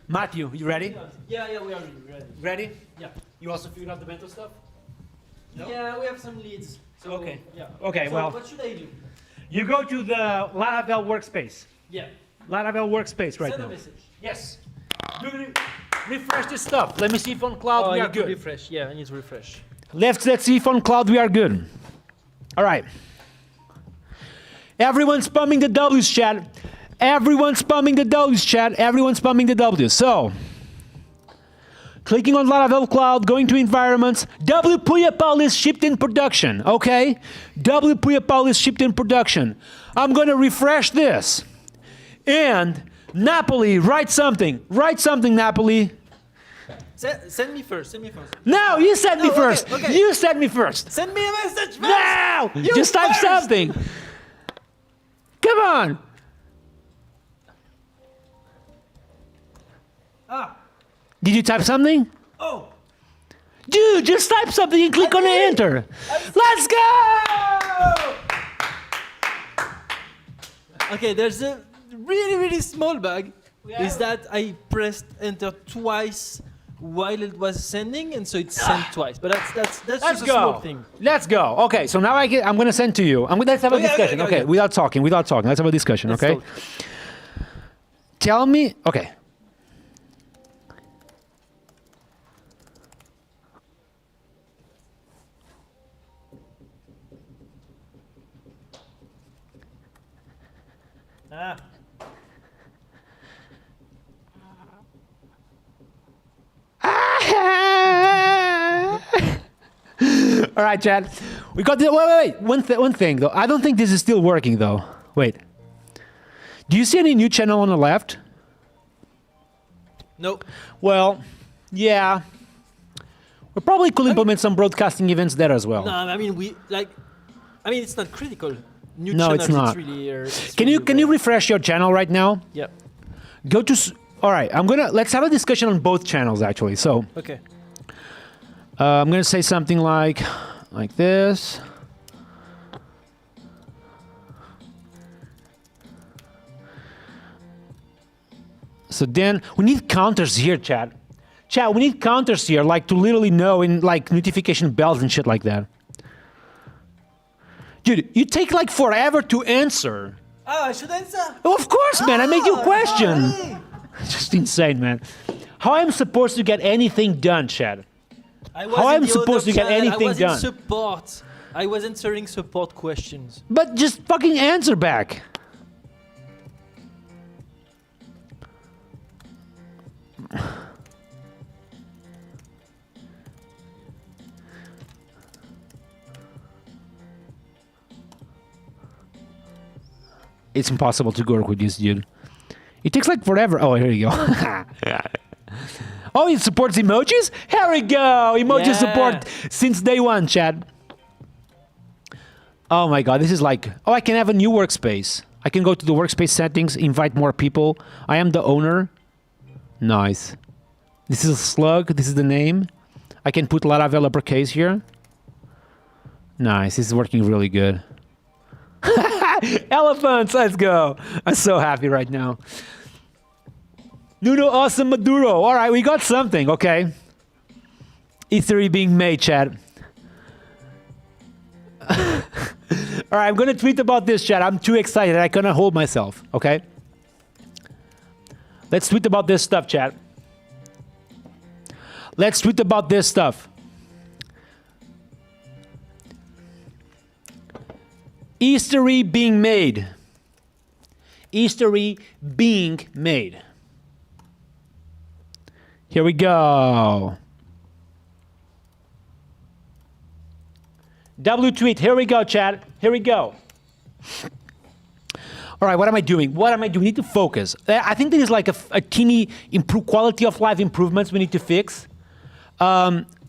Matthew, you ready? Yeah, we are ready. Ready? Yeah. You also figured out the mental stuff? No? Yeah, we have some leads. So, Okay. Yeah. Okay, So well... what should I do? You go to the Laravel workspace. Yeah. Laravel workspace right Send now. a message. Yes. Refresh this stuff. Let me see if on cloud we I are need to good. refresh. Yeah, I need to refresh. Let's see if on cloud we are good. All right. Everyone's spamming the W's, chat. Everyone's spamming the W's. So, clicking on Laravel Cloud, going to environments. W Puyapal is shipped in production, okay? W Puyapal is shipped in production. I'm going to refresh this. And Napoli, write something. Napoli. Send me first. No, you send me Oh, first. okay. You send me first. Send me a message first. No! You Just type first. something. Come on. Did you type something? Oh. Dude, just type something and click on the enter. Let's go! Okay, there's a really small bug. Is that I pressed enter twice while it was sending, and so it sent twice. But that's Let's just a small go. thing. Let's go. Okay, so now I'm going to send to you. Let's have a Okay, discussion. okay. Without talking. Let's have a discussion, Let's okay? talk. Tell me, okay. All right, Chad. We got the wait. One thing though. I don't think this is still working though. Wait. Do you see any new channel on the left? Nope. Well, yeah. We probably could implement some broadcasting events there as well. No, I mean it's not critical. New No, channels, it's not. really, it's Can really you rare. refresh your channel right now? Yeah. Go to. All right. Let's have a discussion on both channels actually. So Okay. I'm gonna say something like this. So then we need counters here, chat. Chat, we need counters here, like to literally know in like notification bells and shit like that. Dude, you take like forever to answer. Oh, I should answer. Oh, of course, man. I made you a question. Hey. Just insane, man. How I'm supposed to get anything done, Chad? How I'm supposed to get anything I was done? in support. I was answering support questions. But just fucking answer back. It's impossible to work with this dude. It takes like forever. Oh, here you go. Oh, it supports emojis? Here we go. Emoji Yeah. support since day one, Chad. Oh my god, this is like... Oh, I can have a new workspace. I can go to the workspace settings, invite more people. I am the owner. Nice. This is a slug. This is the name. I can put Laravel uppercase here. Nice. This is working really good. Elephants, let's go. I'm so happy right now. Nuno Awesome Maduro. All right, we got something, okay. E3 being made, chat. All right, I'm going to tweet about this, chat. I'm too excited. I cannot hold myself, okay? Let's tweet about this stuff, chat. Let's tweet about this stuff. Eastery being made. Eastery being made. Here we go. W tweet. Here we go, chat. Here we go. All right, what am I doing? What am I doing? We need to focus. I think there is like a teeny quality of life improvements we need to fix.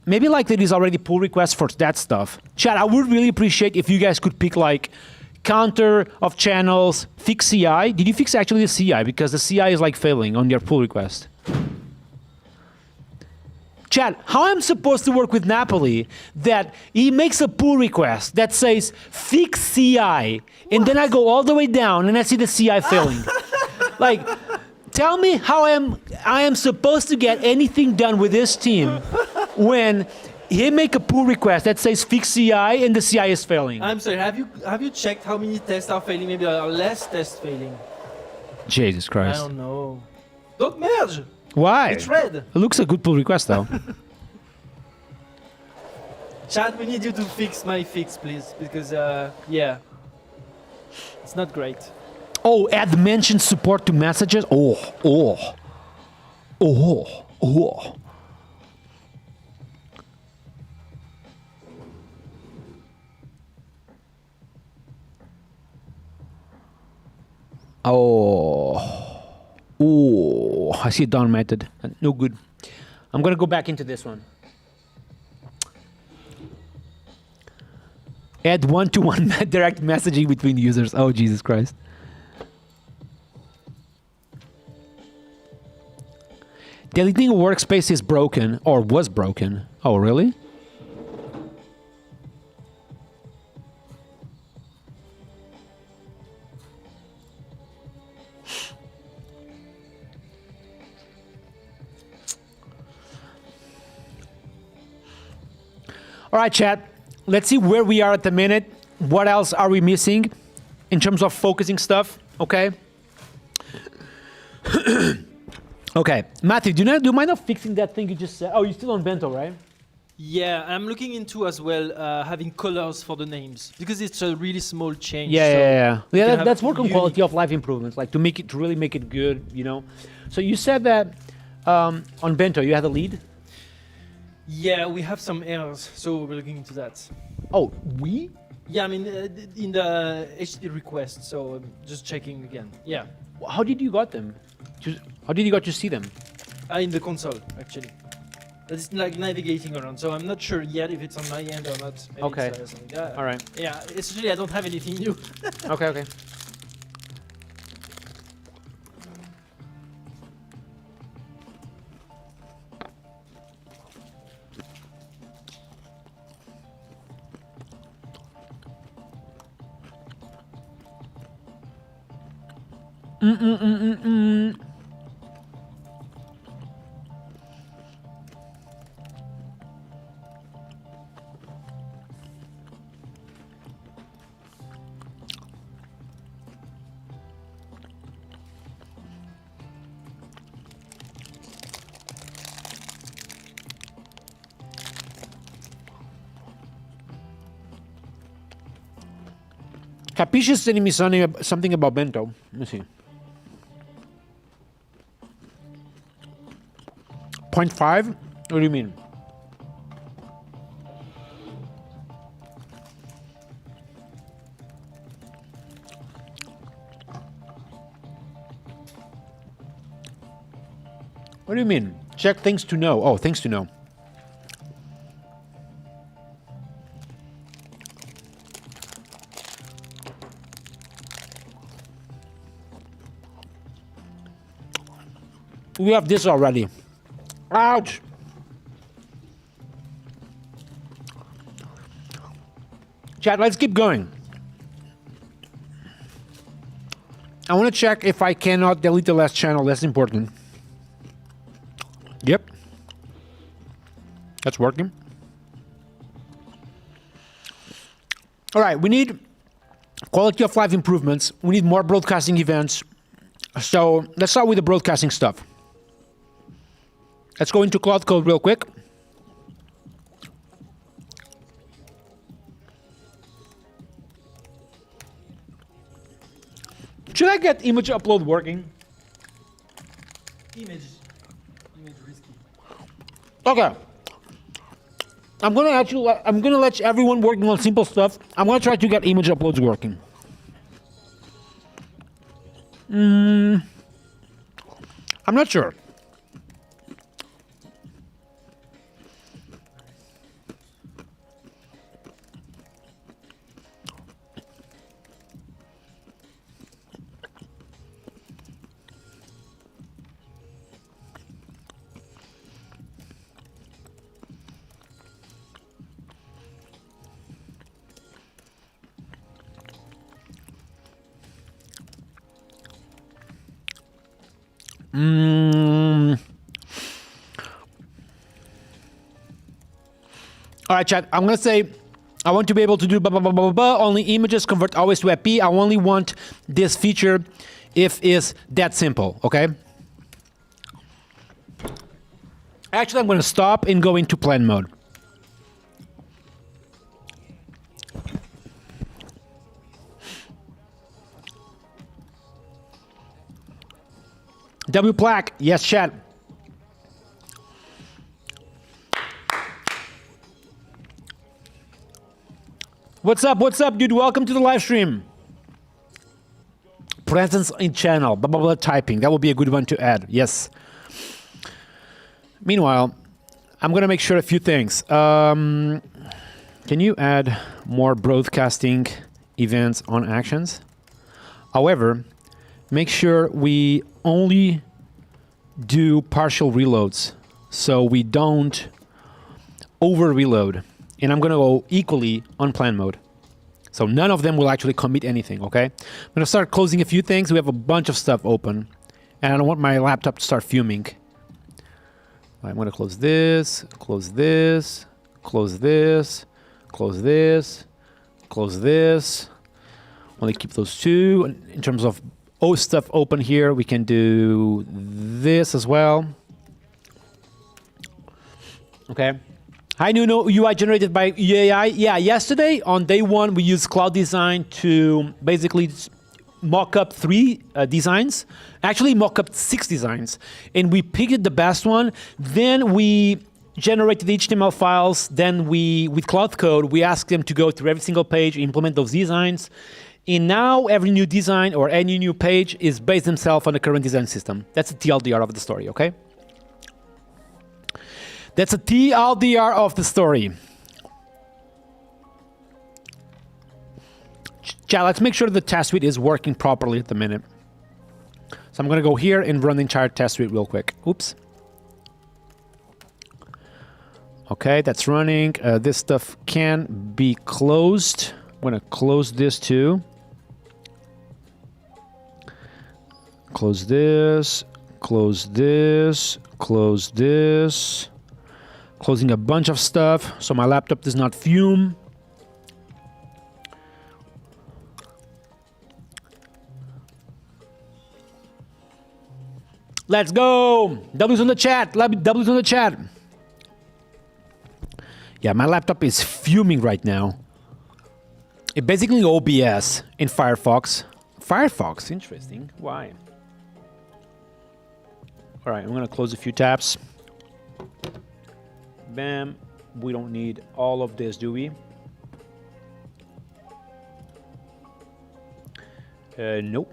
Maybe like there is already pull requests for that stuff. Chat, I would really appreciate if you guys could pick like counter of channels, fix CI. Did you fix actually the CI? Because the CI is like failing on your pull request. Chat, how I'm supposed to work with Napoli that he makes a pull request that says fix CI, and then I go all the way down and I see the CI failing. Like, tell me how I am supposed to get anything done with this team when he make a pull request that says fix CI and the CI is failing. I'm sorry, have you checked how many tests are failing? Maybe there are less tests failing. Jesus I Christ. don't know. Don't merge! Why? It's red. It looks a good pull request though. Chad, we need you to fix my fix, please, because yeah, it's not great. Oh, add mention support to messages. Oh. Oh, I see a down method. No good. I'm gonna go back into this one. Add one-to-one direct messaging between users. Oh, Jesus Christ. Deleting a workspace is broken, or was broken. Oh, really? All right, chat. Let's see where we are at the minute. What else are we missing in terms of focusing stuff? Okay. Okay, Matthew, do you mind not fixing that thing you just said? Oh, you're still on Bento, right? Yeah, I'm looking into as well having colors for the names because it's a really small change. Yeah. can have That's work on unique- quality of life improvements, like to really make it good, you know. So you said that on Bento you had a lead. Yeah, we have some errors, so we're looking into that. Oh, we? Yeah, I mean in the HTTP request, so just checking again. Yeah, How did you got them? How did you got to see them? in the console actually. It's like navigating around, so I'm not sure yet if it's on my end or not. Maybe Okay. it's, something. Yeah. All right. Yeah, essentially I don't have anything new. Okay. Capiche is sending me something about Bento. Let me see. 0.5? What do you mean? What do you mean? Check things to know. Oh, things to know. We have this already. Ouch! Chat, let's keep going. I want to check if I cannot delete the last channel. That's important. Yep. That's working. All right, we need quality of life improvements. We need more broadcasting events. So let's start with the broadcasting stuff. Let's go into Cloud Code real quick. Should I get image upload working? Image risky. Okay. I'm gonna let everyone working on simple stuff. I'm gonna try to get image uploads working. I'm not sure. All right, chat. I'm gonna say I want to be able to do blah blah blah blah blah. Only images convert always to WebP. I only want this feature if it's that simple. Okay. Actually, I'm gonna stop and go into plan mode. W Plaque, yes, chat. What's up, dude? Welcome to the live stream. Presence in channel, blah, blah, blah, typing. That would be a good one to add, yes. Meanwhile, I'm going to make sure a few things. Can you add more broadcasting events on actions? However, make sure we only do partial reloads so we don't over reload. And I'm going to go equally on plan mode. So none of them will actually commit anything, okay? I'm going to start closing a few things. We have a bunch of stuff open. And I don't want my laptop to start fuming. I'm going to close this, close this, close this, close this, close this. Only keep those two. In terms of stuff open here, we can do this as well. Okay. Hi, Nuno. UI generated by AI. Yeah, yesterday on day one, we used Cloud Design to basically mock up 3 designs. Actually, mock up 6 designs. And we picked the best one. Then we generated HTML files. Then with Cloud Code, we asked them to go through every single page, implement those designs. And now every new design or any new page is based themselves on the current design system. That's the TLDR of the story, okay? That's a TLDR of the story. Chat, let's make sure the test suite is working properly at the minute. So I'm going to go here and run the entire test suite real quick. Oops. Okay, that's running. This stuff can be closed. I'm going to close this too. Close this. Close this. Close this. Closing a bunch of stuff so my laptop does not fume. Let's go. W's on the chat. W's on the chat. Yeah, my laptop is fuming right now. It basically OBS in Firefox. Firefox, interesting. Why? All right, I'm going to close a few tabs. Bam. We don't need all of this, do we? Nope.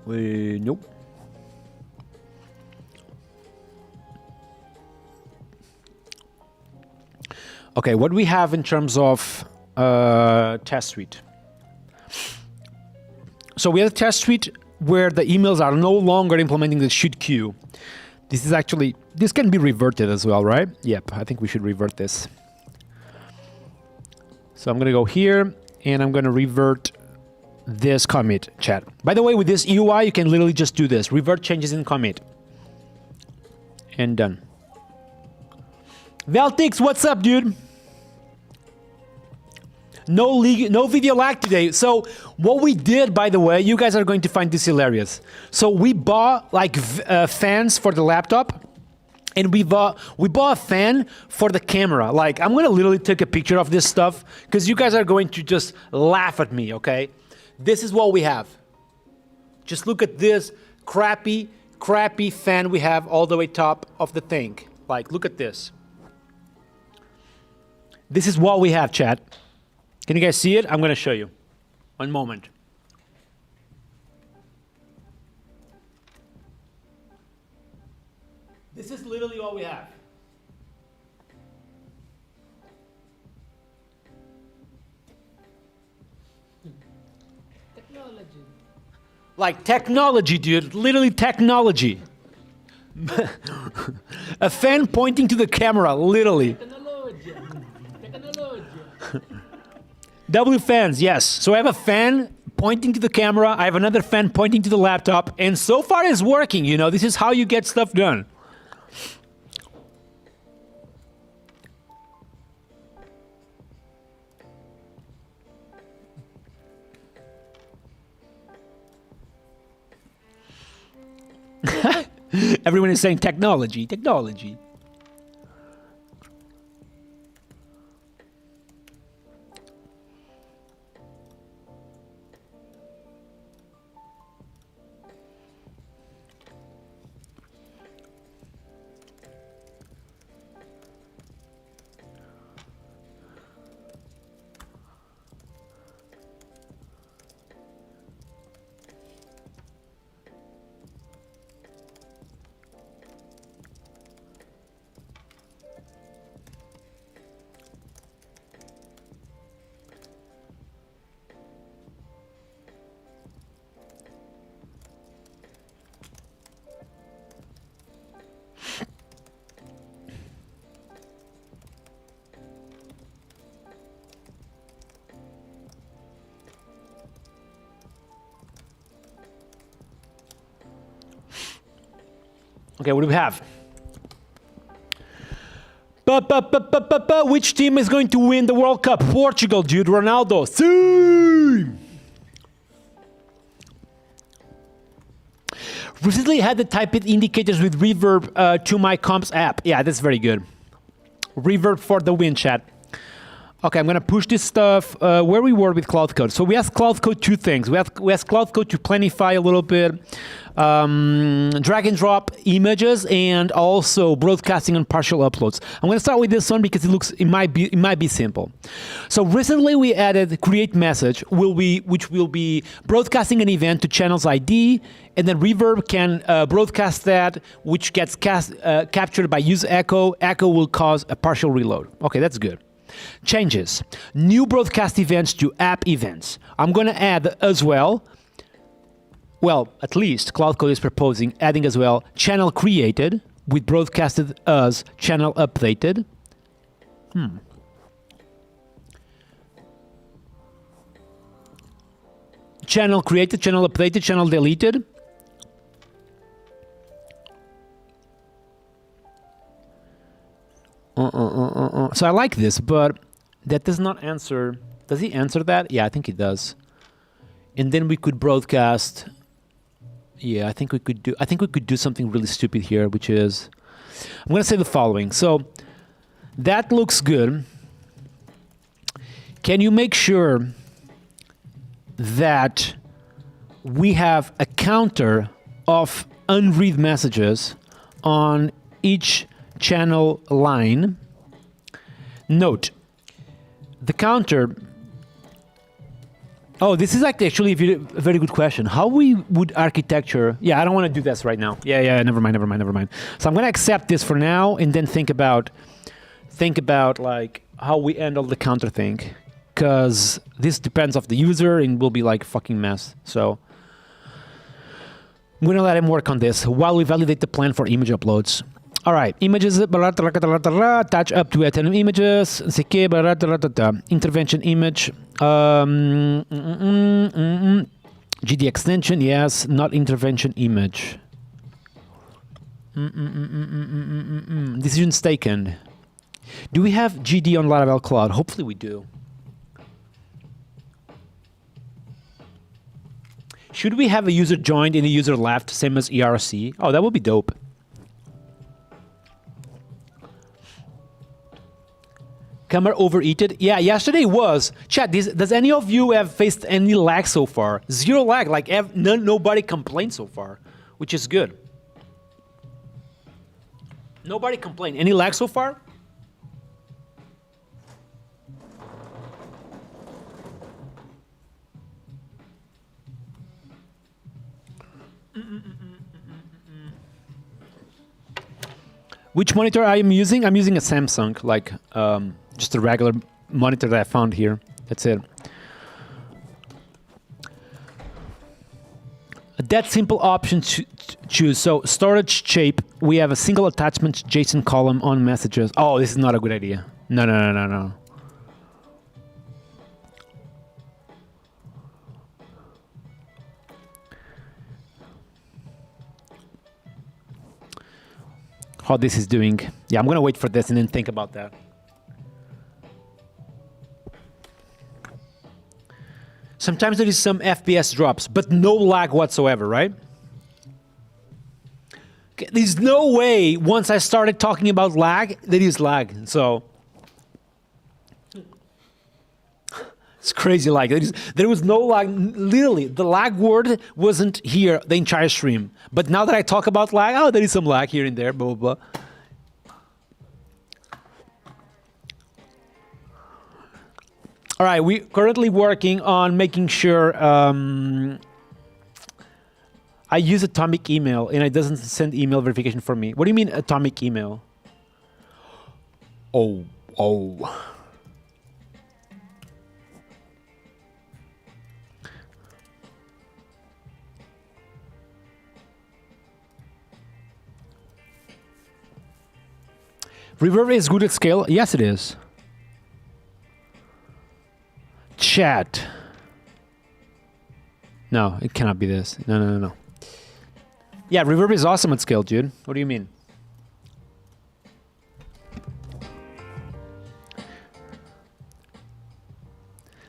Nope. Okay, what do we have in terms of test suite? So we have a test suite where the emails are no longer implementing the should queue. This can be reverted as well, right? Yep, I think we should revert this. So I'm gonna go here and I'm gonna revert this commit, chat. By the way, with this UI, you can literally just do this. Revert changes in commit. And done. Valtix, what's up, dude? No video lag today. So what we did, by the way, you guys are going to find this hilarious. So we bought like fans for the laptop. And we bought a fan for the camera. Like, I'm gonna literally take a picture of this stuff because you guys are going to just laugh at me, okay? This is what we have. Just look at this crappy fan we have all the way top of the thing. Like, look at this. This is what we have, chat. Can you guys see it? I'm gonna show you. One moment. This is literally all we have. Technology. Like technology, dude. Literally technology. A fan pointing to the camera, literally. Technology. Technology. W fans, yes. So I have a fan pointing to the camera. I have another fan pointing to the laptop. And so far it's working, you know. This is how you get stuff done. Everyone is saying technology, technology. Okay, what do we have? Which team is going to win the World Cup? Portugal, dude. Ronaldo. See! Recently had the type it indicators with reverb to my comps app. Yeah, that's very good. Reverb for the win, chat. Okay, I'm gonna push this stuff where we were with Cloud Code. So we asked Cloud Code two things. We asked Cloud Code to planify a little bit, drag and drop images, and also broadcasting on partial uploads. I'm gonna start with this one because it might be simple. So recently we added create message, which will be broadcasting an event to channel's ID, and then Reverb can broadcast that, which gets captured by use echo. Echo will cause a partial reload. Okay, that's good. Changes. New broadcast events to app events. I'm going to add as well, at least Cloud Code is proposing adding as well channel created with broadcasted as channel updated. Channel created, channel updated, channel deleted. So I like this, but that does not answer. Does he answer that? Yeah, I think he does. And then we could broadcast. Yeah, I think we could do something really stupid here, which is, I'm going to say the following. So that looks good. Can you make sure that we have a counter of unread messages on each channel line? Note, the counter. Oh, this is actually a very good question. How we would architecture? Yeah, I don't want to do this right now. Yeah. Never mind. So I'm going to accept this for now, and then think about like how we handle the counter thing, because this depends of the user and will be like a fucking mess. So I'm going to let him work on this while we validate the plan for image uploads. All right, images, attach up to 10 images, intervention image, GD extension, yes, not intervention image. Decisions taken. Do we have GD on Laravel Cloud? Hopefully we do. Should we have a user joined and a user left, same as ERC? Oh, that would be dope. Camera overheated? Yeah, yesterday was. Chat, does any of you have faced any lag so far? Zero lag, like nobody complained so far, which is good. Nobody complained. Any lag so far? Which monitor I am using? I'm using a Samsung, like just a regular monitor that I found here. That's it. That simple option to choose. So storage shape, we have a single attachment JSON column on messages. Oh, this is not a good idea. No. How this is doing. Yeah, I'm gonna wait for this and then think about that. Sometimes there is some FPS drops, but no lag whatsoever, right? Okay, there's no way once I started talking about lag, there is lag. So it's crazy lag. There was no lag. Literally, the lag word wasn't here the entire stream. But now that I talk about lag, oh, there is some lag here and there, blah, blah, blah. All right, we're currently working on making sure I use atomic email and it doesn't send email verification for me. What do you mean atomic email? Oh. Reverb is good at scale? Yes, it is. Chat. No, it cannot be this. No. Yeah, reverb is awesome at scale, dude. What do you mean?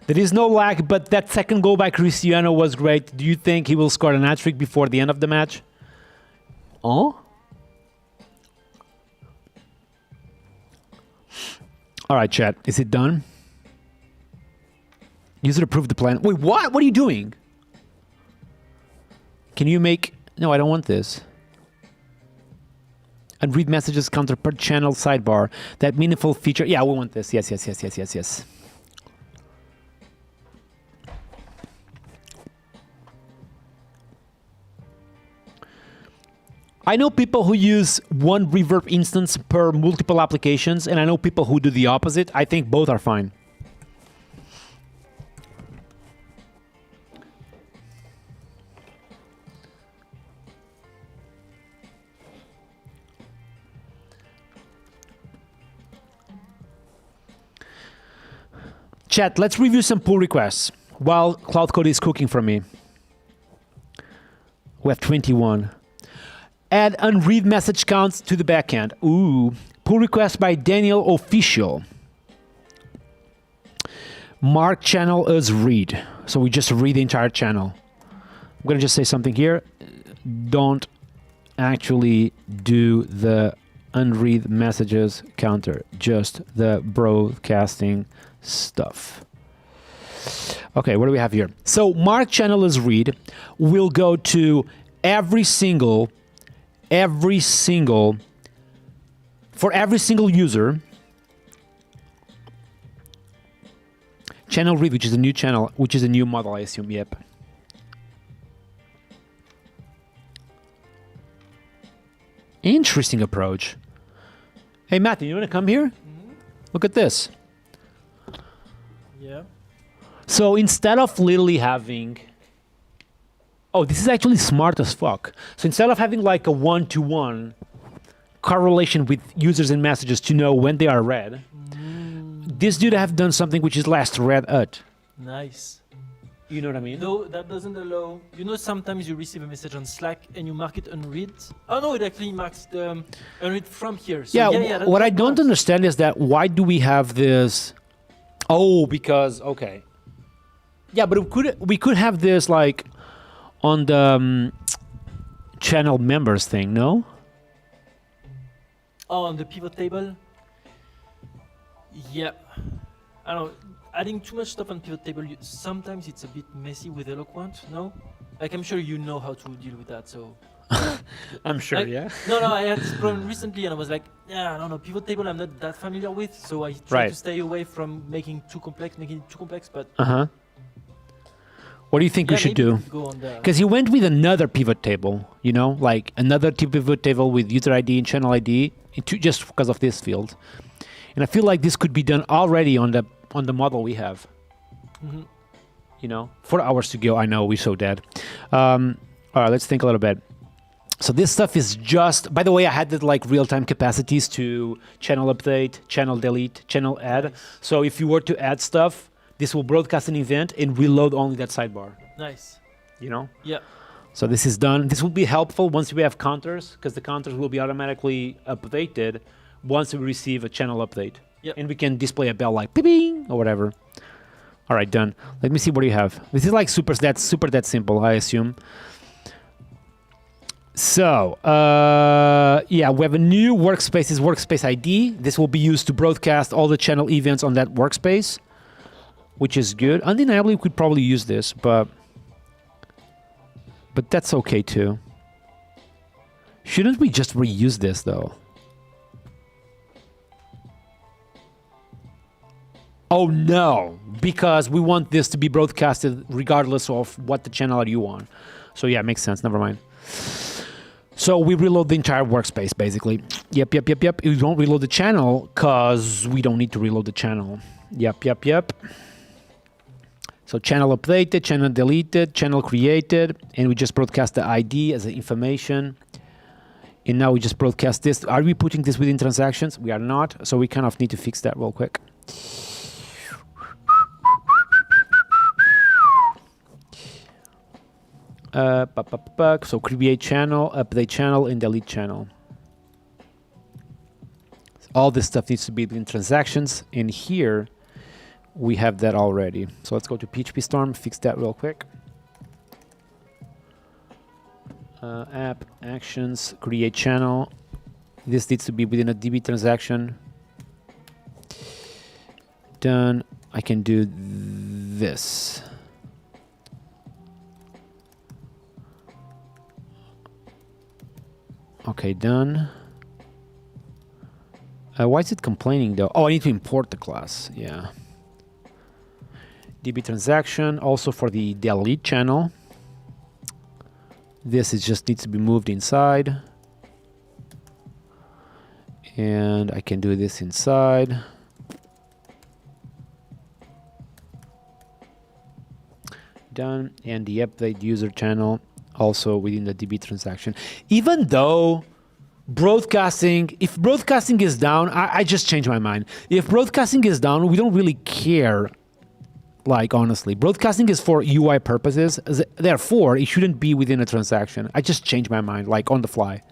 There is no lag, but that second goal by Cristiano was great. Do you think he will score an hat-trick before the end of the match? Oh? All right, chat. Is it done? User approved the plan. Wait, what? What are you doing? Can you make... No, I don't want this. And read messages counter per channel sidebar. That meaningful feature. Yeah, we want this. Yes. I know people who use one reverb instance per multiple applications, and I know people who do the opposite. I think both are fine. Chat, let's review some pull requests while Cloud Code is cooking for me. We have 21. Add unread message counts to the backend. Ooh. Pull request by Daniel Official. Mark channel as read. So we just read the entire channel. I'm going to just say something here. Don't actually do the unread messages counter. Just the broadcasting stuff. Okay, what do we have here? So mark channel as read will go to every single for every single user. Channel read, which is a new channel, which is a new model, I assume. Yep. Interesting approach. Hey, Matthew, you want to come here? Mm-hmm. Look at this. Yeah. So instead of literally having... Oh, this is actually smart as fuck. So instead of having like a one-to-one correlation with users and messages to know when they are read. This dude have done something which is last read at. Nice. You know what I mean? No, that doesn't allow. You know, sometimes you receive a message on Slack and you mark it unread. Oh no, it actually marks the unread from here. So What I that don't works. understand is that why do we have this? Oh, because okay. Yeah, but we could have this like on the channel members thing, no? Oh, on the pivot table. Yeah, I don't know. Adding too much stuff on pivot table, sometimes it's a bit messy with Eloquent. No, like I'm sure you know how to deal with that. So I'm sure, like, yeah. No, I had this problem recently, and I was like, yeah, I don't know, pivot table. I'm not that familiar with, so I try Right. to stay away from making it too complex. But Uh-huh. What do you think we should do? Go on the Because he went with another pivot table, you know, like another pivot table with user ID and channel ID, just because of this field. And I feel like this could be done already on the model we have. Mhm. You know, 4 hours to go. I know we're so dead. All right, let's think a little bit. So this stuff is just. By the way, I had the like real-time capacities to channel update, channel delete, channel add. So if you were to add stuff, this will broadcast an event and reload only that sidebar. nice. You know. Yeah. So this is done. This will be helpful once we have counters, because the counters will be automatically updated once we receive a channel update. Yep. And we can display a bell like ping or whatever. All right, done. Let me see what you have. This is like super that simple, I assume. So, yeah, we have a new workspace, is workspace ID. This will be used to broadcast all the channel events on that workspace, which is good. Undeniably, we could probably use this, but that's okay too. Shouldn't we just reuse this though? Oh no, because we want this to be broadcasted regardless of what the channel are you on. So yeah, makes sense, never mind. So we reload the entire workspace basically. Yep. We don't reload the channel because we don't need to reload the channel. Yep. So channel updated, channel deleted, channel created, and we just broadcast the ID as the information. And now we just broadcast this. Are we putting this within transactions? We are not, so we kind of need to fix that real quick. So create channel, update channel, and delete channel. All this stuff needs to be in transactions. In here, we have that already. So let's go to PHP Storm, fix that real quick. App, actions, create channel. This needs to be within a DB transaction. Done. I can do this. Okay, done. Why is it complaining though? Oh, I need to import the class. Yeah. DB transaction, also for the delete channel. This is just needs to be moved inside. And I can do this inside. Done. And the update user channel also within the DB transaction. Even though if broadcasting is down, I just changed my mind. If broadcasting is down, we don't really care. Like, honestly, broadcasting is for UI purposes. Therefore, it shouldn't be within a transaction. I just changed my mind, like on the fly.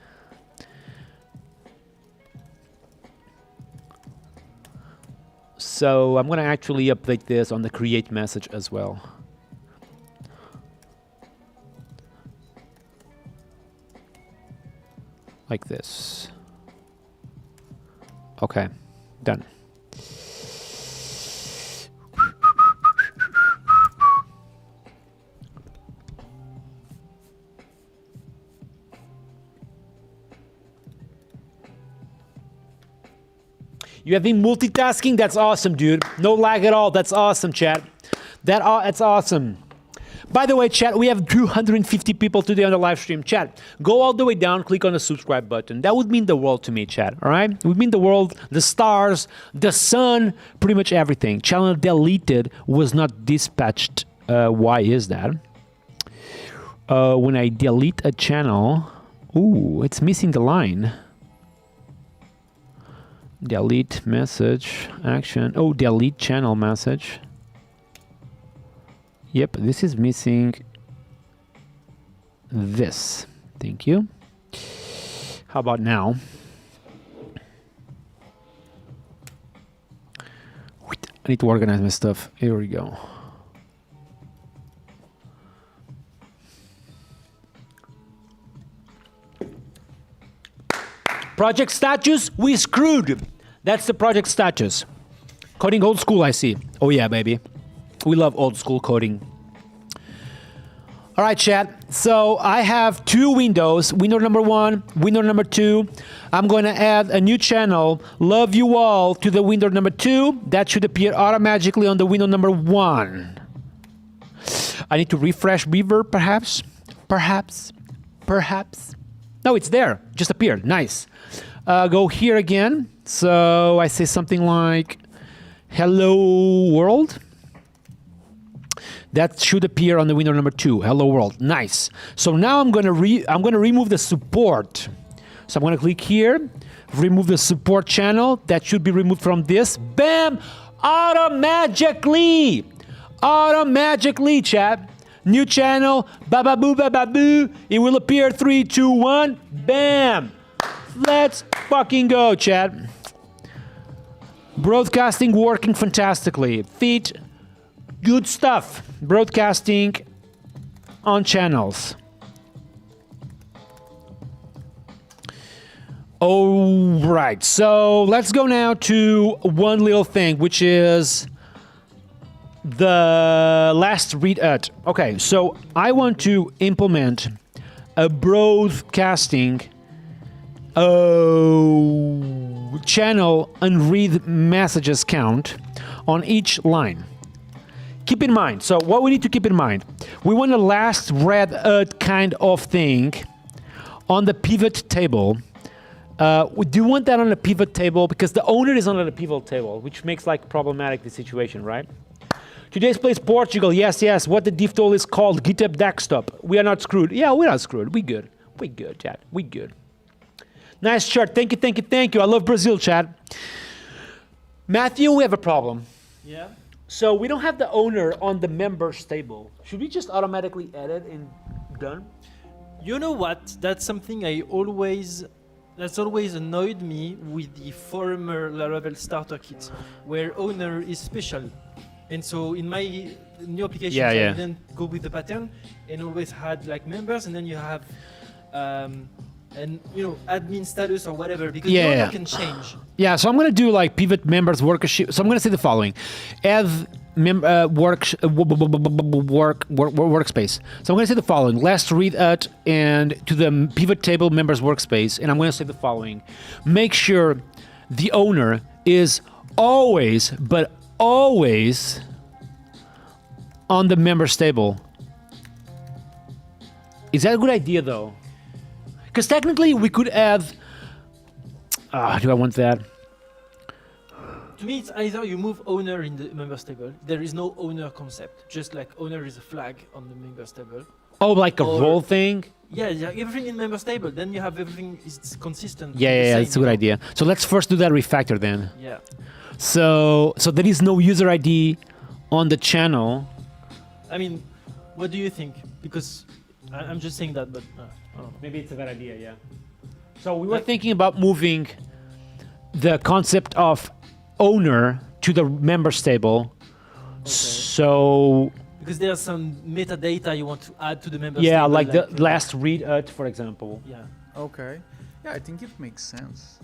So I'm going to actually update this on the create message as well. Like this. Okay, done. You have been multitasking? That's awesome, dude. No lag at all. That's awesome, chat. That's awesome. By the way, chat, we have 250 people today on the live stream. Chat, go all the way down, click on the subscribe button. That would mean the world to me, chat, all right? It would mean the world, the stars, the sun, pretty much everything. Channel deleted was not dispatched. Why is that? When I delete a channel, ooh, it's missing the line. Delete message action. Oh, delete channel message. Yep, this is missing this. Thank you. How about now? I need to organize my stuff. Here we go. Project status, we screwed. That's the project status. Coding old school, I see. Oh yeah, baby. We love old school coding. All right, chat. So I have two windows, window number 1, window number 2. I'm going to add a new channel, love you all, to the window number 2. That should appear automatically on the window number 1. I need to refresh Beaver, perhaps. No, it's there. Just appeared. Nice. Go here again. So I say something like, hello world. That should appear on the window number 2. Hello world. Nice. So now I'm gonna remove the support. So I'm gonna click here, remove the support channel. That should be removed from this. Bam! Automatically, chat. New channel. Ba ba boo ba ba boo. It will appear 3, 2, 1. Bam! Let's fucking go, chat. Broadcasting working fantastically. Feed. Good stuff. Broadcasting on channels. All right. So let's go now to one little thing, which is the last read at. Okay. So I want to implement a broadcasting channel and read messages count on each line. Keep in mind, so what we need to keep in mind, we want a last read kind of thing on the pivot table. We do want that on the pivot table because the owner is on the pivot table, which makes like problematic the situation, right? Today's place Portugal, yes. What the diff tool is called GitHub Desktop. We are not screwed. Yeah, we're not screwed. We good, chat. We good. Nice shirt. Thank you. I love Brazil, chat. Matthew, we have a problem. Yeah. So we don't have the owner on the members table. Should we just automatically edit and done? You know what? That's something that's always annoyed me with the former Laravel starter kit, where owner is special. And so in my new application, I didn't go with the pattern and always had like members, and then you have admin status or whatever, because the owner can change. Yeah, so I'm going to do like pivot members worksheet. So I'm going to say the following: add workspace. So I'm going to say the following: last read at and to the pivot table members workspace, and I'm going to say the following: make sure the owner is always on the members table. Is that a good idea though? Because technically we could add. Do I want that? To me, it's either you move owner in the members table. There is no owner concept. Just like owner is a flag on the members table. Oh, like a role thing? Yeah, everything in members table. Then you have everything is consistent. Yeah, that's a good idea. So let's first do that refactor then. Yeah. So there is no user ID on the channel. I mean, what do you think? Because I'm just saying that, but I don't know. Maybe it's a bad idea, yeah. So we were thinking about moving the concept of owner to the members table. Okay. So because there's some metadata you want to add to the members table. Yeah, like the last read at, for example. Yeah. Okay. Yeah, I think it makes sense.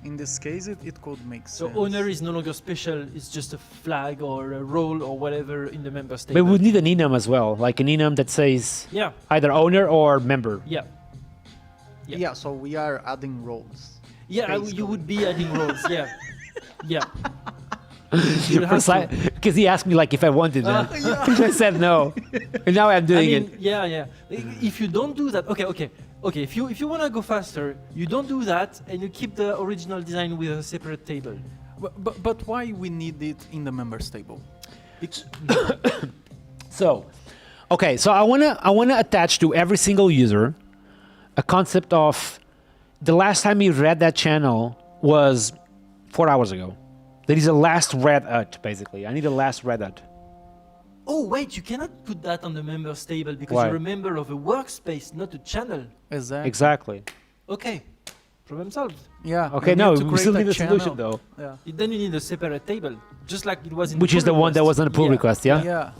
In this case, it could make sense. So owner is no longer special, it's just a flag or a role or whatever in the members table. But we would need an enum as well, like an enum that says either owner or member. Yeah, so we are adding roles. Yeah, you would be adding roles, yeah. Because he asked me like if I wanted that. I said no. And now I'm doing it. Yeah. If you don't do that, okay. If you want to go faster, you don't do that and you keep the original design with a separate table. But why we need it in the members table? So I wanna attach to every single user a concept of the last time he read that channel was 4 hours ago. There is a last red ut, basically. I need a last red ut. Oh wait, you cannot put that on the members table because Why? you're a member of a workspace, not a channel. Exactly. Okay, problem solved. Yeah. Okay, you no, need to we create still a need a channel. solution though. Yeah. Then you need a separate table, just like it was in Which the is the pull one that was request. on the pull Yeah. request, yeah? Yeah.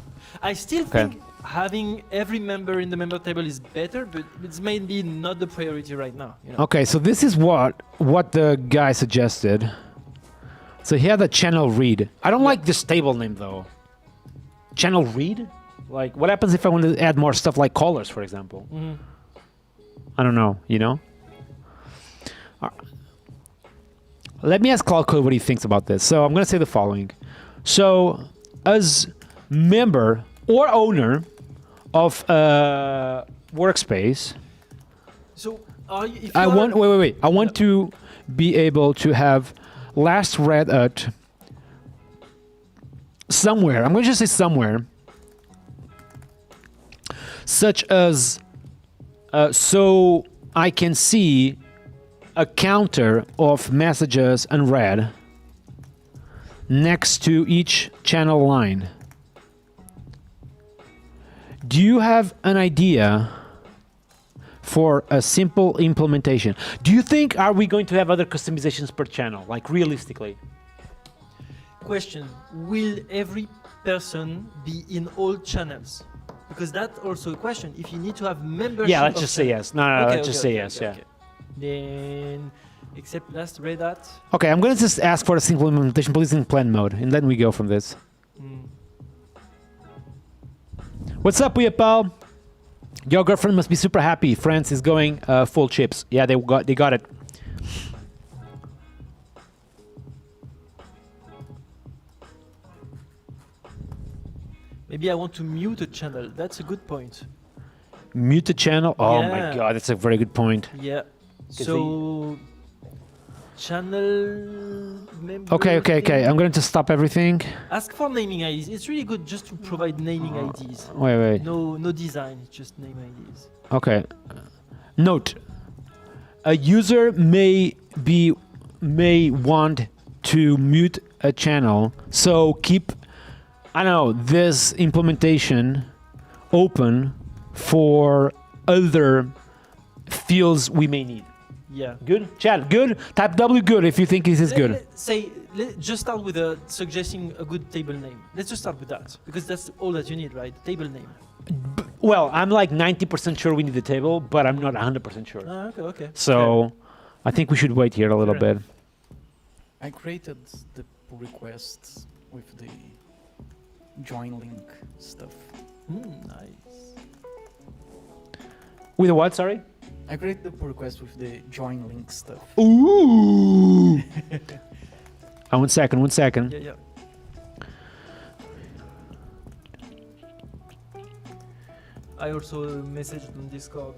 I still Okay. think having every member in the member table is better, but it's maybe not the priority right now. You know? Okay, so this is what the guy suggested. So he had a channel read. I don't like this table name though. Channel read? Like, what happens if I want to add more stuff like callers, for example? Mhm. I don't know, you know? Let me ask Cloud Code what he thinks about this. So I'm going to say the following. So as member or owner of a workspace, So are you, if I you are- want wait. I want to be able to have last read at somewhere. I'm going to just say somewhere, such as so I can see a counter of messages unread next to each channel line. Do you have an idea for a simple implementation? Do you think are we going to have other customizations per channel, like realistically? Question: will every person be in all channels? Because that's also a question. If you need to have membership. Yeah, let's of just say channels- yes. No, Okay, let's just okay, say okay, yes. okay, Yeah. okay. Then, except last read that. Okay, I'm going to just ask for a simple implementation, please, in plan mode, and then we go from this. Mm. What's up, Pal? Your girlfriend must be super happy. France is going full chips. Yeah, they got it. Maybe I want to mute a channel. That's a good point. Mute the channel. Oh my Yeah. god, that's a very good point. Yeah. So channel members. Okay. I'm going to stop everything. Ask for naming IDs. It's really good just to provide naming IDs. Wait. No design, just name IDs. Okay. Note: a user may want to mute a channel, so keep, I don't know, this implementation open for other fields we may need. Yeah. Good? Chat, good? Type W good if you think this is good. Just start with suggesting a good table name. Let's just start with that because that's all that you need, right? Table name. Well, I'm like 90% sure we need the table, but I'm not 100% sure. Okay. So I think we should wait here a little Fair bit. I created the pull requests with the join link stuff. Nice. With the what, sorry? I created the pull request with the join link stuff. Ooh! One second. Yeah. I also messaged on Discord.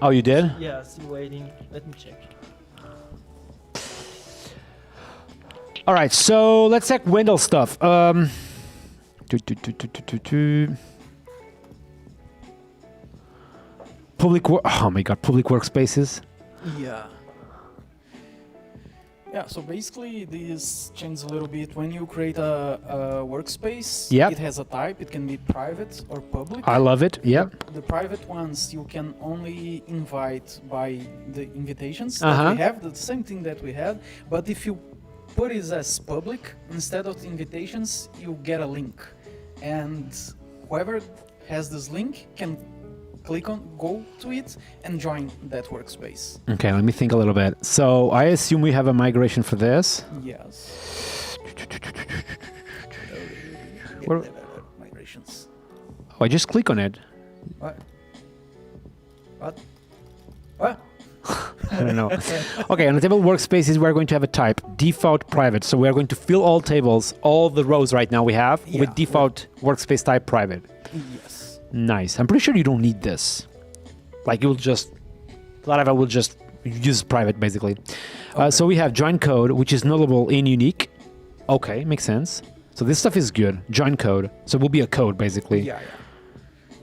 Oh, you did? Yeah, still waiting. Let me check. All right, so let's check Wendell stuff. Oh my god, public workspaces. Yeah. Yeah, so basically this changes a little bit. When you create a workspace, Yep. it has a type. It can be private or public. I love it. Yep. The private ones you can only invite by the invitations Uh-huh. that we have, the same thing that we had. But if you put it as public, instead of the invitations, you get a link. And whoever has this link can go to it and join that workspace. Okay, let me think a little bit. So I assume we have a migration for this. Yes. What- Migrations. Oh, I just click on it. What? What? What? I don't know. Okay, on the table workspaces, we're going to have a type, default private. So we're going to fill all tables, all the rows right now we have Yeah. with default workspace type private. Yes. Nice. I'm pretty sure you don't need this. Like you'll just, Laravel will just use private basically. So we have join code, which is nullable in unique. Okay, makes sense. So this stuff is good. Join code. So it will be a code basically. Yeah.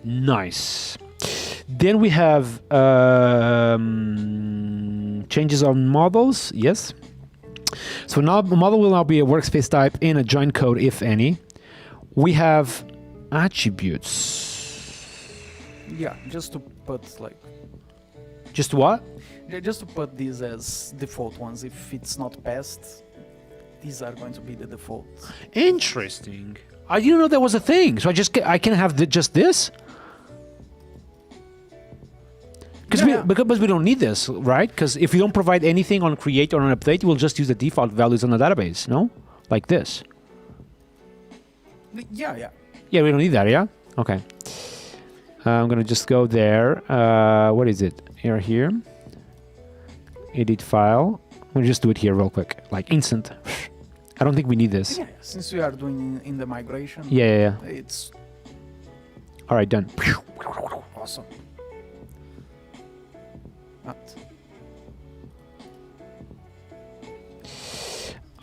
Nice. Then we have changes on models. Yes. So now model will now be a workspace type in a join code, if any. We have attributes. Yeah, just to put like, Just what? just to put these as default ones. If it's not passed, these are going to be the default. Interesting. I didn't know that was a thing. So I can have just this. Because we don't need this, right? Because if we don't provide anything on create or on update, we'll just use the default values on the database, no? Like this. Yeah. Yeah, we don't need that, yeah? Okay. I'm going to just go there. What is it? Here. Edit file. We'll just do it here real quick. Like instant. I don't think we need this. Yeah, since we are doing in the migration. Yeah. It's All right, done. awesome.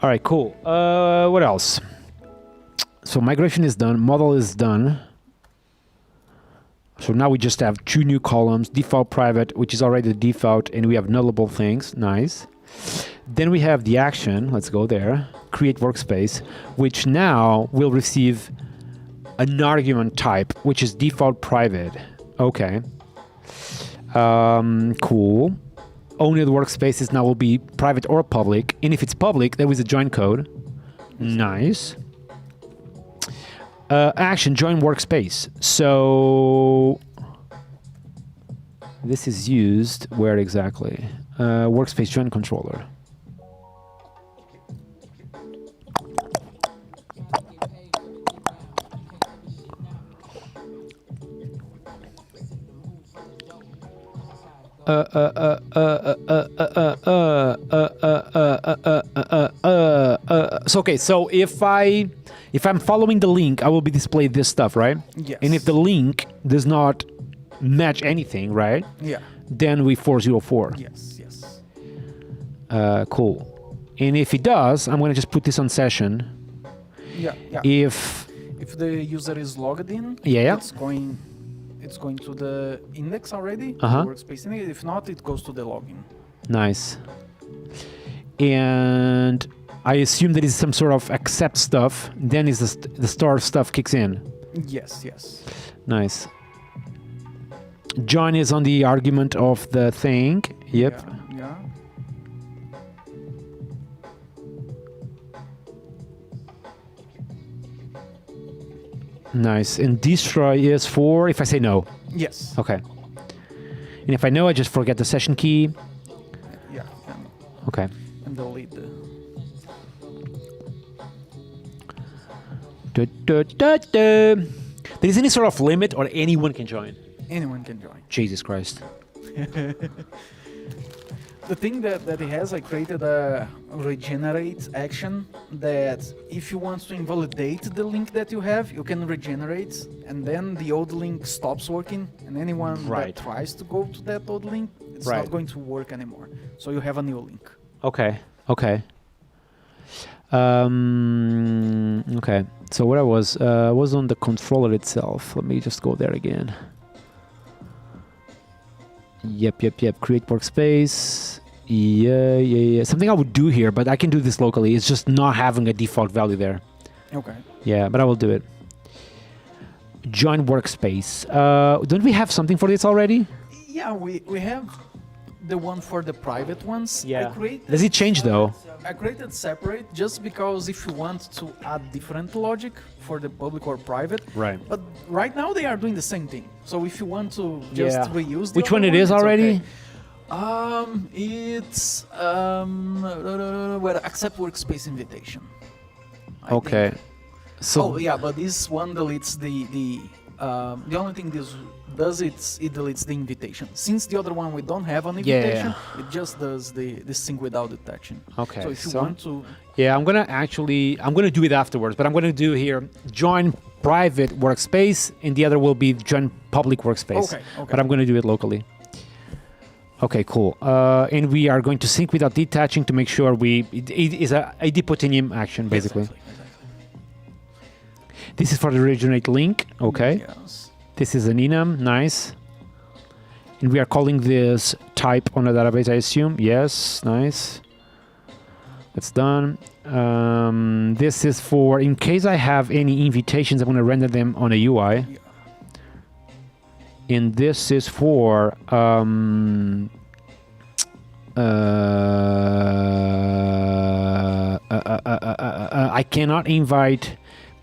All right, cool. What else? So migration is done. Model is done. So now we just have 2 new columns, default private, which is already the default, and we have nullable things. Nice. Then we have the action. Let's go there. Create workspace, which now will receive an argument type, which is default private. Okay. Cool. Only the workspaces now will be private or public. And if it's public, there is a join code. Nice. Action, join workspace. So this is used where exactly? Workspace join controller. So okay, so if I'm following the link, I will be displayed this stuff, right? Yes. And if the link does not match anything, right? Yeah. Then we 404. Yes. Cool. And if it does, I'm gonna just put this on session. Yeah. If the user is logged in, Yeah. it's going to the index already, Uh-huh. the workspace index. If not, it goes to the login. Nice. And I assume there is some sort of accept stuff. Then is the store stuff kicks in. Yes. Nice. Join is on the argument of the thing. Yep. Yeah. Nice. And destroy is for if I say no. Yes. Okay. And if I know, I just forget the session key. Yeah. Okay. And delete the. There is any sort of limit or anyone can join? Anyone can join. Jesus Christ. The thing that it has, I created a regenerate action that if you want to invalidate the link that you have, you can regenerate, and then the old link stops working, and anyone Right. that tries to go to that old link, it's Right. not going to work anymore. So you have a new link. Okay. Okay. So what I was on the controller itself. Let me just go there again. Yep. Create workspace. Yeah. Something I would do here, but I can do this locally. It's just not having a default value there. Okay. Yeah, but I will do it. Join workspace. Don't we have something for this already? Yeah, we have the one for the private ones. Does it change though? I created separate just because if you want to add different logic for the public or private. Right. But right now they are doing the same thing. So if you want to just reuse the Which other one it is it's already? okay. It's well, accept workspace invitation. I Okay. think. So Oh yeah, but this one deletes the only thing this does it deletes the invitation. Since the other one we don't have an invitation, it just does the sync without detection. Okay, So if you so- want to, yeah, I'm gonna do it afterwards, but I'm gonna do here join private workspace, and the other will be join public workspace. Okay. But I'm gonna do it locally. Okay, cool. And we are going to sync without detaching to make sure it is a depotinium action basically. Exactly. This is for the regenerate link. Okay. Yes. This is an enum. Nice. And we are calling this type on a database, I assume. Yes. Nice. That's done. This is for in case I have any invitations, I'm going to render them on a UI. Yeah. And this is for I cannot invite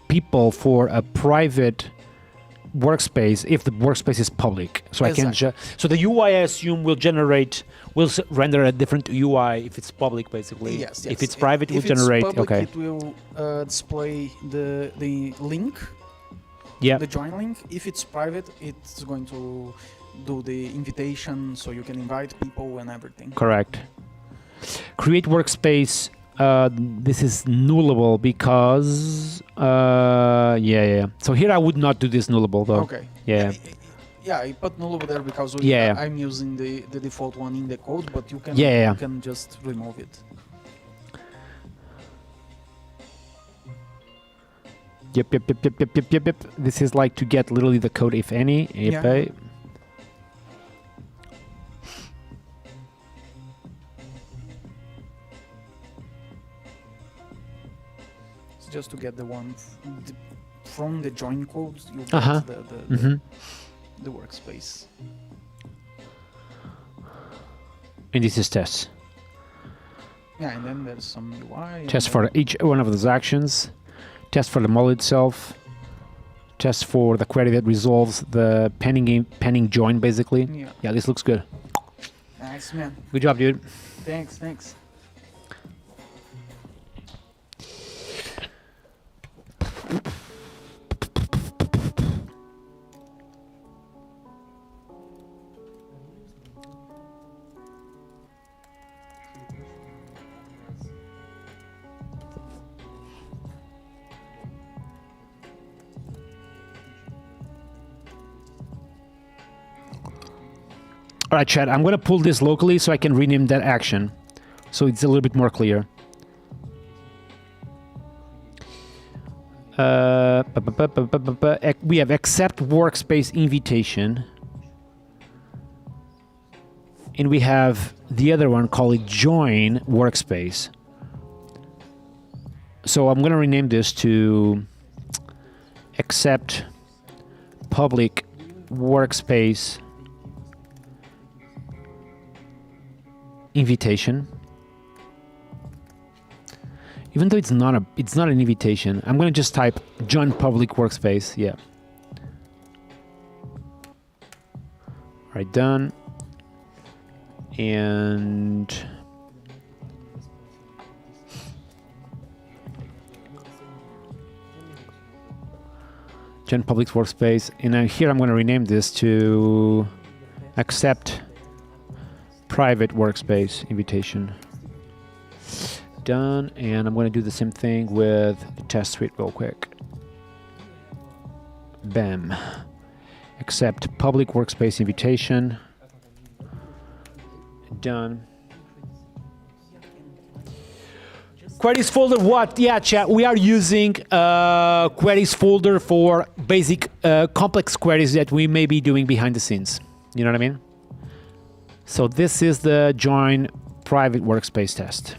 people for a private workspace if the workspace is public. So I can so the UI I assume will render a different UI if it's public, basically. Yes. If it's private, it will if it's generate. public, Okay. It will display the link. Yeah. The join link. If it's private, it's going to do the invitation, so you can invite people and everything. Correct. Create workspace. This is nullable because yeah. So here I would not do this nullable though. Okay. Yeah. Yeah, I put nullable there because I'm using the default one in the code, but you can you can just remove it. Yep. This is like to get literally the code, if any. Yeah. It's just to get the one from the join code. You get the workspace. And this is test. Yeah, and then there's some UI. Test for each one of those actions. Test for the model itself. Test for the query that resolves the pending join, basically. Yeah, this looks good. Nice, man. Good job, dude. Thanks. All right, chat, I'm going to pull this locally so I can rename that action. So it's a little bit more clear. We have accept workspace invitation. And we have the other one called join workspace. So I'm going to rename this to accept public workspace invitation. Even though it's not an invitation, I'm gonna just type join public workspace. Yeah. All right, done. And join public workspace. And then here I'm gonna rename this to accept private workspace invitation. Done. And I'm going to do the same thing with the test suite real quick. Bam. Accept public workspace invitation. Done. Queries folder, what? Yeah, chat. We are using queries folder for basic complex queries that we may be doing behind the scenes. You know what I mean? So this is the join private workspace test.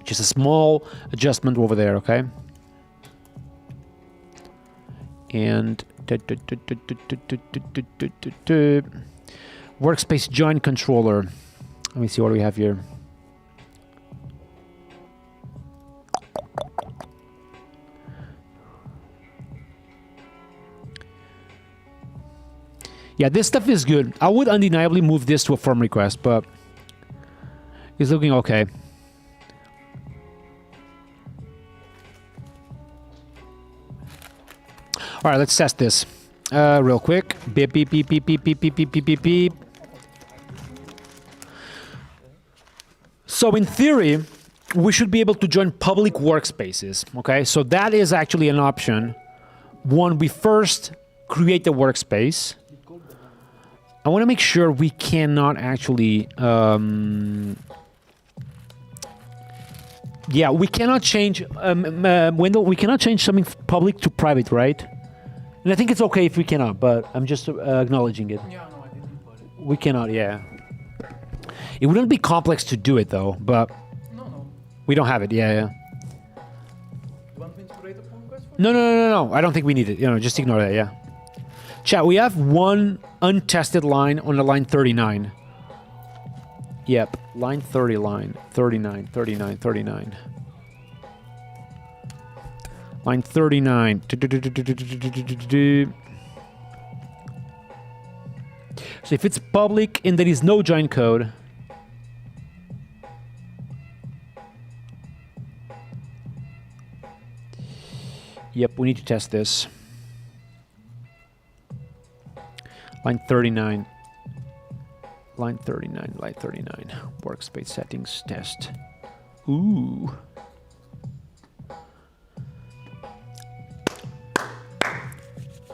Just a small adjustment over there, okay? And workspace join controller. Let me see what we have here. Yeah, this stuff is good. I would undeniably move this to a form request, but it's looking okay. All right, let's test this real quick. Beep, beep, beep, beep, beep, beep, beep, beep, beep, beep, beep. So in theory, we should be able to join public workspaces, okay? So that is actually an option. When we first create the workspace, I want to make sure we cannot actually... yeah, we cannot change... Wendell, we cannot change something public to private, right? And I think it's okay if we cannot, but I'm just acknowledging it. Yeah, no, I didn't put it. We cannot, yeah. It wouldn't be complex to do it, though, but... No. We don't have it. Yeah, yeah. You want me to create a pull request for No. I don't think we need it. Just ignore that. Yeah. Chat. We have one untested line on the line 39. Yep. Line 30. Line 39. 39. 39. Line 39. So if it's public and there is no join code, yep, we need to test this. Line 39. Line 39, line 39. Workspace settings test. Ooh.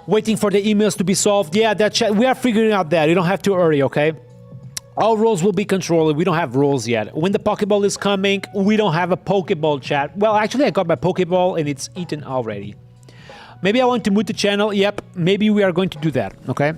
Waiting for the emails to be solved. Yeah, that chat. We are figuring out that. You don't have to hurry, okay? All roles will be controlled. We don't have roles yet. When the Pokeball is coming, we don't have a Pokeball chat. Well, actually, I got my Pokeball and it's eaten already. Maybe I want to mute the channel. Yep, maybe we are going to do that, okay?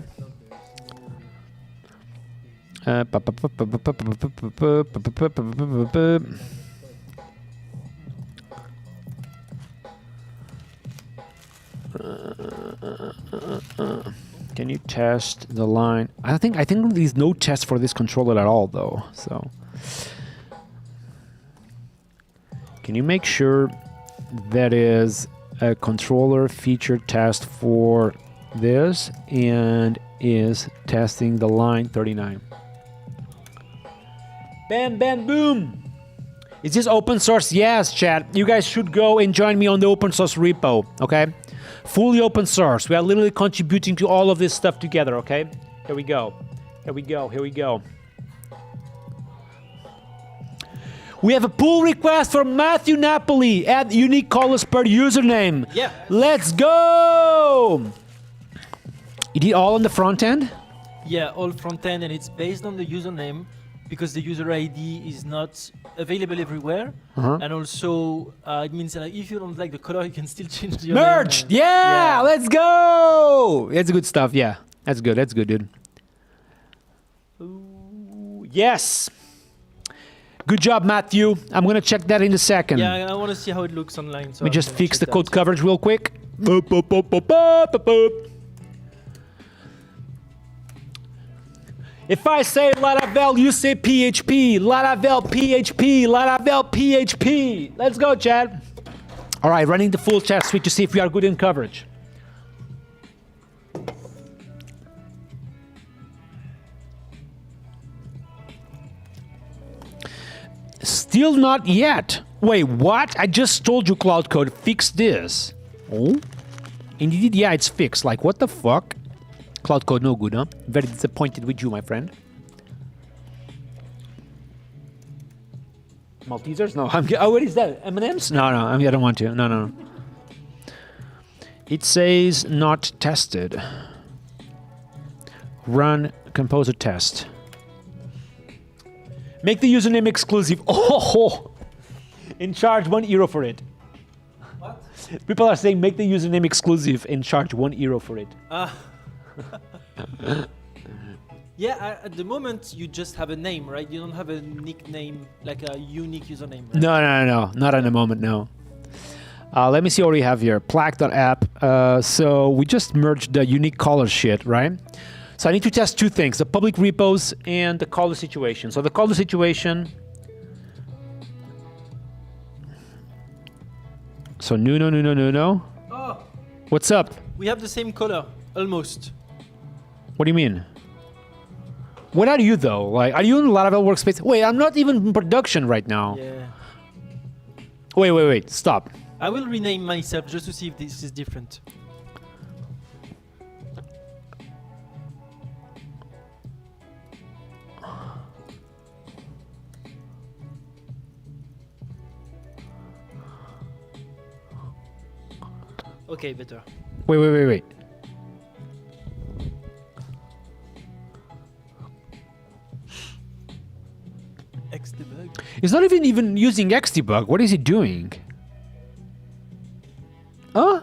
Can you test the line? I think there's no test for this controller at all, though. So, can you make sure that is a controller feature test for this and is testing the line 39? Bam, bam, boom. Is this open source? Yes, chat. You guys should go and join me on the open source repo, okay? Fully open source. We are literally contributing to all of this stuff together, okay? Here we go. Here we go. Here we go. We have a pull request from Matthew Napoli. Add unique colors per username. Yeah. Let's go! You did all on the front end? Yeah, all front end, and it's based on the username because the user ID is not available everywhere. And also, it means that if you don't like the color, you can still change your Merged! name. Yeah! Let's go! That's good stuff, yeah. That's good, dude. Ooh, yes! Good job, Matthew. I'm gonna check that in a second. Yeah, I want to see how it looks online. So Let me just fix the code coverage real quick. Boop, boop, boop, boop, boop, boop, boop. If I say Laravel, you say PHP. Laravel, PHP. Laravel, PHP. Let's go, Chad. All right, running the full test suite to see if we are good in coverage. Still not yet. Wait, what? I just told you Cloud Code fixed this. Oh? Indeed, yeah, it's fixed. Like, what the fuck? Cloud Code no good, huh? Very disappointed with you, my friend. Maltesers? No, what is that? M&M's? No, I don't want to. No. It says not tested. Run composer test. Make the username exclusive. Oh! And charge €1 for it. What? People are saying make the username exclusive and charge €1 for it. Yeah, at the moment you just have a name, right? You don't have a nickname, like a unique username. Right? No. Not at the moment, no. Let me see what we have here. Plaque.app. So we just merged the unique color shit, right? So I need to test two things, the public repos and the caller situation. So the caller situation. So no. Oh, What's up? we have the same color, almost. What do you mean? What are you though? Like, are you in Laravel workspace? Wait, I'm not even in production right now. Yeah. Wait. Stop. I will rename myself just to see if this is different. Okay, better. Wait. Xdebug. It's not even using Xdebug. What is he doing? Huh?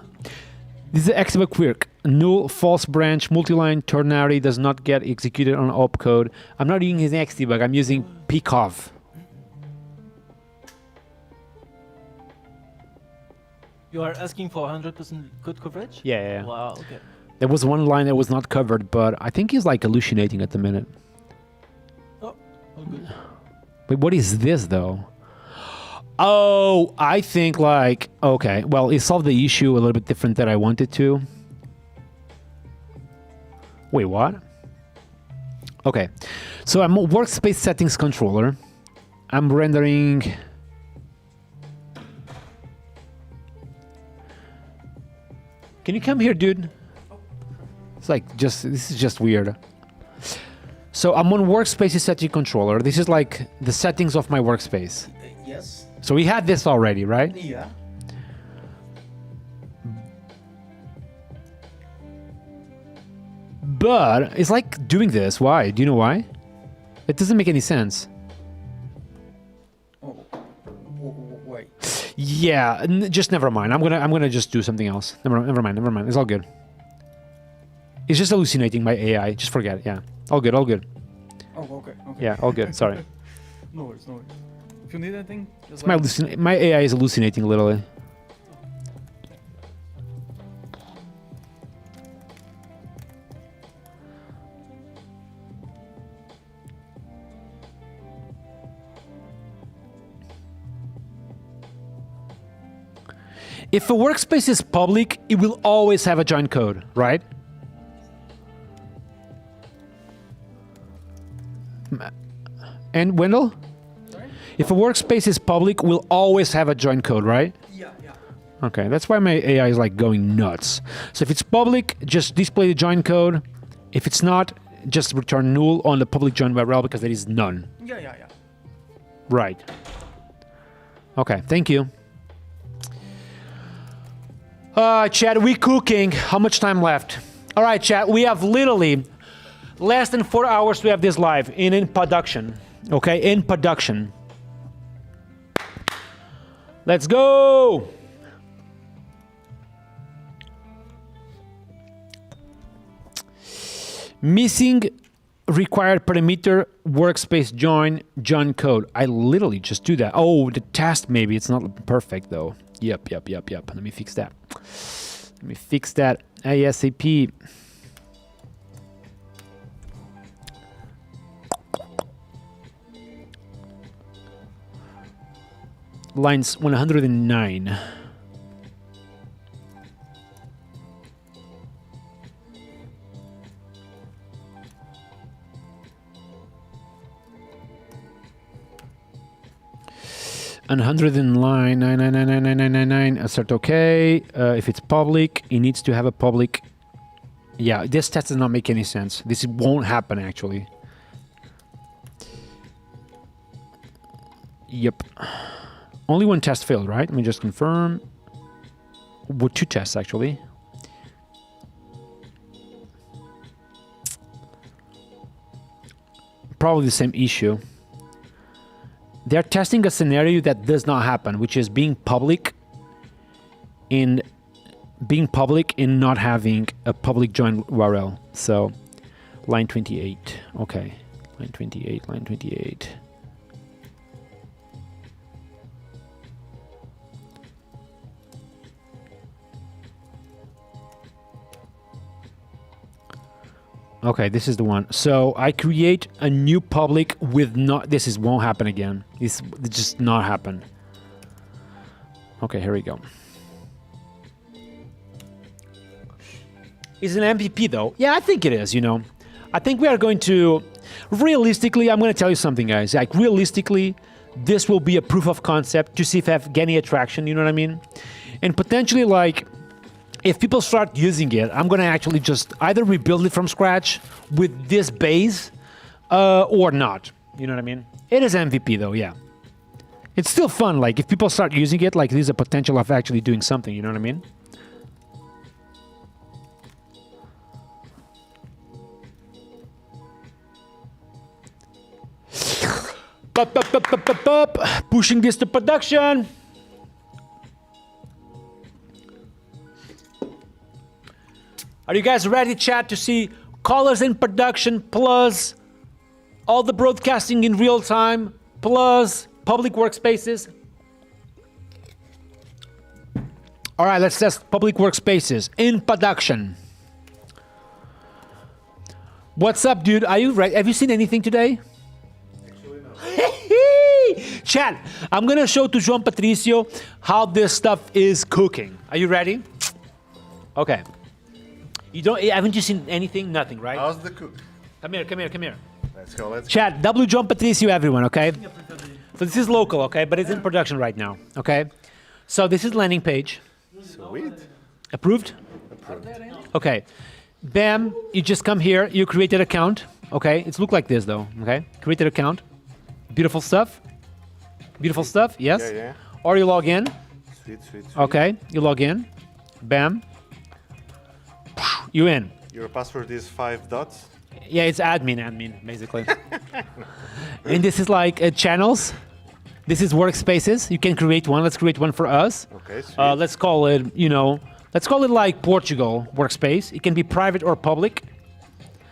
This is Xdebug quirk. Null, false branch, multi-line ternary does not get executed on opcode. I'm not using Xdebug. I'm using pcov. You are asking for 100% code coverage? Yeah. Wow, okay. There was one line that was not covered, but I think he's like hallucinating at the minute. Oh, all good. But what is this though? Oh, I think like, okay, well, it solved the issue a little bit different than I wanted to. Wait, what? Okay, so I'm a workspace settings controller. I'm rendering. Can you come here, dude? It's like this is just weird. So I'm on workspace setting controller. This is like the settings of my workspace. Yes. So we had this already, right? Yeah. But it's like doing this. Why? Do you know why? It doesn't make any sense. Oh, wait. Yeah, just never mind. I'm gonna just do something else. Never mind. It's all good. It's just hallucinating my AI. Just forget it. Yeah, all good. Oh, okay. Yeah, all good. Sorry. No worries. If you need anything, just My AI is hallucinating literally. If a workspace is public, it will always have a join code, right? And Wendell? Sorry? If a workspace is public, we'll always have a join code, right? Yeah. Okay, that's why my AI is like going nuts. So if it's public, just display the join code. If it's not, just return null on the public join URL because there is none. Yeah. Right. Okay, thank you. Chat, we cooking. How much time left? All right, chat, we have literally less than 4 hours to have this live in production. Okay, in production. Let's go. Missing required parameter workspace join code. I literally just do that. Oh, the test maybe it's not perfect though. Yep. Let me fix that. ASAP. Lines 109. And 100 in line 9999999. Assert OK. If it's public, it needs to have a public. Yeah, this test does not make any sense. This won't happen actually. Yep. Only one test failed, right? Let me just confirm. Well, 2 tests actually. Probably the same issue. They're testing a scenario that does not happen, which is being public in not having a public join URL. So line 28. Okay. Line 28. Okay, this is the one. So I create a new public with not. Won't happen again. This just not happen. Okay, here we go. Is it an MVP though? Yeah, I think it is. You know, I think we are going to. Realistically, I'm going to tell you something, guys. Like realistically, this will be a proof of concept to see if I have any attraction. You know what I mean? And potentially, like. If people start using it, I'm going to actually just either rebuild it from scratch with this base or not. You know what I mean? It is MVP though, yeah. It's still fun. Like if people start using it, like there's a potential of actually doing something. You know what I mean? Pushing this to production. Are you guys ready, chat, to see colors in production plus all the broadcasting in real time plus public workspaces? All right, let's test public workspaces in production. What's up, dude? Are you right? Have you seen anything today? Actually, no. Chat, I'm gonna show to João Patricio how this stuff is cooking. Are you ready? Okay. Haven't you seen anything? Nothing, right? How's the cook? Come here. Let's go. Chat, W João Patricio, everyone, okay? So this is local, okay? But it's in production right now, okay? So this is landing page. Sweet. Approved? Okay. Bam, you just come here, you created account, okay? It's look like this though, okay? Created account. Beautiful stuff. Beautiful stuff, yes? Yeah. Or you log in, Sweet. okay? You log in, bam. You in. Your password is 5 dots. Yeah, it's admin, basically. And this is like channels. This is workspaces. You can create one. Let's create one for us. Okay, sweet. Let's call it, let's call it like Portugal workspace. It can be private or public.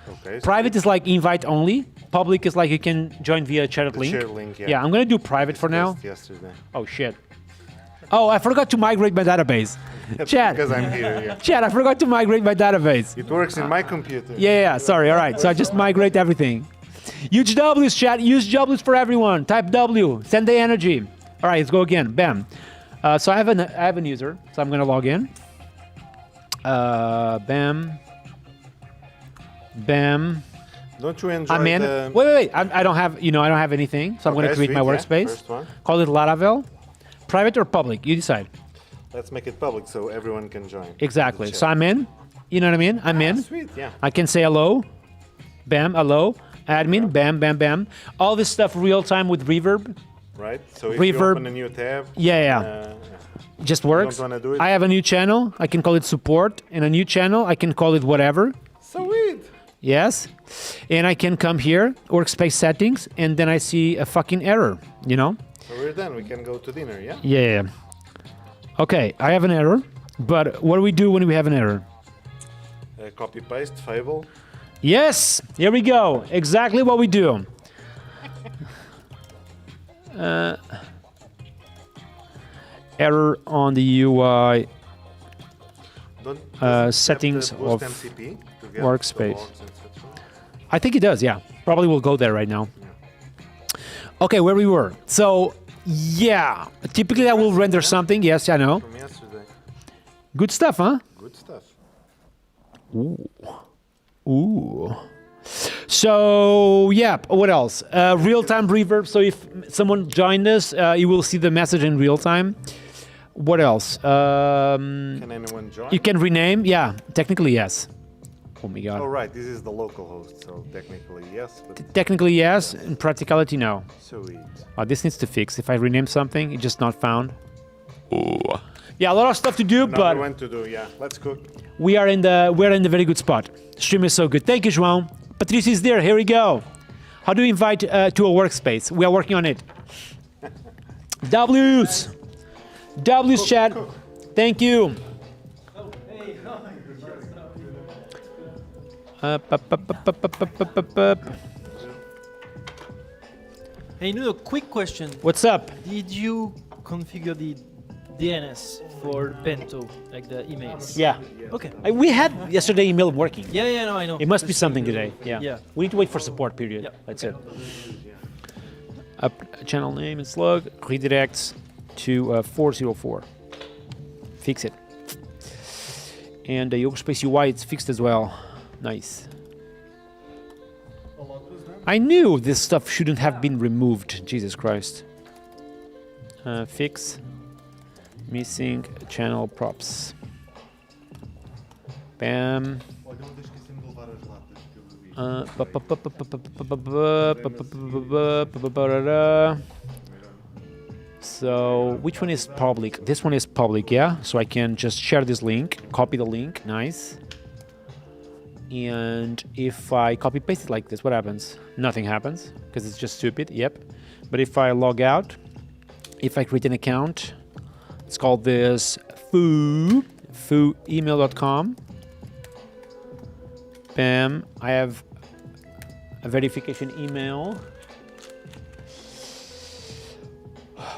Okay. Private is like invite only. Public is like you can join via chat The link. share link, yeah. Yeah, I'm gonna do private for now. Just yesterday. Oh shit. Oh, I forgot to migrate my database. Chat. Because I'm here, yeah. Chat, I forgot to migrate my database. It works in my computer. Yeah, sorry, all right. So I just migrate everything. Huge W's, chat. Use W's for everyone. Type W. Send the energy. All right, let's go again. Bam. So I have an user. So I'm gonna log in. Bam. Don't you enjoy I'm in. the... Wait. I don't have. I don't have anything. So I'm gonna Okay, create my sweet, yeah. workspace. First one. Call it Laravel. Private or public? You decide. Let's make it public so everyone can join. Exactly. The So chat. I'm in. You know what I mean? I'm in. Sweet, yeah. I can say hello. Bam. Hello. Admin. Bam. All this stuff real time with reverb. Right? So if Reverb. you open a new tab... Yeah. Just works. wanna do it? I have a new channel. I can call it support. And a new channel, I can call it whatever. Sweet. Yes. And I can come here, workspace settings, and then I see a fucking error, So we're done. We can go to dinner, yeah? Yeah. Okay, I have an error. But what do we do when we have an error? Copy paste, Fable. Yes, here we go. Exactly what we do. Error on the UI Don't does it settings have the boost of MCP to get workspace. the logs, etc.? I think it does, yeah. Probably will go there right now. Okay, where we were. So, yeah. Typically I will render something. Yes, I know. From yesterday. Good stuff, huh? Good stuff. Ooh. So, yeah, what else? Real-time reverb. So if someone joined us, you will see the message in real time. What else? Can anyone join? You can rename. Yeah, technically, yes. Oh my God. Oh, right. This is the local host, so technically yes, but Technically, yes. In practicality, no. sweet. This needs to fix. If I rename something, it's just not found. Ooh. Yeah, a lot of stuff to do, Another but one to do, yeah. Let's cook. we're in the very good spot. Stream is so good. Thank you, João. Patricia is there. Here we go. How do you invite to a workspace? We are working on it. W's chat. Thank you. Hey, Nuno, quick question. What's up? Did you configure the DNS for Bento, like the emails? Yeah. Okay. We had yesterday email working. Yeah, no, I know. It must be Just- something today. Yeah. Yeah. We need to wait for support period. Yeah. That's it. Channel name and slug redirects to 404. Fix it. And the Workspace UI, it's fixed as well. Nice. I knew this stuff shouldn't have been removed. Jesus Christ. Fix. Missing channel props. Bam. So which one is public? This one is public, yeah? So I can just share this link, copy the link, nice. And if I copy paste it like this, what happens? Nothing happens because it's just stupid, yep. But if I log out, if I create an account, it's called this fooemail.com. Bam, I have a verification email.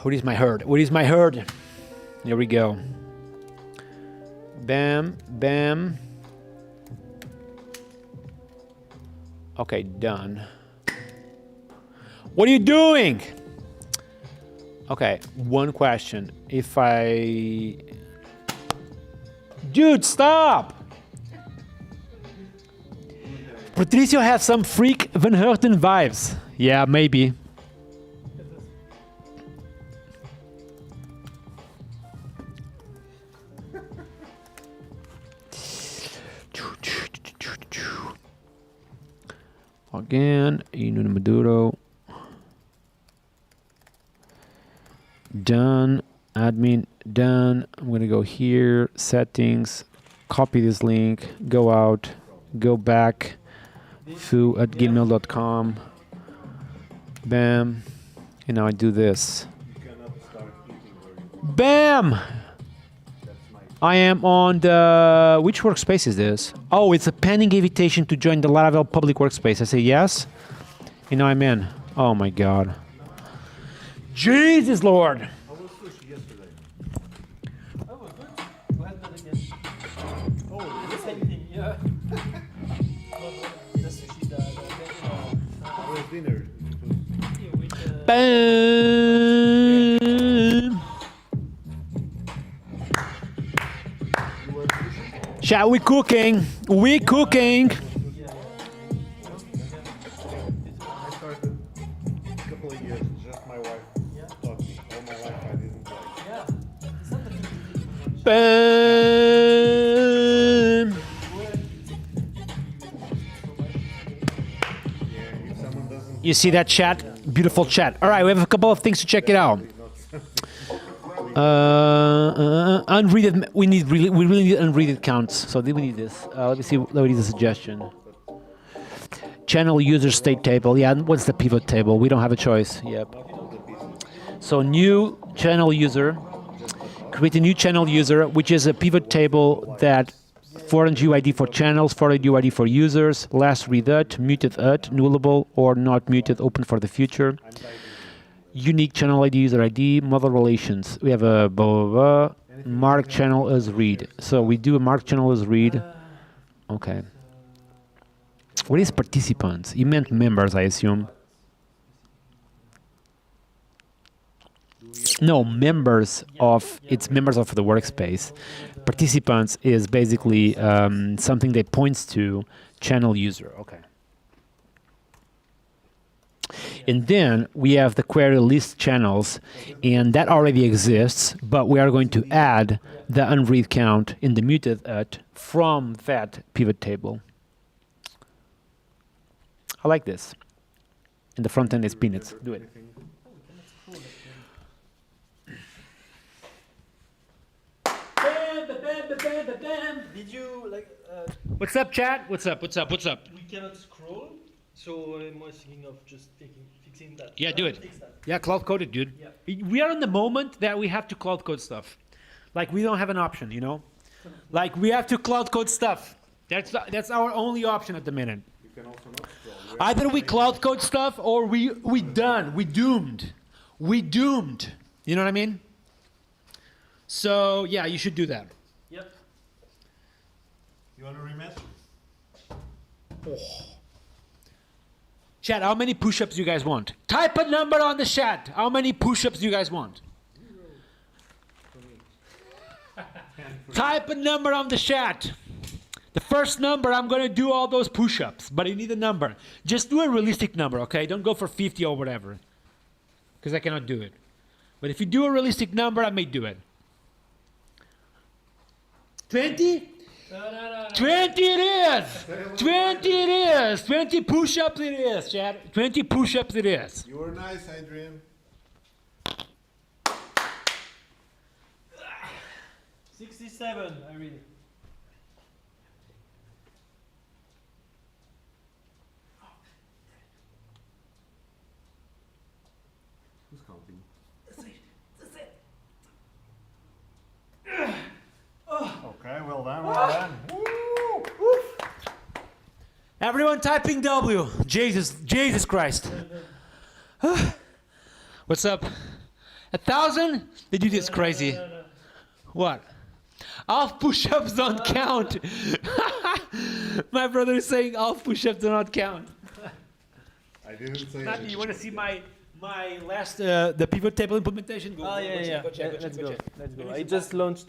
What is my herd? What is my herd? There we go. Bam, bam. Okay, done. What are you doing? Okay, one question. If I... Dude, stop! Patricio has some freak Van Herten vibes. Yeah, maybe. Again, Inu Maduro. Done. Admin, done. I'm gonna go here, settings, copy this link, go out, go back, foo@gmail.com. Bam. And now I do this. Bam! I am on the... Which workspace is this? Oh, it's a pending invitation to join the Laravel public workspace. I say yes. And now I'm in. Oh my god. Jesus Lord! Oh, well, good. Go ahead and again. Oh, the same thing, yeah. The sushi, Where's dinner? Bam! Shall we cooking? We cooking! I started a couple of years, just my wife taught me. All my life I didn't play. yeah. It's not that difficult. Bam! Yeah, if someone doesn't... You see that chat? Beautiful chat. All right, we have a couple of things to check it out. Unreaded. We really need unreaded counts. So we need this. Let me see. Let me read the suggestion. Channel user state table. Yeah. What's the pivot table? We don't have a choice. Yep. So new channel user. Create a new channel user, which is a pivot table that foreign UID for channels, foreign UID for users, last read ut, muted ut, nullable or not muted, open for the future. Unique channel ID, user ID, model relations. We have a blah, blah, blah. Mark channel as read. So we do a mark channel as read. Okay. What is participants? You meant members, I assume. No, members of, it's members of the workspace. Participants is basically something that points to channel user. Okay. And then we have the query list channels, and that already exists, but we are going to add the unread count in the muted ut from that pivot table. I like this. And the front end is peanuts. Do it. Did you like? What's up, chat? What's up? What's up? What's up? We cannot scroll, so I'm thinking of just fixing that. Yeah, do it. Fix that. Yeah, cloud code it, dude. Yeah. We are in the moment that we have to cloud code stuff. Like we don't have an option, you know? Like we have to cloud code stuff. That's our only option at the minute. You can also not scroll. Either we cloud code stuff or we done. We doomed. We doomed. You know what I mean? So yeah, you should do that. Yep. You want to rematch? Chat, how many push-ups do you guys want? Type a number on the chat. How many push-ups do you guys want? Type a number on the chat. The first number, I'm going to do all those push-ups, but you need a number. Just do a realistic number, okay? Don't go for 50 or whatever, because I cannot do it. But if you do a realistic number, I may do it. 20? No. 20 it is! 20 it is! 20 push-ups it is, chat. 20 push-ups it is. You were nice, Adrian. 67, I read it. Who's counting? Okay, well done, well done. Everyone typing W. Jesus Christ. What's up? 1,000? Did you do this crazy? No. What? Half push-ups don't count. My brother is saying half push-ups do not count. I didn't say Matthew, it. you want to see my last the pivot table implementation? Go, Oh go, yeah, go check, yeah. go check, go Let's check, go. go check. Let's go. Let me I see just launched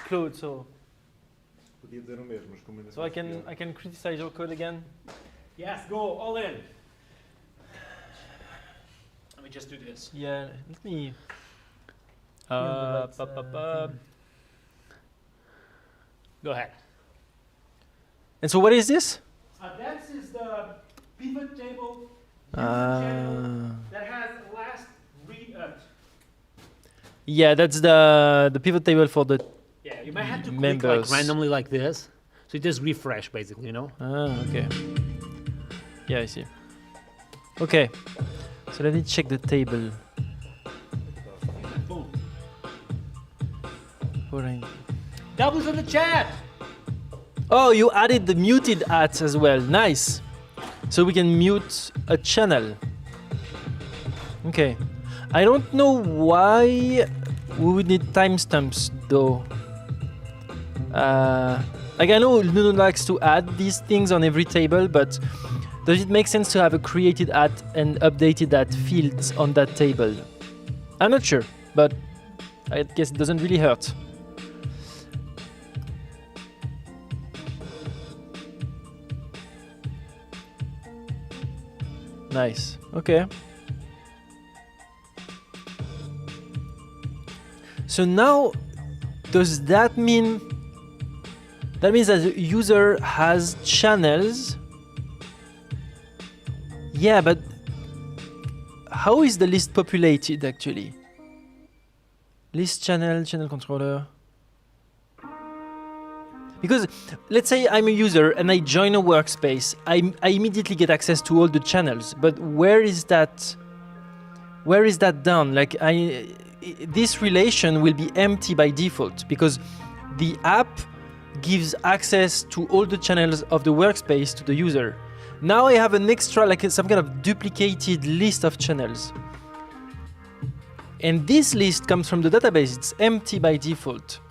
Claude, so Podia dizer o mesmo, mas como ainda so I can criticize your code again. Yes, go all in. Let me just do this. Yeah, let me. Go ahead. And so what is this? That is the pivot table channel that has last read. Yeah, that's the pivot table for the. Yeah, you might have to click Members. like randomly like this. So you just refresh basically, you know? Okay. Yeah, I see. Okay. So let me check the table. Boom. Alright. Doubles in the chat. Oh, you added the muted at as well. Nice. So we can mute a channel. Okay. I don't know why we would need timestamps though. Like I know Nuno likes to add these things on every table, but does it make sense to have a created at and updated at fields on that table? I'm not sure, but I guess it doesn't really hurt. Nice. Okay. So now, does that mean that means that the user has channels? Yeah, but how is the list populated actually? List channel, channel controller. Because let's say I'm a user and I join a workspace, I immediately get access to all the channels. But where is that? Where is that done? Like this relation will be empty by default because the app gives access to all the channels of the workspace to the user. Now I have an extra, like some kind of duplicated list of channels. And this list comes from the database. It's empty by default.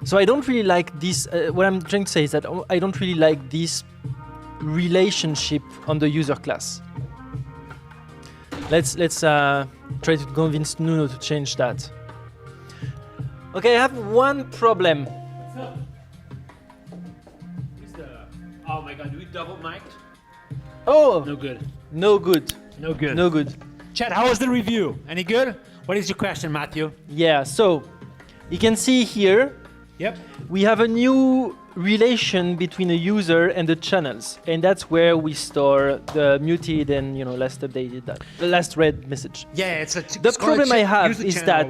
So I don't really like this. What I'm trying to say is that I don't really like this relationship on the user class. Let's try to convince Nuno to change that. Okay, I have one problem. What's up? Oh my god, do we double mic'd? Oh, No good. no good. No good. No good. Chat, how was the review? Any good? What is your question, Matthew? Yeah, so you can see here Yep. we have a new relation between a user and the channels, and that's where we store the muted and last updated the last read message. Yeah, it's a The problem I have is that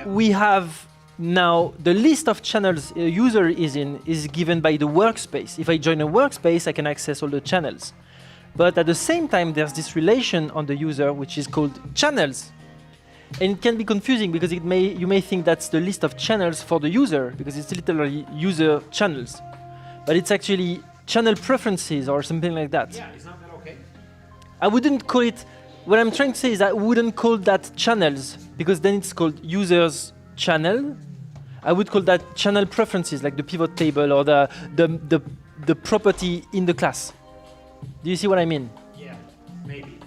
we have now the list of channels a user is in is given by the workspace. If I join a workspace, I can access all the channels. But at the same time, there's this relation on the user which is called channels. And it can be confusing because you may think that's the list of channels for the user because it's literally user channels. But it's actually channel preferences or something like that. Yeah, is not that okay? I wouldn't call it, what I'm trying to say is that I wouldn't call that channels because then it's called users channel. I would call that channel preferences, like the pivot table or the property in the class. Do you see what I mean? Yeah, maybe.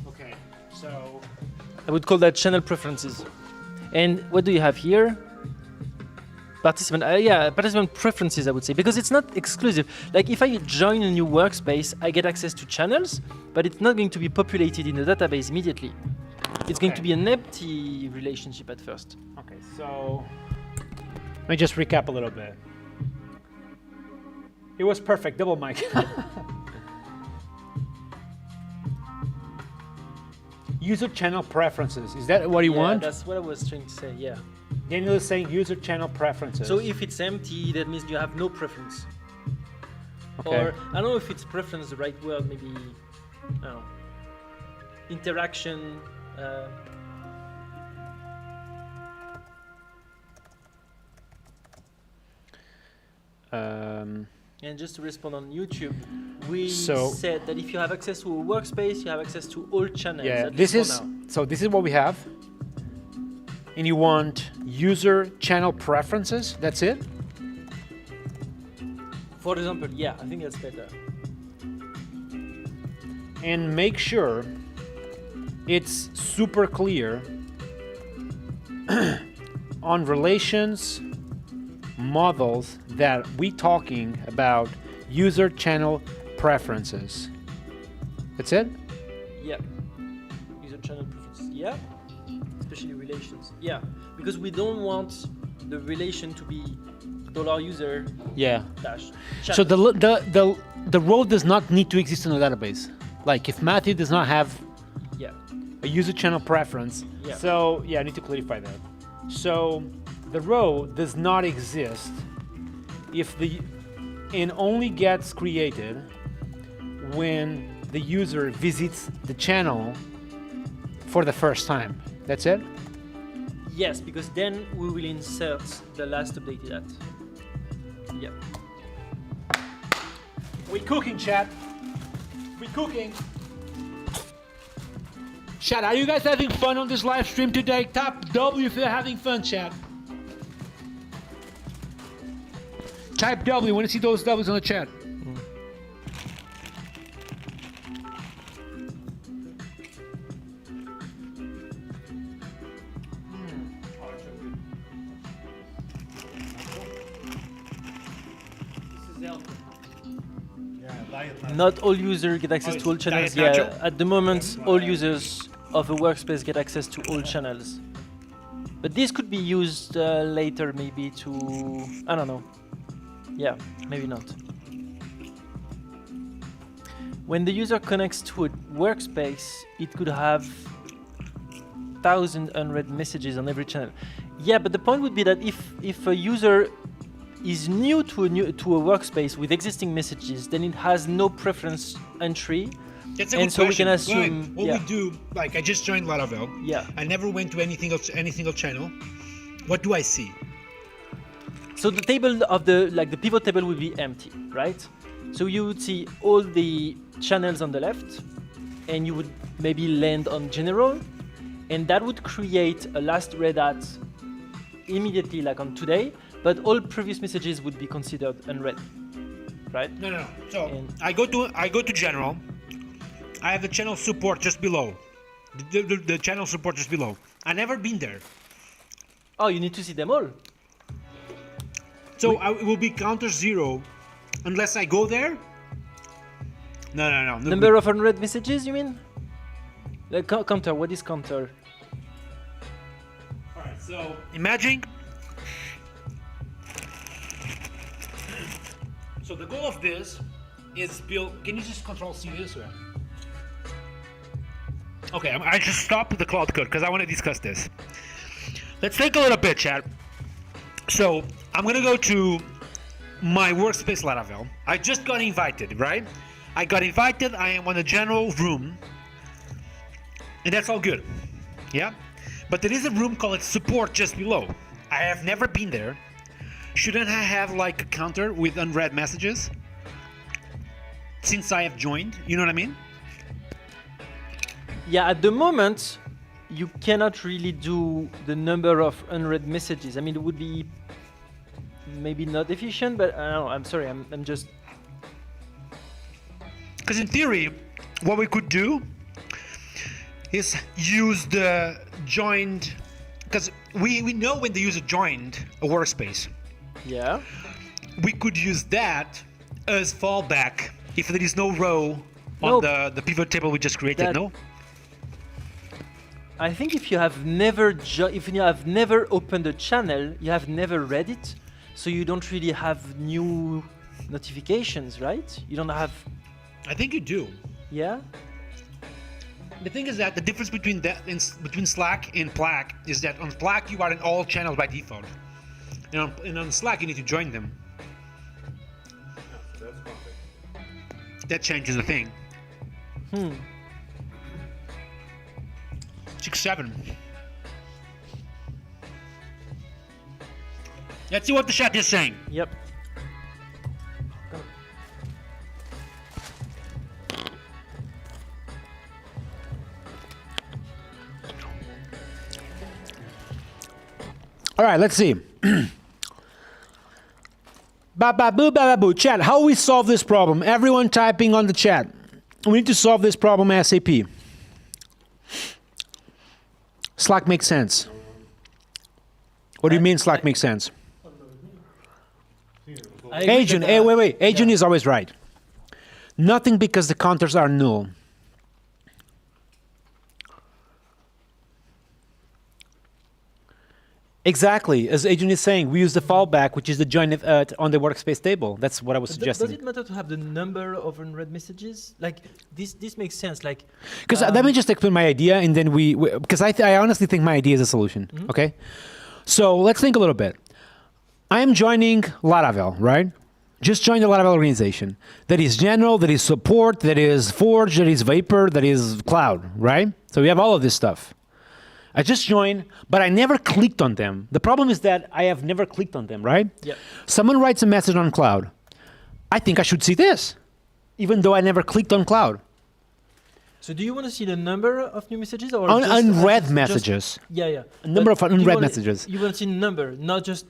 Okay, so I would call that channel preferences. And what do you have here? Participant, participant preferences, I would say, because it's not exclusive. Like if I join a new workspace, I get access to channels, but it's not going to be populated in the database immediately. It's going to be an empty relationship at first. okay, so let me just recap a little bit. It was perfect, double mic. User channel preferences. Is that what you want? That's what I was trying to say, yeah. Daniel is saying user channel preferences. So if it's empty, that means you have no preference. Okay. Or, I don't know if it's preference the right word, maybe, I don't know, interaction. And just to respond on YouTube, we said that if you have access to a workspace, you have access to all channels. yeah, at this least is for now. so. This is what we have. and you want user channel preferences. That's it. For example, yeah, I think that's better. And make sure it's super clear on relations models that we talking about user channel preferences. That's it? Yeah. User channel preferences. Yeah. Especially relations. Yeah. Because we don't want the relation to be $user Yeah. dash. So channel. the row does not need to exist in the database. Like if Matthew does not have Yeah. a user channel preference. Yeah. So yeah, I need to clarify that. So the row does not exist if and only gets created when the user visits the channel for the first time. That's it? Yes, because then we will insert the last updated at. Yeah. We cooking, chat. We cooking. Chat, are you guys having fun on this live stream today? Tap W if you're having fun, chat. Type W. Want to see those W's on the chat. Yeah, diet nut. Not all users get access Oh, to all it's channels. diet Yeah, nacho? at the moment, all users of a workspace get access to all channels. But this could be used later, maybe to, I don't know. Yeah, maybe not. When the user connects to a workspace, it could have 1,000 unread messages on every channel. Yeah, but the point would be that if a user is new to a workspace with existing messages, then it has no preference entry. That's a And good so we question. can assume- What yeah. we do, like I just joined Laravel. Yeah. I never went to any single channel. What do I see? So the table of the pivot table would be empty, right? So you would see all the channels on the left, and you would maybe land on general, and that would create a last read at immediately, like on today, but all previous messages would be considered unread, right? No. So And- I go to general. I have the channel support just below. The channel support just below. I never been there. Oh, you need to see them all. So it will be counter 0 unless I go there. No. Number of unread messages, you mean? Like counter, what is counter? Alright, so imagine. So the goal of this is build. Can you just control C this or? Okay, I just stopped the cloud code because I want to discuss this. Let's think a little bit, chat. So I'm gonna go to my workspace Laravel. I just got invited, right? I got invited. I am on the general room, and that's all good. Yeah, but there is a room called support just below. I have never been there. Shouldn't I have like a counter with unread messages since I have joined? You know what I mean? Yeah, at the moment, you cannot really do the number of unread messages. I mean, it would be maybe not efficient, but I don't know. I'm sorry. I'm just. Because in theory, what we could do is use the joined, because we know when the user joined a workspace, Yeah. we could use that as fallback if there is no row on No, the pivot table we just created, that- no? I think if you have never opened a channel, you have never read it, so you don't really have new notifications, right? You don't have. I think you do. Yeah. The thing is that the difference between between Slack and Slack is that on Slack you are in all channels by default, and on Slack you need to join them. That's perfect. That changes the thing. 6-7. Let's see what the chat is saying. Yep. All right, let's see. Ba ba boo ba ba boo. Chat, how we solve this problem? Everyone typing on the chat. We need to solve this problem ASAP. Slack makes sense. What do you mean Slack makes sense? Agent, hey, wait. Agent is always right. Nothing because the counters are null. Exactly, as Agent is saying, we use the fallback, which is the join if on the workspace table. That's what I was suggesting. Does it matter to have the number of unread messages? Like this makes sense. Like because let me just explain my idea, and then because I honestly think my idea is a solution. Okay, so let's think a little bit. I am joining Laravel, right? Just join the Laravel organization. That is general, that is support, that is Forge, that is Vapor, that is Cloud, right? So we have all of this stuff. I just joined, but I never clicked on them. The problem is that I have never clicked on them, right? Yeah. Someone writes a message on Cloud. I think I should see this, even though I never clicked on Cloud. So do you want to see the number of new messages or Unread messages. Yeah. A number But of unread messages. You want to see the number, not just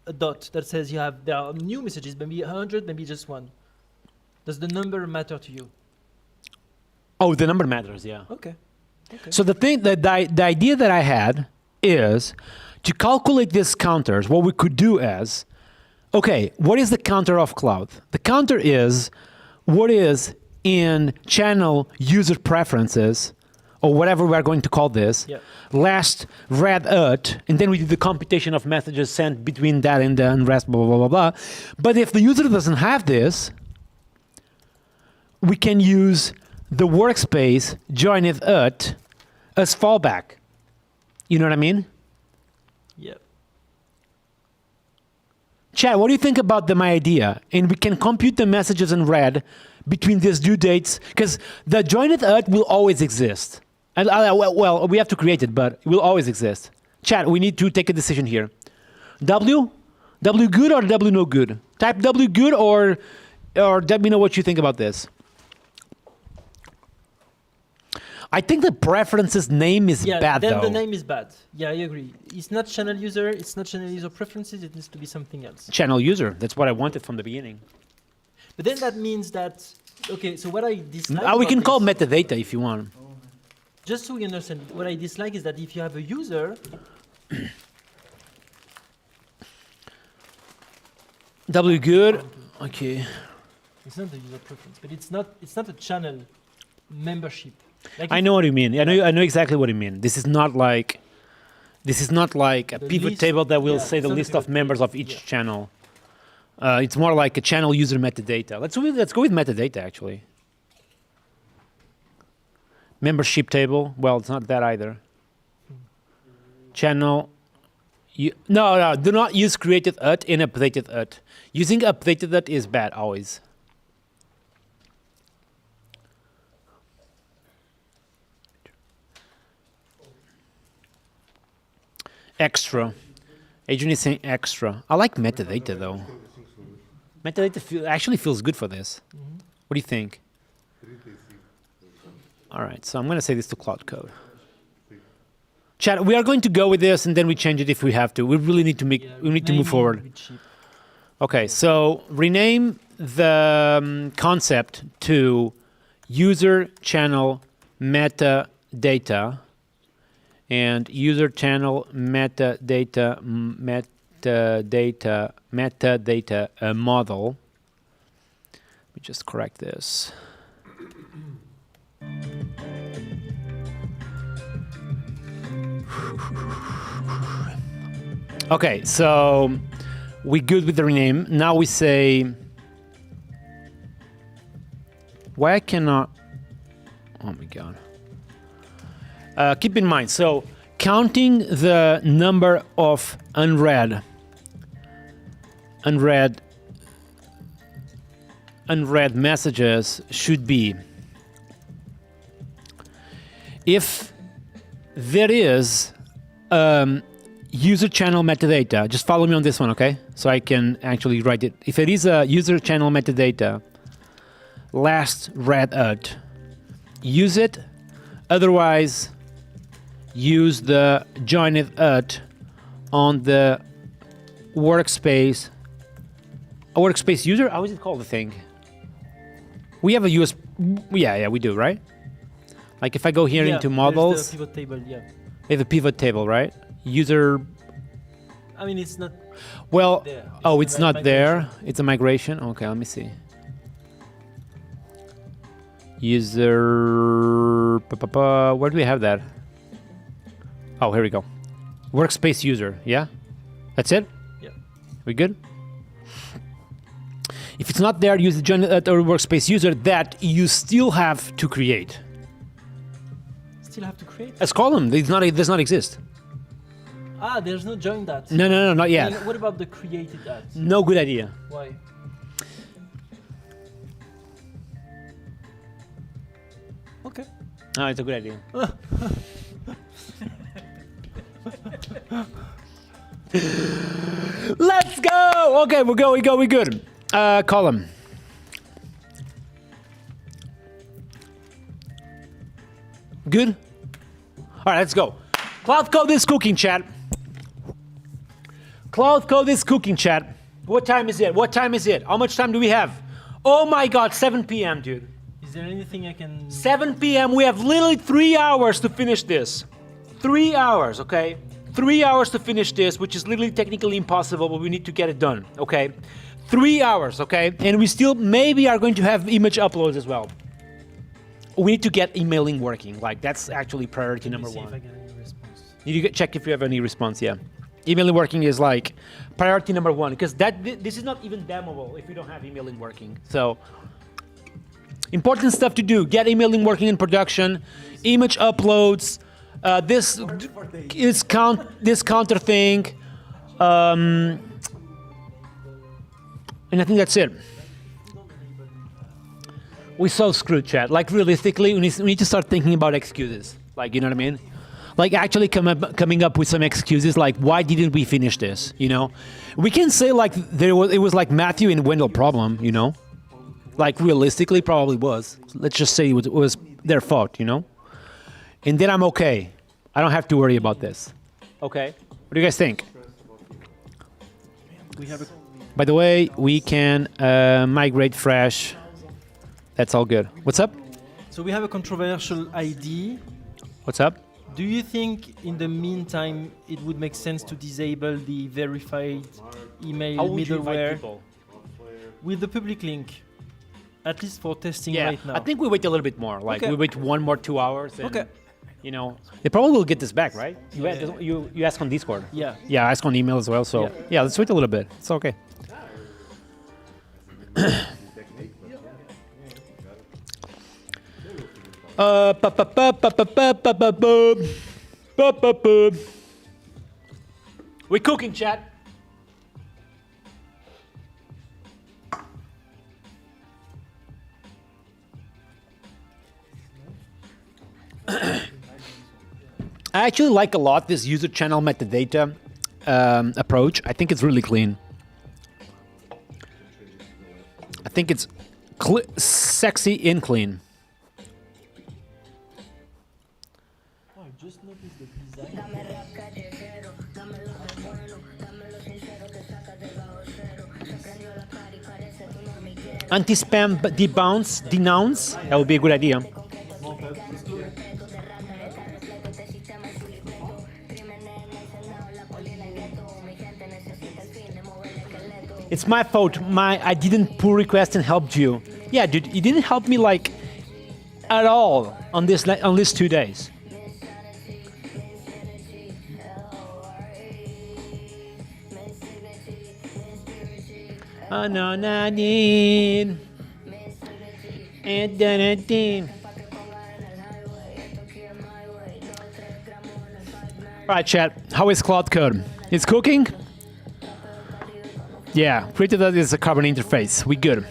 a dot that says there are new messages, maybe 100, maybe just one. Does the number matter to you? Oh, the number matters, yeah. Okay. So the idea that I had is to calculate these counters. What we could do is, okay, what is the counter of Cloud? The counter is what is in channel user preferences, or whatever we are going to call this, last read ut, and then we do the computation of messages sent between that and the rest, blah, blah, blah, blah. But if the user doesn't have this, we can use the workspace join if ut as fallback. You know what I mean? Yeah. Chad, what do you think about my idea? And we can compute the messages in red between these due dates, because the join if ut will always exist. And well, we have to create it, but it will always exist. Chad, we need to take a decision here. W good or W no good? Type W good or let me know what you think about this. I think the preferences name is bad, then though. the name is bad. Yeah, I agree. It's not channel user. It's not channel user preferences. It needs to be something else. Channel user. That's what I wanted from the beginning. But then that means that, okay, so what I dislike We can about call this- metadata if you want. Just so you understand, what I dislike is that if you have a user, W good. Okay. it's not the user preference, but it's not a channel membership. Like I know what you mean. I know exactly what you mean. This is not like a The pivot list- table that will yeah, say the it's not list a of pivot members table, of each yeah. channel. It's more like a channel user metadata. Let's go with metadata actually. Membership table. Well, it's not that either. Channel. No. Do not use created ut in updated ut. Using updated ut is bad always. Extra. Adrian is saying extra. I like metadata though. Metadata actually feels good for this. What do you think? All right, so I'm going to say this to Cloud Code. Chat, we are going to go with this and then we change it if we have to. We really need to move forward. Okay, so rename the concept to user channel metadata and user channel metadata model. Let me just correct this. Okay, so we good with the rename. Now we say, why I cannot, oh my God. Keep in mind, so counting the number of unread messages should be, if there is user channel metadata, just follow me on this one, okay? So I can actually write it. If it is a user channel metadata, last read ut, use it. Otherwise, use the join if ut on the workspace. A workspace user? How is it called, the thing? We have a US. Yeah, we do, right? Like if I go here into models, there's the pivot table, yeah. we have a pivot table, right? User. I mean, it's not. Well, There. oh, It's it's a not there. migration. It's a migration. Okay, let me see. User. Where do we have that? Oh, here we go. Workspace user. Yeah, that's it. Yeah. We good? If it's not there, use the or workspace user that you still have to create. Still have to create. As column, it does not exist. There's no join that. No, not yet. And what about the created at? No good idea. Why? Okay. No, it's a good idea. Let's go. Okay, we good. Column. Good. All right, let's go. Cloud Code is cooking, chat. Cloud Code is cooking, chat. What time is it? What time is it? How much time do we have? Oh my God, 7 p.m., dude. Is there anything I can? 7 p.m. We have literally 3 hours to finish this. 3 hours, okay? 3 hours to finish this, which is literally technically impossible, but we need to get it done, okay? 3 hours, okay? And we still maybe are going to have image uploads as well. We need to get emailing working. Like, that's actually priority Let me number see if I one. get any response. You check if you have any response, yeah. Emailing working is like priority number one, because this is not even demoable if we don't have emailing working. So, important stuff to do. Get emailing working in production, image uploads, this counter thing, and I think that's it. We're so screwed, chat. Like, realistically, we need to start thinking about excuses. Like, you know what I mean? Like, actually coming up with some excuses, like, why didn't we finish this, you know? We can say, like, it was like Matthew and Wendell problem, you know? Like, realistically, probably was. Let's just say it was their fault, you know? And then I'm okay. I don't have to worry about this. Okay? What do you guys think? We have a. By the way, we can migrate fresh. That's all good. What's up? So we have a controversial ID. What's up? Do you think, in the meantime, it would make sense to disable the verified email middleware with the public link, at least for testing Yeah, right now? I think we wait a little bit more. Like, Okay. we wait 1 more 2 hours. And, Okay. You know, they probably will get this back, right? You ask on Discord. Yeah. Yeah, I ask on email as well. So yeah, let's wait a little bit. It's okay. We're cooking, chat. I actually like a lot this user channel metadata approach. I think it's really clean. I think it's sexy and clean. Oh, I just noticed the design. Anti-spam denounce. That would be a good idea. It's my fault. I didn't pull request and helped you. Yeah, dude, you didn't help me like at all on these 2 days. Oh no, Nadine. And then. Right, chat. How is Cloud Code? It's cooking? Yeah, created that is a carbon interface. We good.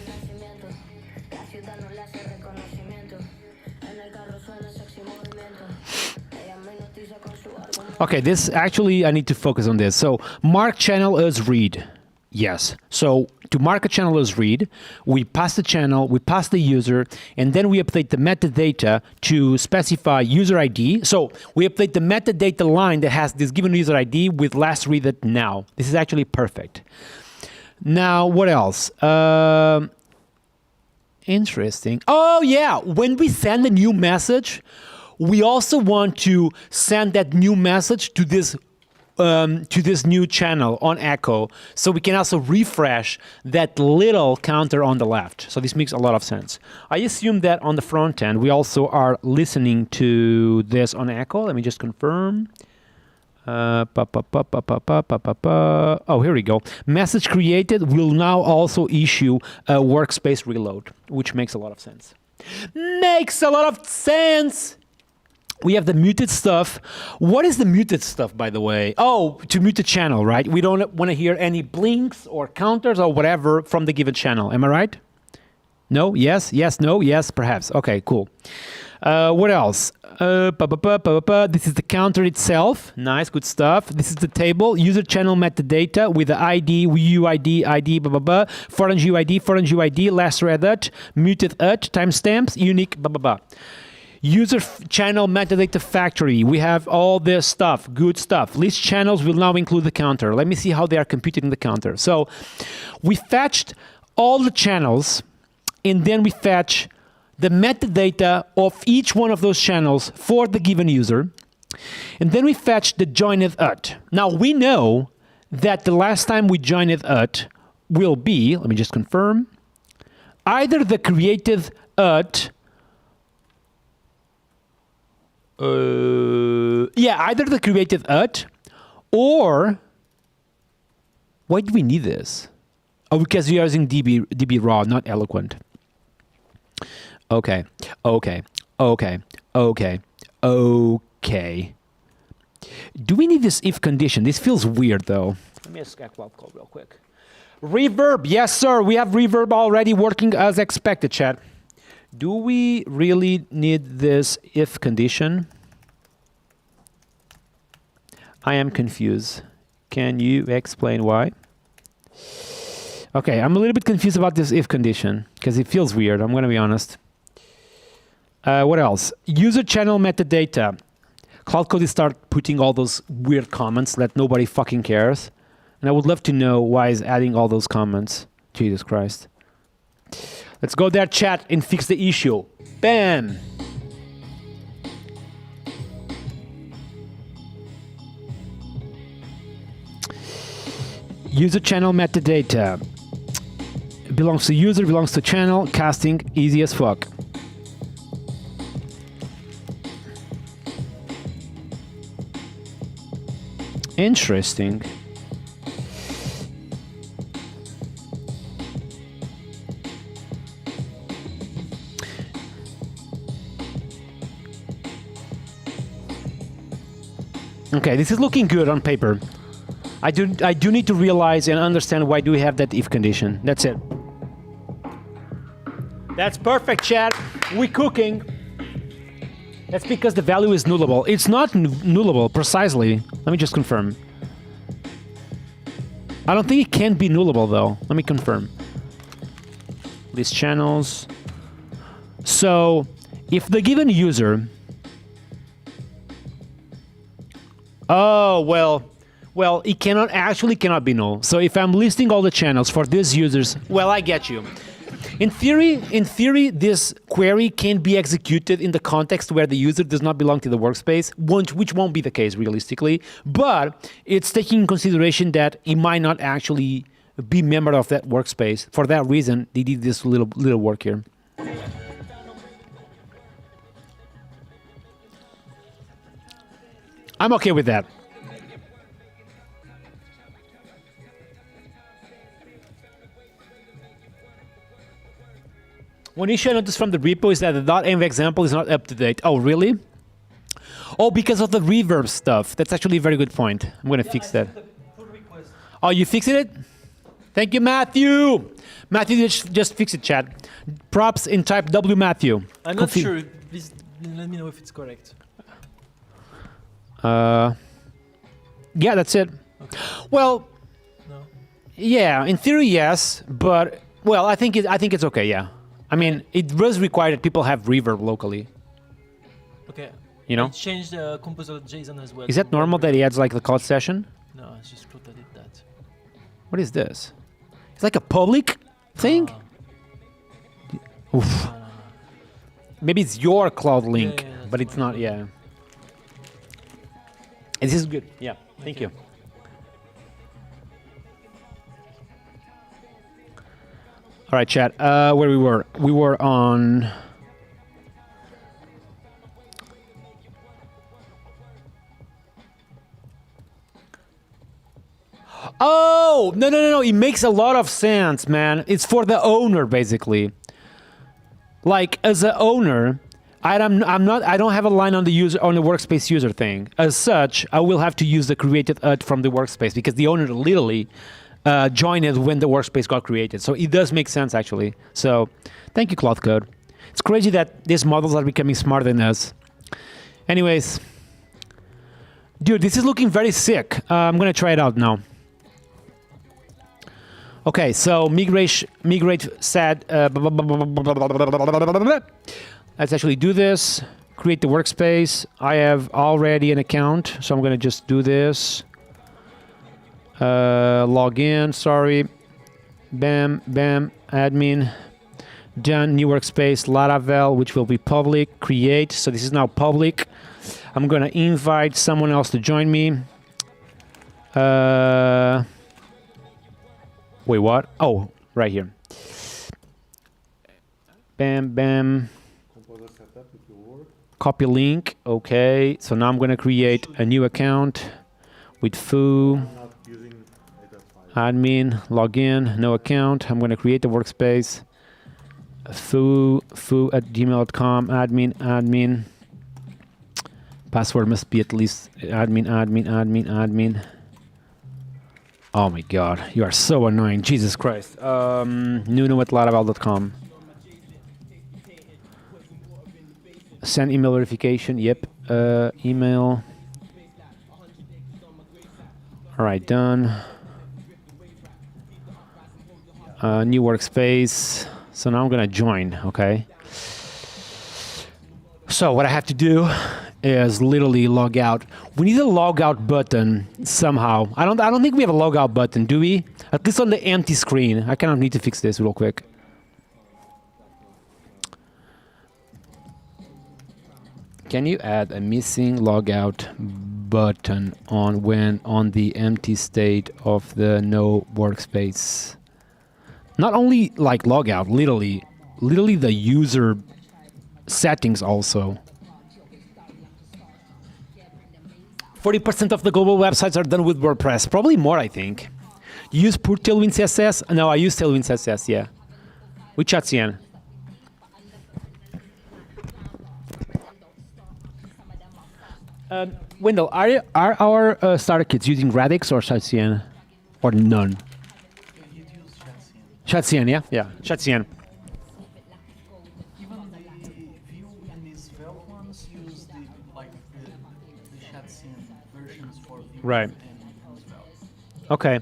Okay, this actually I need to focus on this. So mark channel as read. Yes. So to mark a channel as read, we pass the channel, we pass the user, and then we update the metadata to specify user ID. So we update the metadata line that has this given user ID with last read at now. This is actually perfect. Now, what else? Interesting. Oh, yeah. When we send a new message, we also want to send that new message to this new channel on Echo, so we can also refresh that little counter on the left. So this makes a lot of sense. I assume that on the front end, we also are listening to this on Echo. Let me just confirm. Oh, here we go. Message created will now also issue a workspace reload, which makes a lot of sense. Makes a lot of sense! We have the muted stuff. What is the muted stuff, by the way? Oh, to mute the channel, right? We don't want to hear any blinks or counters or whatever from the given channel. Am I right? No? Yes? Yes? No? Yes? Perhaps. Okay, cool. What else? This is the counter itself. Nice, good stuff. This is the table. User channel metadata with the ID, UID, ID, foreign UID, last read at, muted at, timestamps, unique, User channel metadata factory. We have all this stuff, good stuff. List channels will now include the counter. Let me see how they are computing the counter. So we fetched all the channels, and then we fetch the metadata of each one of those channels for the given user. And then we fetch the joined at. Now we know that the last time we joined at will be, let me just confirm, either the created at either the created at, or why do we need this? Oh, because we are using DB raw, not eloquent. Okay. Do we need this if condition? This feels weird though. Let me ask cloud call real quick. Reverb, yes sir, we have reverb already working as expected, chat. Do we really need this if condition? I am confused. Can you explain why? Okay, I'm a little bit confused about this if condition because it feels weird. I'm going to be honest. What else? User channel metadata. Cloud Code is start putting all those weird comments that nobody fucking cares. And I would love to know why is adding all those comments. Jesus Christ. Let's go there, chat, and fix the issue. Bam! User channel metadata. Belongs to user, belongs to channel, casting, easy as fuck. Interesting. Okay, this is looking good on paper. I do need to realize and understand why do we have that if condition. That's it. That's perfect, chat. We cooking. That's because the value is nullable. It's not nullable, precisely. Let me just confirm. I don't think it can be nullable, though. Let me confirm. List channels. So, if the given user... Oh, well, it cannot be null. So if I'm listing all the channels for these users, well, I get you. In theory, this query can be executed in the context where the user does not belong to the workspace, which won't be the case realistically, but it's taking in consideration that it might not actually be member of that workspace. For that reason, they did this little work here. I'm okay with that. One issue I noticed from the repo is that the .env example is not up to date. Oh, really? Oh, because of the reverb stuff. That's actually a very good point. I'm going to fix that. Oh, you fixed it? Thank you, Matthew. Matthew just fix it, chat. Props in type W, Matthew. I'm not sure. Please let me know if it's correct. Yeah, that's it. Okay. Well, no. Yeah, in theory, yes, but well, I think it's okay. Yeah, I mean, it does require that people have reverb locally. Okay. You know? I changed the composer.json as well. Is that normal that he adds like the code session? No, it's just Claude that did that. What is this? It's like a public thing. Oof. Maybe it's your cloud link, yeah, but it's not. Yeah. This is good. Yeah. Thank Okay. you. All right, chat. Where we were? We were on. Oh no! It makes a lot of sense, man. It's for the owner, basically. Like as an owner, I don't have a line on the user on the workspace user thing. As such, I will have to use the created UT from the workspace because the owner literally joined it when the workspace got created. So it does make sense actually. So thank you, Cloud Code. It's crazy that these models are becoming smarter than us. Anyways, dude, this is looking very sick. I'm gonna try it out now. Okay, so migrate sad. Let's actually do this. Create the workspace. I have already an account, so I'm gonna just do this. Log in. Sorry. Bam, bam. Admin. Done. New workspace. Laravel, which will be public. Create. So this is now public. I'm gonna invite someone else to join me. Wait, what? Oh, right here. Bam, bam. Composer setup, it will work. Copy link. Okay. So now I'm going to create a new account with foo. I'm not using it, that's fine. Admin. Login. No account. I'm going to create the workspace. foo@gmail.com. Admin. Password must be at least admin. Oh my god, you are so annoying. Jesus Christ. Nuno@laravel.com. Send email verification. Yep. Email. Alright, done. New workspace. So now I'm gonna join, okay? So what I have to do is literally log out. We need a log out button somehow. I don't think we have a log out button, do we? At least on the empty screen. I kind of need to fix this real quick. Can you add a missing logout button on the empty state of the no workspace? Not only like logout, literally the user settings also. 40% of the global websites are done with WordPress. Probably more, I think. You use pure Tailwind CSS? No, I use Tailwind CSS, yeah. With Chatcien. Wendell, are our starter kits using Radix or Chatcien? Or none? You'd use Chatcien. Chatcien, yeah? Yeah, Chatcien. Even the Vue and these Svelte ones use the Chatcien versions for Vue Right. and Svelte. Okay.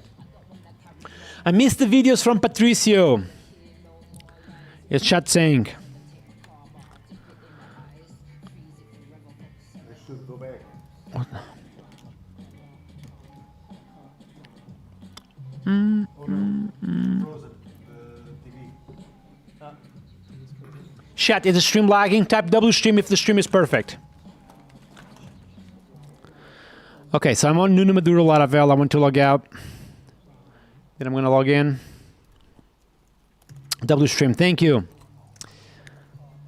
I missed the videos from Patricio. It's chat saying. I should go back. Oh no, frozen, the TV. Chat, is the stream lagging? Type W stream if the stream is perfect. Okay, so I'm on Nuno Maduro Laravel. I want to log out. Then I'm going to log in. W stream, thank you.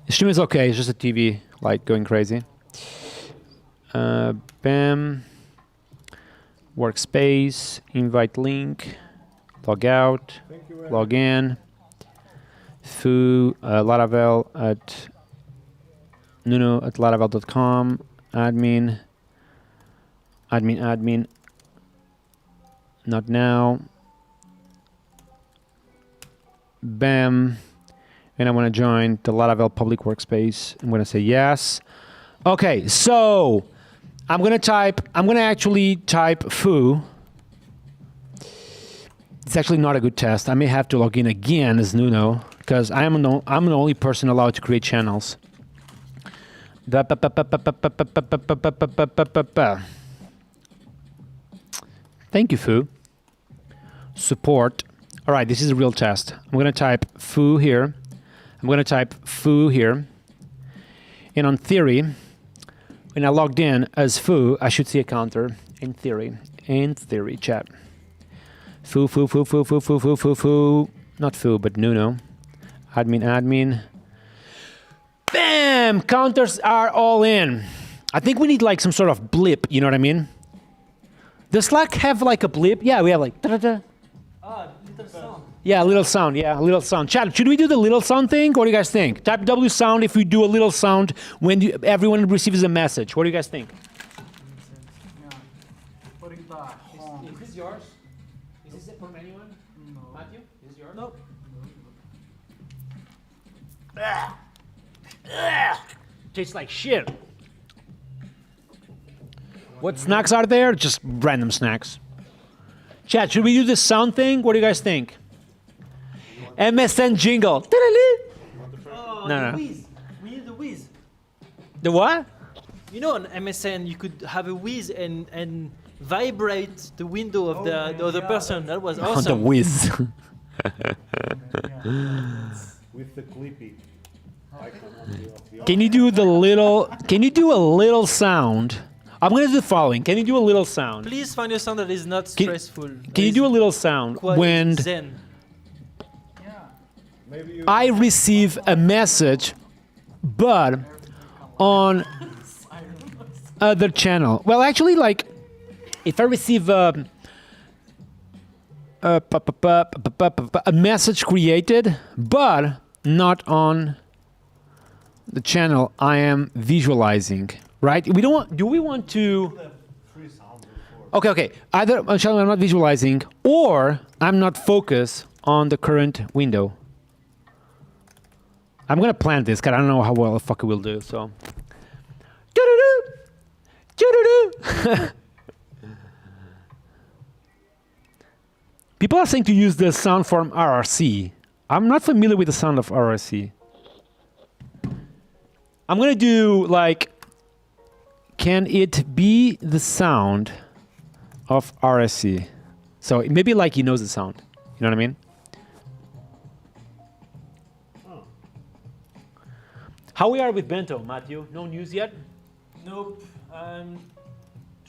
The stream is okay. It's just a TV like going crazy. Bam. Workspace. Invite link. Log out. Thank you very Log in. Foo. Laravel at Nuno@laravel.com. Admin. Admin. Not now. Bam. And I want to join the Laravel public workspace. I'm going to say yes. Okay, so I'm going to actually type foo. It's actually not a good test. I may have to log in again as Nuno because I'm the only person allowed to create channels. Thank you, Foo. Support. All right, this is a real test. I'm going to type foo here. I'm going to type foo here. And on theory, when I logged in as foo, I should see a counter in theory. In theory, chat. Foo, foo, foo, foo, foo, foo, foo, foo, foo. Not foo, but Nuno. Admin, admin. Bam! Counters are all in. I think we need like some sort of blip, you know what I mean? Does Slack have like a blip? Yeah, we have like da-da-da. Little sound. Yeah, a little sound. Yeah, a little sound. Chat, should we do the little sound thing? What do you guys think? Type W sound if we do a little sound when everyone receives a message. What do you guys think? Is this yours? Is this it from anyone? No. Matthew? Is this yours? No. Tastes like shit. What snacks are there? Just random snacks. Chat, should we do this sound thing? What do you guys think? MSN jingle. Oh, No, the no. whiz. We need the whiz. The what? You know, on MSN, you could have a whiz and vibrate the window of the other person. That was The awesome. whiz. With the clippy icon of the Can you do the little? Can you do a little sound? I'm gonna do the following. Can you do a little sound? Please find a sound that is not Can- stressful. Can you do a little sound when Zen. Maybe you I receive a message, but on other channel? Well, actually, like if I receive a message created, but not on the channel I am visualizing, right? We don't want, do we want to? free sound before. Okay. Either on channel I'm not visualizing, or I'm not focused on the current window. I'm gonna plan this, cause I don't know how well the fuck it will do. So, doo-doo-doo, doo-doo-doo. People are saying to use the sound from RRC. I'm not familiar with the sound of RRC. I'm gonna do like, can it be the sound of RSC? So maybe like he knows the sound. You know what I mean? How we are with Bento, Matthew? No news yet? Nope. I'm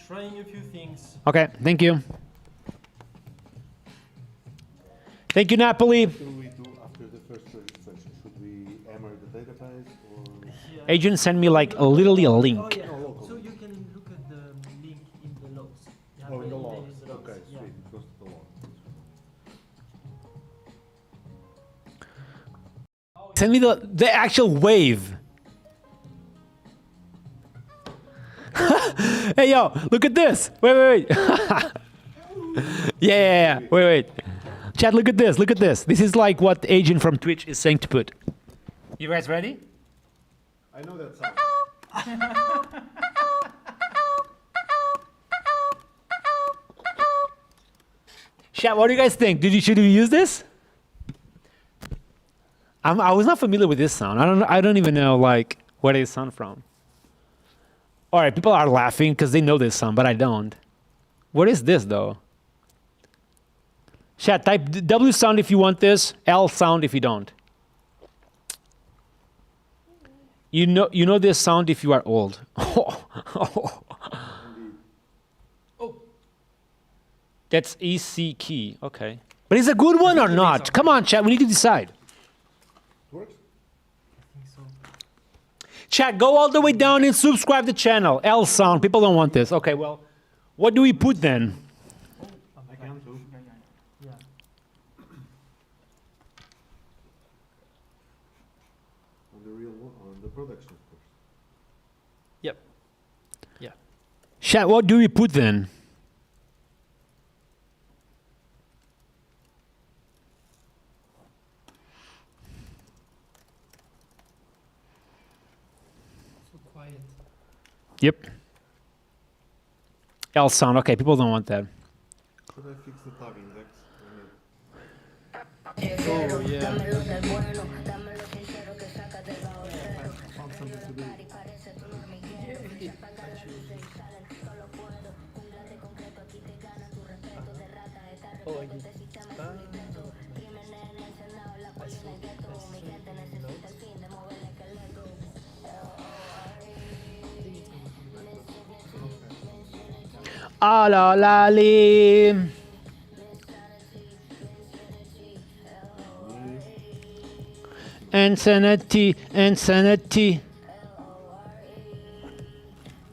trying a few things. Okay, thank you. Thank you, Napoli. What should we do after the first registration? Should we hammer the database or? Agent sent me like literally a link. Oh, yeah. local. So you can look at the link in the logs. You have Oh, in the email logs. in the logs. Okay, Yeah. sweet. It goes to the logs. Send me the actual wave. Hey, yo, look at this. Wait. yeah. Wait. Chat, look at this. Look at this. This is like what the agent from Twitch is saying to put. You guys ready? I know that sound. Chat, what do you guys think? Should we use this? I was not familiar with this sound. I don't even know like where they sound from. All right, people are laughing because they know this sound, but I don't. What is this though? Chat, type W sound if you want this, L sound if you don't. You know this sound if you are old. That's EC key. Okay. But is it a good one or not? Come on, chat. We need to decide. Works? Chat, go all the way down and subscribe to the channel. L sound. People don't want this. Okay, well, what do we put then? I can too. Yeah. On the real one, on the production, of course. Yep. Yeah. Chat, what do we put then? So quiet. Yep. L sound. Okay, people don't want that. Should I fix the tab index? Oh yeah. Found something to do. Oh, I did. I saw notes. Ah la la li. Insanity, insanity.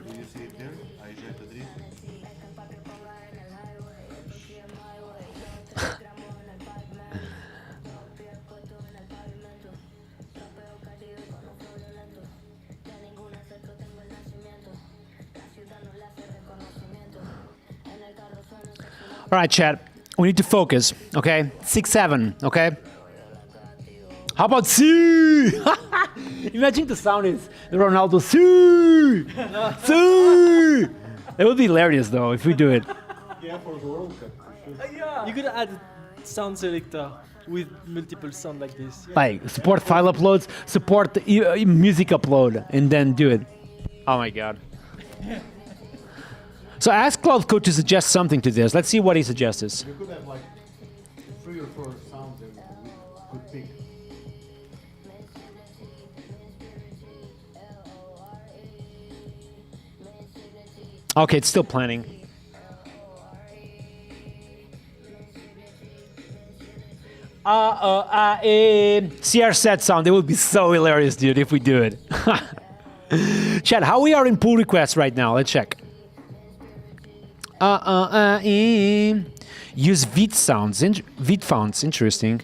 Do you see it there? I jet the drift. All right, chat. We need to focus, okay? 6-7, okay? How about C? Imagine the sound is Ronaldo C. C. It would be hilarious though if we do it. Yeah, for the World Cup. You should. You could add sound selector with multiple sound like this. Like support file uploads, support music upload, and then do it. Oh my god. So ask Cloud Code to suggest something to this. Let's see what he suggests. You could have like 3 or 4 sounds and we could pick. Okay, it's still planning. CR set sound. It would be so hilarious, dude, if we do it. Chat, how we are in pull requests right now? Let's check. Use Vite sounds. Vite fonts. Interesting.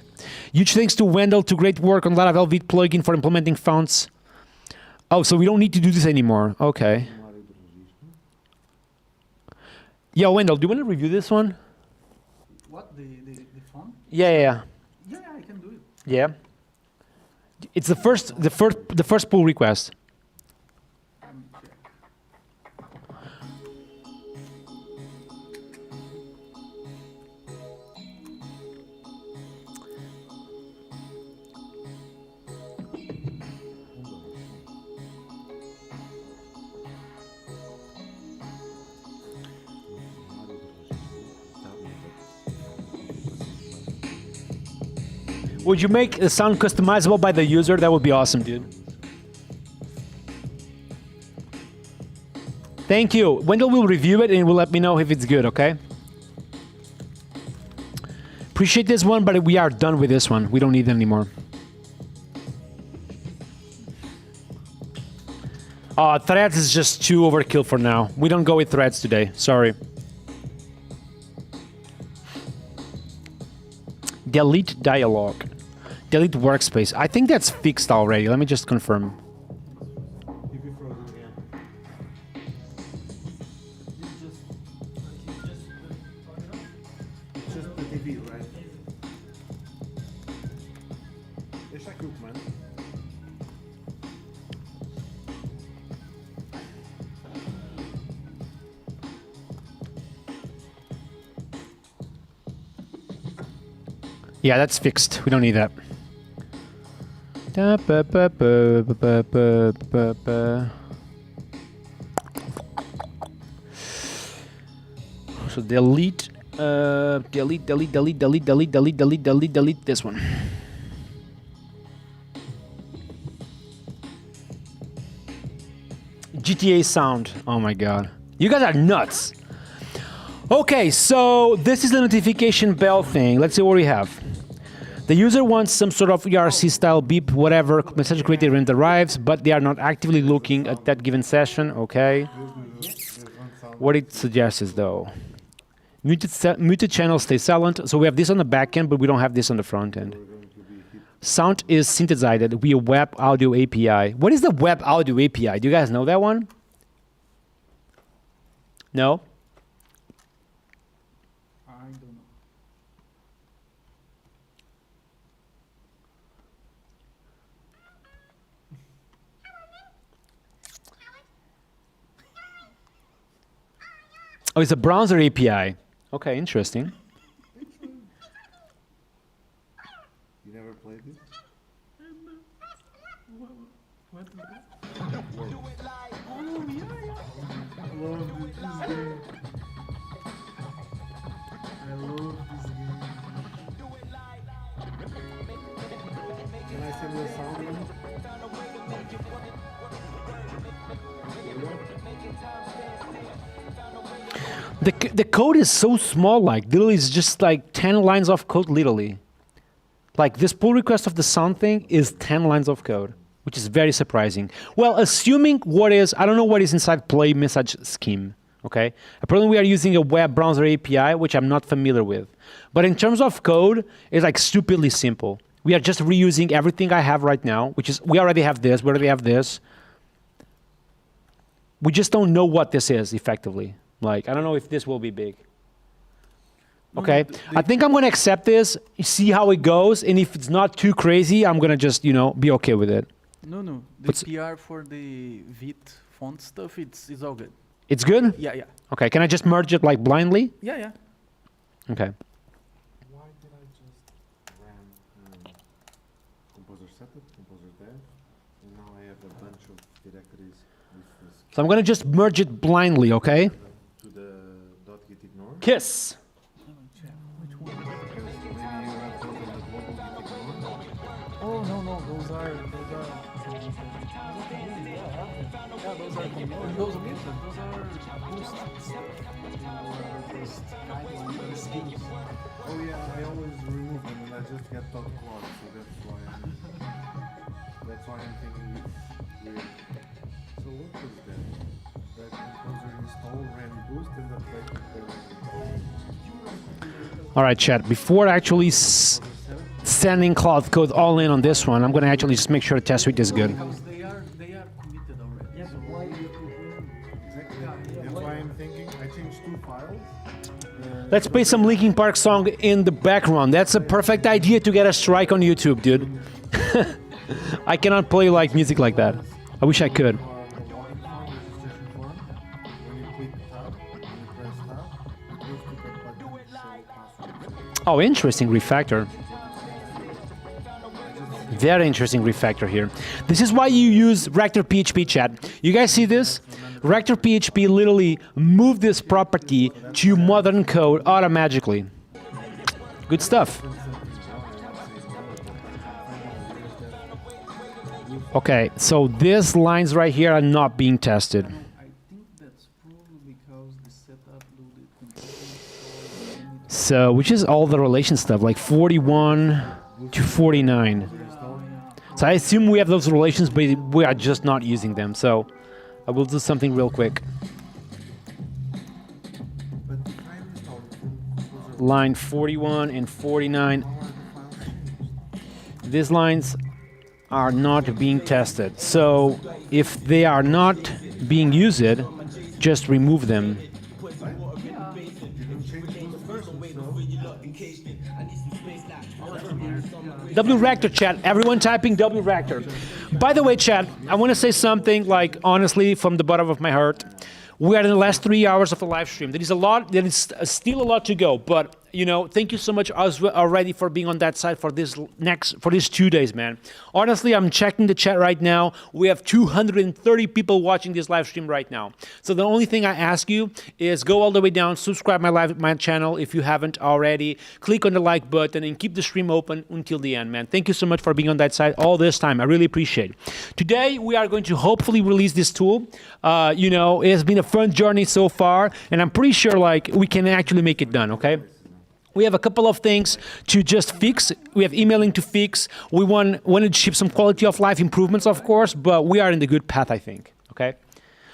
Huge thanks to Wendell to great work on Laravel Vite plugin for implementing fonts. Oh, so we don't need to do this anymore. Okay. Yo, Wendell, do you want to review this one? What the font? Yeah. Yeah, I can do it. Yeah. It's the first pull request. Would you make the sound customizable by the user? That would be awesome, dude. Thank you. Wendell will review it and will let me know if it's good, okay? Appreciate this one, but we are done with this one. We don't need it anymore. Threads is just too overkill for now. We don't go with threads today. Sorry. Delete dialogue. Delete workspace. I think that's fixed already. Let me just confirm. If you frozen again. It's just the TV, right? Deixa aqui, mano. Yeah, that's fixed. We don't need that. So delete this one. GTA sound. Oh my god. You guys are nuts. Okay, so this is the notification bell thing. Let's see what we have. The user wants some sort of ERC style beep, whatever, message created when it arrives, but they are not actively looking at that given session. Okay. What it suggests is though. Muted channel stay silent. So we have this on the back end, but we don't have this on the front end. Sound is synthesized via web audio API. What is the web audio API? Do you guys know that one? No? I don't know. Oh, it's a browser API. Okay, interesting. Yeah. What is that? Can I send you a sound one? The code is so small, like literally it's just like 10 lines of code literally. Like this pull request of the sound thing is 10 lines of code, which is very surprising. Well, assuming I don't know what is inside play message scheme, okay? Apparently we are using a web browser API, which I'm not familiar with. But in terms of code, it's like stupidly simple. We are just reusing everything I have right now, which is, we already have this, we already have this. We just don't know what this is effectively. Like, I don't know if this will be big. Okay, I think I'm gonna accept this, see how it goes, and if it's not too crazy, I'm gonna just, be okay with it. No. The PR for the Vite font stuff, it's all good. It's good? Yeah. Okay, can I just merge it like blindly? Yeah. Okay. Why did I just ran composer setup, composer dev, and now I have a bunch of directories with this So I'm gonna just merge it blindly, okay? to the .git ignore. Kiss. Because maybe you have those on the global git ignore. Oh no, those are. Those are boost stuff. Oh yeah, I always remove them and I just get .clog, so that's why I'm thinking it's weird. So what was that? That composer install ran boost and that like All right, chat. Before actually sending Cloud Code all in on this one, I'm gonna actually just make sure the test suite is good. Because they are committed already. Yeah, exactly. That's why I'm thinking I changed 2 files. Let's play some Linkin Park song in the background. That's a perfect idea to get a strike on YouTube, dude. I cannot play like music like that. I wish I could. The login form, registration form. When you click tab, when you press tab, it goes to that button show password. Oh, interesting refactor. Very interesting refactor here. This is why you use Rector PHP, chat. You guys see this? Rector PHP literally moved this property to modern code automatically. Good stuff. Okay, so these lines right here are not being tested. I think that's probably because the setup loaded completely. So, which is all the relation stuff, like 41 to 49. So I assume we have those relations, but we are just not using them. So I will do something real quick. But try and install it from composer. Line 41 and 49. How are the files changed? These lines are not being tested. So if they are not being used, just remove them. You didn't change those versions, so W Rector, chat. Everyone typing W Rector. By the way, chat, I want to say something like honestly from the bottom of my heart. We are in the last 3 hours of the live stream. There is a lot. There is still a lot to go. But thank you so much already for being on that side for these 2 days, man. Honestly, I'm checking the chat right now. We have 230 people watching this live stream right now. So the only thing I ask you is go all the way down, subscribe my channel if you haven't already, click on the like button, and keep the stream open until the end, man. Thank you so much for being on that side all this time. I really appreciate it. Today we are going to hopefully release this tool. It has been a fun journey so far, and I'm pretty sure we can actually make it done. Okay. We have a couple of things to just fix. We have emailing to fix. We wanted to ship some quality of life improvements, of course, but we are in the good path, I think. Okay,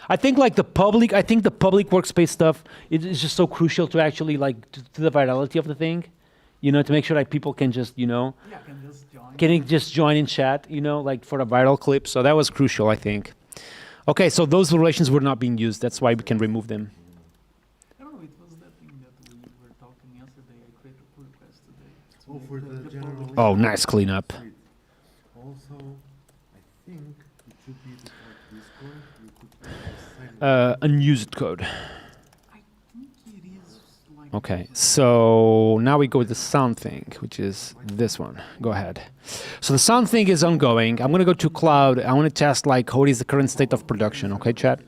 I think the public workspace stuff is just so crucial to actually to the virality of the thing. To make sure people can just can just join in chat. For a viral clip. So that was crucial, I think. Okay, so those relations were not being used. That's why we can remove them. oh, for the general Oh, nice cleanup. Also, I think it should be like Discord. You could put the same Unused code. I think it is like Okay, so now we go with the sound thing, which is this one. Go ahead. So the sound thing is ongoing. I'm gonna go to cloud. I want to test like what is the current state of production. Okay, chat.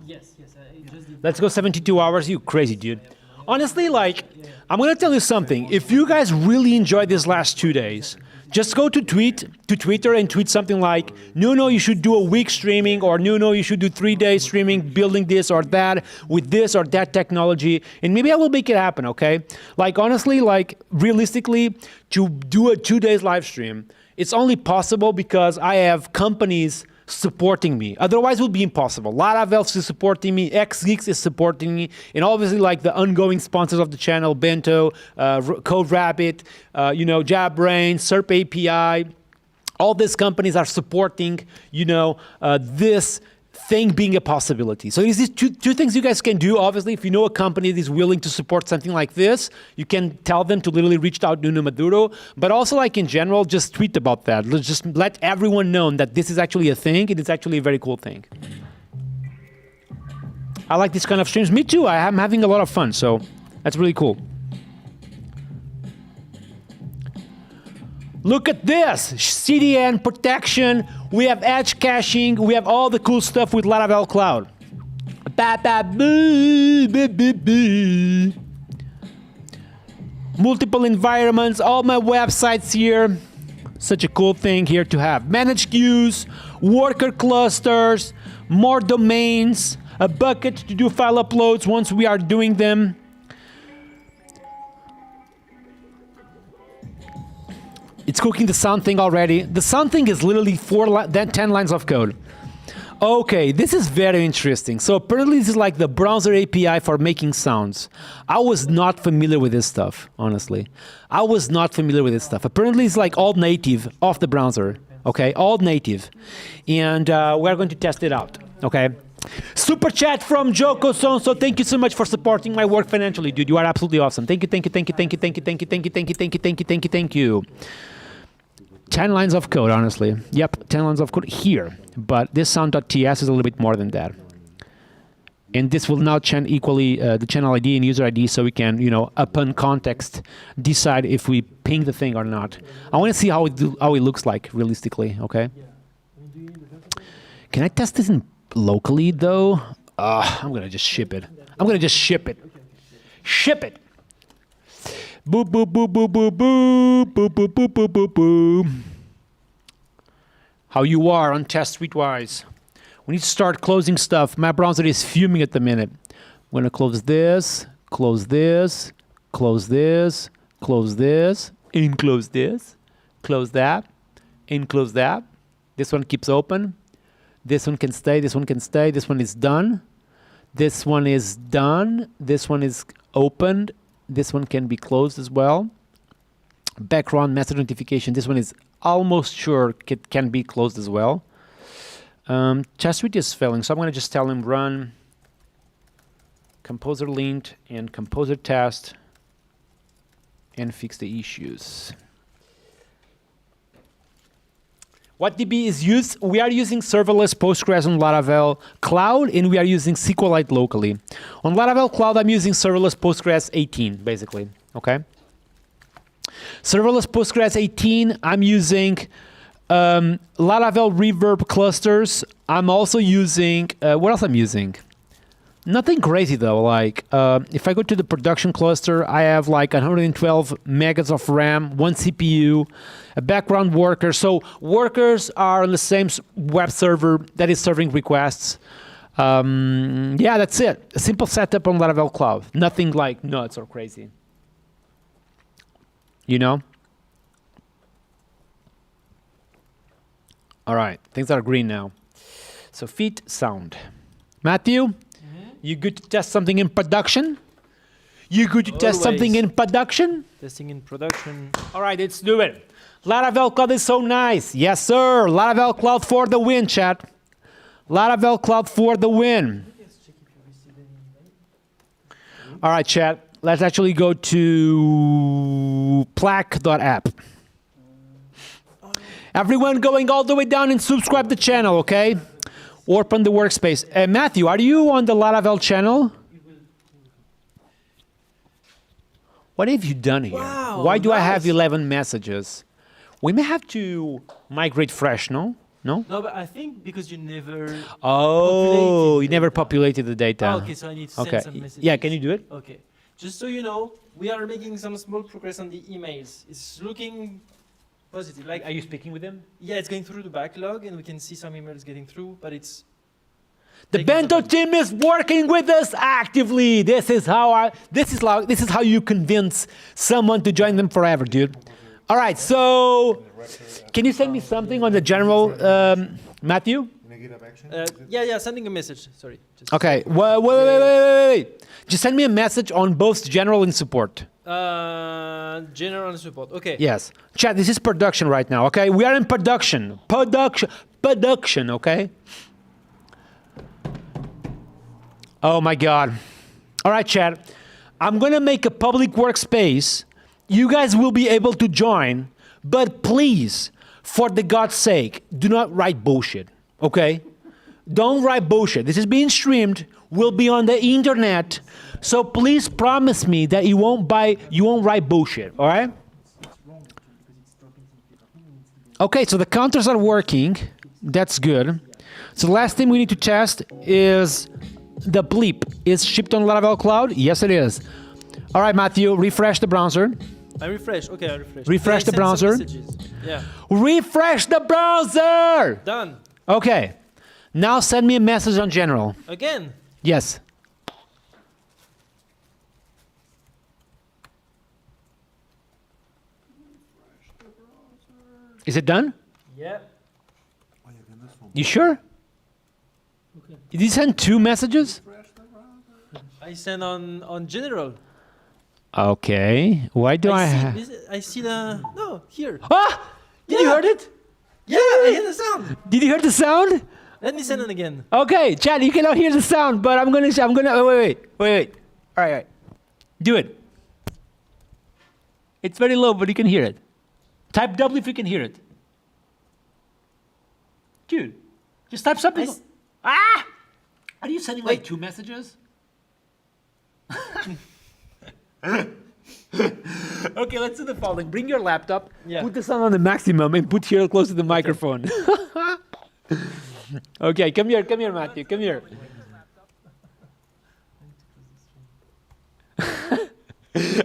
Yes, yes. I just did. Let's go 72 hours. You crazy dude. Honestly, like I'm gonna tell you something. If you guys really enjoyed these last 2 days, just go to Twitter and tweet something like, no, you should do a week streaming, or no, you should do 3 days streaming, building this or that with this or that technology, and maybe I will make it happen, okay? Like honestly, like realistically, to do a 2 days live stream, it's only possible because I have companies supporting me. Otherwise, it would be impossible. Laravel is supporting me, XGeeks is supporting me, and obviously, like the ongoing sponsors of the channel, Bento, CodeRabbit, JabBrains, SERP API. All these companies are supporting, this thing being a possibility. So these two things you guys can do. Obviously, if you know a company that is willing to support something like this, you can tell them to literally reach out to Nuno Maduro. But also, like in general, just tweet about that. Just let everyone know that this is actually a thing. It is actually a very cool thing. I like this kind of streams. Me too. I am having a lot of fun. So that's really cool. Look at this, CDN protection, we have edge caching, we have all the cool stuff with Laravel Cloud. Multiple environments, all my websites here. Such a cool thing here to have. Managed queues, worker clusters, more domains, a bucket to do file uploads once we are doing them. It's cooking the sound thing already. The sound thing is literally 10 lines of code. Okay, this is very interesting. So apparently this is like the browser API for making sounds. I was not familiar with this stuff, honestly. I was not familiar with this stuff. Apparently it's like all native off the browser, okay? All native. And we're going to test it out, okay? Super chat from Joko Sonso. Thank you so much for supporting my work financially, dude. You are absolutely awesome. Thank you, thank you, thank you, thank you, thank you, thank you, thank you, thank you, thank you, thank you, thank you, thank you. 10 lines of code, honestly. Yep, 10 lines of code here. But this sound.ts is a little bit more than that. And this will now chain equally the channel ID and user ID, so we can, upon context, decide if we ping the thing or not. I want to see how it looks like realistically, okay? Can I test this locally, though? I'm going to just ship it. I'm going to just ship it. Ship it. Boop, boop, boop, boop, boop, boop, boop, boop, boop, boop, boop, boop. How you are on test Streetwise. We need to start closing stuff. My browser is fuming at the minute. I'm going to close this, close this, close this, close this, and close this, close that, and close that. This one keeps open. This one can stay, this one can stay. This one is done. This one is done. This one is opened. This one can be closed as well. Background message notification. This one is almost sure it can be closed as well. Test suite is failing, so I'm going to just tell him run composer lint and composer test and fix the issues. What DB is used? We are using serverless Postgres on Laravel Cloud, and we are using SQLite locally. On Laravel Cloud, I'm using serverless Postgres 18, basically, okay? Serverless Postgres 18, I'm using Laravel Reverb clusters. I'm also using, what else I'm using? Nothing crazy though, like if I go to the production cluster, I have like 112 megas of RAM, one CPU, a background worker. So workers are on the same web server that is serving requests. Yeah, that's it. A simple setup on Laravel Cloud. Nothing like nuts or crazy. You know? All right, things are green now. So feet sound. Matthew? You good to test something in production? You good to test something in production? Testing in production. All right, let's do it. Laravel Cloud is so nice. Yes, sir. Laravel Cloud for the win, chat. Laravel Cloud for the win. All right, chat. Let's actually go to plaque.app. Everyone going all the way down and subscribe to the channel, okay? Open the workspace. Matthew, are you on the Laravel channel? What have you done here? Wow, Why do I have nice. 11 messages? We may have to migrate fresh, no? No? No, but I think because you never. Oh, populated you never data. populated the data. Ah, okay, so I need to Okay. send some messages. Yeah, can you do it? Okay. Just so you know, we are making some small progress on the emails. It's looking positive. Like, Are you speaking with them? yeah, it's going through the backlog, and we can see some emails getting through, but it's. The taking some Bento time. team is working with us actively. This is how you convince someone to join them forever, dude. All right, so can you send me something on the general, Matthew? In a GitHub action? Yeah, sending a message. Sorry. Just Okay, wait. Just send me a message on both general and support. General support. Okay. Yes. Chat, this is production right now, okay? We are in production. Production, okay? Oh my God. All right, chat. I'm gonna make a public workspace. You guys will be able to join, but please, for the God's sake, do not write bullshit, okay? Don't write bullshit. This is being streamed, will be on the internet, so please promise me that you won't write bullshit, all right? Okay, so the counters are working. That's good. So the last thing we need to test is the bleep. Is shipped on Laravel Cloud? Yes, it is. All right, Matthew, refresh the browser. I refresh. Okay, I refresh. Refresh Then the I send some browser. messages. Yeah. Refresh the browser! Done. Okay. Now send me a message on general. Again. Yes. Is it done? Yeah. You sure? Okay. Did you send 2 messages? I send on general. Okay. Why do I have... I see the no here. Ah! Did you Yeah. heard it? Yeah, I hear the sound. Did you hear the sound? Let me send it again. Okay, Chad, you cannot hear the sound, but I'm gonna. Wait. All right. Do it. It's very low, but you can hear it. Type W if you can hear it. Dude, just type something. Ah! Are you sending like Wait. 2 messages? Okay, let's do the following. Bring your laptop, Yeah. put the sound on the maximum, and put here close to the microphone. Okay, come here, Matthew, come here.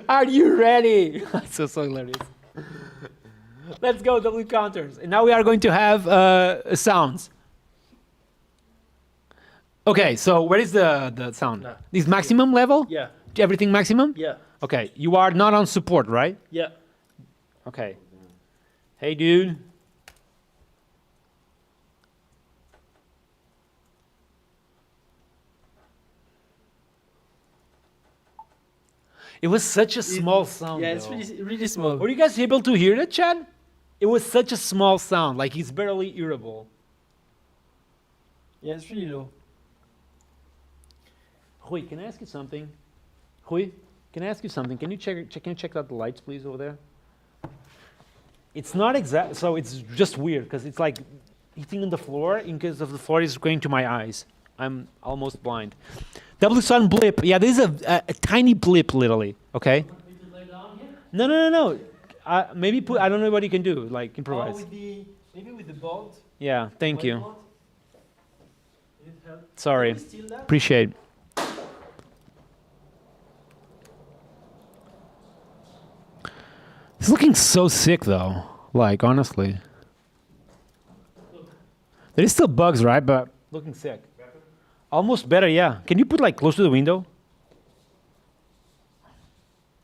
Are you ready? so hilarious. Let's go, W counters. And now we are going to have sounds. Okay, so where is the sound? No. Is maximum level? Yeah. Everything maximum? Yeah. Okay, you are not on support, right? Yeah. Okay. Hey, dude. It was such a small sound. Yeah, it's though. really small. Were you guys able to hear that, Chad? It was such a small sound, like it's barely hearable. Yeah, it's really low. Rui, can I ask you something? Rui, can I ask you something? Can you check out the lights, please, over there? It's not exact, so it's just weird because it's like hitting on the floor in case of the floor is going to my eyes. I'm almost blind. W sun blip. Yeah, this is a tiny blip, literally. Okay. No. Maybe put. I don't know what you can do. Like improvise. Maybe with the board. Yeah. Thank you. whiteboard. Will it help? Sorry. Can we steal that? Appreciate. It's looking so sick, though. Like honestly. There is still bugs, right? But looking sick. Almost better, yeah. Can you put like close to the window?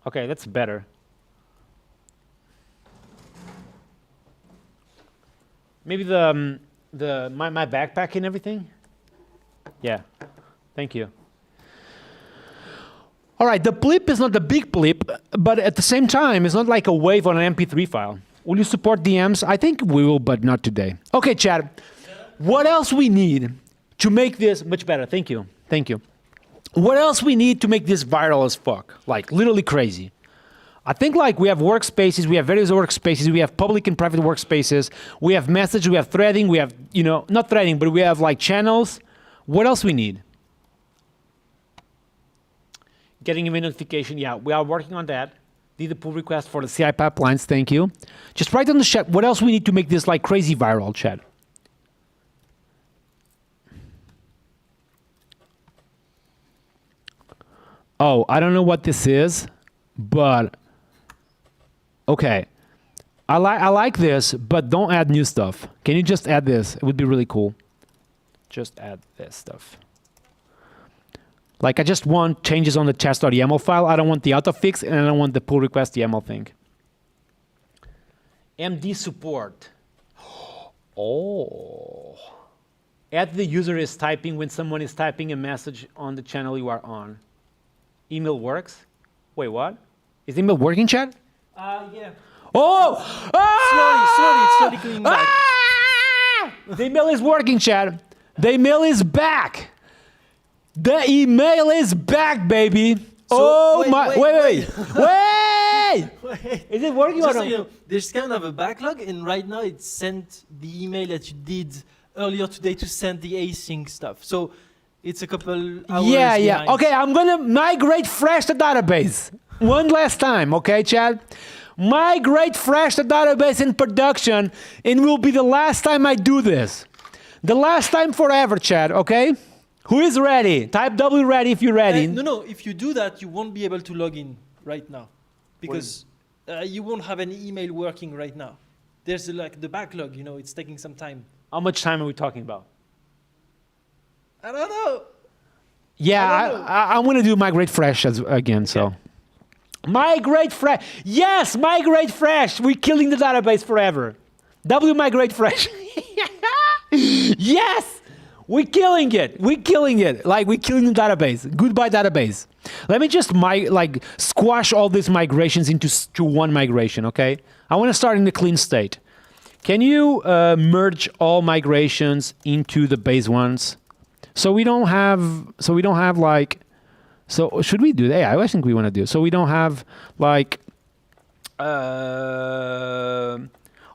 Okay, that's better. Maybe my backpack and everything. Yeah, thank you. All right, the blip is not the big blip, but at the same time, it's not like a wave on an MP3 file. Will you support DMs? I think we will, but not today. Okay, Chad. What else we need to make this much better? Thank you. What else we need to make this viral as fuck? Like literally crazy. I think like we have workspaces, we have various workspaces, we have public and private workspaces, we have message, we have threading, we have, not threading, but we have like channels. What else we need? Getting a notification, yeah, we are working on that. Need a pull request for the CI pipelines. Thank you. Just write on the chat what else we need to make this like crazy viral, chat. Oh, I don't know what this is, but okay. I like this, but don't add new stuff. Can you just add this? It would be really cool. Just add this stuff. Like I just want changes on the test.yaml file. I don't want the autofix, and I don't want the pull request YAML thing. MD support. Oh. Add the user is typing when someone is typing a message on the channel you are on. Email works? Wait, what? Is email working, chat? Yeah. Oh! Slowly coming back. The email is working, chat. The email is back. The email is back, baby. So, wait. Is it working or Just so not? you know, there's kind of a backlog, and right now it sent the email that you did earlier today to send the async stuff. So it's a couple hours behind. Okay, I'm gonna migrate fresh the database. One last time, okay, Chad? Migrate fresh the database in production, and will be the last time I do this. The last time forever, Chad, okay? Who is ready? Type W ready if you're ready. No. If you do that, you won't be able to log in right now because you won't have any email working right now. There's like the backlog, you know, it's taking some time. How much time are we talking about? I don't know. Yeah, I'm gonna do migrate fresh again, so. Migrate fresh. Yes, migrate fresh. We're killing the database forever. W migrate fresh. Yes, we're killing it. We're killing it. Like we're killing the database. Goodbye database. Let me just squash all these migrations into one migration. Okay. I want to start in the clean state. Can you merge all migrations into the base ones? So we don't have like. So should we do that? Yeah, I think we want to do it. So we don't have like.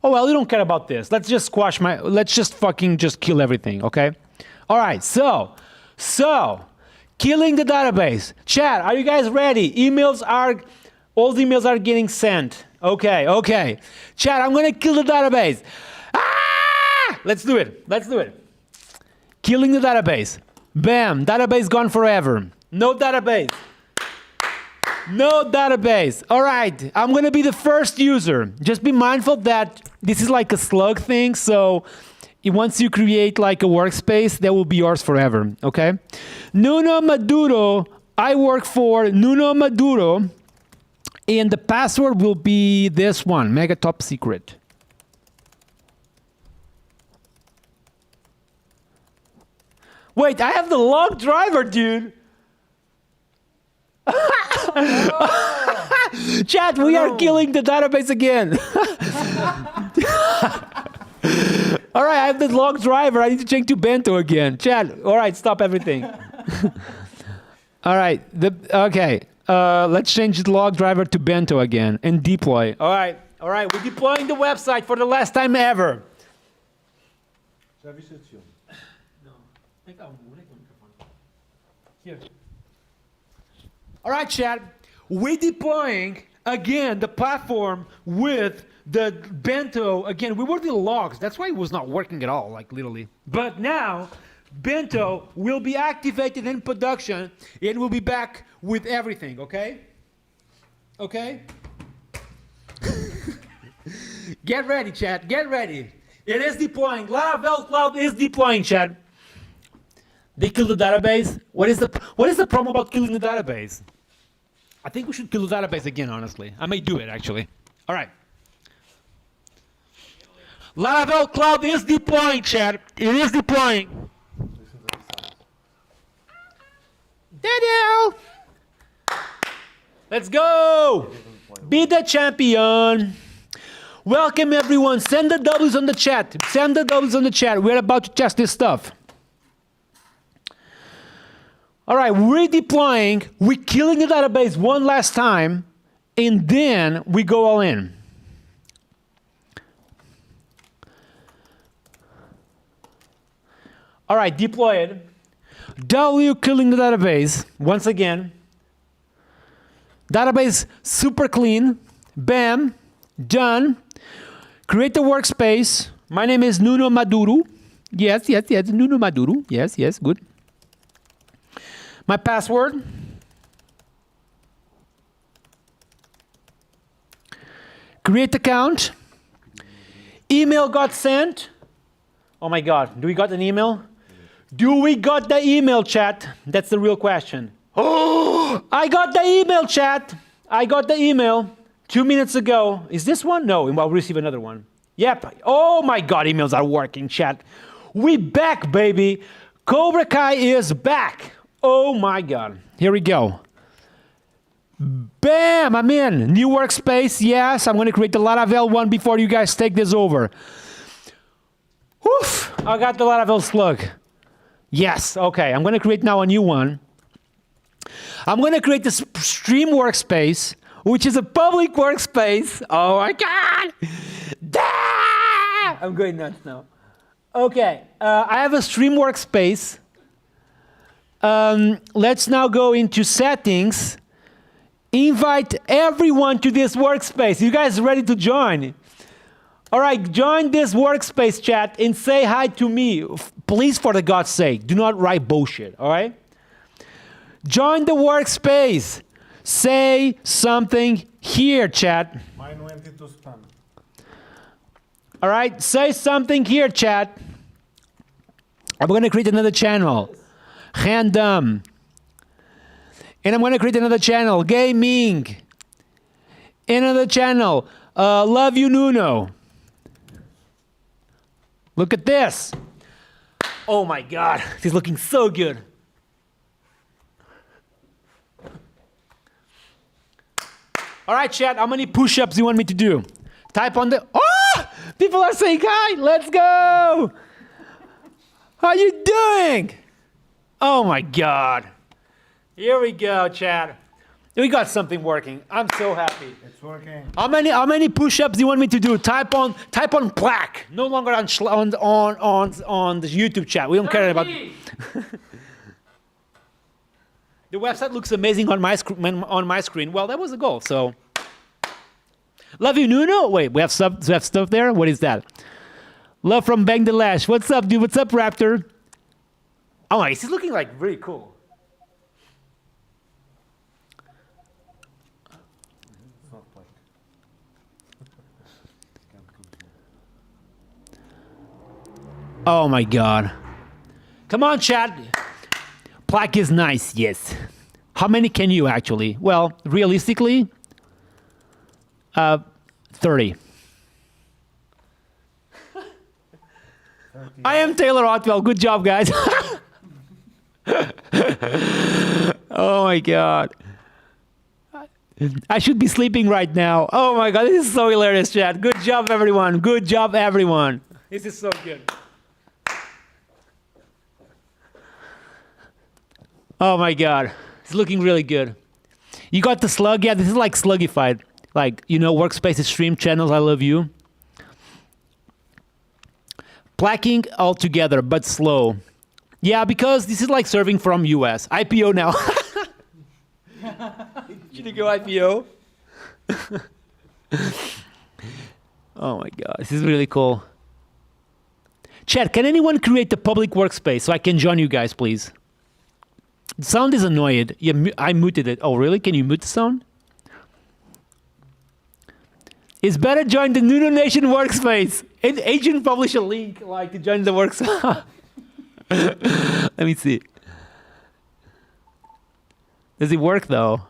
Oh well, we don't care about this. Let's just let's just fucking just kill everything, okay? All right, so killing the database. Chat, are you guys ready? All the emails are getting sent. Okay. Chat, I'm gonna kill the database. Ah! Let's do it. Killing the database. Bam, database gone forever. No database. All right, I'm gonna be the first user. Just be mindful that this is like a slug thing, so once you create like a workspace, that will be yours forever, okay? Nuno Maduro, I work for Nuno Maduro, and the password will be this one, mega top secret. Wait, I have the log driver, dude. Chat, we are killing the database again. All right, I have the log driver. I need to change to Bento again. Chat, all right, stop everything. All right, okay. Let's change the log driver to Bento again and deploy. All right, we're deploying the website for the last time ever. Já viste esse filme? Here. All right, chat. We're deploying again the platform with the Bento. Again, we were the logs. That's why it was not working at all, like literally. But now, Bento will be activated in production and we'll be back with everything, okay? Okay? Get ready, chat. Get ready. It is deploying. Laravel Cloud is deploying, chat. They killed the database. What is the problem about killing the database? I think we should kill the database again, honestly. I may do it, actually. All right. Laravel Cloud is deploying, chat. It is deploying. Let's go. Be the champion. Welcome, everyone. Send the W's on the chat. We're about to test this stuff. All right, we're deploying, we're killing the database one last time, and then we go all in. All right, deployed. W killing the database, once again. Database super clean. Bam. Done. Create the workspace. My name is Nuno Maduro. Yes, Nuno Maduro. Yes, good. My password. Create account. Email got sent. Oh my God, do we got an email? Do we got the email, chat? That's the real question. Oh, I got the email, chat. I got the email 2 minutes ago. Is this one? No, I'll receive another one. Yep. Oh my God, emails are working, chat. We back, baby. Cobra Kai is back. Oh my God. Here we go. Bam, I'm in. New workspace, yes. I'm going to create the Laravel one before you guys take this over. Woof, I got the Laravel slug. Yes, okay. I'm going to create now a new one. I'm going to create this stream workspace, which is a public workspace. Oh my God. I'm going nuts now. Okay, I have a stream workspace. Let's now go into settings. Invite everyone to this workspace. You guys ready to join? All right, join this workspace, chat, and say hi to me. Please, for the God's sake, do not write bullshit, all right? Join the workspace. Say something here, chat. Mine went into spam. All right, say something here, chat. I'm going to create another channel. Random. And I'm going to create another channel. Gaming. Another channel. Love you, Nuno. Look at this. Oh my God. This is looking so good. All right, chat. How many push-ups do you want me to do? Type on the... Oh! People are saying hi. Let's go. How you doing? Oh my God. Here we go, chat. We got something working. I'm so happy. It's working. How many push-ups do you want me to do? Type on plaque. No longer on the YouTube chat. We don't care about. The website looks amazing on my screen. Well, that was the goal. So, love you, Nuno. Wait, we have stuff there. What is that? Love from Bangladesh. What's up, dude? What's up, Raptor? Oh, this is looking like really cool. It's not like. Oh my God. Come on, chat. Plaque is nice, yes. How many can you actually? Well, realistically, 30. I am Taylor Otwell. Good job, guys. Oh my God. I should be sleeping right now. Oh my God, this is so hilarious, chat. Good job, everyone. Good job, everyone. This is so good. Oh my God, it's looking really good. You got the slug? Yeah, this is like slugified. Like, you know, workspace stream channels, I love you. Placking all together, but slow. Yeah, because this is like serving from US. IPO now. Should you go IPO? Oh my God, this is really cool. Chat, can anyone create the public workspace so I can join you guys, please? The sound is annoyed. Yeah, I muted it. Oh, really? Can you mute the sound? It's better join the Nuno Nation workspace. And agent publish a link like to join the workspace. Let me see. Does it work though?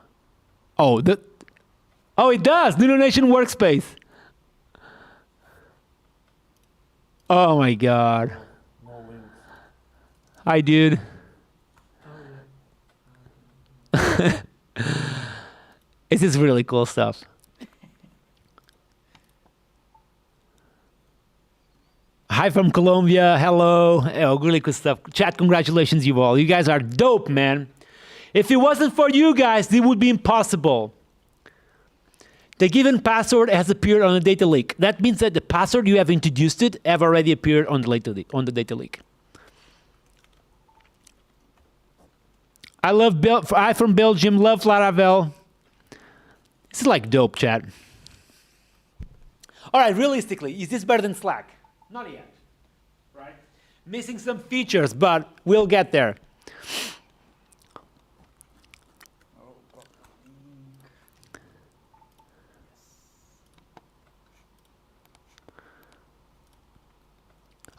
Oh, it does. Nuno Nation workspace. Oh my God. No links. Hi, dude. This is really cool stuff. Hi from Colombia. Hello. Oh, really good stuff. Chat, congratulations, you all. You guys are dope, man. If it wasn't for you guys, it would be impossible. The given password has appeared on the data leak. That means that the password you have introduced it have already appeared on the data leak. I from Belgium, love Laravel. This is like dope, chat. All right, realistically, is this better than Slack? Not yet, right? Missing some features, but we'll get there.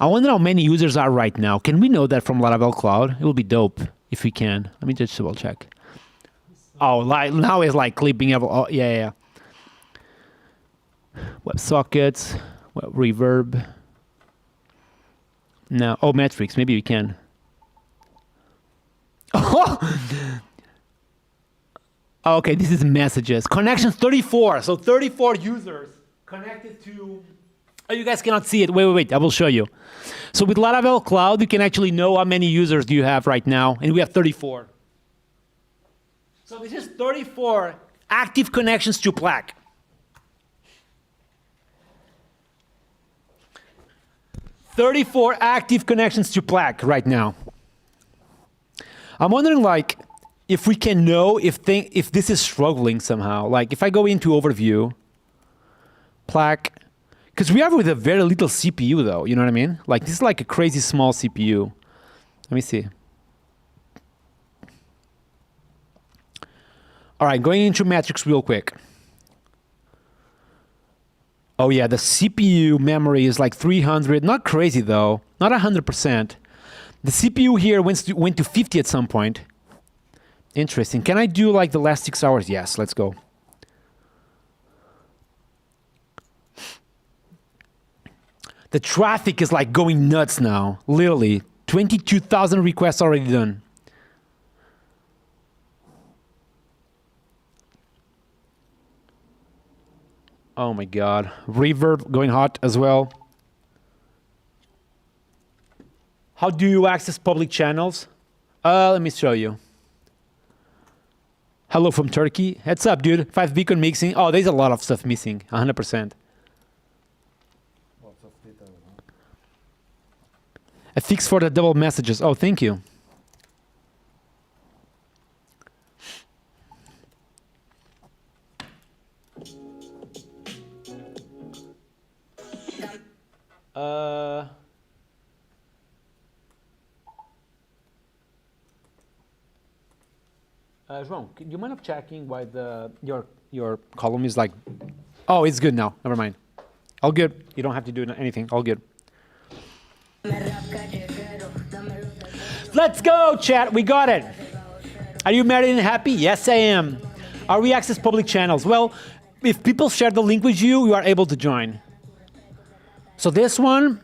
I wonder how many users are right now. Can we know that from Laravel Cloud? It will be dope if we can. Let me just double check. Oh, like now it's like clipping. Oh, yeah. WebSockets, Reverb. No, oh, metrics. Maybe we can. Oh, okay. This is messages. Connections 34. So 34 users connected to. Oh, you guys cannot see it. Wait. I will show you. So with Laravel Cloud, you can actually know how many users do you have right now, and we have 34. So this is 34 active connections to Plaque. 34 active connections to Plaque right now. I'm wondering, like, if we can know if this is struggling somehow. Like, if I go into overview, Plaque. Because we have with a very little CPU, though. You know what I mean? Like, this is like a crazy small CPU. Let me see. All right, going into metrics real quick. Oh, yeah, the CPU memory is like 300. Not crazy, though. Not 100%. The CPU here went to 50 at some point. Interesting. Can I do like the last 6 hours? Yes, let's go. The traffic is like going nuts now, literally. 22,000 requests already done. Oh my God. Reverb going hot as well. How do you access public channels? Let me show you. Hello from Turkey. Heads up, dude. 5 beacon mixing. Oh, there's a lot of stuff missing. 100%. A fix for the double messages. Oh, thank you. João, do you mind of checking why your column is like? Oh, it's good now. Never mind. All good. You don't have to do anything. All good. Let's go, chat. We got it. Are you married and happy? Yes, I am. Are we access public channels? Well, if people share the link with you, you are able to join. So this one,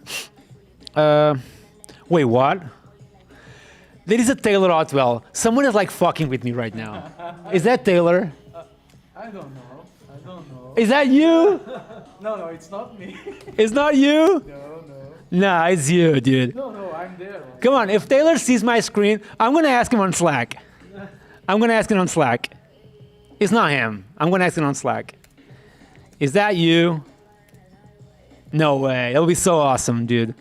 wait, what? There is a Taylor Otwell. Someone is like fucking with me right now. Is that Taylor? I don't know. Is that you? No, it's not me. It's not you? No. Nah, it's you, dude. No, I'm there. Come on, if Taylor sees my screen, I'm gonna ask him on Slack. It's not him. I'm gonna ask him on Slack. Is that you? No way. It'll be so awesome, dude.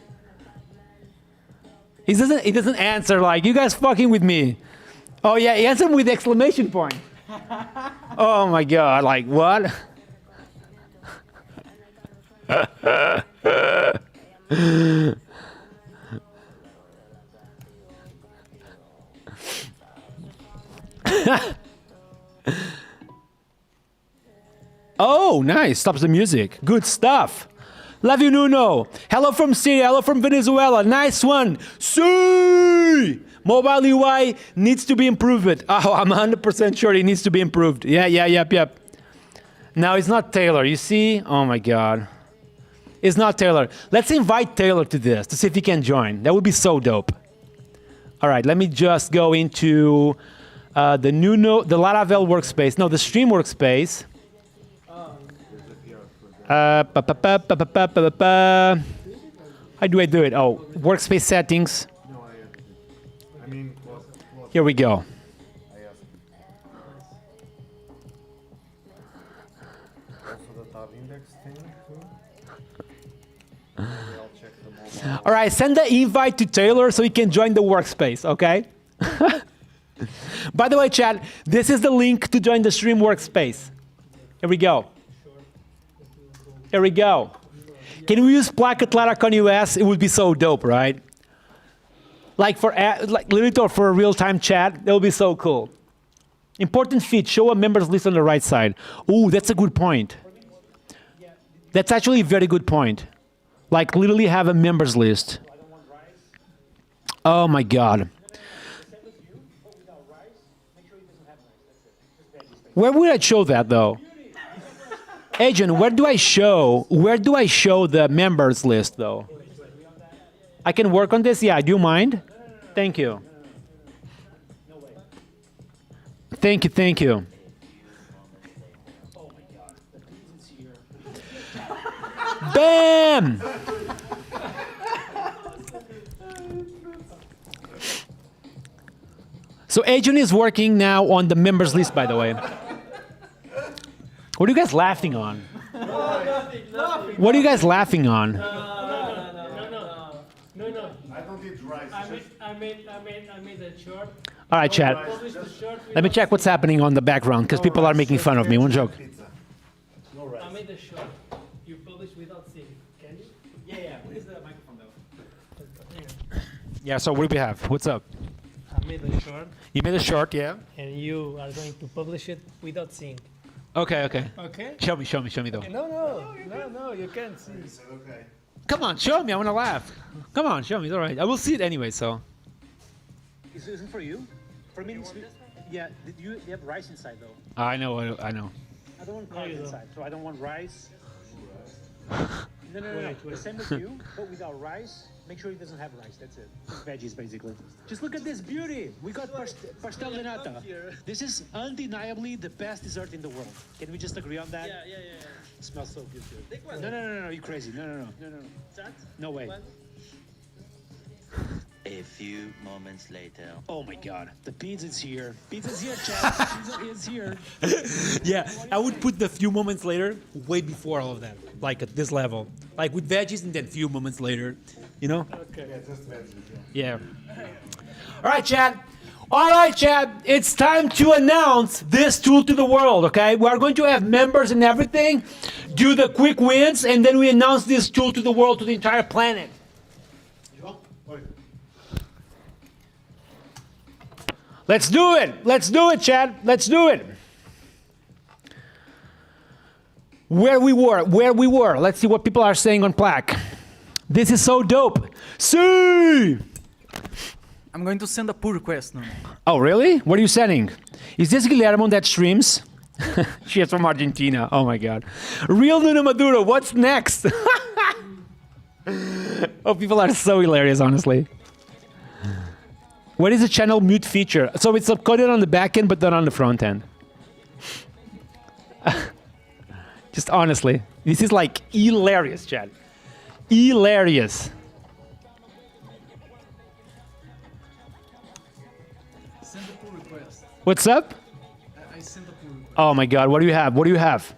He doesn't answer like, you guys fucking with me. Oh yeah, he answered with exclamation point. Oh my God, like what? Oh, nice. Stops the music. Good stuff. Love you, Nuno. Hello from Syria. Hello from Venezuela. Nice one. See. Mobile UI needs to be improved. Oh, I'm 100% sure it needs to be improved. Yep. Now, it's not Taylor. You see? Oh, my God. It's not Taylor. Let's invite Taylor to this to see if he can join. That would be so dope. All right, let me just go into the Laravel workspace. No, the Stream workspace. How do I do it? Oh, workspace settings. Here we go. All right, send the invite to Taylor so he can join the workspace, okay? By the way, chat, this is the link to join the Stream workspace. Here we go. Here we go. Can we use Placket Laravel US? It would be so dope, right? Like literally for a real-time chat, that would be so cool. Important feat, show a members list on the right side. Ooh, that's a good point. That's actually a very good point. Like literally have a members list. Oh my God. Where would I show that though? Agent, where do I show the members list though? I can work on this? Yeah, do you mind? Thank you. Thank you. Bam! So Agent is working now on the members list, by the way. What are you guys laughing on? What are you guys laughing on? No. I don't eat rice. I made a short. All right, chat. Published the short. Let me check what's happening on the background, because people are making fun of me. One joke. No rice. I made a short. You published without seeing. Can you? Yeah. Where's the microphone though? Yeah, so what do we have? What's up? I made a short, You made a short, yeah? and you are going to publish it without seeing. Okay. Okay? Show me though. No, you can't see. Okay. Come on, show me. I want to laugh. Come on, show me. It's all right. I will see it anyway, so. Is it for you? For me, yeah. You have rice inside though. I know. I don't want carbs you don't. inside, so I don't want rice. No. Wait. The same as you, but without rice. Make sure it doesn't have rice. That's it. Just veggies, basically. Just look at this beauty. We got pastel de nata. This is undeniably the best dessert in the world. Can we just agree on that? Yeah. It smells so good, too. No. You crazy? No. No way. A few moments later. Oh my God. The pizza's here. Pizza's here, chat. Pizza is here. Yeah, I would put the few moments later way before all of that, like at this level. Like with veggies and then few moments later, you know? Yeah, just veggies. Yeah. All right, Chad. It's time to announce this tool to the world, okay? We are going to have members and everything, do the quick wins, and then we announce this tool to the world, to the entire planet. Let's do it, Chad. Let's do it. Where we were. Let's see what people are saying on Plaque. This is so dope. See! I'm going to send a pull request now. Oh, really? What are you sending? Is this Guillermo that streams? She is from Argentina. Oh my God. Real Nuno Maduro, what's next? Oh, people are so hilarious, honestly. What is the channel mute feature? So it's coded on the back end, but not on the front end. Just honestly, this is like hilarious, Chad. Hilarious. Send a pull request. What's up? I sent a pull request. Oh my God, what do you have?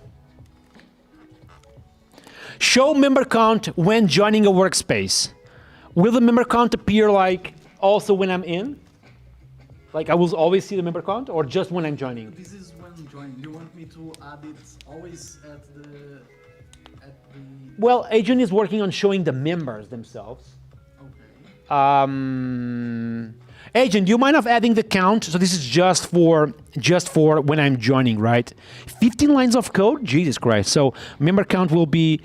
Show member count when joining a workspace. Will the member count appear like also when I'm in? Like I will always see the member count, or just when I'm joining? This is when joining. You want me to add it always at the... Well, Agent is working on showing the members themselves. Okay. Agent, do you mind of adding the count? So this is just for when I'm joining, right? 15 lines of code? Jesus Christ. So member count will be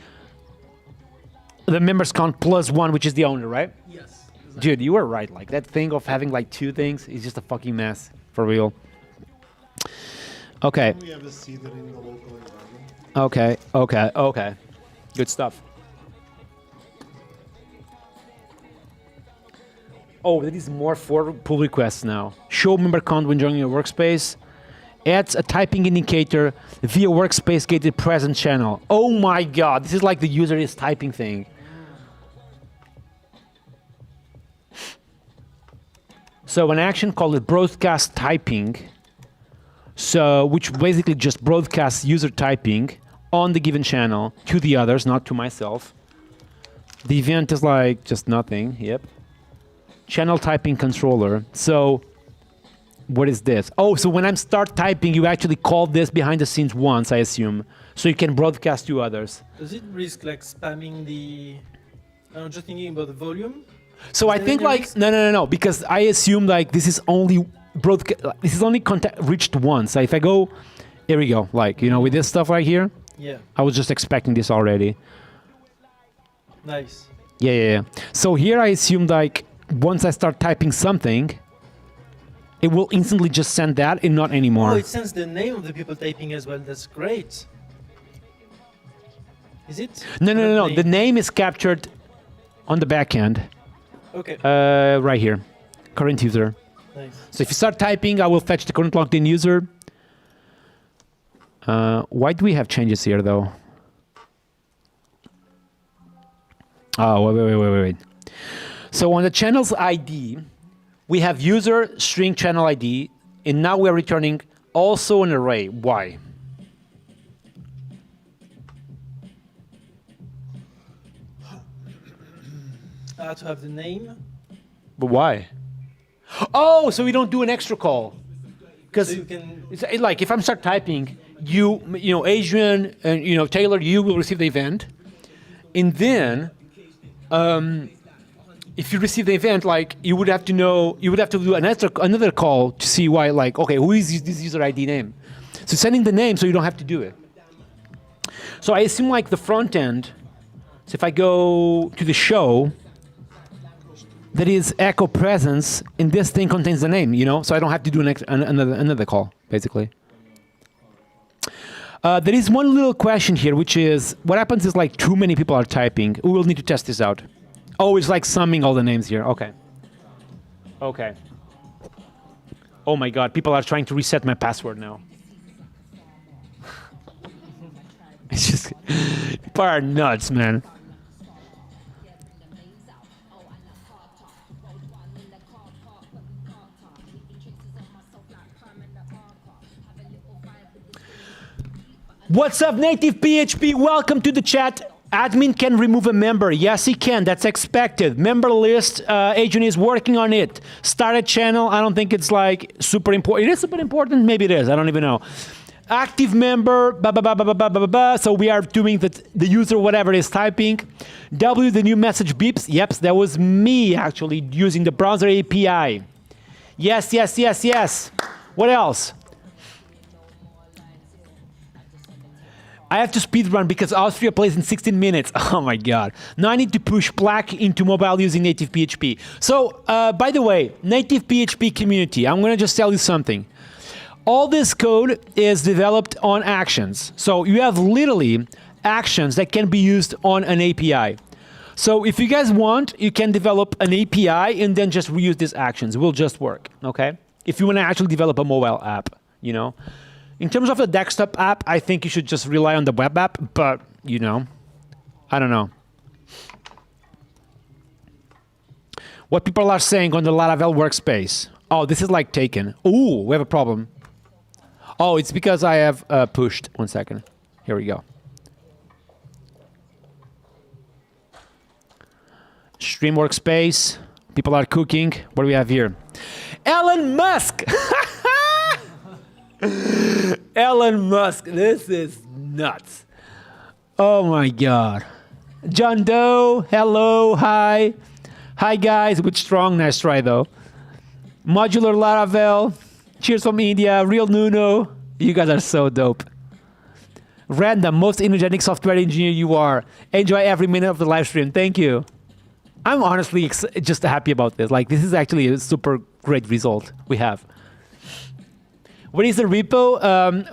the members count plus 1, which is the owner, right? Yes. Exactly. Dude, you were right. Like that thing of having like 2 things is just a fucking mess, for real. Okay. We have a seeder in the local environment. Okay. Good stuff. Oh, there is more for pull requests now. Show member count when joining a workspace. Adds a typing indicator via workspace gated present channel. Oh my God, this is like the user is typing thing. So an action called it broadcast typing. So which basically just broadcasts user typing on the given channel to the others, not to myself. The event is like just nothing. Yep. Channel typing controller. So What is this? Oh, so when I'm start typing, you actually call this behind the scenes once, I assume, so you can broadcast to others. Does it risk like spamming the? I'm just thinking about the volume. So I there think any like risk? no, because I assume like this is only this is only reached once. So if I go, here we go, like with this stuff right here, Yeah. I was just expecting this already. Nice. Yeah. So here I assume like once I start typing something, it will instantly just send that and not anymore. Oh, it sends the name of the people typing as well. That's great. Is it? No. Not The name is captured on the back end, Okay. right here, current user. Nice. So if you start typing, I will fetch the current logged in user. Why do we have changes here though? Oh, wait. So on the channel's ID, we have user string channel ID, and now we're returning also an array. Why? To have the name. But why? Oh, so we don't do an extra call. Because So you can. like if I'm start typing, Adrian and Taylor, you will receive the event, and then if you receive the event, like you would have to do another call to see why, like, okay, who is this user ID name? So sending the name so you don't have to do it. So I assume like the front end. So if I go to the show, that is echo presence, and this thing contains the name, so I don't have to do another call, basically. There is one little question here, which is, what happens is like too many people are typing. We will need to test this out. Oh, it's like summing all the names here. Okay. Oh my God, people are trying to reset my password now. It's just, people are nuts, man. What's up, native PHP? Welcome to the chat. Admin can remove a member. Yes, he can. That's expected. Member list, Adrian is working on it. Start a channel. I don't think it's like super important. It is super important. Maybe it is. I don't even know. Active member. So we are doing the user whatever is typing. W, the new message beeps. Yep, that was me actually using the browser API. Yes. What else? I have to speedrun because Austria plays in 16 minutes. Oh my God. Now I need to push Plaque into mobile using native PHP. So, by the way, native PHP community, I'm going to just tell you something. All this code is developed on actions. So you have literally actions that can be used on an API. So if you guys want, you can develop an API and then just reuse these actions. It will just work, okay? If you want to actually develop a mobile app, In terms of the desktop app, I think you should just rely on the web app, but, I don't know. What people are saying on the Laravel workspace. Oh, this is like taken. Ooh, we have a problem. Oh, it's because I have pushed. 1 second. Here we go. Stream workspace. People are cooking. What do we have here? Elon Musk! Elon Musk, this is nuts. Oh my God. John Doe, hello, hi. Hi guys, with strong, nice try though. Modular Laravel, cheers from India, Real Nuno. You guys are so dope. Random, most energetic software engineer you are. Enjoy every minute of the live stream, thank you. I'm honestly just happy about this. Like, this is actually a super great result we have. What is the repo?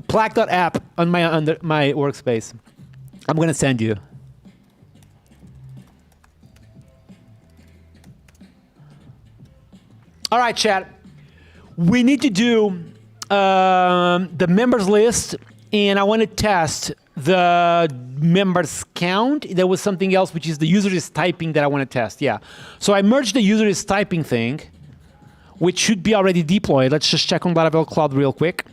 Plaque.app on my workspace. I'm going to send you. All right, chat. We need to do the members list, and I want to test the members count. There was something else, which is the user is typing that I want to test. Yeah. So I merged the user is typing thing, which should be already deployed. Let's just check on Laravel Cloud real quick.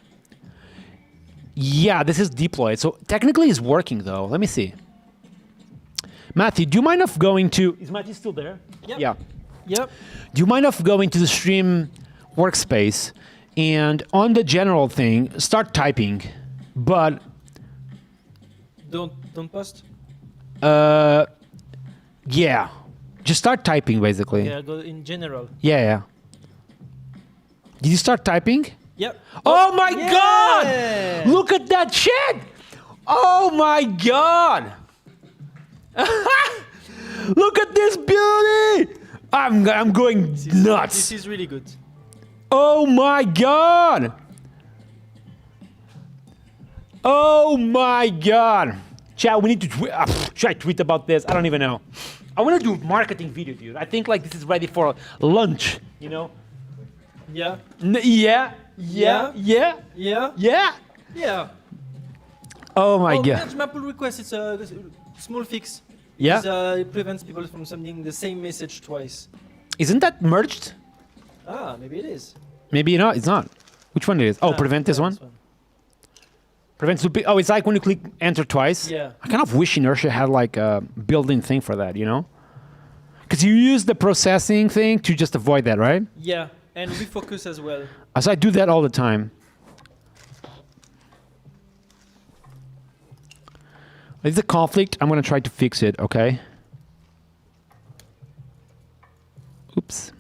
Yeah, this is deployed. So technically it's working though. Let me see. Matthew, do you mind of going to... Is Matthew still there? Yep. Yeah. Yep. Do you mind of going to the stream workspace And on the general thing, start typing, but Don't post. yeah, just start typing basically. Yeah, go in general. Yeah. Did you start typing? Yep. Oh my yeah! God! Look at that shit! Oh my God! Look at this beauty! I'm going nuts. This is really good. Oh my God! Oh my God! Chat, we need to should I tweet about this? I don't even know. I want to do a marketing video, dude. I think like this is ready for lunch, you know? Yeah. Yeah. Oh my God. Manage my pull request. It's a small fix. Yeah. It prevents people from sending the same message twice. Isn't that merged? Maybe it is. Maybe not. It's not. Which one it is? Oh, prevent this one. Prevents looping. Oh, it's like when you click enter twice. Yeah. I kind of wish Inertia had like a built-in thing for that, you know? Because you use the processing thing to just avoid that, right? Yeah, and refocus as well. So I do that all the time. If the conflict, I'm going to try to fix it, okay? Oops.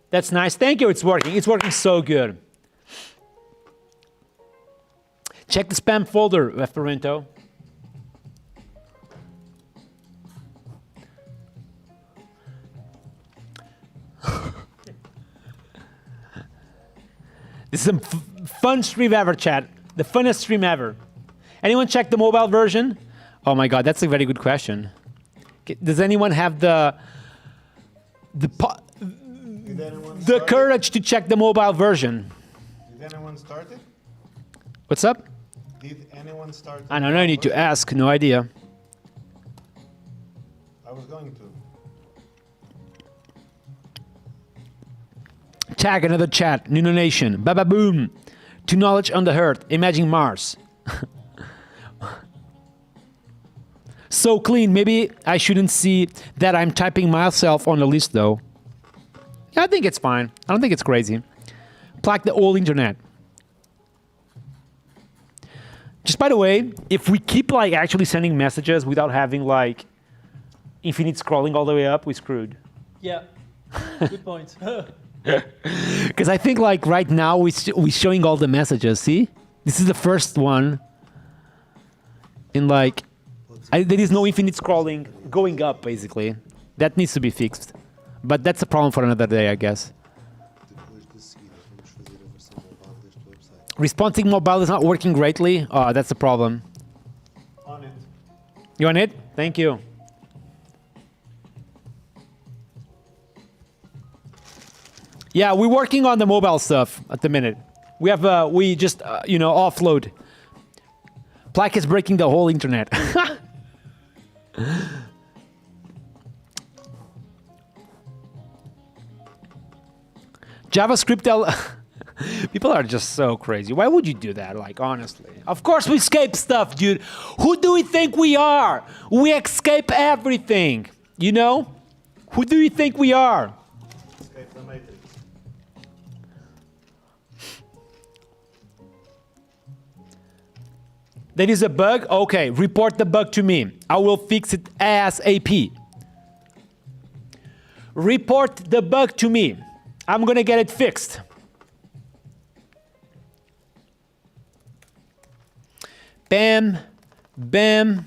That's nice. Thank you. It's working. It's working so good. Check the spam folder, Referento. This is a fun stream ever, chat. The funnest stream ever. Anyone check the mobile version? Oh my God, that's a very good question. Does anyone have the courage to check the mobile version? Did anyone start it? What's up? Did anyone start it? I don't know. I need to ask. No idea. I was going to. Tag another chat. Nuno Nation. Baba boom. To knowledge on the earth. Imagine Mars. So clean. Maybe I shouldn't see that I'm typing myself on the list though. Yeah, I think it's fine. I don't think it's crazy. Plug the whole internet. Just by the way, if we keep like actually sending messages without having like infinite scrolling all the way up, we're screwed. Yeah, good point. Because I think like right now we're showing all the messages. See, this is the first one. In like, there is no infinite scrolling going up basically. That needs to be fixed. But that's a problem for another day, I guess. Responsive mobile is not working greatly. Oh, that's a problem. On it. You on it? Thank you. Yeah, we're working on the mobile stuff at the minute. We have we just offload. Plaque is breaking the whole internet. JavaScript. People are just so crazy. Why would you do that? Like, honestly. Of course we escape stuff, dude. Who do we think we are? We escape everything. You know? Who do you think we are? Escape the matrix. There is a bug? Okay, report the bug to me. I will fix it ASAP. Report the bug to me. I'm gonna get it fixed. Bam, bam.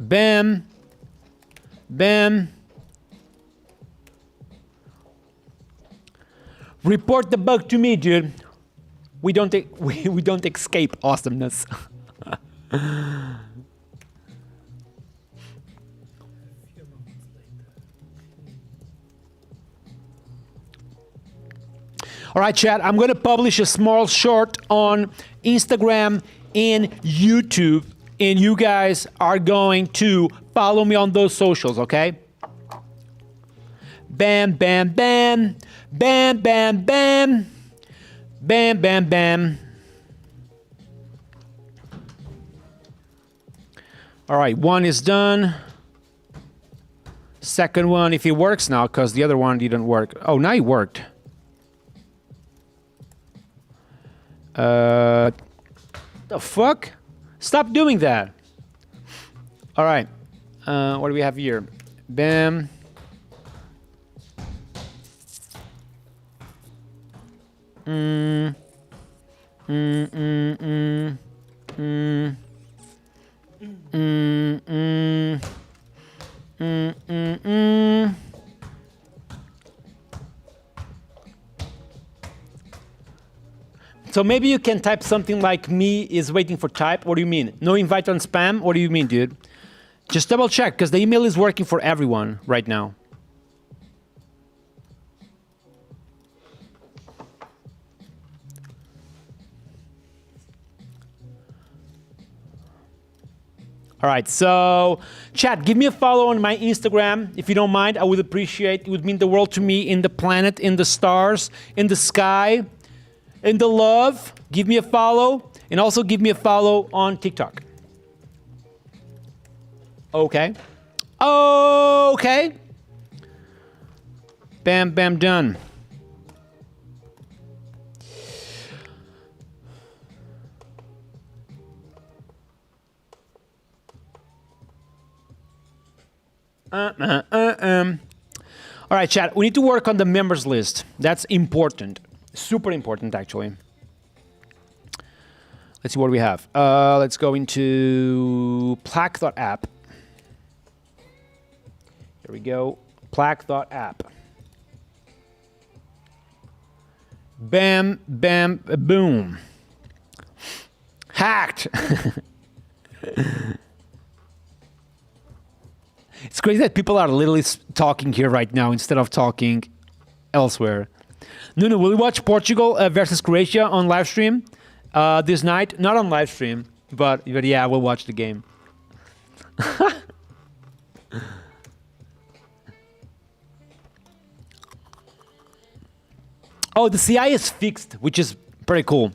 Bam, bam. Report the bug to me, dude. We don't escape awesomeness. All right, chat, I'm going to publish a small short on Instagram and YouTube, and you guys are going to follow me on those socials, okay? Bam, bam, bam. Bam, bam, bam. Bam, bam, bam. All right, one is done. Second one, if it works now, because the other one didn't work. Oh, now it worked. The fuck? Stop doing that. All right. What do we have here? Bam. So maybe you can type something like me is waiting for type. What do you mean? No invite on spam? What do you mean, dude? Just double check, because the email is working for everyone right now. All right, so chat, give me a follow on my Instagram if you don't mind. I would appreciate it. Would mean the world to me, in the planet, in the stars, in the sky, in the love. Give me a follow, and also give me a follow on TikTok. Okay. Okay. Bam, bam, done. All right, chat. We need to work on the members list. That's important. Super important, actually. Let's see what we have. Let's go into plaque.app. Here we go. Plaque.app. Bam, bam, boom. Hacked. It's crazy that people are literally talking here right now instead of talking elsewhere. Nuno, will we watch Portugal versus Croatia on live stream this night? Not on live stream, but yeah, we'll watch the game. Oh, the CI is fixed, which is pretty cool.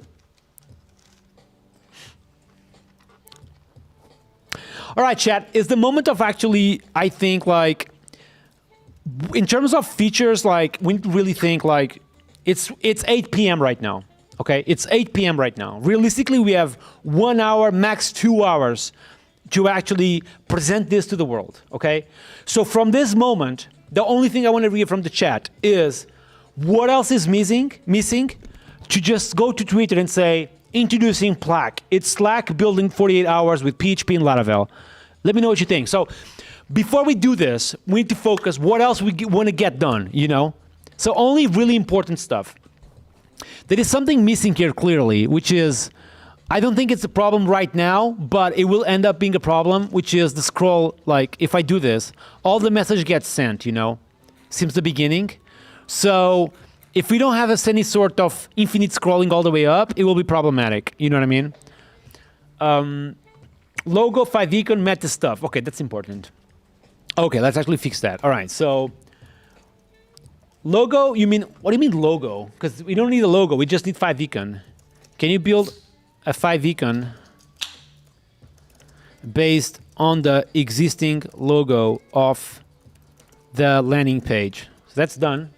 All right, chat, it's the moment of actually, I think, like, in terms of features, like, we really think, like, it's 8 p.m. right now, okay? It's 8 p.m. right now. Realistically, we have 1 hour, max 2 hours to actually present this to the world, okay? So from this moment, the only thing I want to read from the chat is what else is missing to just go to Twitter and say, introducing Plaque. It's Slack building 48 hours with PHP and Laravel. Let me know what you think. So before we do this, we need to focus what else we want to get done, you know? So only really important stuff. There is something missing here clearly, which is, I don't think it's a problem right now, but it will end up being a problem, which is the scroll. Like, if I do this, all the message gets sent, you know, since the beginning. So if we don't have any sort of infinite scrolling all the way up, it will be problematic. You know what I mean? Logo, 5-icon, meta stuff. Okay, that's important. Okay, let's actually fix that. All right, so logo, you mean, what do you mean logo? Because we don't need a logo, we just need 5-icon. Can you build a 5-icon based on the existing logo of the landing page? So that's done.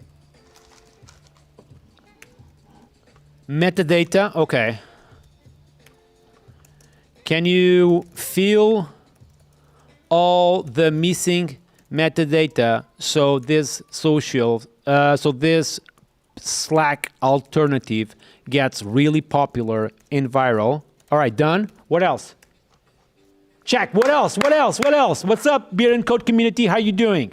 Metadata, okay. Can you fill all the missing metadata so this this Slack alternative gets really popular and viral? All right, done. What else? Check. What else? What else? What else? What's up, Beer and Code community? How you doing?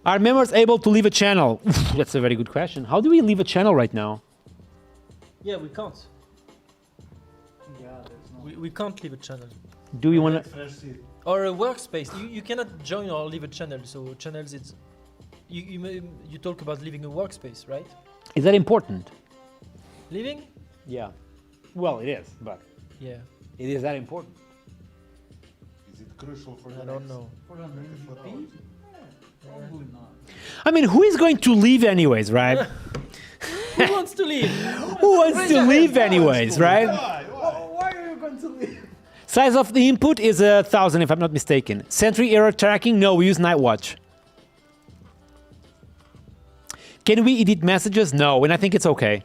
Are members able to leave a channel? That's a very good question. How do we leave a channel right now? Yeah, we can't. We can't leave a channel. Do we want to? Or a workspace. You cannot join or leave a channel. So channels, it's you talk about leaving a workspace, right? Is that important? Leaving? Yeah. Well, it is, but Yeah. it is that important. Is it crucial for I don't know. Probably not. I mean, who is going to leave anyways, right? Who wants to leave? Who wants to leave anyways, right? Why are you going to leave? Size of the input is 1,000 if I'm not mistaken. Sentry error tracking, no, we use Nightwatch. Can we edit messages? No, and I think it's okay.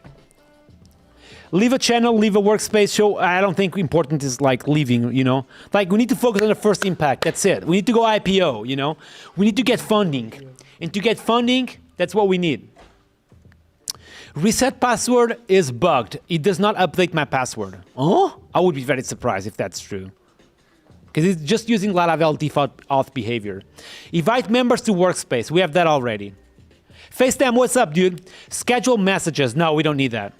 Leave a channel, leave a workspace. So I don't think important is like leaving, you know. Like we need to focus on the first impact. That's it. We need to go IPO, you know. We need to get funding. And to get funding, that's what we need. Reset password is bugged. It does not update my password. Oh? I would be very surprised if that's true. Because it's just using Laravel default auth behavior. Invite members to workspace. We have that already. FaceTime, what's up, dude? Schedule messages. No, we don't need that.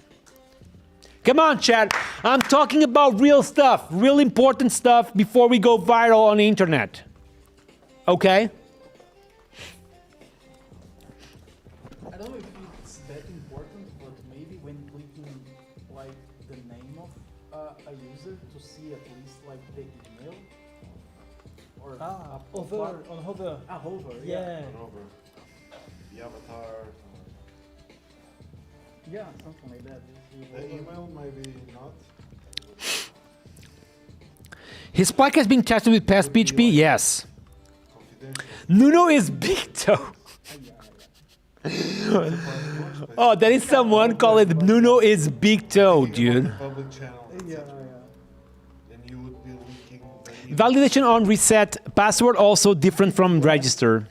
Come on, chat. I'm talking about real stuff, real important stuff before we go viral on the internet. Okay? I don't know if it's that important, but maybe when clicking like the name of a user to see at least like the email or Hover, on hover. hover, Yeah. Over the avatar. yeah, something like that. The email maybe not. His Spark has been tested with past PHP? Yes. Confidential. Nuno is big toe. Oh, there is someone called it Nuno is big toe, dude. Public channel. Yeah. Then you would be leaking the Validation on reset password also different from register. GDP.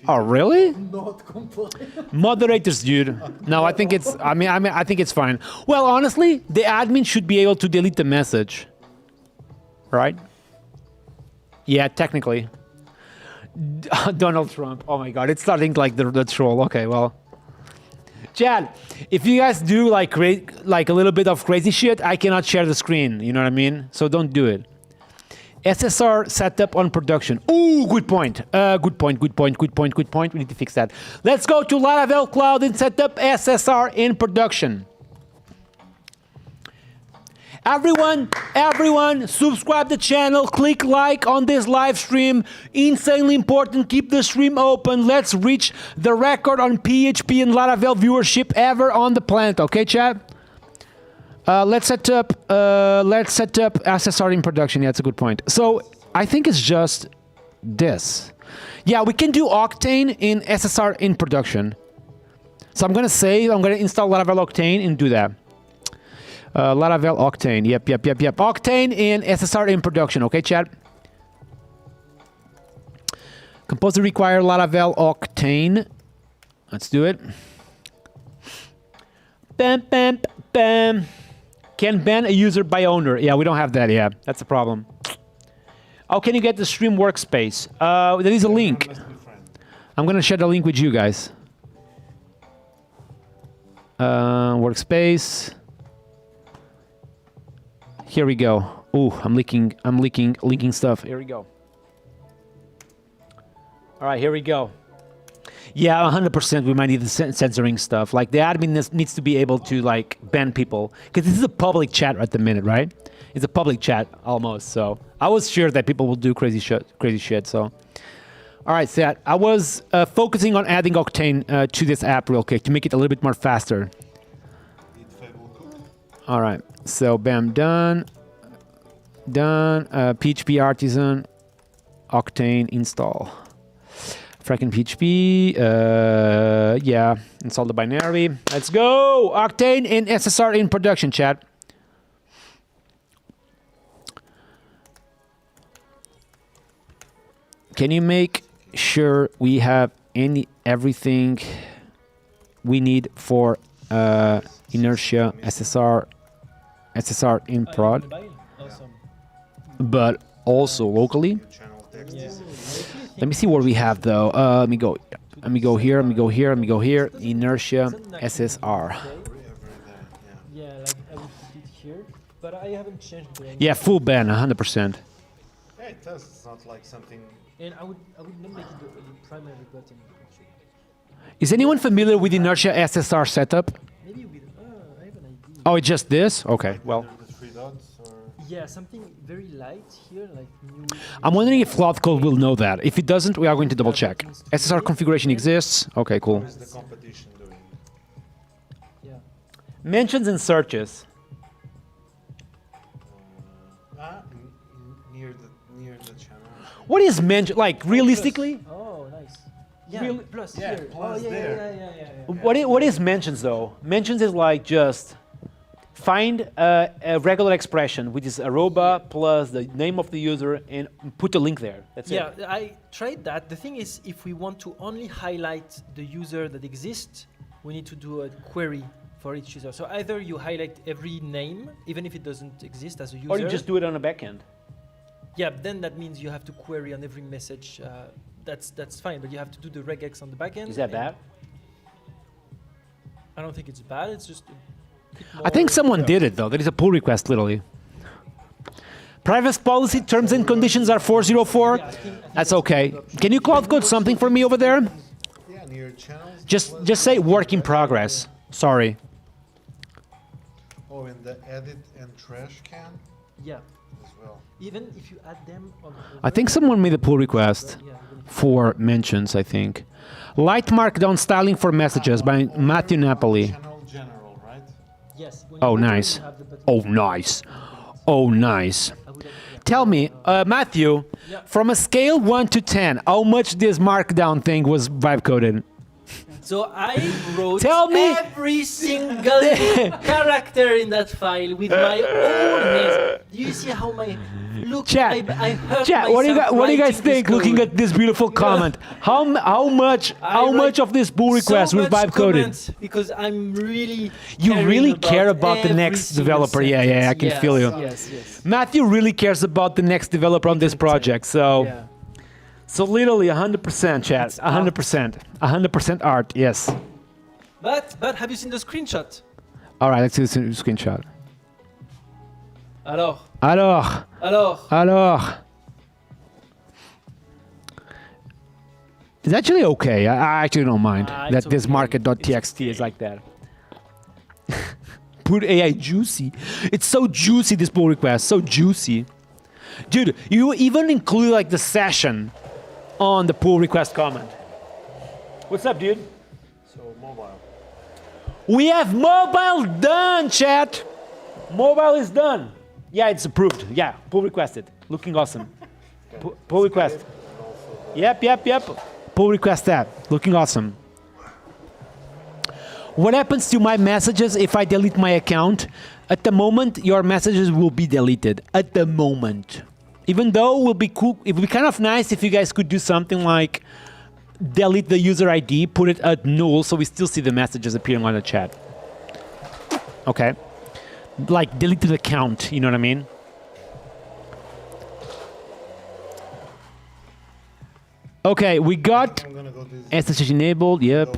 Oh, really? Not compliant. Moderators, dude. No, I think it's. I think it's fine. Well, honestly, the admin should be able to delete the message, right? Yeah, technically. Donald Trump. Oh my God, it's starting like the troll. Okay, well, Chad, if you guys do like a little bit of crazy shit, I cannot share the screen. You know what I mean? So don't do it. SSR setup on production. Ooh, good point. Good point. We need to fix that. Let's go to Laravel Cloud and set up SSR in production. Everyone, subscribe the channel, click like on this live stream. Insanely important, keep the stream open. Let's reach the record on PHP and Laravel viewership ever on the planet, okay, chat? Let's set up SSR in production. Yeah, that's a good point. So I think it's just this. Yeah, we can do Octane in SSR in production. So I'm gonna install Laravel Octane and do that. Laravel Octane. Yep. Octane in SSR in production. Okay, chat. Composer require Laravel Octane. Let's do it. Bam. Can ban a user by owner. Yeah, we don't have that. Yeah, that's a problem. How can you get the stream workspace? There is a link. I'm gonna share the link with you guys. Workspace. Here we go. Ooh, I'm linking stuff. Here we go. All right, here we go. Yeah, 100%. We might need the censoring stuff. Like the admin needs to be able to like ban people because this is a public chat at the minute, right? It's a public chat almost. So I was sure that people will do crazy shit. So, all right, Seth. I was focusing on adding Octane to this app real quick to make it a little bit more faster. All right. So bam, done. PHP artisan, Octane install. Fracking PHP, yeah, install the binary. Let's go! Octane in SSR in production, chat. Can you make sure we have everything we need for inertia SSR in prod, Awesome. but also locally? Yeah. Let me see what we have though. Let me go here. Inertia SSR. Yeah, like I would put it here, but I haven't changed the. Yeah, full ban, 100%. Yeah, it does. It's not like something. And I would not make it the primary button. Actually. Is anyone familiar with Inertia SSR setup? Maybe with. I have an idea. Oh, it's just this? Okay, well. The three dots or. Yeah, something very light here, like new. I'm wondering if Cloud Code will know that. If it doesn't, we are going to double check. SSR configuration exists. Okay, cool. What is the competition doing? Yeah. Mentions and searches. What is mention? Like realistically, Oh, nice. Yeah, Really- plus Yeah, here. plus oh, yeah, there. yeah. what is mentions though? Mentions is like just find a regular expression, which is arroba plus the name of the user and put a link there. That's Yeah, it. I tried that. The thing is, if we want to only highlight the user that exists, we need to do a query for each user. So either you highlight every name, even if it doesn't exist as a user. Or you just do it on the back end. Yeah, then that means you have to query on every message. That's fine, but you have to do the regex on the back end. Is that and bad? I don't think it's bad. It's just. I think someone did it though. There is a pull request literally. Privacy policy terms and conditions are 404. Yeah, I think That's okay. Can you cloud code something for me over there? Yeah, near channels. Just say work in progress. Sorry. Oh, in the edit and trash can Yeah, as well. even if you add them on. I think someone made a pull request Yeah, even if- for mentions, I think. Light markdown styling for messages by Matthew Napoli. Channel general, right? yes. when Oh, you open, nice. you have the button. Oh, nice. Oh, nice. I would have- yeah. Tell me, Matthew, Yeah. from a scale 1 to 10, how much this markdown thing was vibe coded? So I wrote Tell me- every single character in that file with my own hands. Do you see how my look? Chat, I hurt Chat, what do you myself what do you guys writing this think looking code. at this beautiful comment? How much I much write of this pull request so was much vibe coded? comments because I'm really. You caring really care about the every next single developer. Yeah, yeah, I can sentence. feel you. Yes. Matthew really cares about the next developer on this project. So Yeah. so literally 100% chat. It's 100%. 100% art. Yes. But have you seen the screenshot? All right, let's see the screenshot. Alors. Alors. It's actually okay. I actually don't mind that it's this okay. market.txt is like that. Put AI juicy. It's so juicy, this pull request. So juicy. Dude, you even include like the session on the pull request comment. What's up, dude? So mobile. We have mobile done, chat. Mobile is done. Yeah, it's approved. Yeah, pull requested. Looking awesome. Pull request. Yep. Pull request that. Looking awesome. What happens to my messages if I delete my account? At the moment, your messages will be deleted. At the moment. Even though it will be cool, it would be kind of nice if you guys could do something like delete the user ID, put it at null, so we still see the messages appearing on the chat. Okay. Like delete the account, you know what I mean? Okay, we got I'm gonna go this SSH enabled. Yep.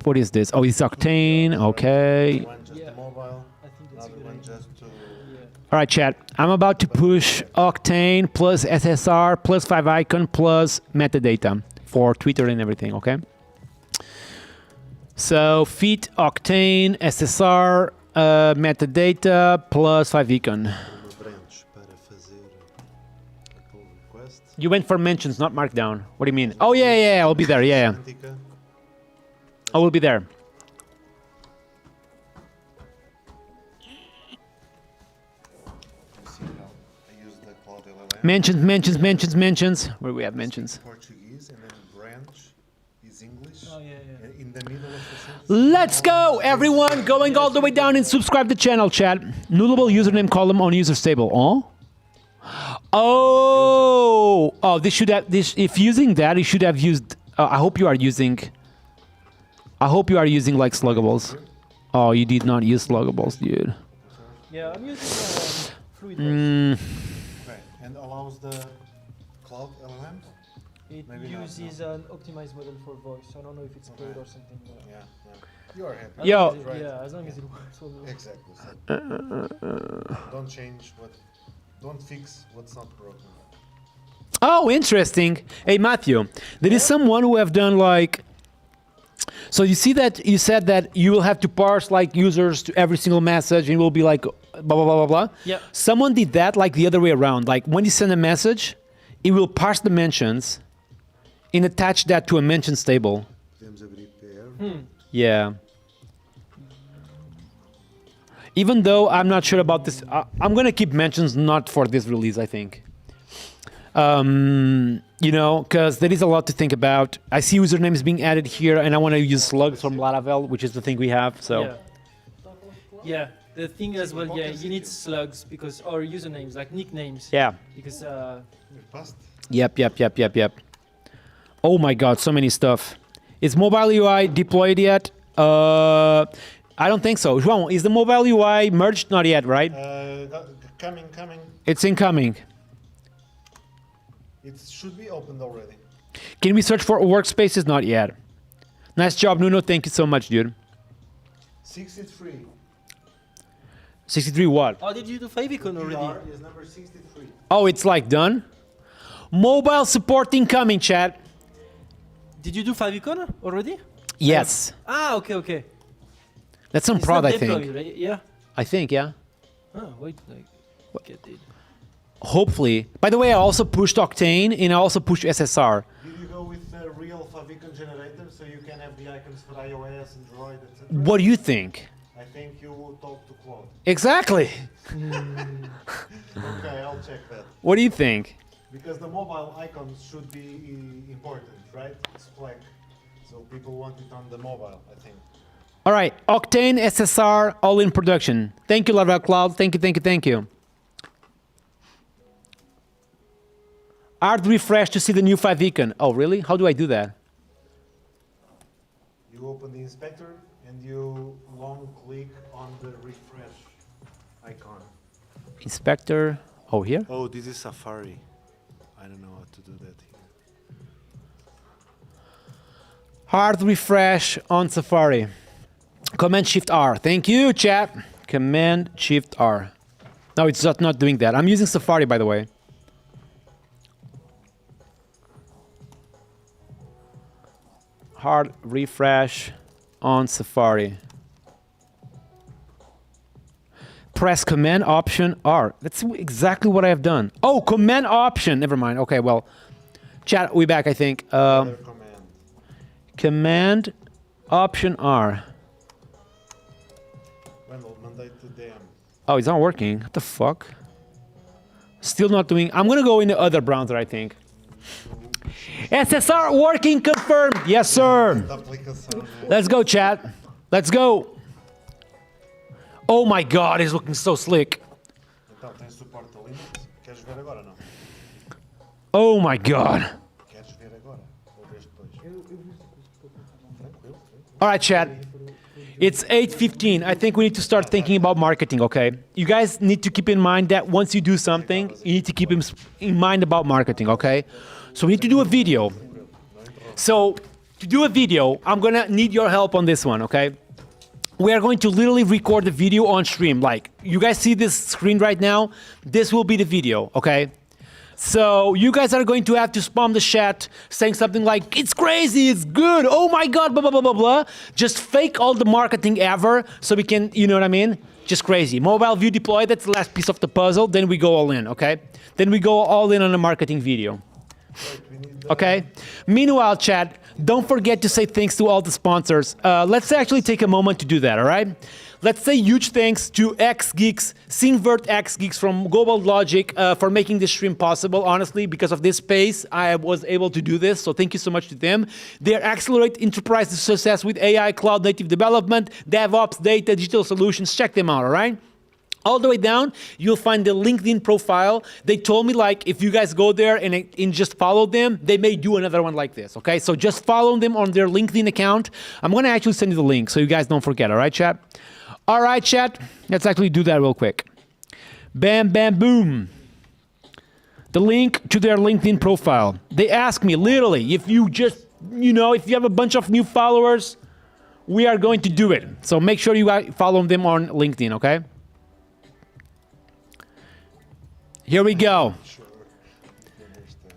What is this? Oh, it's Octane. Okay. one just Yeah. mobile, I think that's a another good one idea. just to All right, chat. I'm about to push Octane plus SSR plus 5icon plus metadata for Twitter and everything, okay? So feed Octane, SSR, metadata plus 5icon. no branch para fazer a pull request. You went for mentions, not markdown. What do you mean? Oh, yeah, I'll be there. Yeah. Semantica. I will be there. You see how I use the Cloud LLM. Mentions. Where do we have mentions? Portuguese and then branch is English. Oh, yeah. And in the middle of the sentence. Let's go, everyone. Going all the way down and subscribe to the channel, chat. Nullable username column on user stable. Oh, this should have this. If using that, you should have used. I hope you are using like sluggables. Oh, you did not use sluggables, dude. Yeah, I'm using Fluid. Okay. And allows the Cloud LLM. It Maybe not, uses an optimized model for voice. I don't know if it's paid or something. Yeah. You are happy. As Yo. long as it- Right. Yeah, as long as it works. Well, Exactly. So don't change what. Don't fix what's not broken. Oh, interesting. Hey, Matthew, there is someone who have done like. So you see that you said that you will have to parse like users to every single message, and it will be like blah blah blah blah blah. Yeah. Someone did that like the other way around. Like when you send a message, it will parse the mentions, and attach that to a mentions table. Podemos abrir PR. Yeah. Even though I'm not sure about this, I'm gonna keep mentions not for this release. I think. You know, because there is a lot to think about. I see usernames being added here, and I want to use slugs from Laravel, which is the thing we have. So Yeah. Yeah. The thing as well, yeah, you need slugs because or usernames like nicknames. yeah. Because Past. Yep. Oh my God, so many stuff. Is mobile UI deployed yet? I don't think so. João, is the mobile UI merged? Not yet, right? Coming. It's incoming. It should be opened already. Can we search for workspaces? Not yet. Nice job, Nuno. Thank you so much, dude. 63. 63 what? oh, did you do favicon already? PR is number 63. Oh, it's like done? Mobile support incoming, chat. Did you do favicon already? Yes. Ah, okay. That's some It's prod, not I think. deployed, right? Yeah. I think, yeah. Oh, wait, like, get it. Hopefully. By the way, I also pushed Octane and I also pushed SSR. Did you go with a real favicon generator so you can have the icons for iOS, Android, etc.? What do you think? I think you will talk to Claude. Exactly. Okay, I'll check that. What do you think? Because the mobile icons should be important, right? It's black. So people want it on the mobile, I think. All right, Octane, SSR, all in production. Thank you, Laravel Cloud. Thank you. Hard refresh to see the new favicon. Oh, really? How do I do that? You open the inspector and you long click on the refresh icon. Inspector. Oh, here? Oh, this is Safari. I don't know how to do that here. Hard refresh on Safari. Command Shift R. Thank you, chat. Command Shift R. No, it's not doing that. I'm using Safari, by the way. Hard refresh on Safari. Press Command Option R. That's exactly what I have done. Oh, Command Option. Never mind. Okay, well, chat, we back, I think. Other command. Command Option R. Wendell, mandate to them. Oh, it's not working. What the fuck? Still not doing. I'm gonna go in the other browser, I think. SSR working confirmed. Yes, sir. Let's go, chat. Let's go. Oh my God, he's looking so slick. Então, tem suporte a Linux? Queres ver agora ou não? Oh my God. Queres ver agora? Ou vês depois? Tranquilo. All right, chat. It's 8:15. I think we need to start thinking about marketing, okay? You guys need to keep in mind that once you do something, you need to keep in mind about marketing, okay? So we need to do a video. So to do a video, I'm gonna need your help on this one, okay? We are going to literally record the video on stream. Like, you guys see this screen right now? This will be the video, okay? So you guys are going to have to spam the chat saying something like, it's crazy, it's good, oh my God, blah, blah, blah, blah, blah. Just fake all the marketing ever so we can, you know what I mean? Just crazy. Mobile view deployed, that's the last piece of the puzzle. Then we go all in, okay? Then we go all in on a marketing video. Okay? Meanwhile, chat, don't forget to say thanks to all the sponsors. Let's actually take a moment to do that, all right? Let's say huge thanks to XGeeks, Singvert XGeeks from Global Logic for making this stream possible. Honestly, because of this space, I was able to do this, so thank you so much to them. They accelerate enterprise success with AI, cloud native development, DevOps, data, digital solutions. Check them out, all right? All the way down, you'll find the LinkedIn profile. They told me, like, if you guys go there and just follow them, they may do another one like this, okay? So just follow them on their LinkedIn account. I'm gonna actually send you the link so you guys don't forget, all right, chat? All right, chat, let's actually do that real quick. Bam, bam, boom. The link to their LinkedIn profile. They asked me, literally, if you just, you know, if you have a bunch of new followers, we are going to do it. So make sure you guys follow them on LinkedIn, okay? Here we go.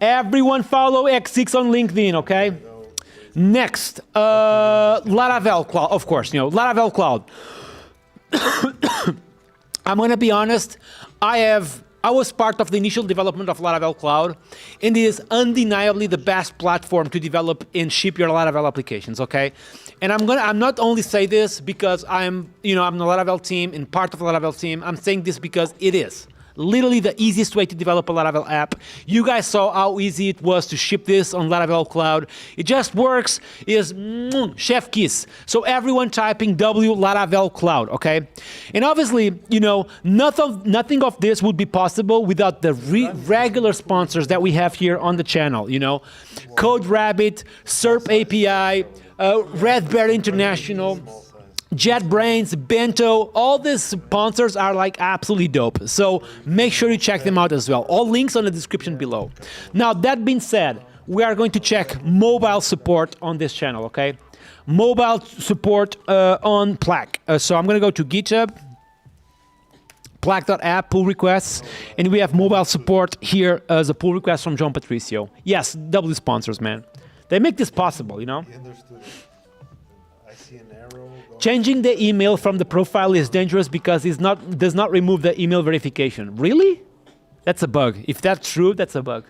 Everyone follow X6 on LinkedIn, okay? Next, Laravel Cloud, of course, you know, Laravel Cloud. I'm gonna be honest, I was part of the initial development of Laravel Cloud, and it is undeniably the best platform to develop and ship your Laravel applications, okay? And I'm not only say this because I'm the Laravel team and part of the Laravel team, I'm saying this because it is. Literally the easiest way to develop a Laravel app. You guys saw how easy it was to ship this on Laravel Cloud. It just works, is chef kiss. So everyone typing W Laravel Cloud, okay? And obviously, you know, nothing of this would be possible without the regular sponsors that we have here on the channel, you know? Code Rabbit, SERP API, Red Bear International, JetBrains, Bento, all these sponsors are like absolutely dope. So make sure you check them out as well. All links on the description below. Now, that being said, we are going to check mobile support on this channel, okay? Mobile support on Plaque. So I'm going to go to GitHub, Plaque.app, pull requests, and we have mobile support here as a pull request from John Patricio. Yes, W sponsors, man. They make this possible, you know? He understood it. I see an arrow. Changing the email from the profile is dangerous because it does not remove the email verification. Really? That's a bug. If that's true, that's a bug.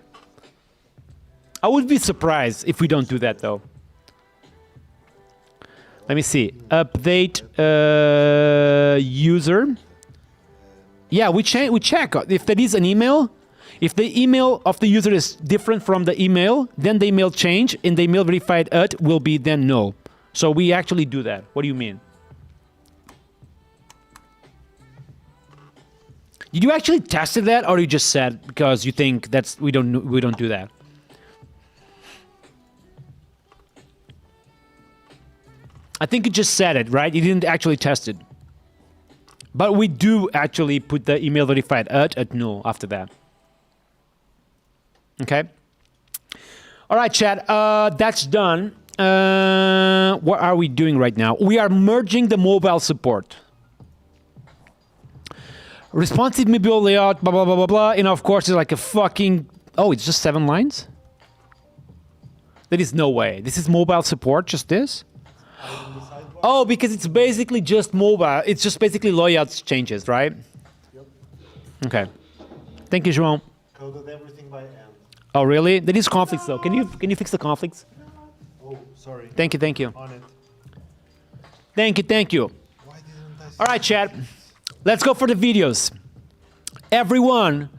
I would be surprised if we don't do that, though. Let me see. Update user. Yeah, we check. If there is an email, if the email of the user is different from the email, then the email change and the email verified at will be then null. So we actually do that. What do you mean? Did you actually tested that, or you just said because you think that's we don't do that? I think you just said it, right? You didn't actually test it. But we do actually put the email verified at null after that. Okay. All right, chat. That's done. What are we doing right now? We are merging the mobile support. Responsive mobile layout, blah, blah, blah, blah, blah. And of course, it's like a fucking... Oh, it's just 7 lines? There is no way. This is mobile support, just this? Oh, because it's basically just mobile. It's just basically layouts changes, right? Yep. Okay. Thank you, João. Coded everything by hand. Oh, really? There is conflicts, though. Can you fix the conflicts? Oh, sorry. Thank you. On it. Thank you. Why didn't I see All right, chat. Let's go for the videos. Everyone,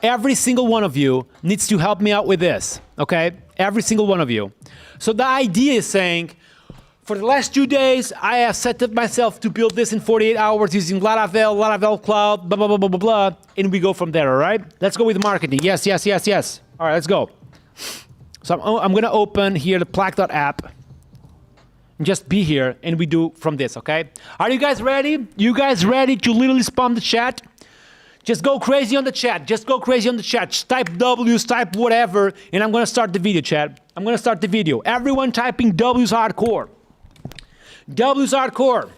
every single one of you needs to help me out with this, okay? Every single one of you. So the idea is saying, for the last 2 days, I have set up myself to build this in 48 hours using Laravel Cloud, blah, blah, blah, blah, blah, blah, and we go from there, all right? Let's go with marketing. Yes. All right, let's go. So I'm going to open here the Plaque.app. Just be here, and we do from this, okay? Are you guys ready? You guys ready to literally spam the chat? Just go crazy on the chat. Just type W's, type whatever, and I'm going to start the video, chat. I'm going to start the video. Everyone typing W's hardcore. W's hardcore.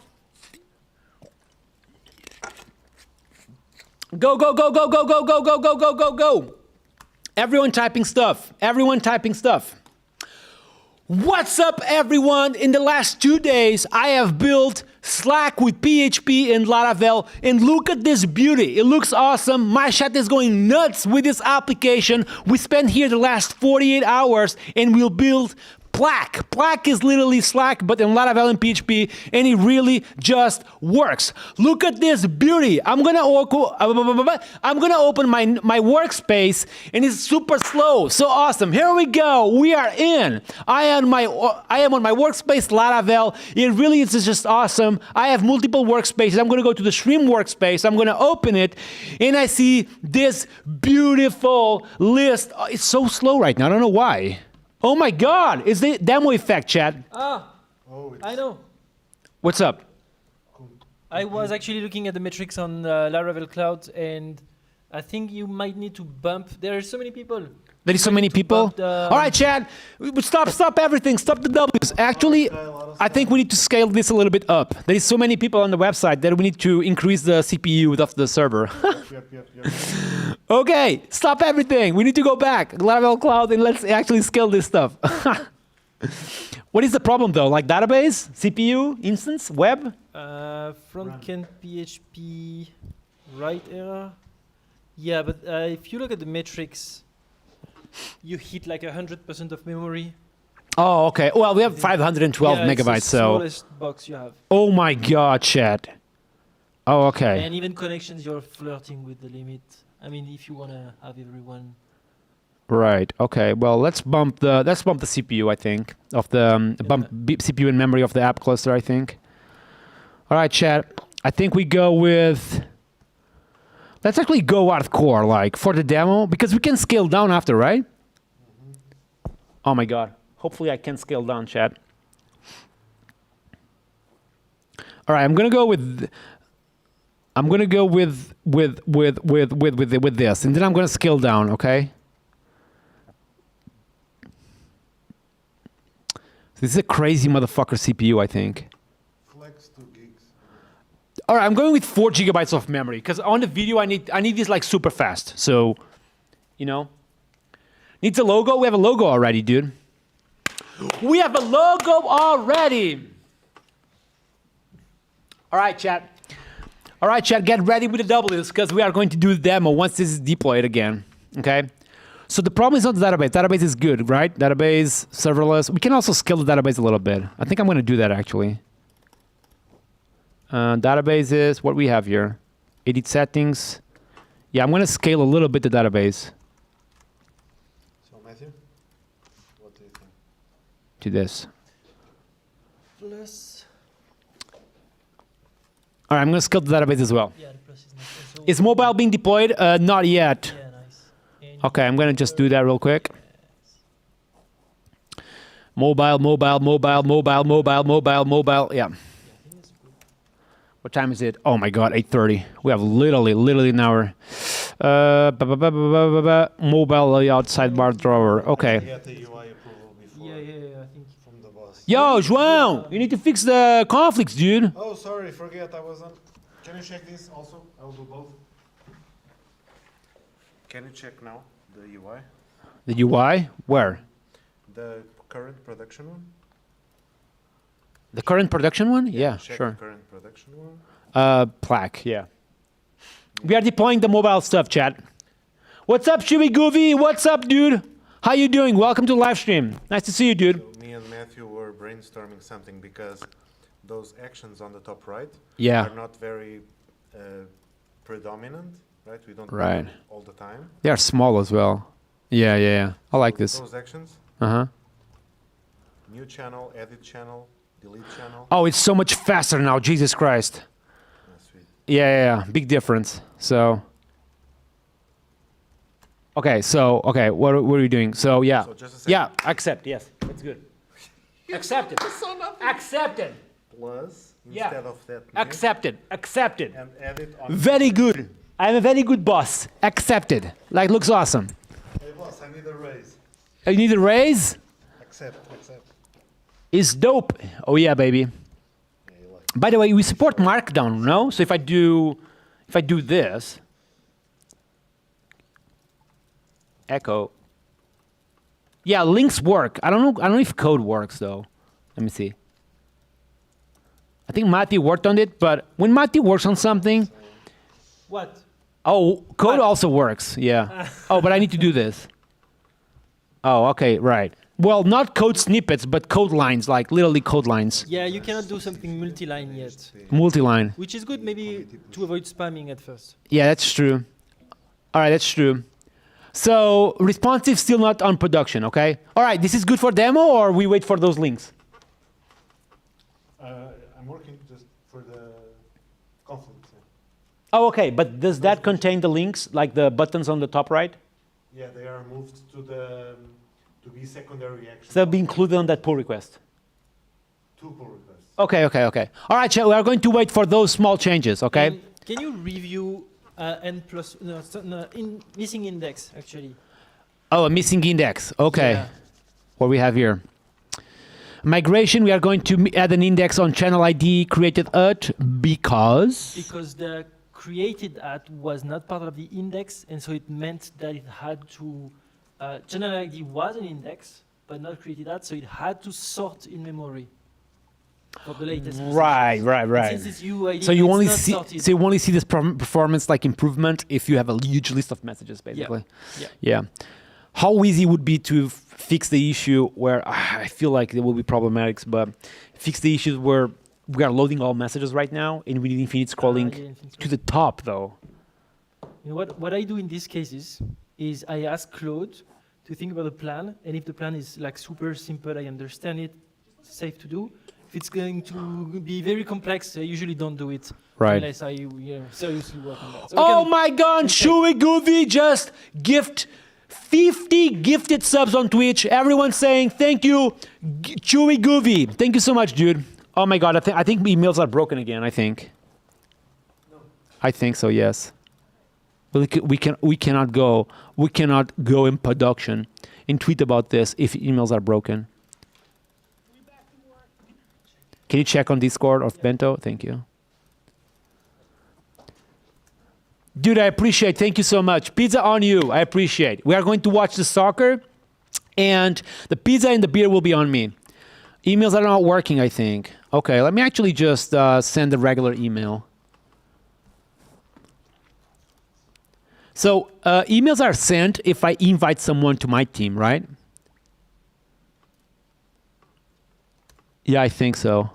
Go. Everyone typing stuff. What's up, everyone? In the last 2 days, I have built Slack with PHP and Laravel, and look at this beauty. It looks awesome. My chat is going nuts with this application. We spent here the last 48 hours, and we'll build Plaque. Plaque is literally Slack, but in Laravel and PHP, and it really just works. Look at this beauty. I'm gonna open my workspace, and it's super slow. So awesome. Here we go. We are in. I am on my workspace, Laravel. It really is just awesome. I have multiple workspaces. I'm gonna go to the stream workspace. I'm gonna open it, and I see this beautiful list. Oh, it's so slow right now. I don't know why. Oh my God, it's the demo effect, chat. I know. What's up? I was actually looking at the metrics on Laravel Cloud, and I think you might need to bump. There are so many people. There is so many people? All right, chat. Stop everything. Stop the W's. Actually, I think we need to scale this a little bit up. There is so many people on the website that we need to increase the CPU of the server. Yep. Okay, stop everything. We need to go back. Laravel Cloud, and let's actually scale this stuff. What is the problem, though? Like database, CPU, instance, web? Front-end PHP, right error. Yeah, but if you look at the metrics, you hit like 100% of memory. Oh, okay. Well, we have 512 yeah, megabytes, it's the so... smallest box you have. Oh my God, chat. Oh, okay. And even connections, you're flirting with the limit. I mean, if you wanna have everyone. Right. Okay. Well, let's bump the CPU. I think of the CPU in memory of the app cluster. I think. All right, chat. I think we go with. Let's actually go hardcore, like for the demo, because we can scale down after, right? Oh my god. Hopefully, I can scale down, chat. All right. I'm gonna go with this, and then I'm gonna scale down. Okay. This is a crazy motherfucker CPU, I think. Flex 2 gigs. All right, I'm going with 4 gigabytes of memory because on the video I need this like super fast. So, you know, needs a logo. We have a logo already, dude. We have a logo already. All right, chat. All right, chat. Get ready with the W's because we are going to do the demo once this is deployed again. Okay. So the problem is not the database. Database is good, right? Database, serverless. We can also scale the database a little bit. I think I'm going to do that actually. Database is what we have here. Edit settings. Yeah, I'm going to scale a little bit the database So Matthew, what do you think? to this. Plus. All right, I'm going to scale the database as well. Yeah, the plus is nice. Also, Is mobile being deployed? Not yet. yeah, nice. And Okay, I'm going to just do that real quick. Mobile. Yeah. What time is it? Oh my God, 8:30. We have literally an hour. Mobile layout sidebar drawer. Okay. Get the UI approval before Yeah, I think. from the boss. Yo, João, you need to fix the conflicts, dude. Oh, sorry, forget I wasn't. Can you check this also? I'll do both. Can you check now the UI? The UI? Where? The current production one? The current production one? Yeah, check sure. the current production one. Plaque, yeah. We are deploying the mobile stuff, chat. What's up, Chewy Goofy? What's up, dude? How you doing? Welcome to live stream. Nice to see you, dude. So me and Matthew were brainstorming something because those actions on the top right Yeah. are not very predominant, right? We don't Right. do it all the time. They are small as well. Yeah. I like this. Those actions, Uh-huh. new channel, edit channel, delete channel. Oh, it's so much faster now. Jesus Christ. That's sweet. Yeah. Big difference. So. Okay, what are we doing? So, yeah. So just a second. Yeah, accept. Yes, that's good. Accepted. Accepted. Plus, Yeah. instead of that, new, Accepted. and edit on. Very good. I'm a very good boss. Accepted. Like, looks awesome. Hey boss, I need a raise. You need a raise? Accept. Is dope. Oh yeah, baby. Yeah, you like. By the way, we support Markdown, no? So if I do this, echo. Yeah, links work. I don't know if code works though. Let me see. I think Matti worked on it, but when Matti works on something, What? oh, code What? also works. Yeah. Oh, but I need to do this. Oh, okay, right. Well, not code snippets, but code lines, like literally code lines. Yeah, you cannot do something multi-line yet, Multi-line. which is good maybe to avoid spamming at first. Yeah, that's true. All right, that's true. So responsive still not on production, okay? All right, this is good for demo or we wait for those links? I'm working just for the conflicts. Oh, okay, but does that contain the links, like the buttons on the top right? Yeah, they are moved to the to be secondary actions. So they'll be included on that pull request. Two pull requests. Okay. All right, chat, we are going to wait for those small changes, okay? And can you review missing index actually? Oh, a missing index, okay. Yeah. What we have here. Migration, we are going to add an index on channel ID created at because the created at was not part of the index, and so it meant that it had to channel ID was an index, but not created at, so it had to sort in memory for the latest. Right. And since it's UID, So you it's only not see sorted. this performance like improvement if you have a huge list of messages, basically. Yeah. How easy would be to fix the issue where I feel like there will be problematics, but fix the issues where we are loading all messages right now and we need infinite scrolling Yeah, infinite to the top, though. You know what I do in these cases is I ask Claude to think about a plan, and if the plan is like super simple, I understand it, safe to do. If it's going to be very complex, I usually don't do it Right. unless I seriously work on that. So Oh my god, Chewy Goofy just gift 50 gifted subs on Twitch. Everyone saying thank you, Chewy Goofy. Thank you so much, dude. Oh my god, I think emails are broken again, I think. No. I think so, yes. We cannot go in production and tweet about this if emails are broken. Can you check on Discord of Bento? Thank you. Dude, I appreciate. Thank you so much. Pizza on you. I appreciate. We are going to watch the soccer, and the pizza and the beer will be on me. Emails are not working, I think. Okay, let me actually just send a regular email. So emails are sent if I invite someone to my team, right? Yeah, I think so.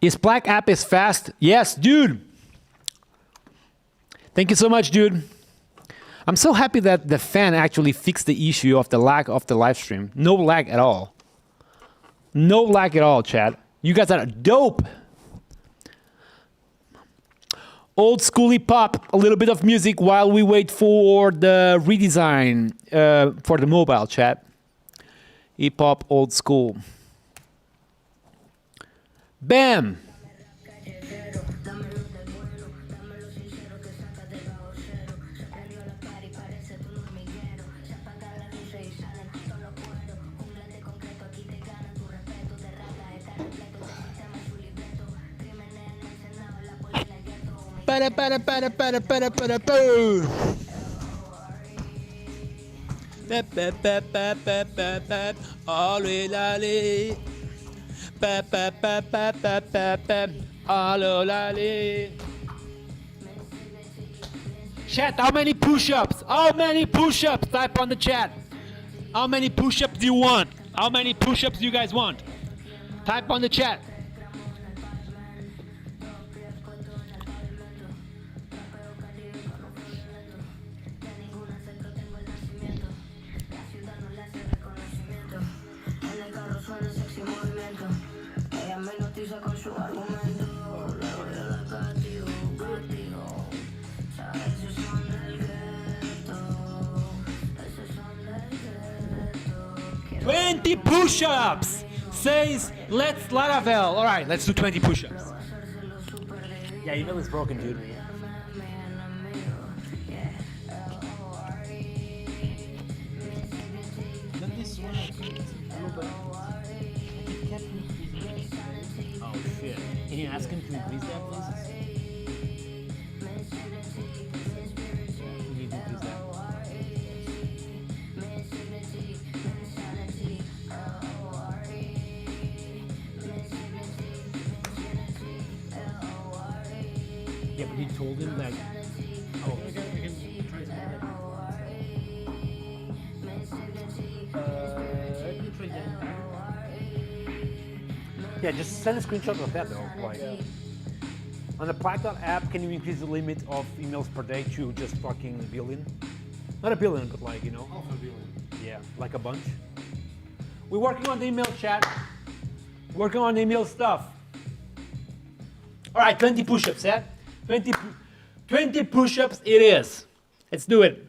Is Black app is fast? Yes, dude. Thank you so much, dude. I'm so happy that the fan actually fixed the issue of the lag of the live stream. No lag at all. No lag at all, chat. You guys are dope. Old schooly pop, a little bit of music while we wait for the redesign for the mobile, chat. Hip hop, old school. Bam! Chat, how many push-ups? How many push-ups? Type on the chat. How many push-ups do you want? How many push-ups do you guys want? Type on the chat. "20 push-ups!" says, let's Laravel. All right, let's do 20 push-ups. Yeah, email is broken, dude. Oh shit. Can you ask him to increase that, please? Can you increase that? Yeah, but he told him that. Oh, we can try something. Yeah, just send a screenshot of that though. Like, on the Python app, can you increase the limit of emails per day to just fucking a billion? Not a billion, but like, you know. Half a billion. Yeah, like a bunch. We're working on the email chat. Working on the email stuff. All right, 20 push-ups, yeah? 20 push-ups it is. Let's do it.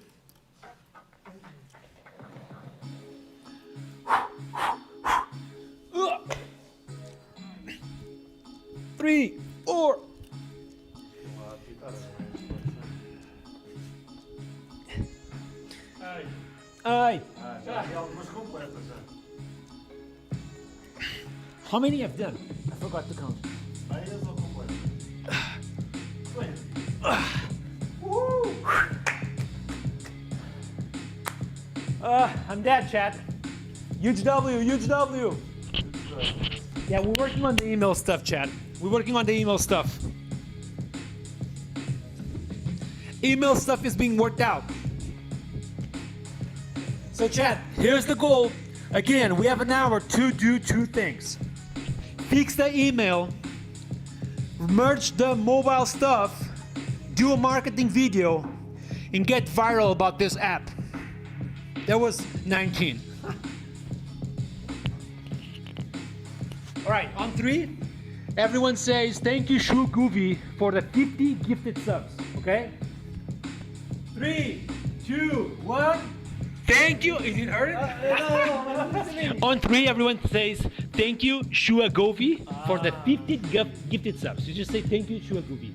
Three, 4. Aye. How many I've done? I forgot to count. I'm dead, chat. Huge W, huge W. Yeah, we're working on the email stuff, chat. We're working on the email stuff. Email stuff is being worked out. So chat, here's the goal. Again, we have an hour to do 2 things. fix the email, merge the mobile stuff, do a marketing video, and get viral about this app. That was 19. All right, on 3, everyone says thank you Shu Goovy for the 50 gifted subs, okay? 3, 2, 1. Thank you. Is it heard? On 3, everyone says thank you Shua Govi for the 50 gifted subs. You just say thank you Shua Govi.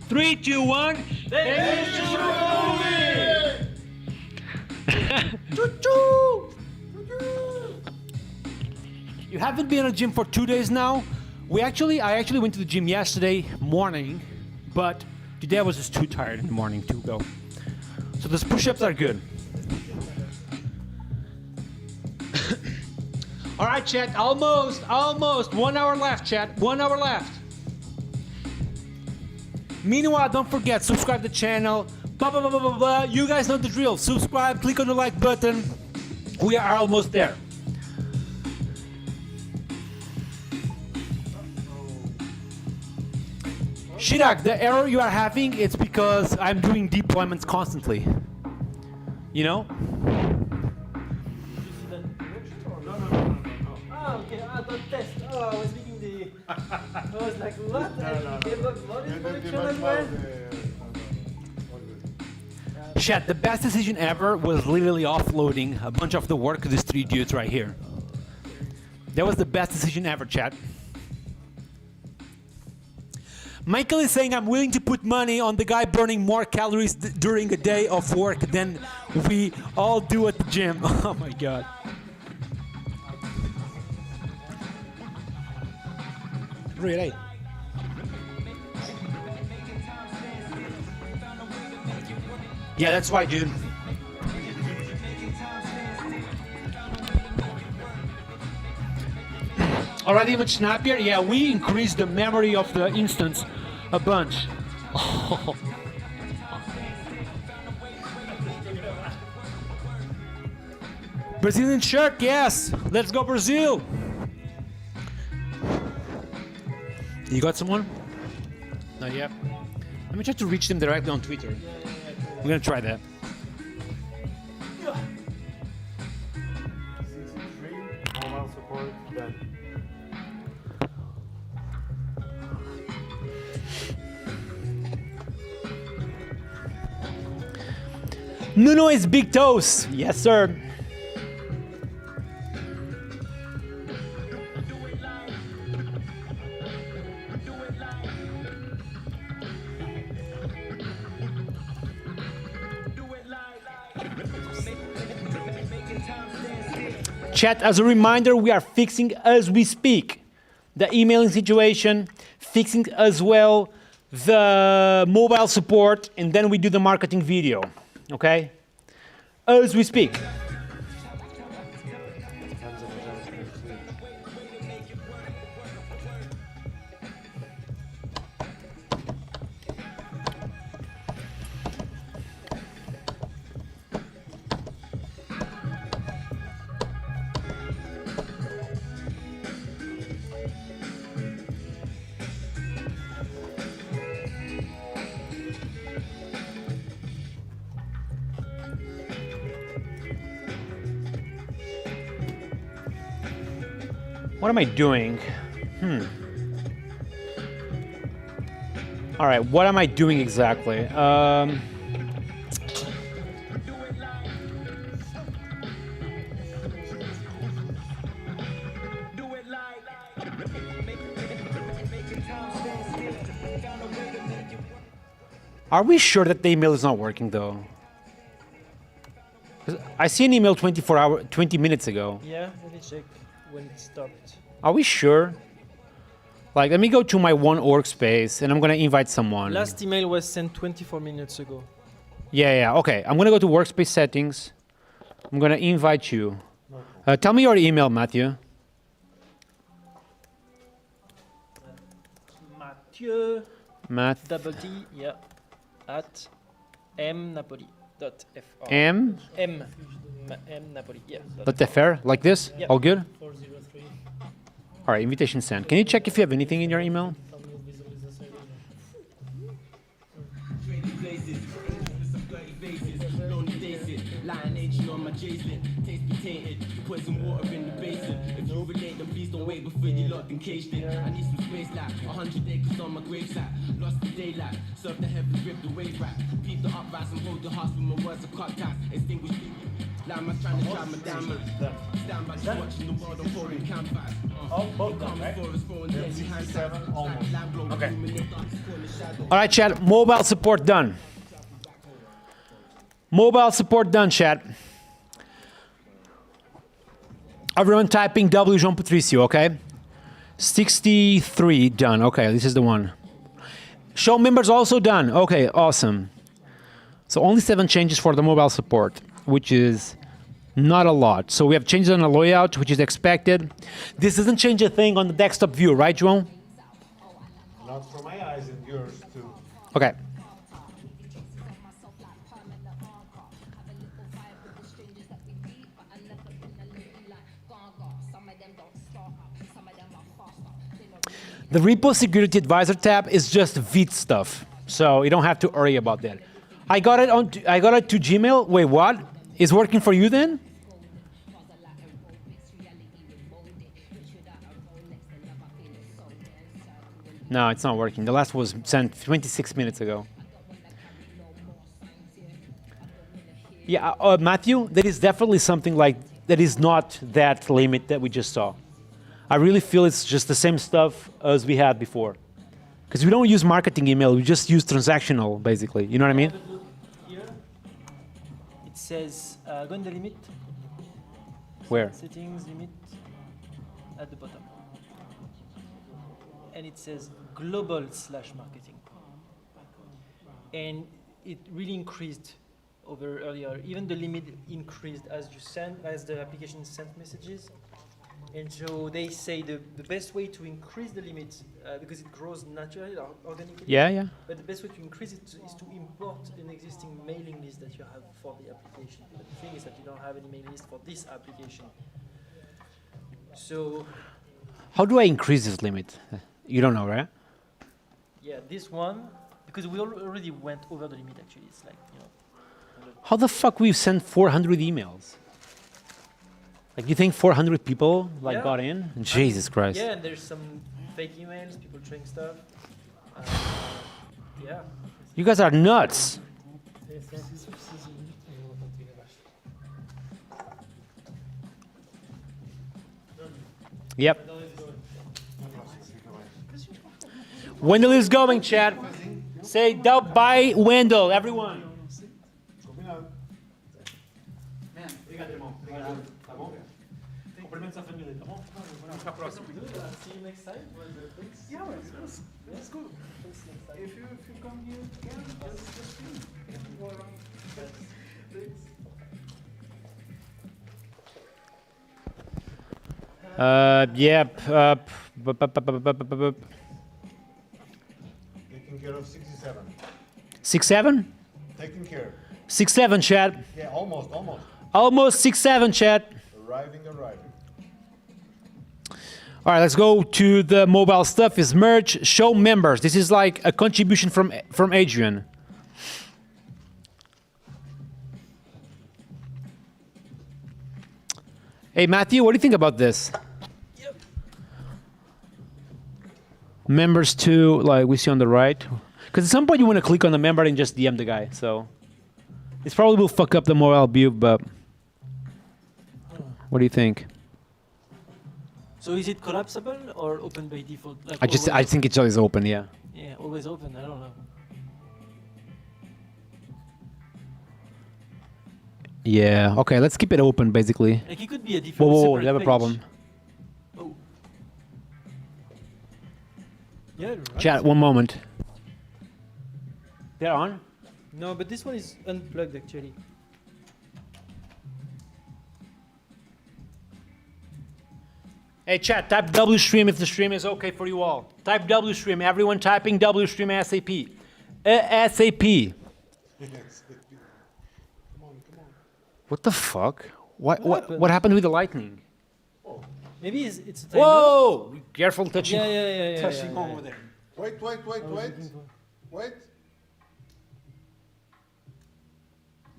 3, 2, 1. Thank you Shua Govi. Choo-choo. You haven't been in a gym for 2 days now. I actually went to the gym yesterday morning, but today I was just too tired in the morning to go. So those push-ups are good. All right, chat. Almost. 1 hour left, chat. 1 hour left. Meanwhile, don't forget, subscribe to the channel. Blah, blah, blah, blah, blah, blah. You guys know the drill. Subscribe, click on the like button. We are almost there. Shirak, the error you are having, it's because I'm doing deployments constantly. You know? Ah, okay, don't test. Oh, I was thinking I was like, what? Chat, the best decision ever was literally offloading a bunch of the work of these 3 dudes right here. That was the best decision ever, chat. Michael is saying I'm willing to put money on the guy burning more calories during a day of work than we all do at the gym. Oh my god. Really? Yeah, that's why, dude. Already much snappier? Yeah, we increased the memory of the instance a bunch. Brazilian shirt, yes. Let's go Brazil. You got someone? Not yet. Let me try to reach them directly on Twitter. I'm gonna try that. Mobile support, then. Nuno is big toast. Yes, sir. Chat, as a reminder, we are fixing as we speak the emailing situation, fixing as well the mobile support, and then we do the marketing video, okay? As we speak. What am I doing? All right, what am I doing exactly? Are we sure that the email is not working though? 'Cause I see an email 20 minutes ago. Yeah, let me check when it stopped. Are we sure? Like, let me go to my one workspace and I'm gonna invite someone. Last email was sent 24 minutes ago. Yeah, okay. I'm gonna go to workspace settings. I'm gonna invite you. Tell me your email, Matthew. Mathieu. Matt. Double T, yeah. At mnapoli.fr. M. M Napoli, yeah. Let the fair like this. Yep. All good. 403. All right, invitation sent. Can you check if you have anything in your email? Poison water in the basin. If you relate, then please don't wait before you locked and caged in. I need some space like 100 acres on my gravesite. Lost the daylight, surf the heavens, rip the wave right. Peep the uprise and hold the hearts with my words of cut ties. Extinguish like man's trying to drive my down man. Stand by just watching the world unfolding campfires. Both done, right? Yeah, 67 almost. Okay. All right, chat. Mobile support done. Mobile support done, chat. Everyone typing W. João Patricio, okay? 63 done. Okay, this is the one. Show members also done. Okay, awesome. So only 7 changes for the mobile support, which is not a lot. So we have changes on the layout, which is expected. This doesn't change a thing on the desktop view, right, João? Not for my eyes and yours too. Okay. The repo security advisor tab is just Vite stuff, so you don't have to worry about that. I got it to Gmail. Wait, what? Is working for you then? No, it's not working. The last was sent 26 minutes ago. Yeah, Matthew, there is definitely something like that is not that limit that we just saw. I really feel it's just the same stuff as we had before. Because we don't use marketing email, we just use transactional, basically. You know what I mean? But look here, it says, go in the limit. Where? Settings, limit, at the bottom. And it says global/marketing. And it really increased over earlier. Even the limit increased as the application sent messages. And so they say the best way to increase the limit, because it grows naturally, organically. Yeah. But the best way to increase it is to import an existing mailing list that you have for the application. But the thing is that you don't have any mailing list for this application. So, How do I increase this limit? You don't know, right? yeah, this one, because we already went over the limit actually. It's like, you know. How the fuck we've sent 400 emails? Like, you think 400 people Yeah. got in? Jesus Christ. Yeah, and there's some fake emails, people trying stuff. Yeah. You guys are nuts. Yep. Wendell is going, chat. Say dub by Wendell, everyone. Cumprimentos à família, tá bom? Vamos ficar próximo. See you next time. Yeah, let's go. If you come here again, just go around. Yep. Taking care of 67. 6-7? Taking care. 6-7, chat. Yeah, almost. Almost 6-7, chat. Arriving. All right, let's go to the mobile stuff. Is merge, show members. This is like a contribution from Adrian. Hey, Matthew, what do you think about this? Yep. Members to, like we see on the right. Because at some point you want to click on the member and just DM the guy. So this probably will fuck up the mobile view, but what do you think? So is it collapsible or open by default? Like I think it's always open, yeah. Yeah, always open. I don't know. Yeah, okay, let's keep it open, basically. Like it could be a default. Whoa, separate you have a page. problem. Oh. Yeah. Right. Chat, one moment. They're on? No, but this one is unplugged actually. Hey, chat, type WStream if the stream is okay for you all. Type WStream. Everyone typing WStream ASAP. ASAP. What the fuck? What happened with the lightning? Maybe it's a timer. Whoa! Careful touching. Yeah. Touching over there. Wait. Wait.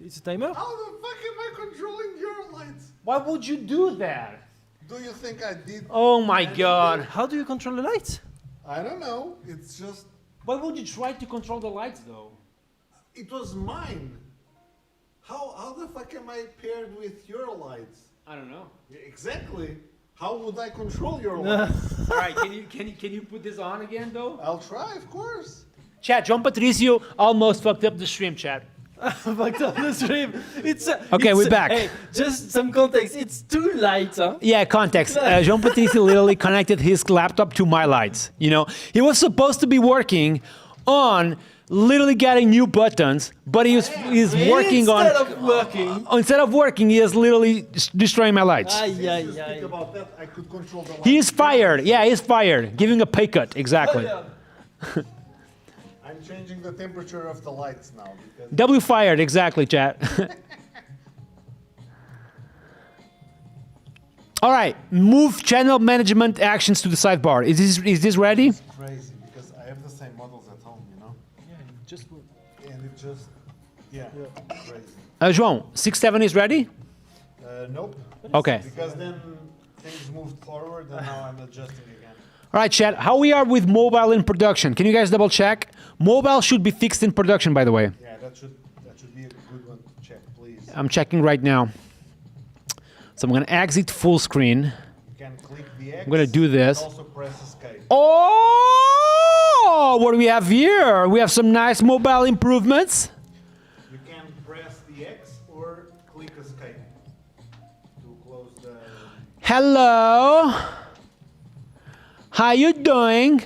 It's a timer. How the fuck am I controlling your lights? Why would you do that? Do you think I did? Oh my god. How do you control the lights? I don't know. It's just, Why would you try to control the lights though? it was mine. How the fuck am I paired with your lights? I don't know. Exactly. How would I control your lights? All right, can you put this on again though? I'll try, of course. Chat, John Patricio almost fucked up the stream, chat. Fucked up the stream. Okay, we're back. Hey, just some context. It's too light, huh? Yeah, context. Jean Patricio literally connected his laptop to my lights. You know, he was supposed to be working on literally getting new buttons, but he's working on. Instead of working, he is literally destroying my lights. Speak about that. I could control the lights. He is fired. Yeah, he's fired. Giving a pay cut. Exactly. I'm changing the temperature of the lights now because W fired. Exactly, chat. All right. Move channel management actions to the sidebar. Is this ready? it's crazy because I have the same models at home, you know? And it just, crazy. João, 6.7 is ready? Nope. Okay. Because then things moved forward and now I'm adjusting again. All right, chat. How we are with mobile in production? Can you guys double check? Mobile should be fixed in production, by the way. Yeah, that should be a good one to check, please. I'm checking right now. So I'm going to exit full screen. You can click the X. I'm going to do this. And also press escape. Oh, what do we have here? We have some nice mobile improvements. You can press the X or click escape to close the. Hello. How you doing?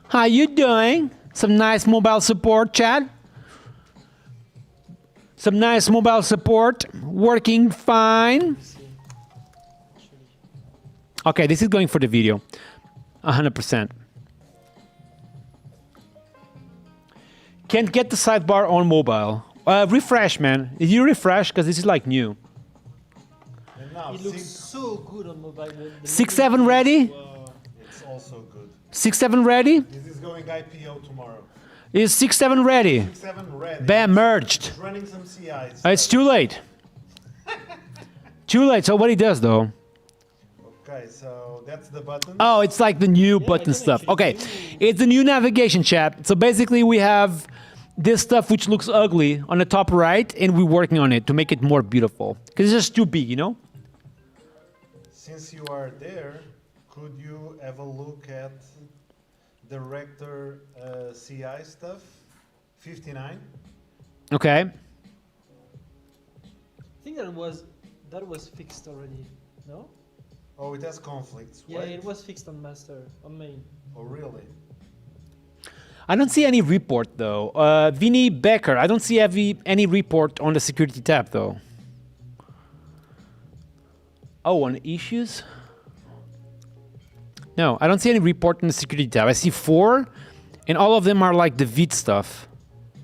How you doing? Some nice mobile support, chat. Some nice mobile support. Working fine. Okay, this is going for the video. 100%. Can't get the sidebar on mobile. Refresh, man. Did you refresh? Because this is like new. And now It looks so good on mobile. The 6.7 ready? it's also good. 6.7 ready? This is going IPO tomorrow. Is 6.7 ready? 7 ready. Bam, merged. It's running some CIs. It's too late. Too late. So what he does though? Okay, so that's the button. Oh, it's like the new button stuff. Okay, it's the new navigation, chat. So basically we have this stuff which looks ugly on the top right, and we're working on it to make it more beautiful. Because it's just too big, you know? Since you are there, could you have a look at the Rector CI stuff? 59. Okay. I think that was fixed already. No? Oh, it has conflicts. Yeah, right? it was fixed on master, on main. Oh, really? I don't see any report though. Vinny Becker, I don't see any report on the security tab though. Oh, on issues? No, I don't see any report on the security tab. I see 4, and all of them are like the Vite stuff.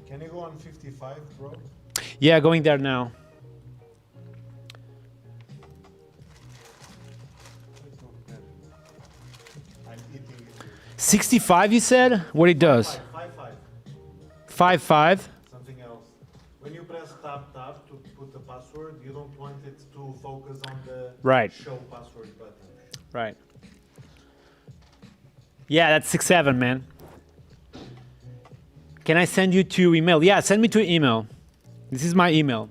Can you go on 55, bro? Yeah, going there now. I'm eating it. 65, you said? What it does? 5. 5.5. Something else. When you press tab to put the password, you don't want it to focus on the Right. show password button. Right. Yeah, that's 6.7, man. Can I send you to email? Yeah, send me to email. This is my email.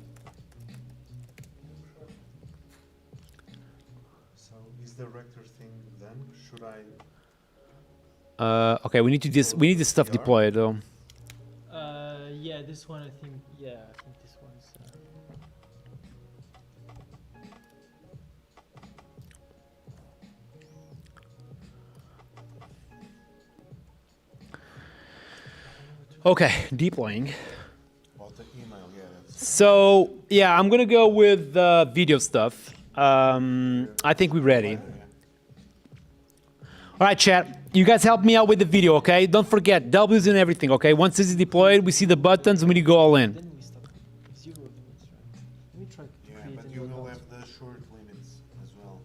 So is the Rector thing then? Should I? Okay, we need this stuff deployed though. Yeah, this one I think. Yeah, I think this one's. Okay, deploying. About the email, yeah. That's So yeah, I'm gonna go with video stuff. I think we're ready. All right, chat. You guys help me out with the video, okay? Don't forget W's and everything, okay? Once this is deployed, we see the buttons, and we need to go all in. Then we start 0 limits, right? Let me try. yeah, but you will have the short limits as well.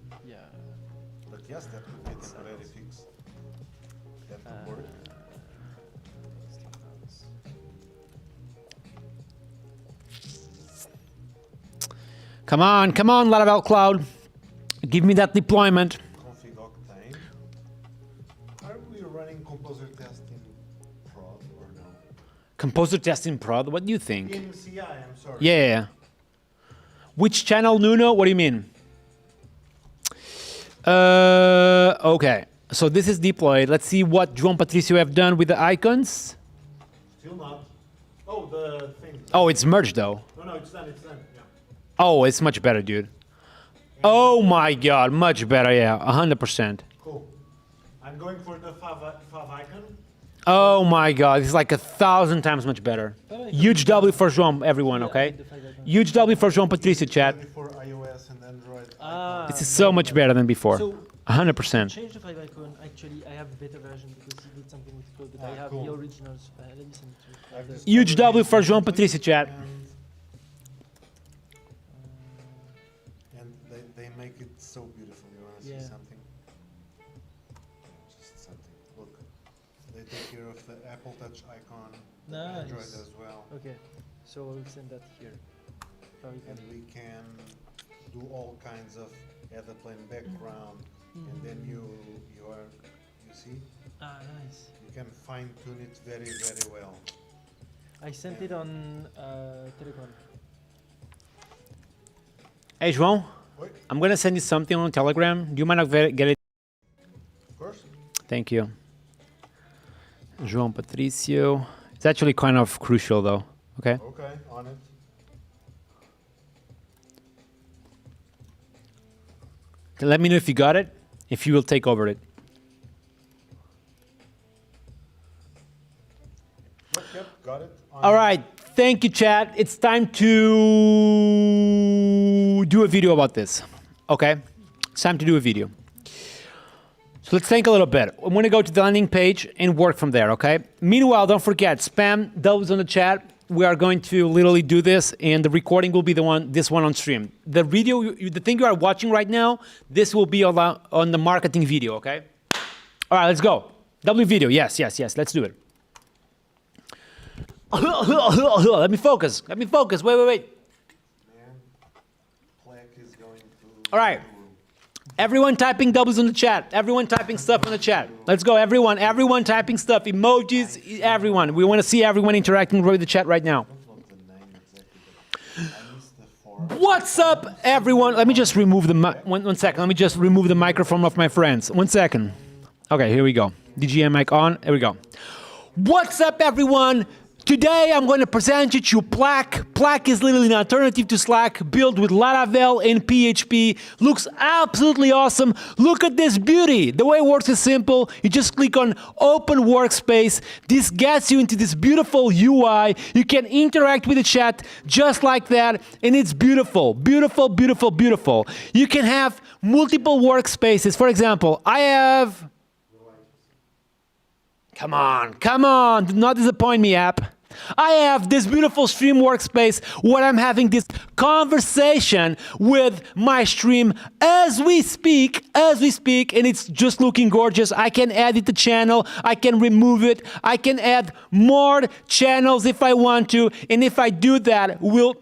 Come on, Laravel Cloud. Give me that deployment. Config Octane. Are we running composer test in prod or no? Composer test in prod, what do you think? In CI, I'm sorry. Yeah. Which channel, Nuno? What do you mean? Okay. So this is deployed. Let's see what João Patricio have done with the icons. Still not. Oh, the thing. Oh, it's merged though. No, it's done, yeah. Oh, it's much better, dude. Oh my god, much better, yeah, 100%. Cool. I'm going for the fav icon. Oh my god, it's like 1,000 times much better. Huge W for João, everyone, okay? Huge W for João Patricio, chat. For iOS and Android. This is so much better than before. So 100%. change the 5 icon. Actually, I have a better version because he did something with code, but I have cool. the originals. Let me send it to you. Huge W for João Patricio, chat. And they make it so beautiful. You want to Yeah. see something? Just something. Look. They take care of the Apple Touch icon, the Android Nice. as well. Okay, so I will send that here. So you And can- we can do all kinds of add a plain background, and then you see, nice. you can fine tune it very, very well. I sent it on Telegram. Hey, João, Wait, I'm gonna send you something on Telegram. Do you mind if I get it? of course. Thank you. João Patricio. It's actually kind of crucial though, okay? Okay, on it. Let me know if you got it, if you will take over it. Yep, got it. All right, thank you, chat. It's time to do a video about this, okay? It's time to do a video. So let's think a little bit. I'm gonna go to the landing page and work from there, okay? Meanwhile, don't forget, spam those on the chat. We are going to literally do this, and the recording will be this one on stream. The video, the thing you are watching right now, this will be on the marketing video, okay? All right, let's go. W video, yes, let's do it. Let me focus, wait. Man, Plaque is going to... All right. Everyone typing W's in the chat. Everyone typing stuff in the chat. Let's go, everyone. Everyone typing stuff. Emojis, everyone. We want to see everyone interacting with the chat right now. I don't know the name exactly, but I missed the form. What's up, everyone? Let me just remove the one second. Let me just remove the microphone of my friends. 1 second. Okay, here we go. DGM mic on. Here we go. What's up, everyone? Today, I'm going to present you to Plaque. Plaque is literally an alternative to Slack, built with Laravel and PHP. Looks absolutely awesome. Look at this beauty. The way it works is simple. You just click on Open Workspace. This gets you into this beautiful UI. You can interact with the chat just like that, and it's beautiful. Beautiful, beautiful, beautiful. You can have multiple workspaces. For example, I have... Come on, do not disappoint me, app. I have this beautiful stream workspace where I'm having this conversation with my stream as we speak, and it's just looking gorgeous. I can edit the channel, I can remove it, I can add more channels if I want to, and if I do that, we'll...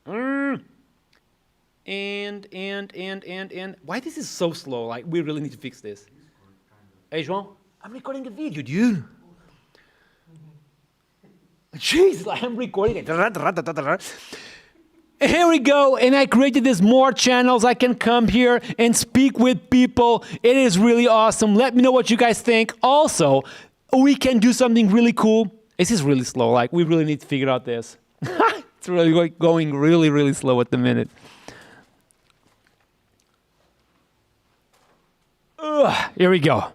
And... Why this is so slow? Like, we really need to fix this. Hey, João, I'm recording a video, dude. Jeez, I'm recording it. Here we go, and I created these more channels. I can come here and speak with people. It is really awesome. Let me know what you guys think. Also, we can do something really cool. This is really slow. Like, we really need to figure out this. It's really going really, really slow at the minute. Here we go.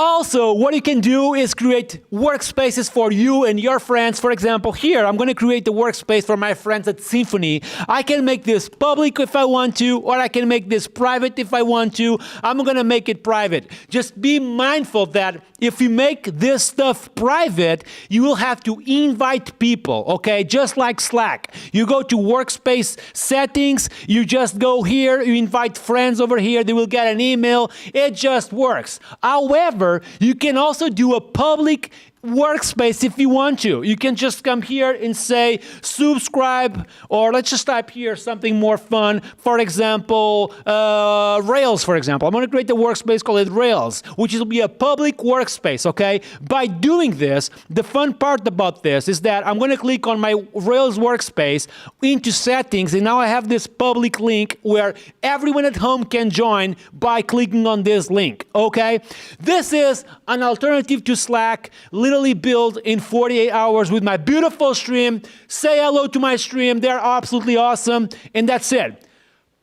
Also, what you can do is create workspaces for you and your friends. For example, here, I'm going to create the workspace for my friends at Symfony. I can make this public if I want to, or I can make this private if I want to. I'm going to make it private. Just be mindful that if you make this stuff private, you will have to invite people, okay? Just like Slack. You go to workspace settings, you just go here, you invite friends over here, they will get an email. It just works. However, you can also do a public workspace if you want to. You can just come here and say subscribe, or let's just type here something more fun. For example, Rails, for example. I'm going to create a workspace called Rails, which will be a public workspace, okay? By doing this, the fun part about this is that I'm going to click on my Rails workspace into settings, and now I have this public link where everyone at home can join by clicking on this link, okay? This is an alternative to Slack, literally built in 48 hours with my beautiful stream. Say hello to my stream. They're absolutely awesome. And that's it.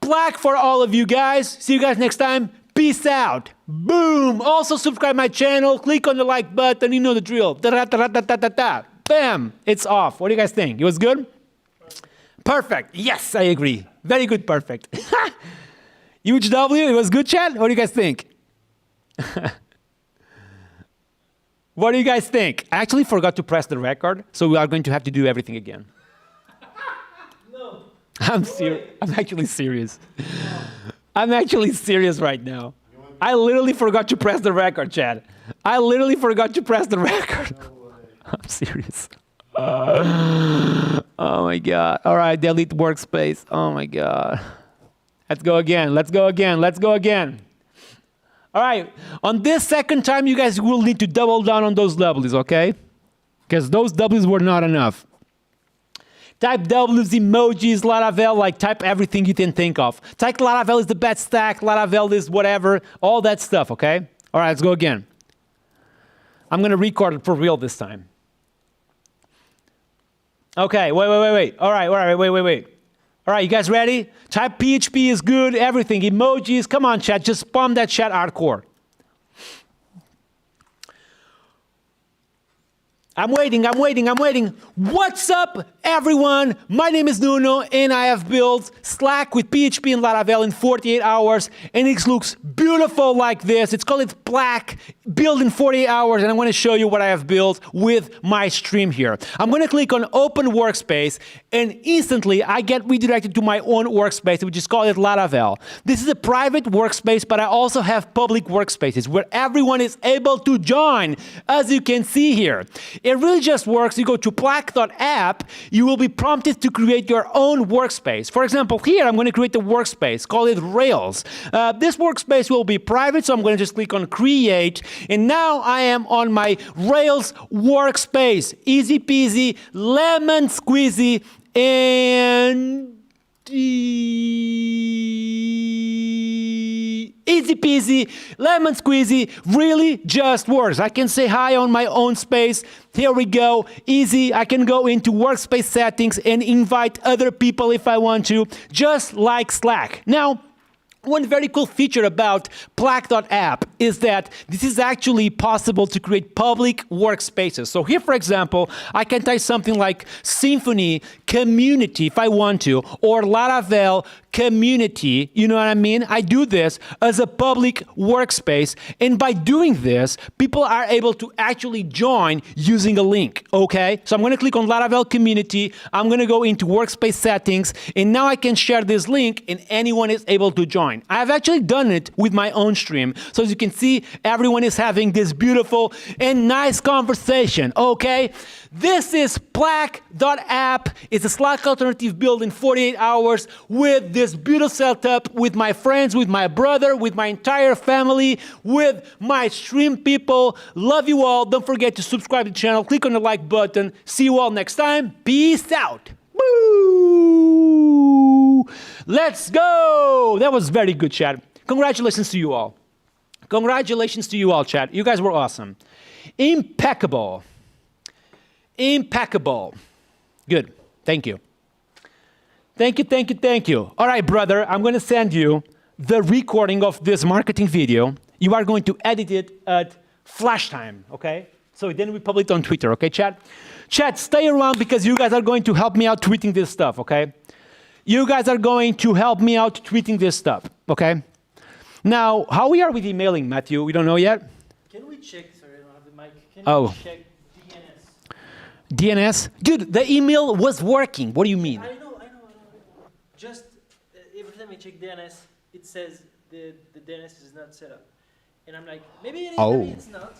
Plaque for all of you guys. See you guys next time. Peace out. Boom. Also subscribe my channel. Click on the like button. You know the drill. Da-da-da-da-da-da-da. Bam. It's off. What do you guys think? It was good? Perfect. Yes, I agree. Very good. Perfect. Huge W. It was good, chat? What do you guys think? What do you guys think? I actually forgot to press the record, so we are going to have to do everything again. No. I'm actually serious. I'm actually serious right now. I literally forgot to press the record, Chad. I literally forgot to press the record. I'm serious. Oh my God. All right, delete workspace. Oh my God. Let's go again. Let's go again. Let's go again. All right, on this second time, you guys will need to double down on those W's, okay? Because those W's were not enough. Type W's, emojis, Laravel, like type everything you can think of. Type Laravel is the best stack, Laravel is whatever, all that stuff, okay? All right, let's go again. I'm going to record it for real this time. Okay, wait. All right, wait. All right, you guys ready? Type PHP is good, everything, emojis. Come on, chat, just spam that chat hardcore. I'm waiting. What's up, everyone? My name is Nuno, and I have built Slack with PHP and Laravel in 48 hours, and it looks beautiful like this. It's called Plaque, built in 48 hours, and I'm going to show you what I have built with my stream here. I'm going to click on Open Workspace, and instantly I get redirected to my own workspace, which is called Laravel. This is a private workspace, but I also have public workspaces where everyone is able to join, as you can see here. It really just works. You go to plaque.app, you will be prompted to create your own workspace. For example, here I'm going to create a workspace, call it Rails. This workspace will be private, so I'm going to just click on Create, and now I am on my Rails workspace. Easy peasy, lemon squeezy, and easy peasy, lemon squeezy, really just works. I can say hi on my own space. Here we go, easy. I can go into workspace settings and invite other people if I want to, just like Slack. Now, one very cool feature about Plaque.app is that this is actually possible to create public workspaces. So here, for example, I can type something like Symfony Community if I want to, or Laravel Community, you know what I mean? I do this as a public workspace, and by doing this, people are able to actually join using a link, okay? So I'm going to click on Laravel Community, I'm going to go into workspace settings, and now I can share this link and anyone is able to join. I've actually done it with my own stream. So as you can see, everyone is having this beautiful and nice conversation, okay? This is Plaque.app. It's a Slack alternative built in 48 hours with this beautiful setup, with my friends, with my brother, with my entire family, with my stream people. Love you all. Don't forget to subscribe to the channel. Click on the like button. See you all next time. Peace out. Woo! Let's go. That was very good, chat. Congratulations to you all. Congratulations to you all, chat. You guys were awesome. Impeccable. Impeccable. Good. Thank you. Thank you. All right, brother, I'm going to send you the recording of this marketing video. You are going to edit it at flash time, okay? So then we publish it on Twitter, okay, chat? Chat, stay around because you guys are going to help me out tweeting this stuff, okay? You guys are going to help me out tweeting this stuff, okay? Now, how we are with emailing, Matthew? We don't know yet? Can we check, sorry, I don't have the mic. Can Oh. we check DNS? DNS? Dude, the email was working. What do you mean? I know. Just every time I check DNS, it says the DNS is not set up. And I'm like, maybe it is, maybe it's not.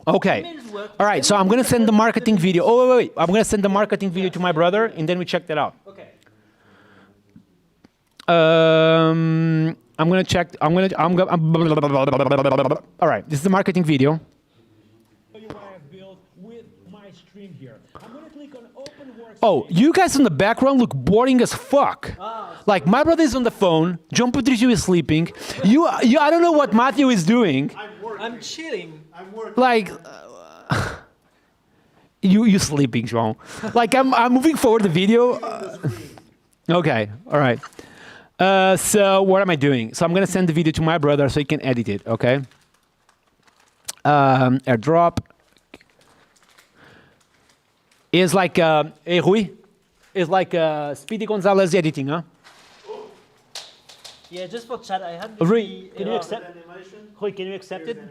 Okay. Emails work. All right, so I'm going to send the marketing video. Oh, wait. I'm going to send the marketing video to my brother, and then we check that out. Okay. I'm going to check. All right, this is the marketing video. Oh, you guys in the background look boring as fuck. Like, my brother is on the phone, John Patricio is sleeping. I don't know what Matthew is doing. I'm chilling. Like, you sleeping, João. Like, I'm moving forward the video. Okay, all right. So what am I doing? So I'm gonna send the video to my brother so he can edit it. Okay. AirDrop is like hey Rui, is like Speedy Gonzalez editing, huh? Yeah, just for chat, I had Rui, the can you error. accept? Rui, can you accept it?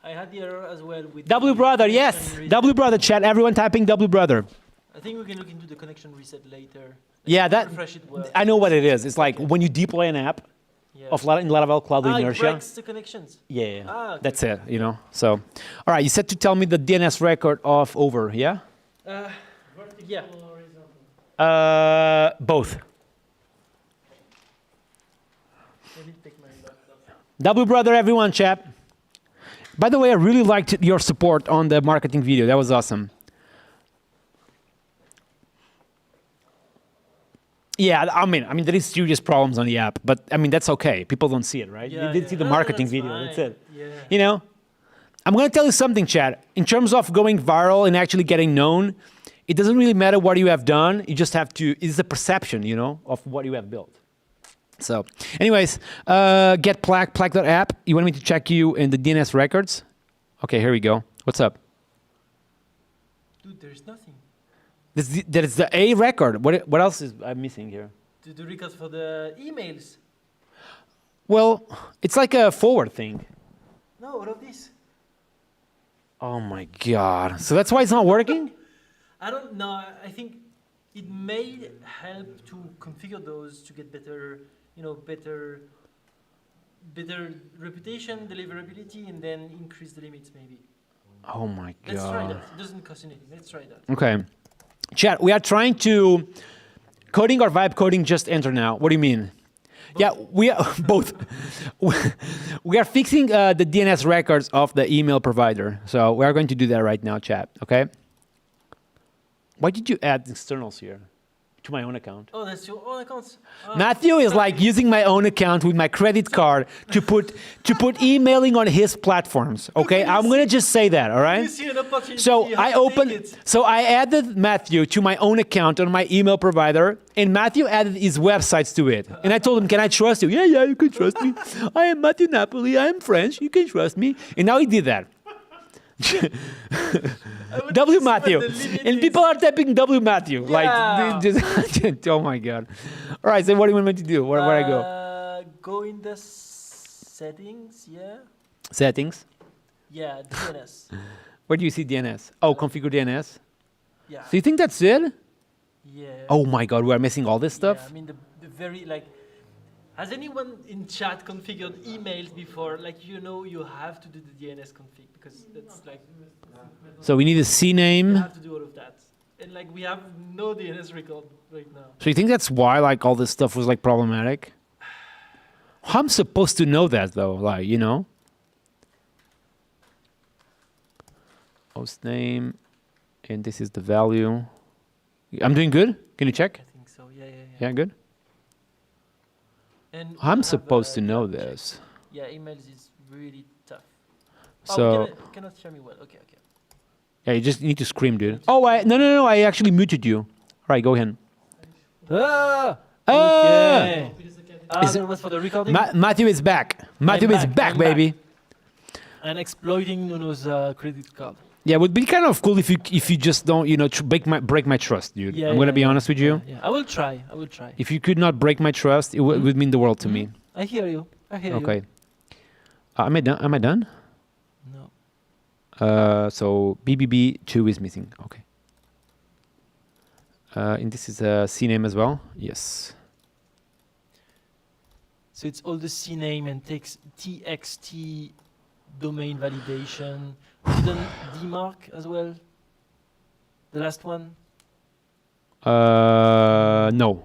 I had the error as well with W the brother, connection yes. reset. W brother, chat. Everyone typing W brother. I think we can look into the connection reset later. Yeah, that. Refresh it works. I know what it is. It's like when you deploy an app Yeah. of in Laravel Cloud it Inertia. breaks the connections. Yeah, Okay. that's it. You know. So, all right. You said to tell me the DNS record of over. Yeah. Yeah. Both. Let me take my laptop. W brother, everyone, chat. By the way, I really liked your support on the marketing video. That was awesome. Yeah, I mean, there is serious problems on the app, but I mean that's okay. People don't see it, right? Yeah, They did see the No, marketing that's video. fine. That's it. Yeah. You know, I'm gonna tell you something, Chad. In terms of going viral and actually getting known, it doesn't really matter what you have done. You just have to. It's the perception, you know, of what you have built. So, anyways, get plaque.app. You want me to check you in the DNS records? Okay, here we go. What's up? Dude, there's nothing. That is the A record. What else is I'm missing here? The records for the emails. Well, it's like a forward thing. No, all of this. Oh my god. So that's why it's not working? I don't know. I think it may help to configure those to get better, better reputation, deliverability, and then increase the limits maybe. Oh my god. Let's try that. It doesn't cost anything. Let's try that. Okay. Chat, we are trying to coding or vibe coding just enter now. What do you mean? Both. Yeah, we are both. We are fixing the DNS records of the email provider. So we are going to do that right now, chat. Okay. Why did you add externals here to my own account? Oh, that's your own account. Matthew is like using my own account with my credit card to put emailing on his platforms. Okay, I'm gonna just say that. All right. You see an opportunity. So you I have to take opened. it. So I added Matthew to my own account on my email provider, and Matthew added his websites to it. And I told him, "Can I trust you?" Yeah, you can trust me. I am Matthew Napoli. I am French. You can trust me. And now he did that. W Matthew, and people are typing W Matthew. Yeah. Like, they just oh my god! All right, so what do you want me to do? Where I go? Go in the settings. Yeah. Settings. Yeah. DNS. Where do you see DNS? Oh, configure DNS. Yeah. So you think that's it? Yeah. Oh my god, we are missing all this stuff. Yeah, I mean the very like. Has anyone in chat configured emails before? Like you have to do the DNS config because that's like. So we need a CNAME. You have to do all of that, and like we have no DNS record right now. So you think that's why like all this stuff was like problematic? How I'm supposed to know that though? Like, you know? Host name, and this is the value. I'm doing good? Can you check? I think so. Yeah. Yeah, good? And we I'm have, supposed to know check. this. Yeah, emails is really tough. So you cannot hear me well. Okay. yeah, you just need to scream, dude. Oh, no, I actually muted you. All right, go ahead. Okay. Is That was for the recording. Matthew is back. Matthew is back, I'm baby. And exploiting Nuno's credit card. Yeah, it would be kind of cool if you just don't, break my trust, dude. I'm gonna be honest with you. Yeah. I will try. If you could not break my trust, it would mean the world to me. I hear you. Okay. Am I done? No. So BBB2 is missing. Okay. And this is a CNAME as well. Yes. So it's all the CNAME and takes TXT domain validation. You've done DMARC as well. The last one. No.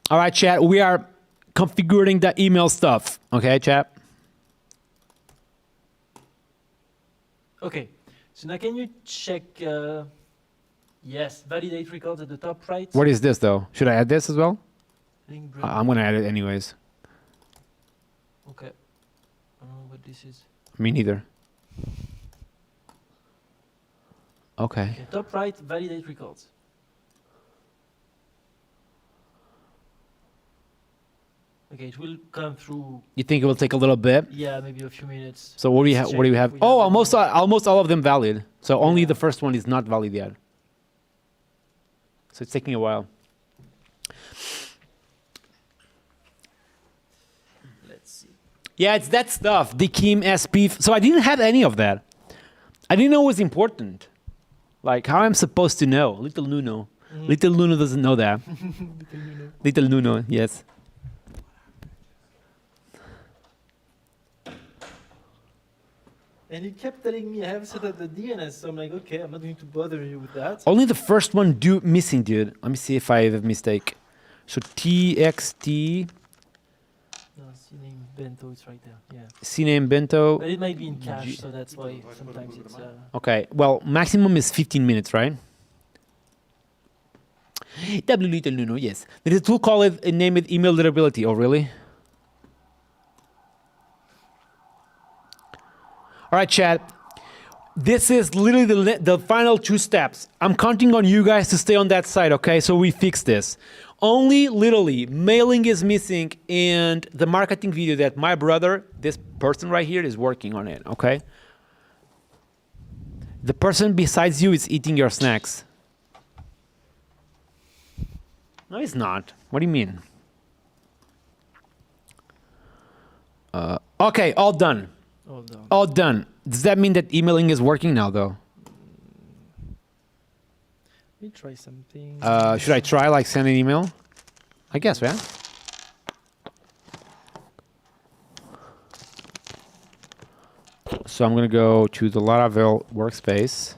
All right, chat. We are configuring the email stuff. Okay, chat. Okay. So now can you check? Yes, validate records at the top right. What is this though? Should I add this as well? Link I'm gonna add it anyways. Okay. I don't know what this is. Me neither. Okay. Okay, top right, validate records. Okay, it will come through. You think it will take a little bit? Yeah, maybe a few minutes. So what do you Let's have? What do check you if have? we Oh, have any. almost all of them valid. So only the first one is not valid yet. So it's taking a while. Let's see. Yeah, it's that stuff. The Kim SP. So I didn't have any of that. I didn't know it was important. Like how I'm supposed to know. Little Nuno. Little Nuno doesn't know that. Little Nuno, yes. And you kept telling me I have set up the DNS, so I'm like, okay, I'm not going to bother you with that. Only the first one missing, dude. Let me see if I have a mistake. So TXT, No, CNAME bento, it's right there. Yeah. CNAME bento. But it might be in cache, so that's why sometimes it's. Okay, well, maximum is 15 minutes, right? W Little Nuno, yes. There is a tool called name it email readability. Oh, really? All right, chat. This is literally the final 2 steps. I'm counting on you guys to stay on that side, okay? So we fix this. Only literally mailing is missing and the marketing video that my brother, this person right here, is working on it, okay? The person besides you is eating your snacks. No, he's not. What do you mean? Okay, all done. All done. All done. Does that mean that emailing is working now, though? Let me try something. Should I try, like, send an email? I guess, yeah. So I'm going to go to the Laravel workspace.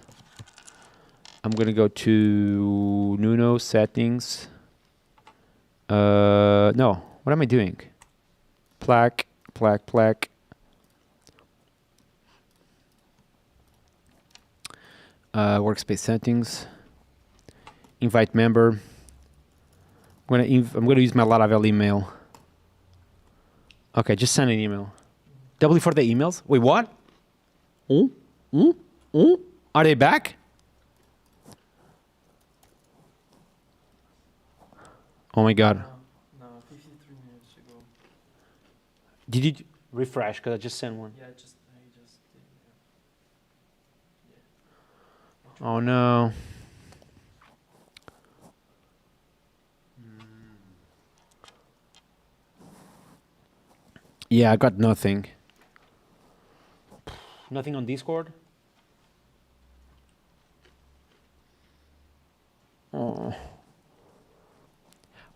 I'm going to go to Nuno settings. No. What am I doing? Plaque. Workspace settings. Invite member. I'm gonna use my Laravel email. Okay, just send an email. W for the emails. Wait, what? Are they back? Oh my God. No, 53 minutes ago. Did you refresh? Because I just sent one. Yeah, I just. Oh no. Yeah, I got nothing. Nothing on Discord? Oh.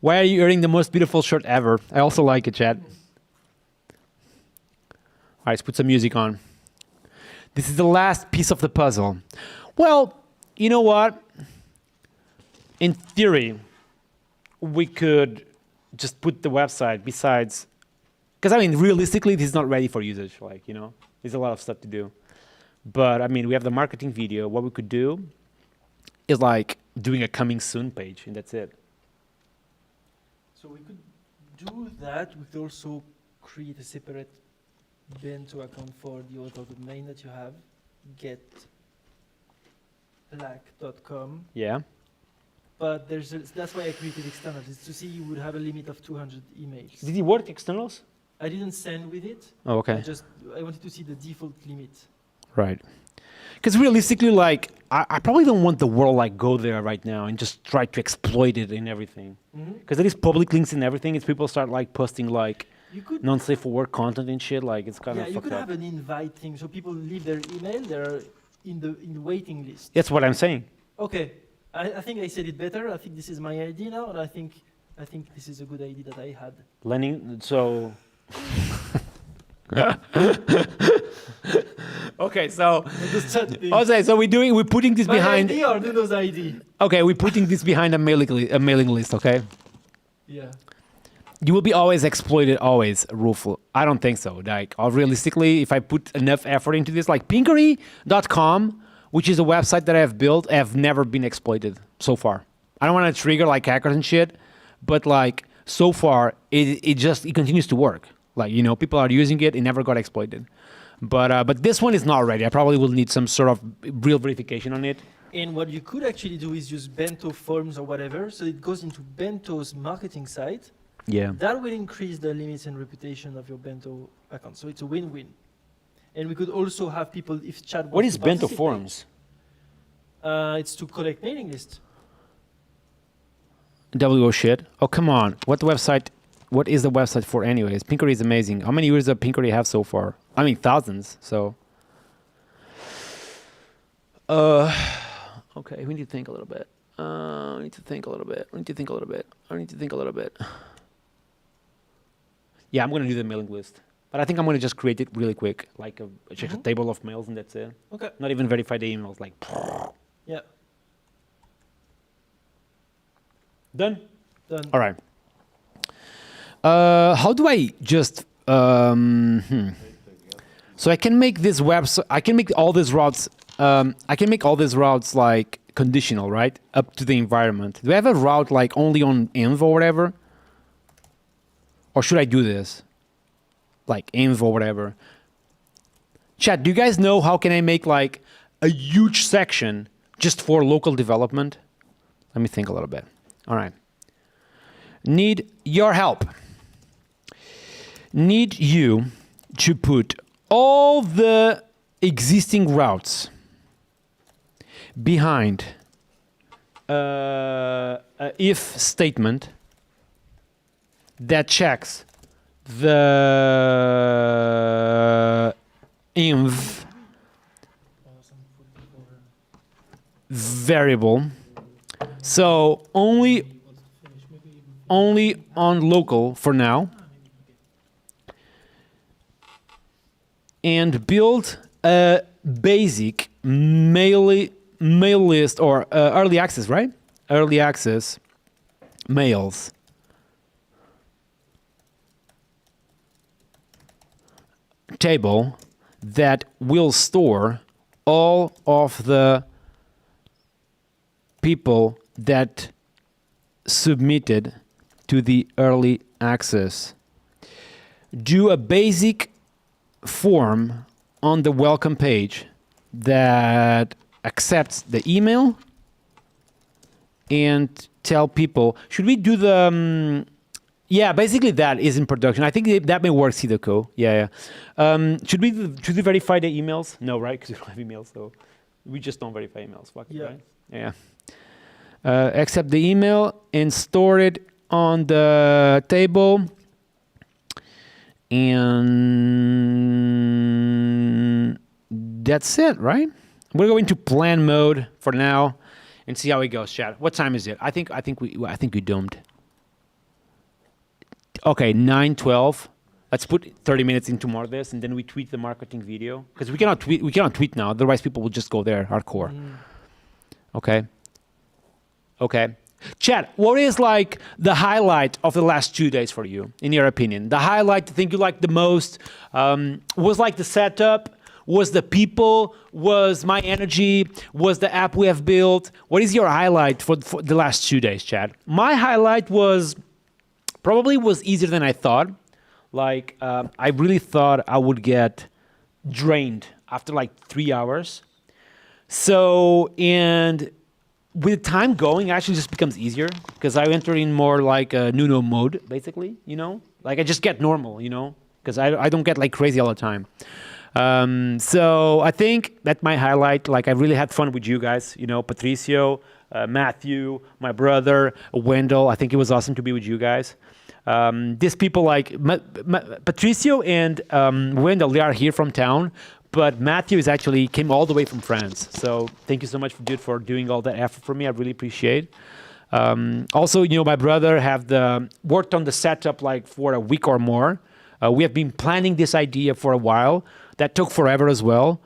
Why are you wearing the most beautiful shirt ever? I also like it, chat. All right, let's put some music on. This is the last piece of the puzzle. Well, you know what? In theory, we could just put the website besides, because I mean, realistically, this is not ready for usage. Like, you know, there's a lot of stuff to do. But I mean, we have the marketing video. What we could do is like doing a coming soon page, and that's it. So we could do that. We could also create a separate bento account for the author domain that you have. Getlack.com. Yeah. But that's why I created externals. It's to see you would have a limit of 200 emails. Did it work externals? I didn't send with it. Oh, okay. I wanted to see the default limit. Right. Because realistically, like, I probably don't want the world like go there right now and just try to exploit it in everything. Because there is public links in everything. It's people start like posting like non-safe for work content and shit. Like it's kind of you fucked could up. have an invite thing, so people leave their email. They're in the waiting list. That's what I'm saying. Okay, I think I said it better. I think this is my idea now, and I think this is a good idea that I had. Learning. So Okay, so The sad thing. Jose, so we're putting this My behind. ID or Nuno's ID? Okay, we're putting this behind a mailing list. Okay, Yeah. you will be always exploited, always, Rufel. I don't think so. Like, realistically, if I put enough effort into this, like Pinkery.com, which is a website that I've built, have never been exploited so far. I don't want to trigger like hackers and shit, but like so far, it continues to work. Like, you know, people are using it. It never got exploited. But this one is not ready. I probably will need some sort of real verification on it. And what you could actually do is use Bento forms or whatever, so it goes into Bento's marketing site. Yeah. That will increase the limits and reputation of your Bento account. So it's a win-win. And we could also have people, if chat What wants is to Bento participate, Forums? It's to collect mailing lists. WO shit. Oh, come on. What is the website for anyways? Pinkery is amazing. How many users does Pinkery have so far? I mean, thousands, so. Okay, we need to think a little bit. I need to think a little bit. Yeah, I'm going to do the mailing list. But I think I'm going to just create it really quick. Like just a table of mails and that's it. Okay. Not even verify the emails. Like, Yeah. done? Done. All right. How do I just... So I can make this website... I can make all these routes... like conditional, right? Up to the environment. Do I have a route like only on env or whatever? Or should I do this? Like env or whatever. Chat, do you guys know how can I make like a huge section just for local development? Let me think a little bit. All right. Need your help. Need you to put all the existing routes behind a if statement that checks the env variable. So only on local for now, and build a basic mail list or early access, right? Early access mails. Table that will store all of the people that submitted to the early access. Do a basic form on the welcome page that accepts the email and tell people, should we do the, yeah, basically that is in production. I think that may work, Sidoko. Yeah. Should we verify the emails? No, right? Because we don't have emails, so we just don't verify emails. Fuck it, Yeah. right? Yeah. Accept the email and store it on the table. And that's it, right? We're going to plan mode for now and see how it goes, chat. What time is it? I think we doomed. Okay, 9:12. Let's put 30 minutes into more of this, and then we tweet the marketing video because we cannot tweet now. Otherwise, people will just go there hardcore. Okay. Chat, what is like the highlight of the last 2 days for you, in your opinion? The highlight, the thing you liked the most, was like the setup, was the people, was my energy, was the app we have built? What is your highlight for the last 2 days, chat? My highlight was easier than I thought. Like, I really thought I would get drained after like 3 hours. So, and with time going, it actually just becomes easier because I enter in more like a Nuno mode, basically, you know? Like I just get normal, you know? Because I don't get like crazy all the time. So I think that's my highlight. Like I really had fun with you guys, you know, Patricio, Matthew, my brother, Wendell. I think it was awesome to be with you guys. These people like Patricio and Wendell, they are here from town. But Matthew came all the way from France. So thank you so much, dude, for doing all that effort for me. I really appreciate it. Also, you know, my brother worked on the setup like for a week or more. We have been planning this idea for a while. That took forever as well.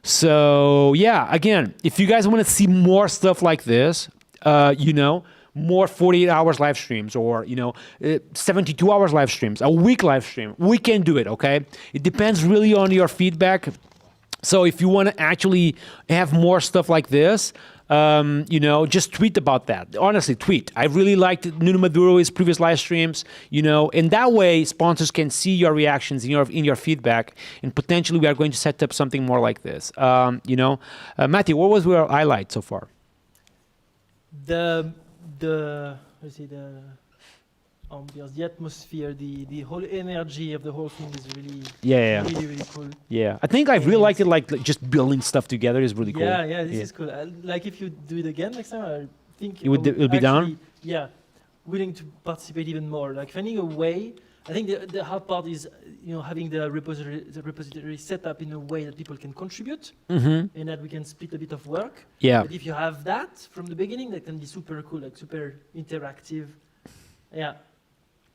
So yeah, again, if you guys want to see more stuff like this, more 48 hours live streams or 72 hours live streams, a week live stream, we can do it. Okay, it depends really on your feedback. So if you want to actually have more stuff like this, just tweet about that. Honestly, tweet. I really liked Nuno Maduro's previous live streams, and that way sponsors can see your reactions in your feedback, and potentially we are going to set up something more like this. Matthew, what was your highlight so far? The ambience, the atmosphere, the whole energy of the whole thing is really really cool. Yeah, I think I really liked it. Like just building stuff together is really cool. Yeah, this is cool. Like if you do it again next time, I think it would be down. Yeah, willing to participate even more. Like finding a way. I think the hard part is having the repository set up in a way that people can contribute and that we can split a bit of work. Yeah. But if you have that from the beginning, that can be super cool, like super interactive. Yeah.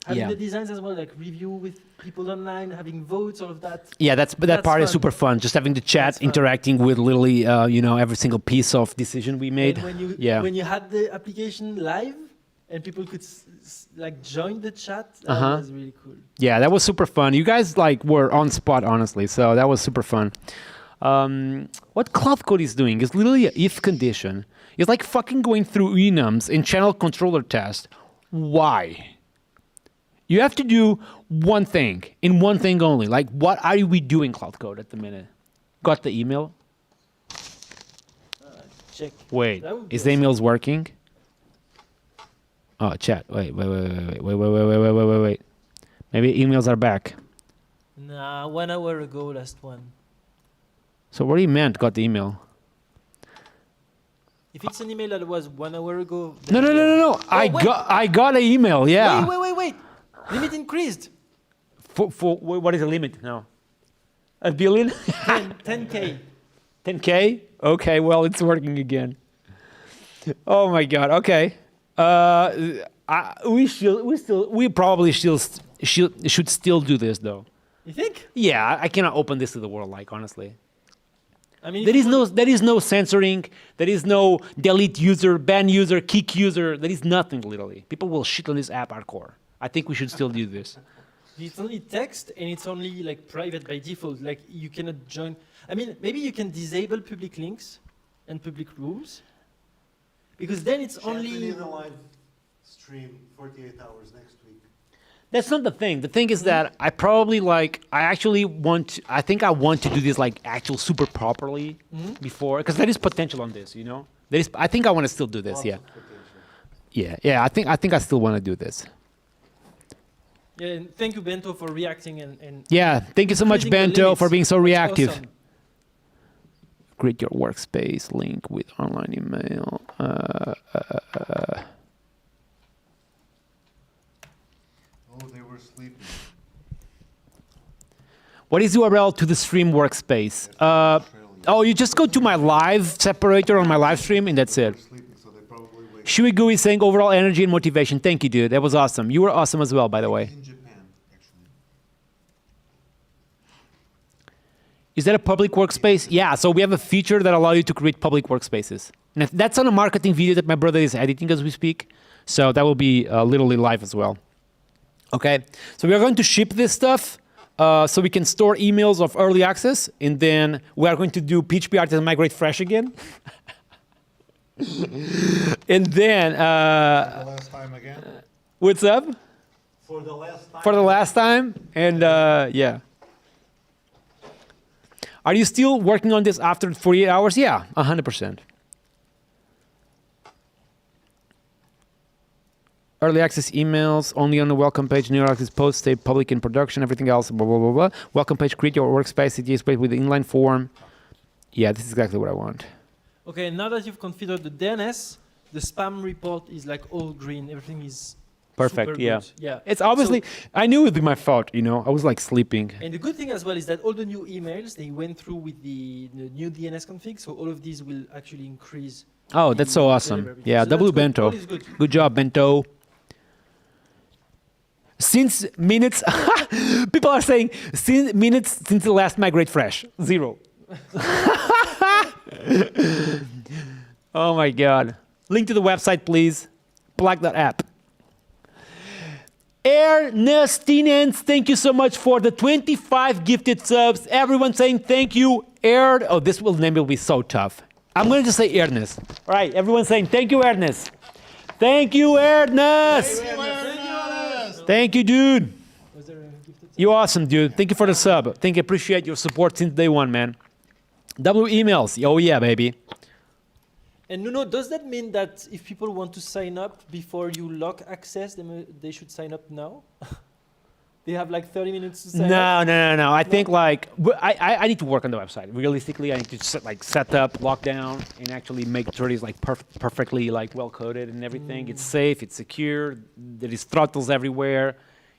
Having the designs as well, like review with people online, having votes, all of that. Yeah, that part fun. is super fun. Just having the chat, interacting with literally, every single piece of decision we made. And when you had the application live and people could join the chat, that was really cool. Yeah, that was super fun. You guys were on spot, honestly. So that was super fun. What Cloud Code is doing is literally an if condition. It's like fucking going through enums in channel controller test. Why? You have to do one thing, and one thing only. Like, what are we doing, Cloud Code, at the minute? Got the email? Check. Wait, is the emails working? Oh, chat. Wait. Maybe emails are back. Nah, 1 hour ago, last one. So what do you meant, got the email? If it's an email that was 1 hour ago... No. Oh, I got an email, yeah. Wait. Limit increased. For what is the limit now? A billion? 10K. 10K? Okay, well, it's working again. Oh my God. Okay. We probably should still do this though. You think? Yeah, I cannot open this to the world, honestly. I mean, there is no censoring. There is no delete user, ban user, kick user. There is nothing literally. People will shit on this app hardcore. I think we should still do this. It's only text and it's only private by default. Like you cannot join. I mean, maybe you can disable public links and public rooms, because then it's only. In a live stream 48 hours next week. That's not the thing. The thing is that I probably I want to do this actual super properly before, because there is potential on this, I think I want to still do this. Yeah. I think I still want to do this. Yeah, and thank you, Bento, for reacting and yeah, thank you so much, Bento, for being so reactive. Awesome. Create your workspace link with online email. Oh, they were sleeping. What is URL to the stream workspace? You just go to my live separator on my live stream, and that's it. Shuigu is saying overall energy and motivation. Thank you, dude. That was awesome. You were awesome as well, by the way. In Japan, actually. Is that a public workspace? Yeah, so we have a feature that allows you to create public workspaces. And that's on a marketing video that my brother is editing as we speak. So that will be literally live as well. Okay, so we are going to ship this stuff so we can store emails of early access, and then we are going to do PHP Artisan Migrate Fresh again. And then... For the last time again? What's up? For the last time. For the last time, and yeah. Are you still working on this after 48 hours? Yeah, 100%. Early access emails, only on the welcome page, new access posts, stay public in production, everything else, blah, blah, blah, blah. Welcome page, create your workspace, CTA space with the inline form. Yeah, this is exactly what I want. Okay, now that you've configured the DNS, the spam report is all green. Everything is perfect. super Yeah. good. Yeah. It's obviously, I knew it would be my fault, I was sleeping. And the good thing as well is that all the new emails, they went through with the new DNS config, so all of these will actually increase. Oh, that's so awesome. Yeah, so W that's good. Bento. All is good. Good job, Bento. Since minutes, people are saying since minutes since the last migrate fresh 0. Oh my God! Link to the website, please. Plug that app. Ernestinens, thank you so much for the 25 gifted subs. Everyone saying thank you. Oh, this name will be so tough. I'm going to just say Ernest. All right, everyone saying thank you, Ernest. Thank you, Ernest. Thank you, dude. You're awesome, dude. Thank you for the sub. Thank you. Appreciate your support since day one, man. W emails. Oh, yeah, baby. And Nuno, does that mean that if people want to sign up before you lock access, they should sign up now? They have like 30 minutes to sign up? No. I think like I need to work on the website. Realistically, I need to set up, lockdown, and actually make sure it's like perfectly like well coded and everything. It's safe, it's secure. There is throttles everywhere.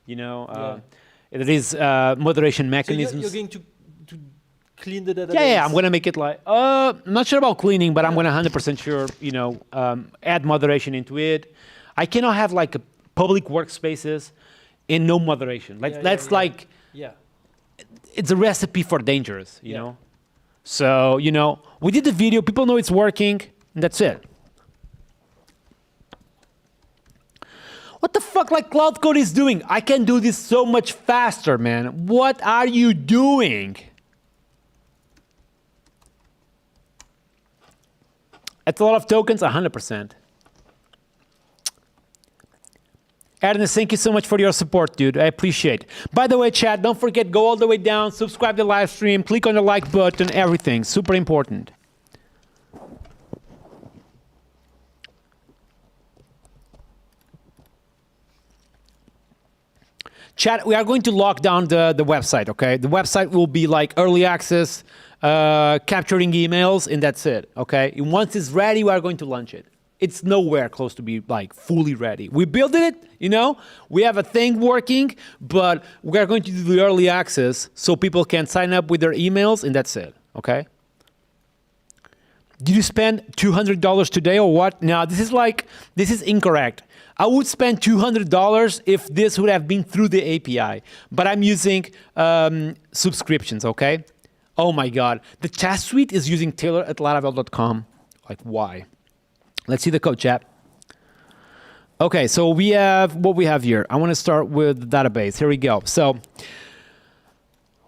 You know, there is moderation mechanisms. So you're going to clean the database? Yeah, I'm gonna make it like I'm not sure about cleaning, but I'm gonna 100% sure add moderation into it. I cannot have like a public workspaces and no moderation. It's a recipe for dangerous, you know. So we did the video, people know it's working, and that's it. What the fuck like Cloud Code is doing? I can do this so much faster, man. What are you doing? That's a lot of tokens, 100%. Ernest, thank you so much for your support, dude. I appreciate it. By the way, chat, don't forget, go all the way down, subscribe to the live stream, click on the like button, everything. Super important. Chat, we are going to lock down the website, okay? The website will be like early access, capturing emails, and that's it, okay? And once it's ready, we are going to launch it. It's nowhere close to be like fully ready. We built it, we have a thing working, but we are going to do the early access so people can sign up with their emails, and that's it, okay? Did you spend $200 today or what? No, this is incorrect. I would spend $200 if this would have been through the API, but I'm using subscriptions, okay? Oh my God. The test suite is using taylor@laravel.com. Like, why? Let's see the code, chat. Okay, so we have what we have here. I want to start with the database. Here we go. So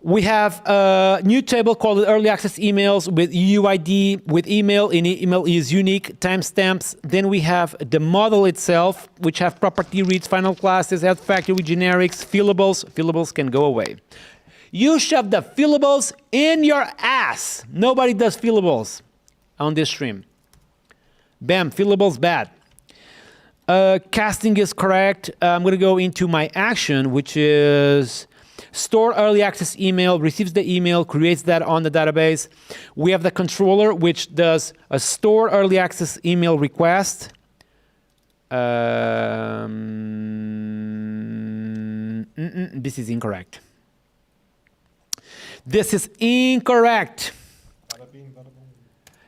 we have a new table called early access emails with UID, with email, and email is unique, timestamps. Then we have the model itself, which have property reads, final classes, add factory generics, fillables. Fillables can go away. You shove the fillables in your ass. Nobody does fillables on this stream. Bam, fillables bad. Casting is correct. I'm going to go into my action, which is store early access email, receives the email, creates that on the database. We have the controller, which does a store early access email request. This is incorrect. This is incorrect.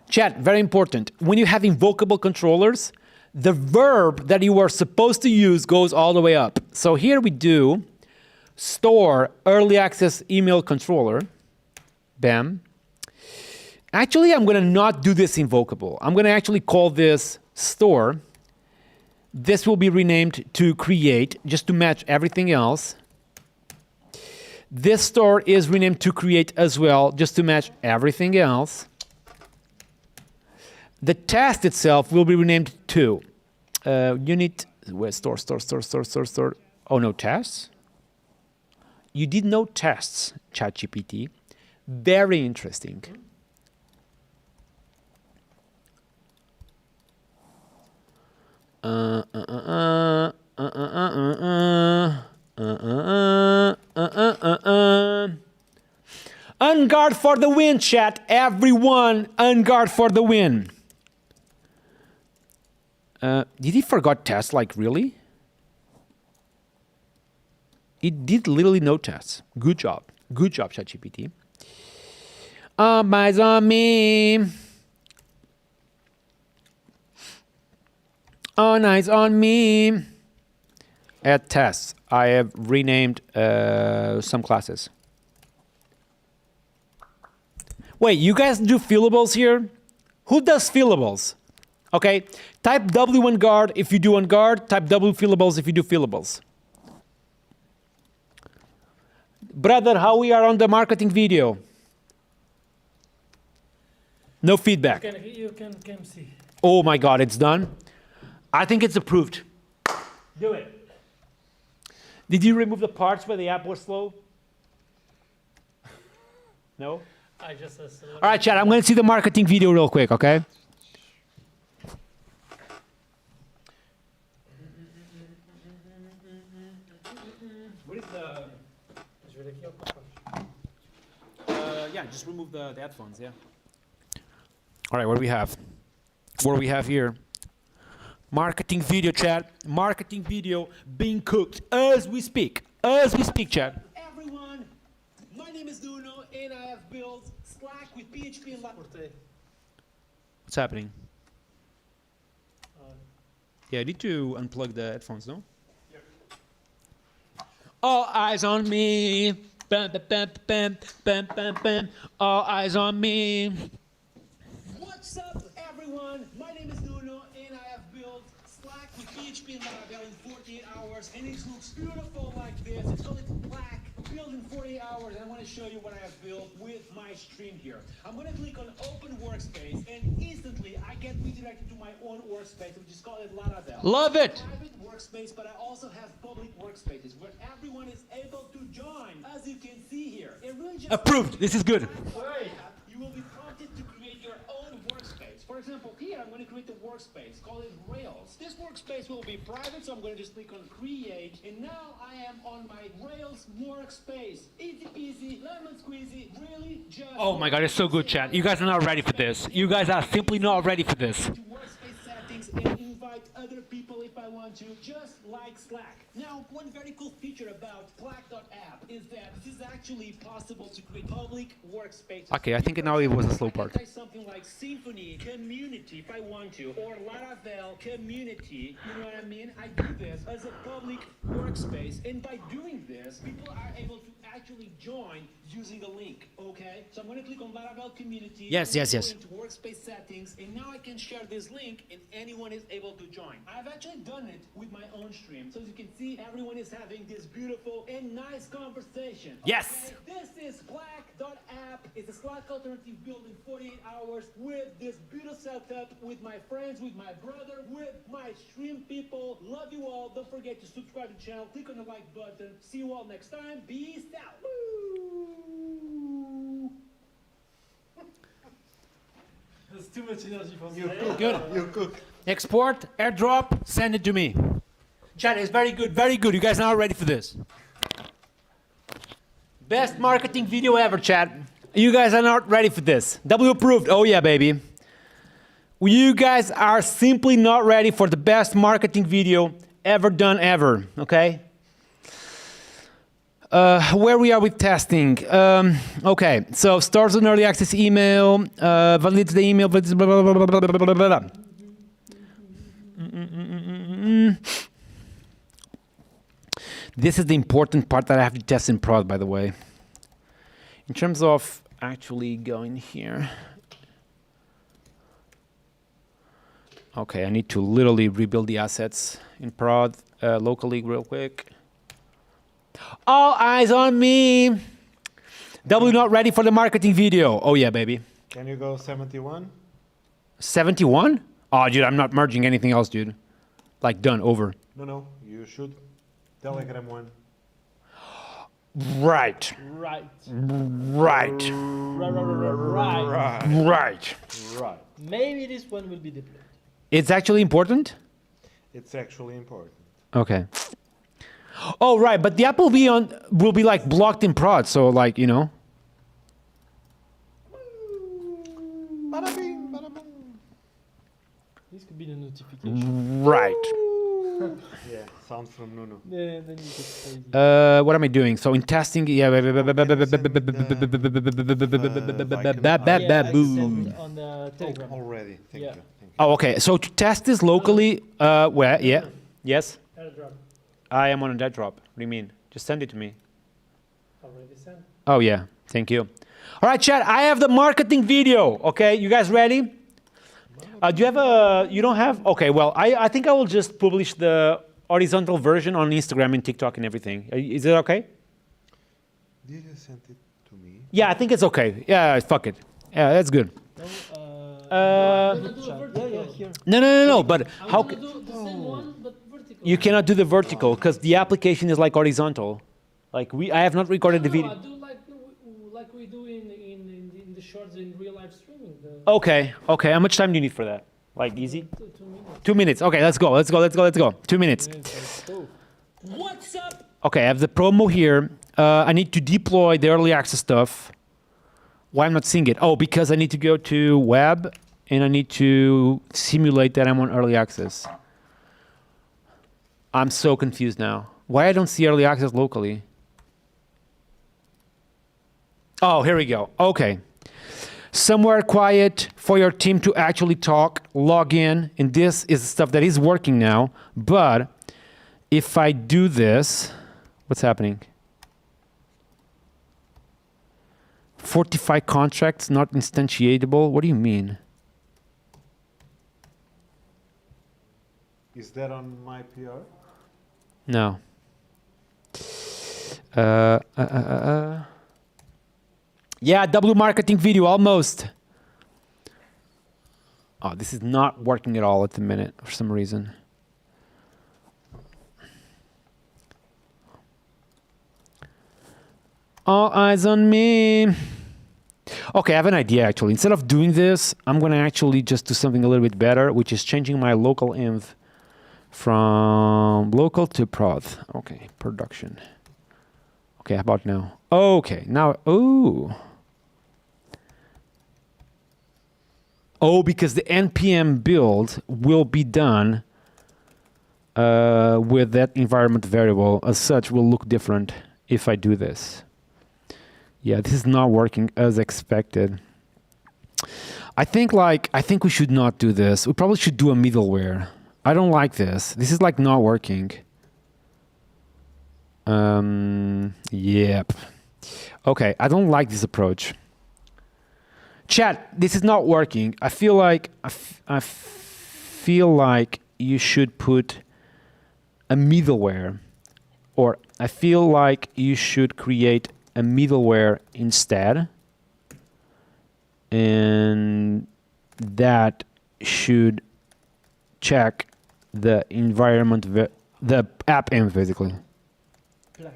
Chat, very important. When you have invocable controllers, the verb that you are supposed to use goes all the way up. So here we do store early access email controller. Bam. Actually, I'm going to not do this invocable. I'm going to actually call this store. This will be renamed to create, just to match everything else. This store is renamed to create as well, just to match everything else. The test itself will be renamed to unit, where store. Oh, no tests? You did no tests, ChatGPT. Very interesting. Unguard for the win, chat. Everyone, unguard for the win. Did he forgot tests? Like, really? It did literally no tests. Good job. Good job, ChatGPT. Eyes on me. All eyes on me. Add tests. I have renamed some classes. Wait, you guys do fillables here? Who does fillables? Okay, type W on guard if you do on guard, type W fillables if you do fillables. Brother, how we are on the marketing video? No feedback. You can see. Oh my God, it's done? I think it's approved. Do it. Did you remove the parts where the app was slow? No? I just All right, chat, I'm going to see the marketing video real quick, okay? What is the... Je vais l'écrire Yeah, just remove the headphones, yeah. All right, what do we have? What do we have here? Marketing video, chat. Marketing video being cooked as we speak. As we speak, chat. Everyone, my name is Nuno, and I have built Slack with PHP and Laravel. What's happening? Yeah, I need to unplug the headphones, no? All eyes on me. Bam, bam, bam, bam, bam, bam, bam. All eyes on me. What's up, everyone? My name is Nuno, and I have built Slack with PHP and Laravel in 48 hours, and it looks beautiful like this. It's called Slack, built in 48 hours, and I want to show you what I have built with my stream here. I'm going to click on Open Workspace, and instantly I get redirected to my own workspace, which is called Laravel. Love it. Private workspace, but I also have public workspaces where everyone is able to join, as you can see here. It really just Approved. This is good. you will be prompted to create your own workspace. For example, here I'm going to create a workspace, call it Rails. This workspace will be private, so I'm going to just click on Create, and now I am on my Rails workspace. Easy peasy, lemon squeezy, really just... Oh my God, it's so good, chat. You guys are not ready for this. You guys are simply not ready for this. To workspace settings and invite other people if I want to, just like Slack. Now, one very cool feature about Slack.app is that this is actually possible to create public workspaces. Okay, I think now it was the slow part. I can type something like Symfony Community if I want to, or Laravel Community, you know what I mean? I do this as a public workspace, and by doing this, people are able to actually join using a link, okay? So I'm going to click on Laravel Community. Yes, yes, yes. Go into workspace settings, and now I can share this link, and anyone is able to join. I've actually done it with my own stream, so as you can see, everyone is having this beautiful and nice conversation. Yes. Okay? This is Slack.app. It's a Slack alternative built in 48 hours with this beautiful setup, with my friends, with my brother, with my stream people. Love you all. Don't forget to subscribe to the channel. Click on the like button. See you all next time. Peace out. Woo! There's too much energy for me. Good. Export, airdrop, send it to me. Chat is very good, very good. You guys are not ready for this. Best marketing video ever, chat. You guys are not ready for this. W approved. Oh yeah, baby. You guys are simply not ready for the best marketing video ever done ever, okay? Where we are with testing. Okay, so starts an early access email, validates the email, blah, blah, blah, blah, blah, blah, blah, blah. This is the important part that I have to test in prod, by the way. In terms of actually going here. Okay, I need to literally rebuild the assets in prod locally real quick. All eyes on me. W not ready for the marketing video. Oh yeah, baby. Can you go 71? 71? Oh, dude, I'm not merging anything else, dude. Like done, over. No, you should. Telegram one. Right. Right. Right. Right. Right. Maybe this one will be deployed. It's actually important? It's actually important. Okay. Oh, right, but the app will be like blocked in prod, so like, you know. Bada bing, bada boom. This could be the notification. Right. Yeah, sound from Nuno. Then you get crazy. What am I doing? So in testing, yeah. Yeah, I sent on the Telegram. Already, thank Yeah. you. Thank you. Oh, okay. So to test this locally, where? Yeah. Yes. AirDrop. I am on a dead drop. What do you mean? Just send it to me. Already sent. Oh yeah, thank you. All right, chat. I have the marketing video. Okay, you guys ready? Do you have a? You don't have? Okay. Well, I think I will just publish the horizontal version on Instagram and TikTok and everything. Is it okay? Did you send it to me? Yeah, I think it's okay. Yeah, fuck it. Yeah, that's good. No. But how? Do the same one, but vertical. You cannot do the vertical because the application is like horizontal. Like I have not recorded the video. I do like we do in the shorts in real live streaming. Okay. How much time do you need for that? Like easy? 2 minutes. 2 minutes. Okay, let's go. 2 minutes. What's up? Okay, I have the promo here. I need to deploy the early access stuff. Why I'm not seeing it? Oh, because I need to go to web and I need to simulate that I'm on early access. I'm so confused now. Why I don't see early access locally? Oh, here we go. Okay. Somewhere quiet for your team to actually talk, log in, and this is the stuff that is working now. But if I do this, what's happening? 45 contracts not instantiatable. What do you mean? Is that on my PR? No. Yeah, W marketing video, almost. Oh, this is not working at all at the minute for some reason. All eyes on me. Okay, I have an idea actually. Instead of doing this, I'm gonna actually just do something a little bit better, which is changing my local env from local to prod. Okay, production. Okay, how about now? Okay, now, because the npm build will be done with that environment variable. As such, will look different if I do this. Yeah, this is not working as expected. I think we should not do this. We probably should do a middleware. I don't like this. This is like not working. Yep. Okay, I don't like this approach. Chat, this is not working. I feel like you should put a middleware, or I feel like you should create a middleware instead, and that should check the environment, the app env basically, Black.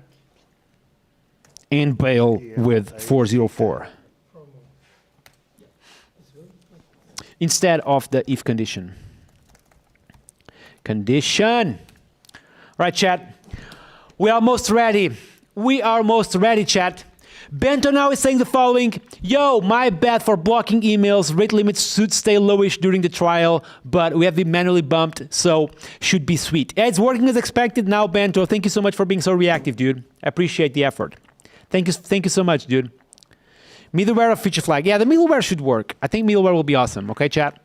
and bail with 404 instead of the if condition. All right, chat. We are almost ready. We are almost ready, chat. Bento now is saying the following. Yo, my bad for blocking emails. Rate limits should stay lowish during the trial, but we have been manually bumped, so should be sweet. Yeah, it's working as expected now, Bento. Thank you so much for being so reactive, dude. I appreciate the effort. Thank you so much, dude. Middleware of feature flag. Yeah, the middleware should work. I think middleware will be awesome. Okay, chat?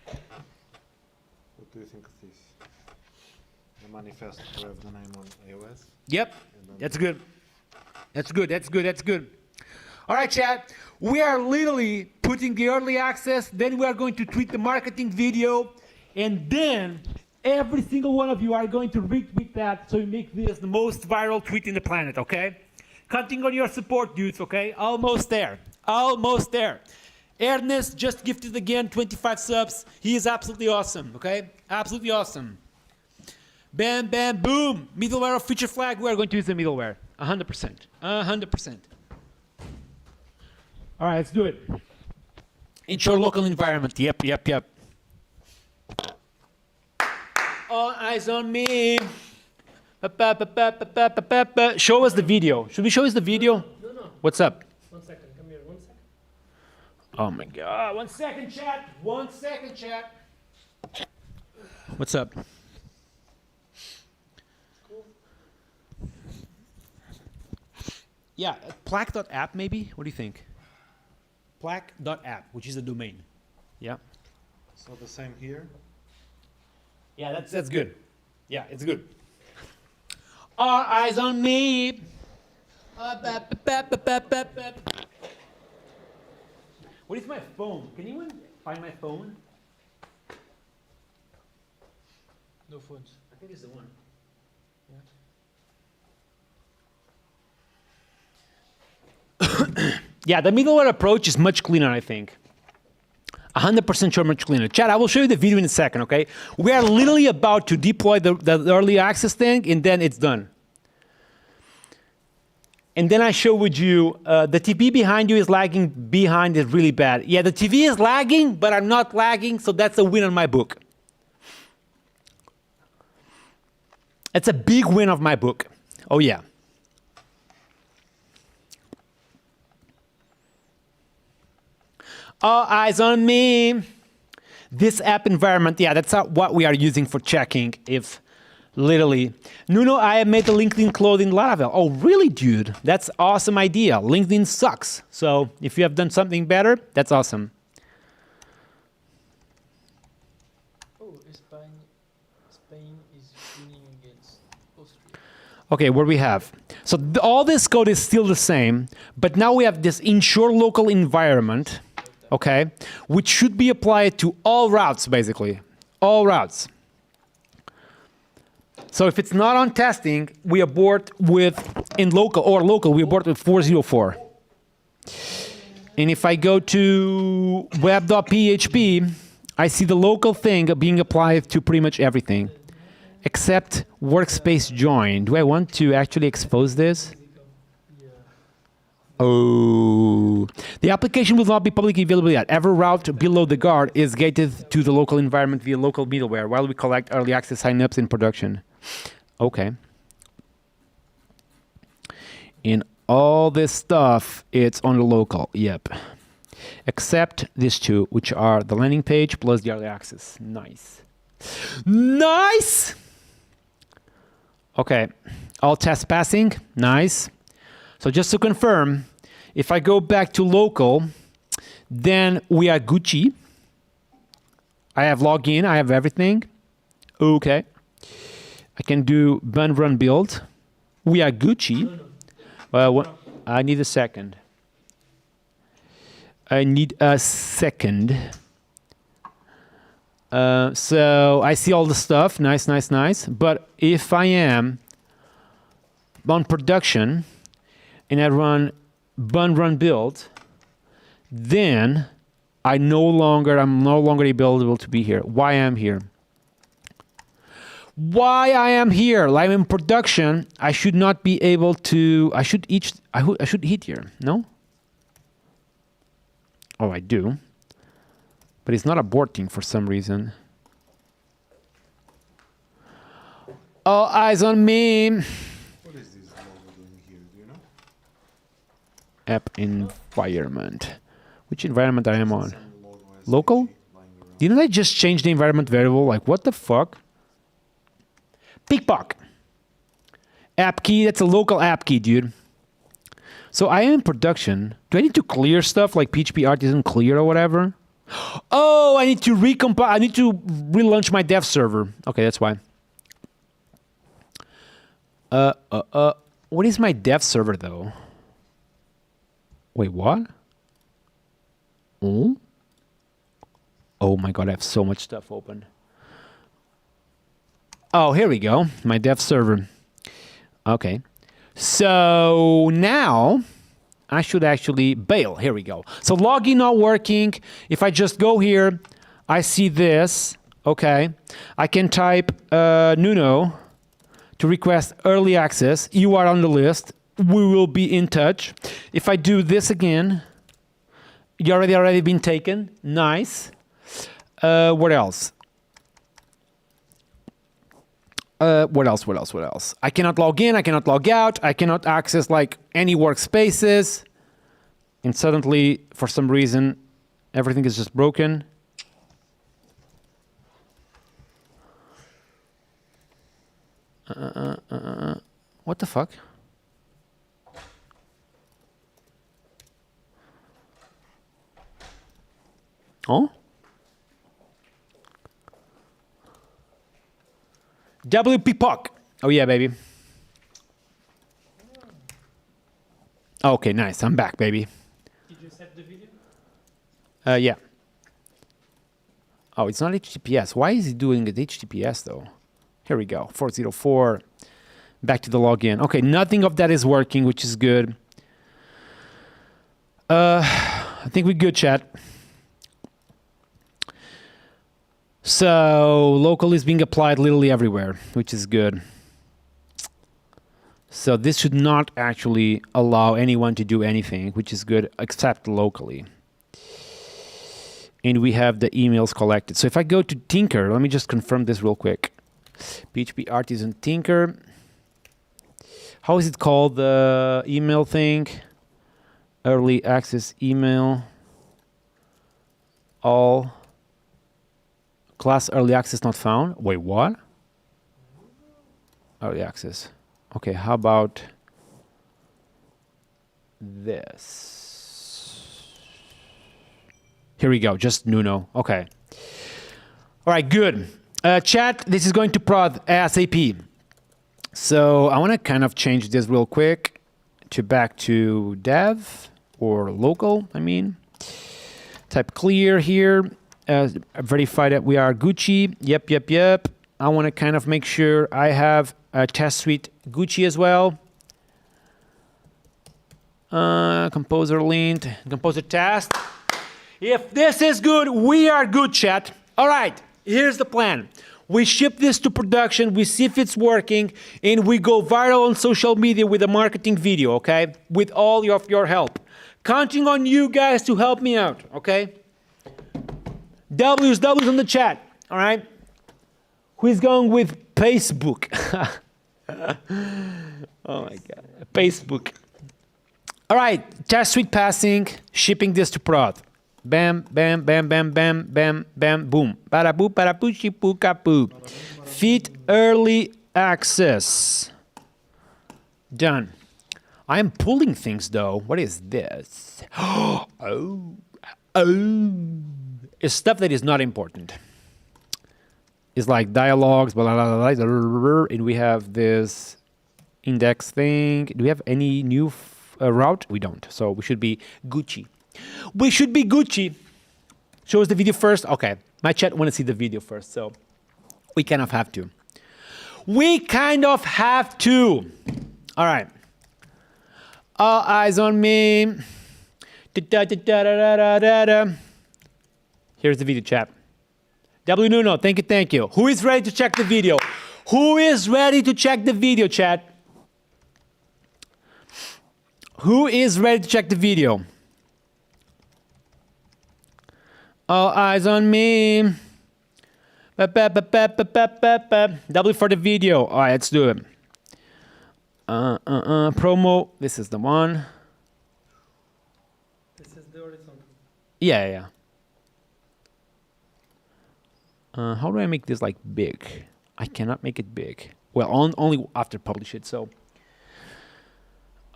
What do you think of this? The manifest to have the name on iOS? Yep, that's good. That's good. All right, chat. We are literally putting the early access, then we are going to tweet the marketing video, and then every single one of you are going to retweet that so you make this the most viral tweet in the planet, okay? Counting on your support, dudes, okay? Almost there. Ernest just gifted again 25 subs. He is absolutely awesome, okay? Absolutely awesome. Bam, bam, boom. Middleware of feature flag. We are going to use the middleware. 100%. 100%. All right, let's do it. Ensure local environment. Yep. All eyes on me. Show us the video. Should we show us the video? No. What's up? 1 second. Come here. 1 second. Oh my God. 1 second, chat. What's up? Yeah, plaque.app maybe? What do you think? Plaque.app, which is the domain. Yeah. So the same here? Yeah, that's good. Yeah, it's good. All eyes on me. What is my phone? Can anyone find my phone? No phones. I think it's the one. Yeah, the middleware approach is much cleaner, I think. 100% sure much cleaner. Chad, I will show you the video in a second, okay? We are literally about to deploy the early access thing, and then it's done. And then I showed you the TV behind you is lagging behind is really bad. Yeah, the TV is lagging, but I'm not lagging, so that's a win on my book. It's a big win of my book. Oh, yeah. All eyes on me. This app environment, yeah, that's what we are using for checking if literally. Nuno, I have made the LinkedIn clone in Laravel. Oh, really, dude? That's awesome idea. LinkedIn sucks. So if you have done something better, that's awesome. Oh, Spain is winning against Austria. Okay, what we have? So all this code is still the same, but now we have this ensure local environment, okay, which should be applied to all routes, basically. All routes. So if it's not on testing, we abort with, in local, or local, we abort with 404. And if I go to web.php, I see the local thing being applied to pretty much everything, except workspace join. Do I want to actually expose this? Oh, the application will not be publicly available yet. Every route below the guard is gated to the local environment via local middleware while we collect early access signups in production. Okay. In all this stuff, it's on the local. Yep. Except these two, which are the landing page plus the early access. Nice. Nice! Okay. All tests passing. Nice. So just to confirm, if I go back to local, then we are Gucci. I have login, I have everything. Okay. I can do run build. We are Gucci. Well, I need a second. So I see all the stuff. Nice, nice, nice. But if I am on production, and I run run build, then I'm no longer able to be here. Why I'm here? Why I am here? I'm in production. I should not be able to. I should hit here. No. Oh, I do. But it's not aborting for some reason. All eyes on me. What is this logo doing here? Do you know? App environment. Which environment I am on? Some logo has Local? lying around. Didn't I just change the environment variable? Like, what the fuck? Pickpock. App key, that's a local app key, dude. So I am in production. Do I need to clear stuff like PHP art isn't clear or whatever? Oh, I need to recompile. I need to relaunch my dev server. Okay, that's why. What is my dev server though? Wait, what? Oh? Oh my god, I have so much stuff open. Oh, here we go. My dev server. Okay. So now I should actually bail. Here we go. So login not working. If I just go here, I see this. Okay. I can type Nuno to request early access. You are on the list. We will be in touch. If I do this again, you already been taken. Nice. What else? What else? I cannot log in, I cannot log out, I cannot access like any workspaces. And suddenly, for some reason, everything is just broken. What the fuck? Oh? WP Puck. Oh yeah, baby. Okay, nice. I'm back, baby. Did you set the video? Yeah. Oh, it's not HTTPS. Why is he doing it HTTPS though? Here we go. 404. Back to the login. Okay, nothing of that is working, which is good. I think we're good, chat. So local is being applied literally everywhere, which is good. So this should not actually allow anyone to do anything, which is good, except locally. And we have the emails collected. So if I go to Tinker, let me just confirm this real quick. PHP Artisan Tinker. How is it called, the email thing? Early access email. All. Class early access not found. Wait, what? Early access. Okay, how about this? Here we go, just Nuno. Okay. All right, good. Chat, this is going to prod ASAP. So I want to kind of change this real quick to back to dev or local, I mean. Type clear here. Verify that we are Gucci. Yep. I want to kind of make sure I have a test suite Gucci as well. Composer lint, composer test. If this is good, we are good, chat. All right, here's the plan. We ship this to production, we see if it's working, and we go viral on social media with a marketing video, okay? With all of your help. Counting on you guys to help me out, okay? W's in the chat, all right? Who is going with Facebook? Oh my God, Facebook. All right, test suite passing, shipping this to prod. Bam, bam, bam, bam, bam, bam, bam, boom. Para-boo, para-poo, shipoo, kapoo. Fit early access. Done. I'm pulling things though. What is this? Oh. It's stuff that is not important. It's like dialogues, blah, blah, blah, blah, and we have this index thing. Do we have any new route? We don't. So we should be Gucci. We should be Gucci. Show us the video first. Okay. My chat want to see the video first, so we kind of have to. We kind of have to. All right. All eyes on me. Here's the video, chat. W Nuno, thank you. Who is ready to check the video? Who is ready to check the video, chat? Who is ready to check the video? All eyes on me. W for the video. All right, let's do it. Promo. This is the one. This is the horizontal. Yeah. How do I make this like big? I cannot make it big. Well, only after publish it. So,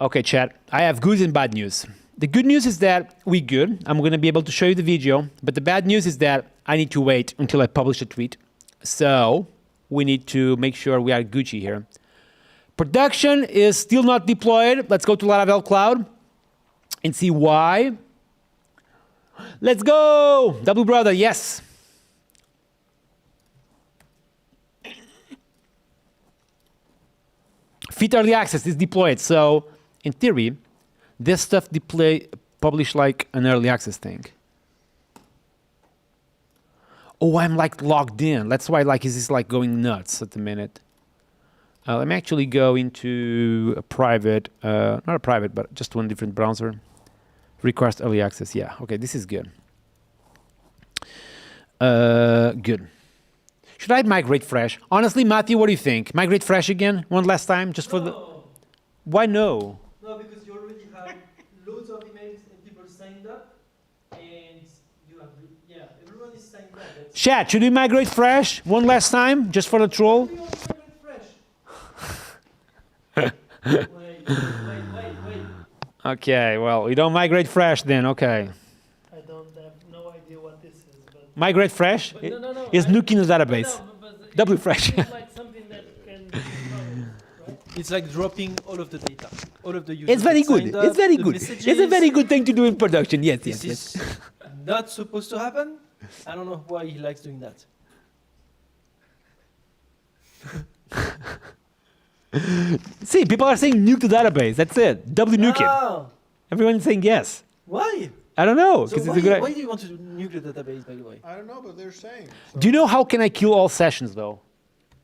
okay, chat. I have good and bad news. The good news is that we good. I'm going to be able to show you the video. But the bad news is that I need to wait until I publish a tweet. So we need to make sure we are Gucci here. Production is still not deployed. Let's go to Laravel Cloud and see why. Let's go. W brother, yes. Fit early access is deployed. So in theory, this stuff publish like an early access thing. Oh, I'm like logged in. That's why like is this like going nuts at the minute. Let me actually go into a private, not a private, but just one different browser. Request early access. Yeah. Okay, this is good. Good. Should I migrate fresh? Honestly, Matthew, what do you think? Migrate fresh again, one last time, just for the. Why no? No, because you already have loads of emails and people signed up, and you have, everyone is signed up. Chat, should we migrate fresh one last time, just for the troll? We all migrate fresh. wait. Okay, well, we don't migrate fresh then, okay. I don't have no idea what this is, but Migrate fresh no. is nuking the database. but W fresh. it's like something that can be right? It's like dropping all of the data, all of the users. It's very that good. signed up, It's very the good. It's a messages. very good thing to do in production. Yes, This yes, yes. is not supposed to happen. I don't know why he likes doing that. See, people are saying nuke the database. That's it. Nuke it. Ah, Everyone's saying yes. why? I don't know. So 'cause why, it's a good. why do you want to nuke the database, by the way? I don't know, but they're saying. So Do you know how can I kill all sessions though?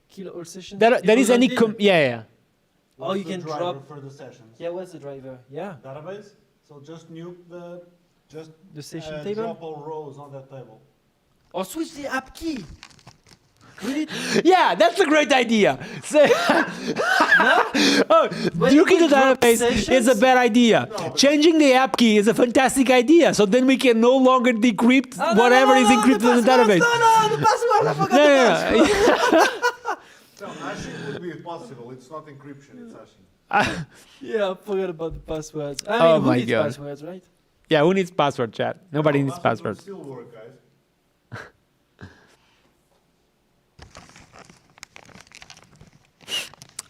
Kill all sessions? There is any Until- yeah. Oh, what's you the can driver drop. for the sessions. Yeah, what's the driver? Yeah, Database. So just nuke the just the session table. drop all rows on that table. Or switch the app key. Really? Yeah, that's a great idea. So, oh, When nuking we the drop database is a sessions- bad idea. Changing the app key is a fantastic idea. So then we can no longer decrypt Oh, no, whatever no, is no, encrypted in the passwords. database. No, the password. I forgot No, the no, password. no, hashing would be possible. It's not encryption. It's hashing. Yeah, I forgot about the passwords. I mean, Oh who my needs God. passwords, right? Yeah, who needs password, chat? Nobody No, needs password passwords. will still work, guys.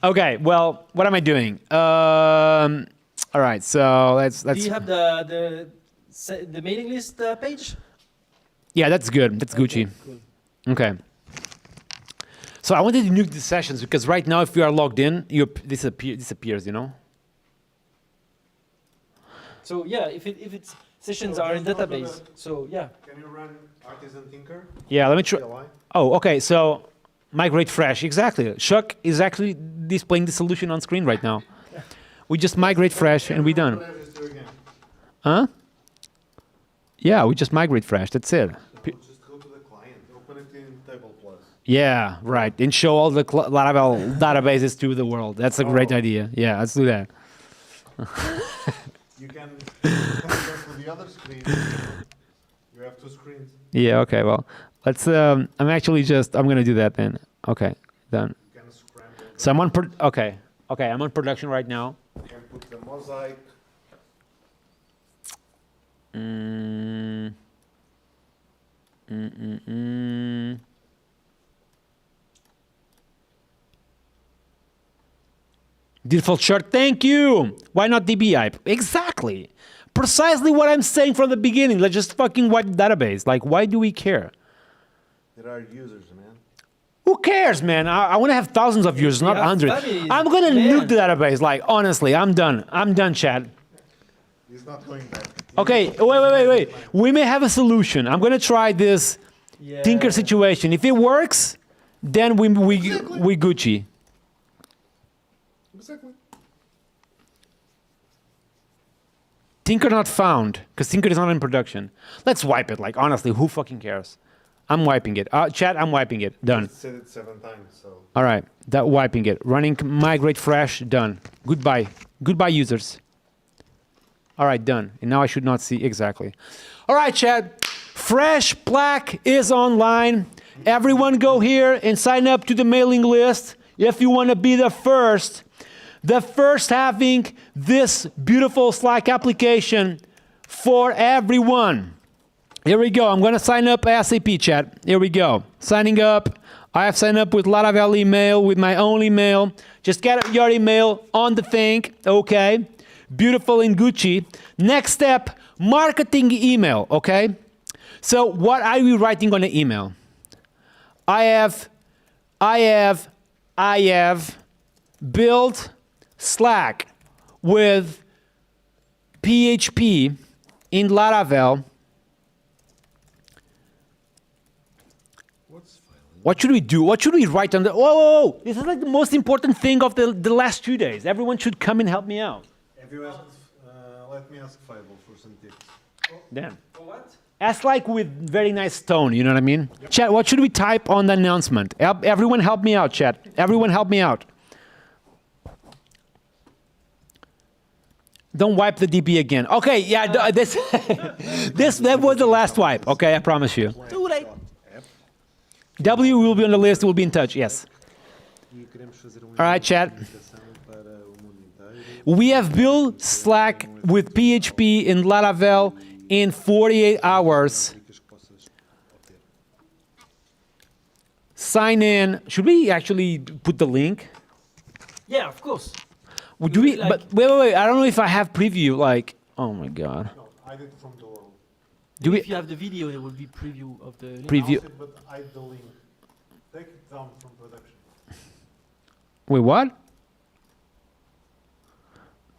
Okay, well, what am I doing? All right, so let's. Do you have the mailing list page? Yeah, that's good. That's Gucci. Cool. Okay. So I wanted to nuke the sessions because right now, if you are logged in, you disappears. You know. So yeah, if it's sessions are in database. So yeah. Can you run Artisan Tinker? Yeah. Let me try. CLI? Oh, okay. So migrate fresh. Exactly. Shuck is actually displaying the solution on screen right now. We just migrate fresh and we done. Register again. Huh? Yeah, we just migrate fresh. That's it. No, just go to the client. Open it in Table Plus. Yeah, right. And show all the Laravel databases to the world. That's a great Oh. idea. Yeah, let's do that. You can connect with the other screen. You have two screens. Yeah, okay, well, let's, I'm gonna do that then. Okay, done. You can scramble. So I'm on, okay, I'm on production right now. You can put the mosaic. Default chart, thank you. Why not DBI? Exactly. Precisely what I'm saying from the beginning. Let's just fucking wipe the database. Like, why do we care? There are users, man. Who cares, man? I want to have thousands of users, not have hundreds. families, I'm gonna man. nuke the database. Like, honestly, I'm done. I'm done, Chad. He's not going back. Okay, wait. We may have a solution. I'm gonna try this Yeah. Tinker situation. If it works, then we Gucci. Exactly. Tinker not found, because Tinker is not in production. Let's wipe it. Like, honestly, who fucking cares? I'm wiping it. Chat, I'm wiping it. Done. Said it 7 times, so. All right, that wiping it. Running migrate fresh. Done. Goodbye. Goodbye, users. All right, done. And now I should not see exactly. All right, chat. Fresh Black is online. Everyone go here and sign up to the mailing list if you want to be the first having this beautiful Slack application for everyone. Here we go. I'm going to sign up ASAP, chat. Here we go. Signing up. I have signed up with Laravel email, with my own email. Just get your email on the thing. Okay. Beautiful in Gucci. Next step, marketing email. Okay. So what are we writing on the email? I have built Slack with PHP in Laravel. What should we do? What should we write on the... Whoa. This is like the most important thing of the last 2 days. Everyone should come and help me out. Have you asked, let me ask Fable for some tips. Damn. For what? Ask like with very nice tone, you know what I mean? Yep. Chat, what should we type on the announcement? Everyone help me out, chat. Everyone help me out. Don't wipe the DB again. Okay, yeah, that was the last wipe. Okay, I promise you. Too late. W will be on the list. We'll be in touch. Yes. All right, chat. We have built Slack with PHP in Laravel in 48 hours. Sign in. Should we actually put the link? Yeah, of course. Well, do we? Like- But wait. I don't know if I have preview. Like, oh my god. No, I did from the world. Do we? If you have the video, there will be preview of the link. Preview. Announce it, but I the link. Take it down from production. Wait, what?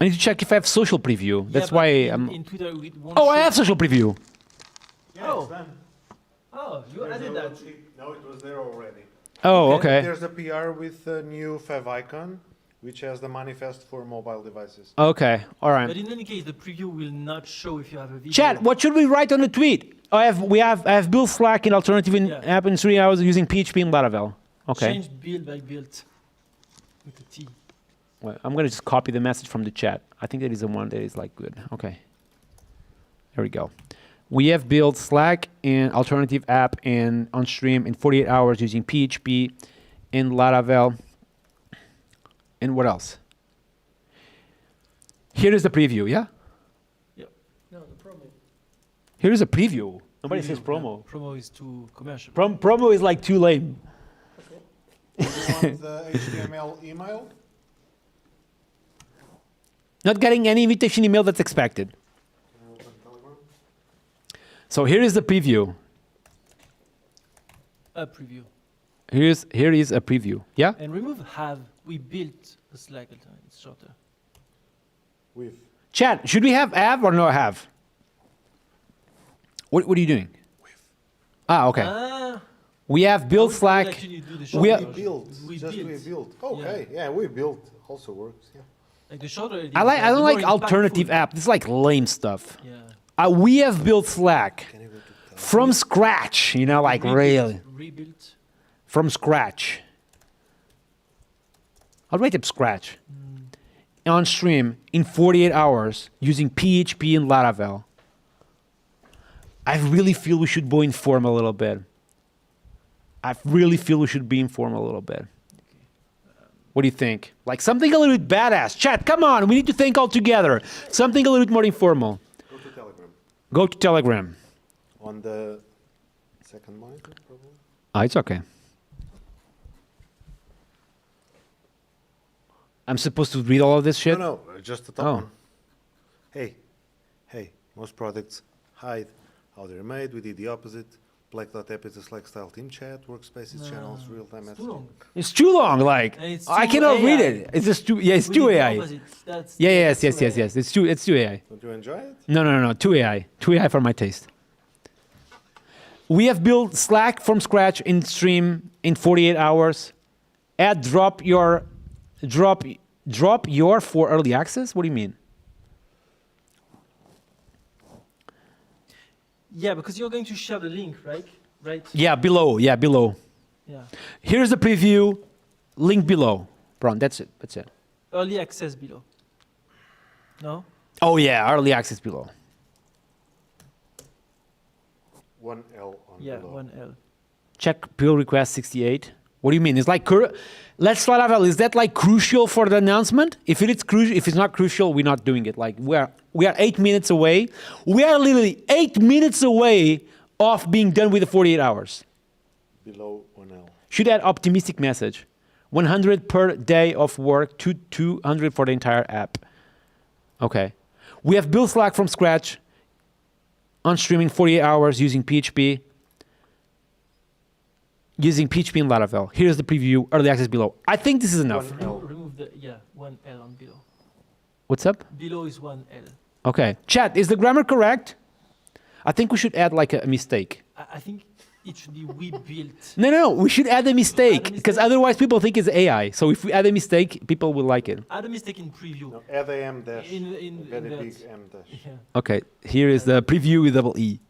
I need to check if I have social preview. Yeah, That's but why in, I'm. in Twitter it won't Oh, I show- have social preview. Yeah, Oh. it's done. Oh, you There's added a that. little cheat. No, it was there already. Oh, okay. There's a PR with a new favicon, which has the manifest for mobile devices. Okay. All right. But in any case, the preview will not show if you have a video. Chat, what should we write on the tweet? I have built Slack in alternative Yeah. app in 3 hours using PHP and Laravel. Okay. Change build by build with a T. Well, I'm gonna just copy the message from the chat. I think that is the one that is like good. Okay. There we go. We have built Slack in alternative app and on stream in 48 hours using PHP and Laravel. And what else? Here is the preview, yeah? No, the promo. Here is a preview. Nobody says Preview, promo. yeah. Promo is too commercial. Promo is like too lame. You want the HTML email? Not getting any invitation email that's expected. Can I open Telegram? So here is the preview. A preview. Here is a preview. Yeah? And remove have. We built a Slack alternate. It's shorter. With. Chat, should we have or no have? What are you doing? Ah, okay. Ah, We have built I would Slack. actually do the We shorter are- version. built. We Just built. we built. Okay, yeah, we built. Also works. Yeah. Like the shorter. it I is, don't the like more alternative impactful. app. This is like lame stuff. Yeah. We have built Slack Can you go to Telegram? from scratch, like really. Rebuilt. From scratch. I'll write up scratch. On stream in 48 hours using PHP and Laravel. I really feel we should be informed a little bit. I really feel we should be informed a little bit. What do you think? Like something a little bit badass. Chat, come on. We need to think all together. Something a little bit more informal. Go to Telegram. Go to Telegram. On the second monitor, probably. Ah, it's okay. I'm supposed to read all of this shit? No, just the top Oh. one. Hey, most products hide how they're made. We did the opposite. Black.app is a Slack style team chat, workspaces, channels, real-time It's too messaging. long. It's too long. Like And it's I too cannot read AI. it. It's just too. Yeah, it's We too did the AI. opposite. That's Yes. too AI. It's too AI. Don't you enjoy it? No. Too AI. Too AI for my taste. We have built Slack from scratch in stream in 48 hours. Drop your for early access. What do you mean? Yeah, because you're going to share the link, right? Right. Yeah, below. Yeah, below. Yeah. Here's the preview. Link below. Bron, that's it. That's it. Early access below. No. Oh yeah, early access below. 1L on Yeah. below. 1L. Check pull request 68. What do you mean? It's like let's Laravel. Is that like crucial for the announcement? If it's not crucial, we're not doing it. Like we are 8 minutes away. We are literally 8 minutes away of being done with the 48 hours. Below 1L. Should add optimistic message. 100 per day of work to 200 for the entire app. Okay. We have built Slack from scratch on streaming 48 hours using PHP. Using PHP and Laravel. Here's the preview, early access below. I think this is enough. Remove the 1L on below. What's up? Below is 1L. Okay. Chat, is the grammar correct? I think we should add like a mistake. I think it should be we built. No. We should add a mistake because mistake? otherwise people think it's AI. So if we add a mistake, people will like it. Add a mistake in preview. No, add a M dash. In Very that. big M dash. Yeah. Okay. Here is the preview with double E.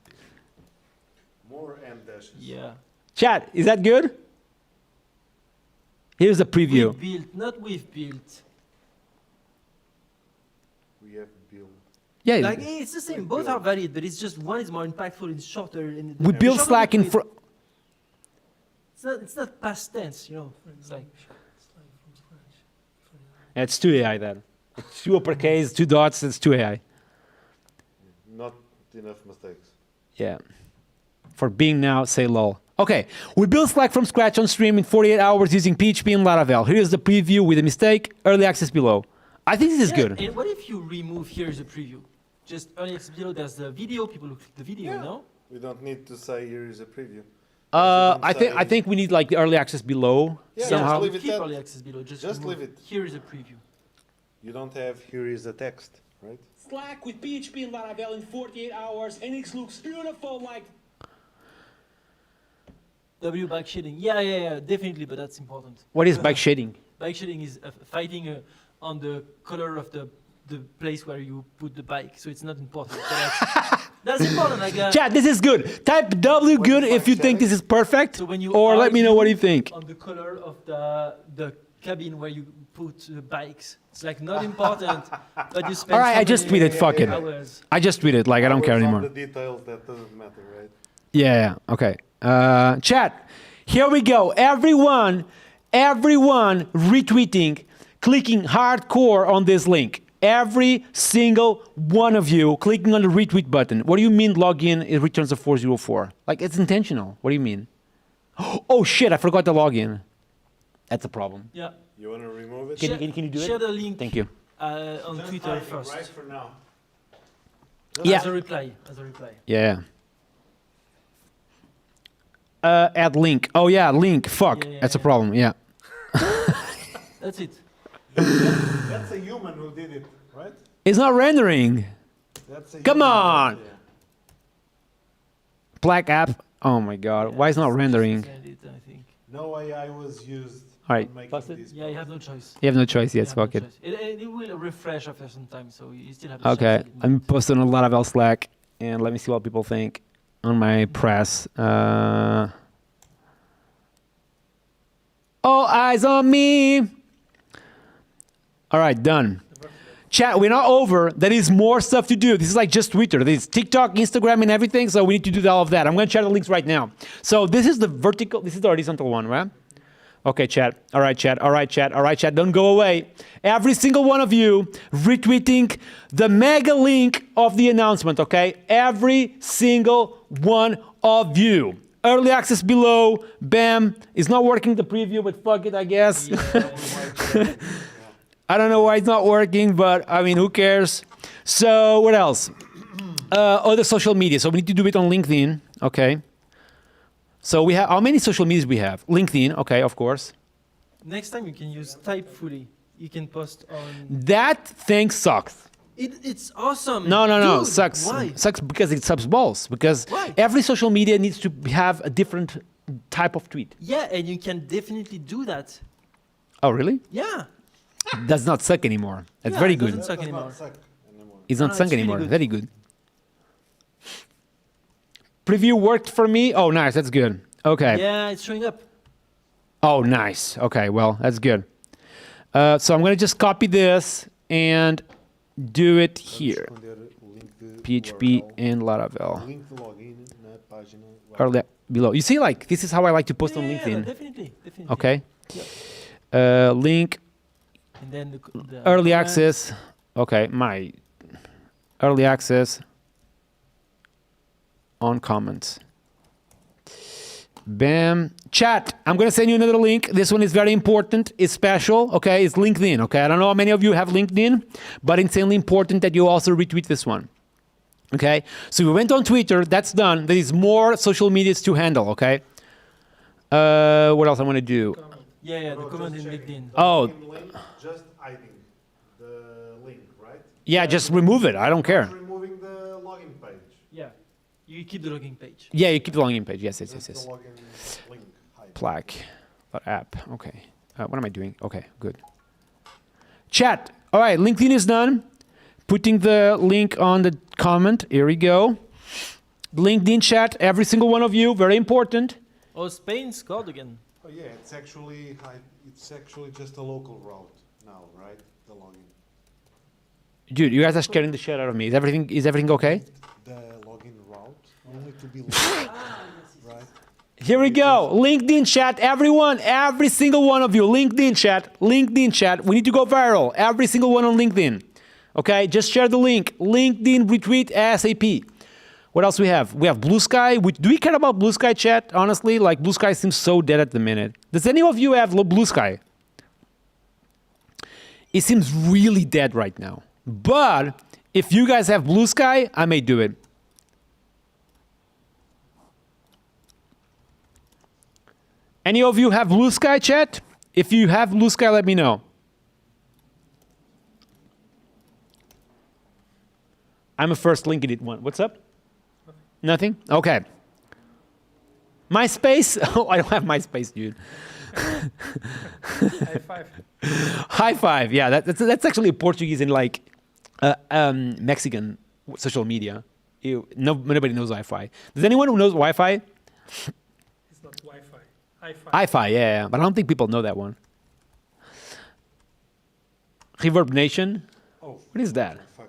More M dashes. Yeah. Chat, is that good? Here's the preview. We built, not we've built. We have built. Yeah. Like it's the same. Both are valid, but it's just one is more impactful. It's shorter. And We the built shorter Slack the in tweet- front. It's not past tense, It's like It's 2 AI then. It's 2 uppercase, 2 dots, it's 2 AI. Not enough mistakes. Yeah. For being now, say lol. Okay, we built Slack from scratch on stream in 48 hours using PHP and Laravel. Here is the preview with a mistake. Early access below. I think this is good. And what if you remove here is a preview? Just early access below, there's the video, people look at the video, no? We don't need to say here is a preview. I think we need like the early access below Yeah, somehow. just leave it Keep that. early access below, just Just remove leave it. Here is a preview. You don't have here is the text, right? Slack with PHP and Laravel in 48 hours, and it looks beautiful like. W bike shading. Yeah, definitely, but that's important. What is bike shading? Bike shading is fighting on the color of the place where you put the bike, so it's not important. But that's important. Like, Chat, this is good. Type W good if you think this is perfect, so when you or let me know what you argue think. on the color of the cabin where you put the bikes. It's like not important, but you spend. All right, so I just many tweeted, fuck it. hours. I just tweeted, like I don't care Hours on anymore. the details, that doesn't matter, right? Yeah, okay. Chat, here we go. Everyone retweeting, clicking hardcore on this link. Every single one of you clicking on the retweet button. What do you mean login, it returns a 404? Like, it's intentional. What do you mean? Oh shit, I forgot the login. That's a problem. Yeah. You want to remove it? Can you do it? Share the link. Thank you. On Twitter first. Right for now. Yeah. As a reply. As a reply. Yeah. Add link. Oh yeah, link. Fuck. Yeah, That's a problem. Yeah. That's it. That's a human who did it, right? It's not rendering. That's a Come human. on. Yeah. Black app. Oh my god. Why is it not rendering? Send it, I think. No AI was used All right, on making post it. this. Yeah, you have no choice. You have no choice. You Yes, have no fuck it. choice. It will refresh after some time, so you still have a Okay. chance. I'm posting a Laravel Slack, and let me see what people think on my press. All eyes on me. All right, done. Chat, we're not over. There is more stuff to do. This is like just Twitter. There's TikTok, Instagram, and everything, so we need to do all of that. I'm going to share the links right now. So this is the vertical, this is the horizontal one, right? Okay, chat. All right, chat. All right, chat. All right, chat. Don't go away. Every single one of you retweeting the mega link of the announcement, okay? Every single one of you. Early access below. Bam. It's not working, the preview, but fuck it, I guess. I don't know why it's not working, but I mean, who cares? So what else? Other social media. So we need to do it on LinkedIn, okay? So we have, how many social medias we have? LinkedIn, okay, of course. Next time you can use Typefully. You can post on. That thing sucks. It's awesome. No, Dude, sucks. Why? Sucks because it subs balls. Because Why? every social media needs to have a different type of tweet. Yeah, and you can definitely do that. Oh, really? Yeah. Does not suck anymore. That's Yeah, very it doesn't good. suck Does anymore. not suck anymore. It's not No, sunk it's really anymore. good. Very good. Preview worked for me. Oh, nice. That's good. Okay. Yeah, it's showing up. Oh, nice. Okay, well, that's good. So I'm going to just copy this and do it here. PHP and Laravel. Link the login na página. Early below. You see, like, this is how I like to post on Yeah, LinkedIn. definitely. Okay. Link, And then the early comment. access. Okay, my early access on comments. Bam. Chat, I'm going to send you another link. This one is very important. It's special, okay? It's LinkedIn, okay? I don't know how many of you have LinkedIn, but insanely important that you also retweet this one, okay? So we went on Twitter. That's done. There is more social medias to handle, okay? What else I want to do? Yeah, the Bro, comment in just check. LinkedIn. Oh, Link, just hiding the link, right? yeah, just remove it. I don't care. Not removing the login page. Yeah. You keep the login page. Yeah, you keep the login page. Yes, yes, yes, Just yes. the login link. Hide. Plaque. App. Okay. What am I doing? Okay, good. Chat. All right, LinkedIn is done. Putting the link on the comment. Here we go. LinkedIn chat, every single one of you, very important. Oh, Spain scored again. Oh yeah, it's actually just a local route now, right? The login. Dude, you guys are scaring the shit out of me. Is everything okay? The login route only to be local, right? Here we go. LinkedIn chat, everyone, every single one of you. LinkedIn chat, LinkedIn chat. We need to go viral. Every single one on LinkedIn. Okay, just share the link. LinkedIn retweet ASAP. What else we have? We have Blue Sky. Do we care about Blue Sky, chat? Honestly, like Blue Sky seems so dead at the minute. Does any of you have Blue Sky? It seems really dead right now. But if you guys have Blue Sky, I may do it. Any of you have Blue Sky, chat? If you have Blue Sky, let me know. I'm a first LinkedIn one. What's up? Nothing? Okay. MySpace? Oh, I don't have MySpace, dude. High five. High five. Yeah, that's actually Portuguese and like Mexican social media. Nobody knows Wi-Fi. Does anyone who knows Wi-Fi? It's not Wi-Fi. Hi-Fi. Hi-Fi, yeah, but I don't think people know that one. Reverb Nation? Oh, what is that? fuck.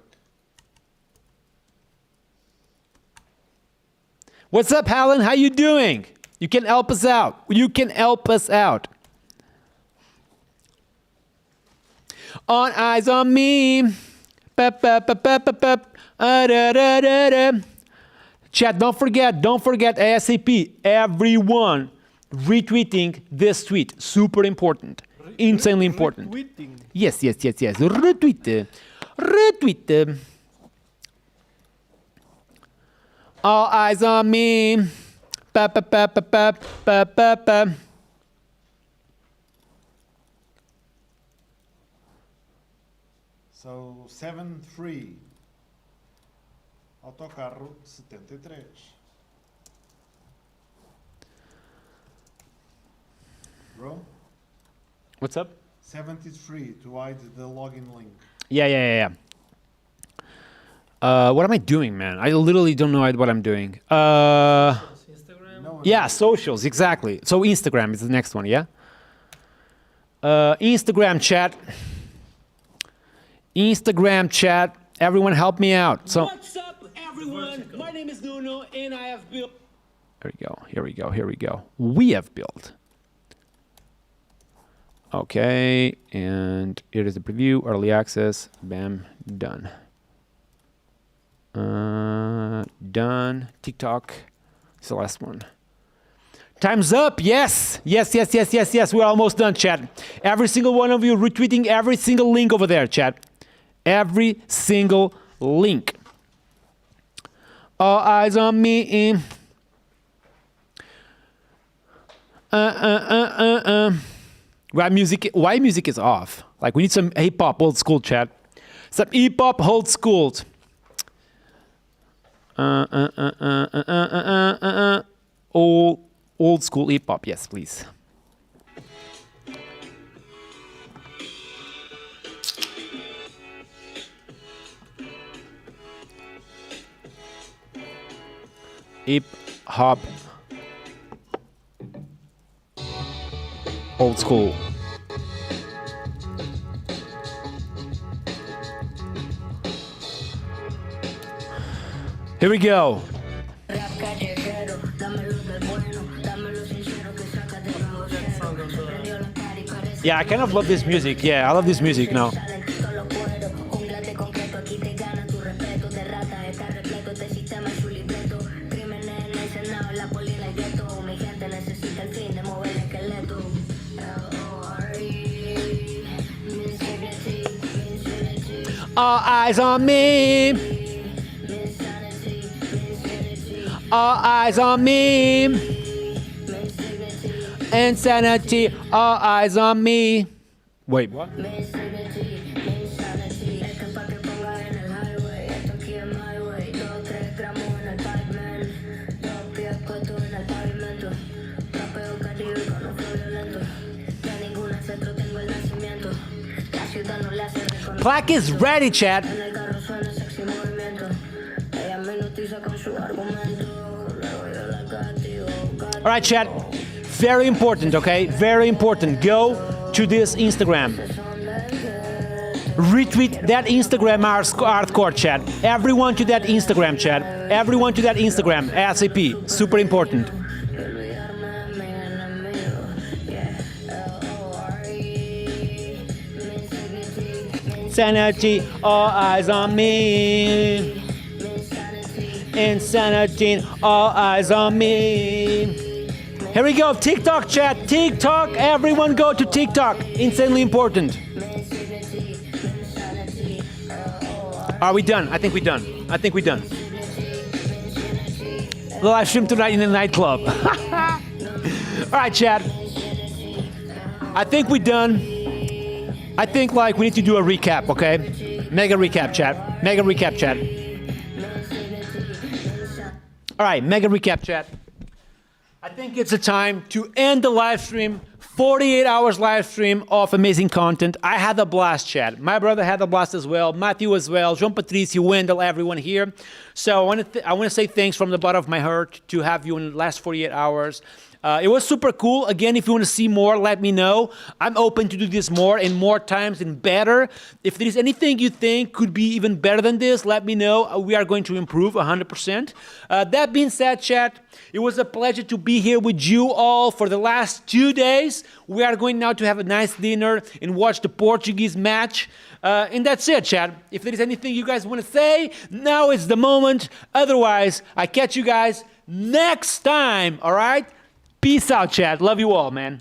What's up, Alan? How you doing? You can help us out. You can help us out. On Eyes on Me. Chat, don't forget ASAP. Everyone retweeting this tweet. Super important. Insanely important. Retweeting. Yes. Retweet. All eyes on me. So, 7-3. Autocarro 73. Bro? What's up? 73 to hide the login link. Yeah. What am I doing, man? I literally don't know what I'm doing. Instagram. Yeah, socials, exactly. So Instagram is the next one, yeah? Instagram chat. Everyone help me out. So What's up, everyone? My name is Nuno, and I have built. Here we go. We have built. Okay, and here is the preview, early access. Bam, done. Done. TikTok. It's the last one. Time's up. Yes. We're almost done, chat. Every single one of you retweeting every single link over there, chat. Every single link. All eyes on me. Why music is off? Like, we need some hip hop old school, chat. Some hip hop old school. Old school hip hop, yes, please. Hip hop. Old school. Here we go. Yeah, I kind of love this music. Yeah, I love this music now. All eyes on me. All eyes on me. Insanity. All eyes on me. Wait, what? Plaque is ready, chat. All right, chat. Very important, okay? Very important. Go to this Instagram. Retweet that Instagram hardcore, chat. Everyone to that Instagram, chat. Everyone to that Instagram. ASAP. Super important. Sanity, all eyes on me. Insanity, all eyes on me. Here we go, TikTok chat, TikTok, everyone go to TikTok, insanely important. Are we done? I think we're done. I think we're done. The live stream tonight in the nightclub. All right, chat. I think we're done. I think like we need to do a recap, okay? Mega recap, chat. Mega recap, chat. All right, mega recap, chat. I think it's a time to end the live stream. 48 hours live stream of amazing content. I had a blast, chat. My brother had a blast as well. Matthew as well. João Patrício, Wendell, everyone here. So I want to say thanks from the bottom of my heart to have you in the last 48 hours. It was super cool. Again, if you want to see more, let me know. I'm open to do this more and more times and better. If there is anything you think could be even better than this, let me know. We are going to improve 100%. That being said, chat, it was a pleasure to be here with you all for the last 2 days. We are going now to have a nice dinner and watch the Portuguese match. And that's it, chat. If there is anything you guys want to say, now is the moment. Otherwise, I catch you guys next time, all right? Peace out, chat. Love you all, man.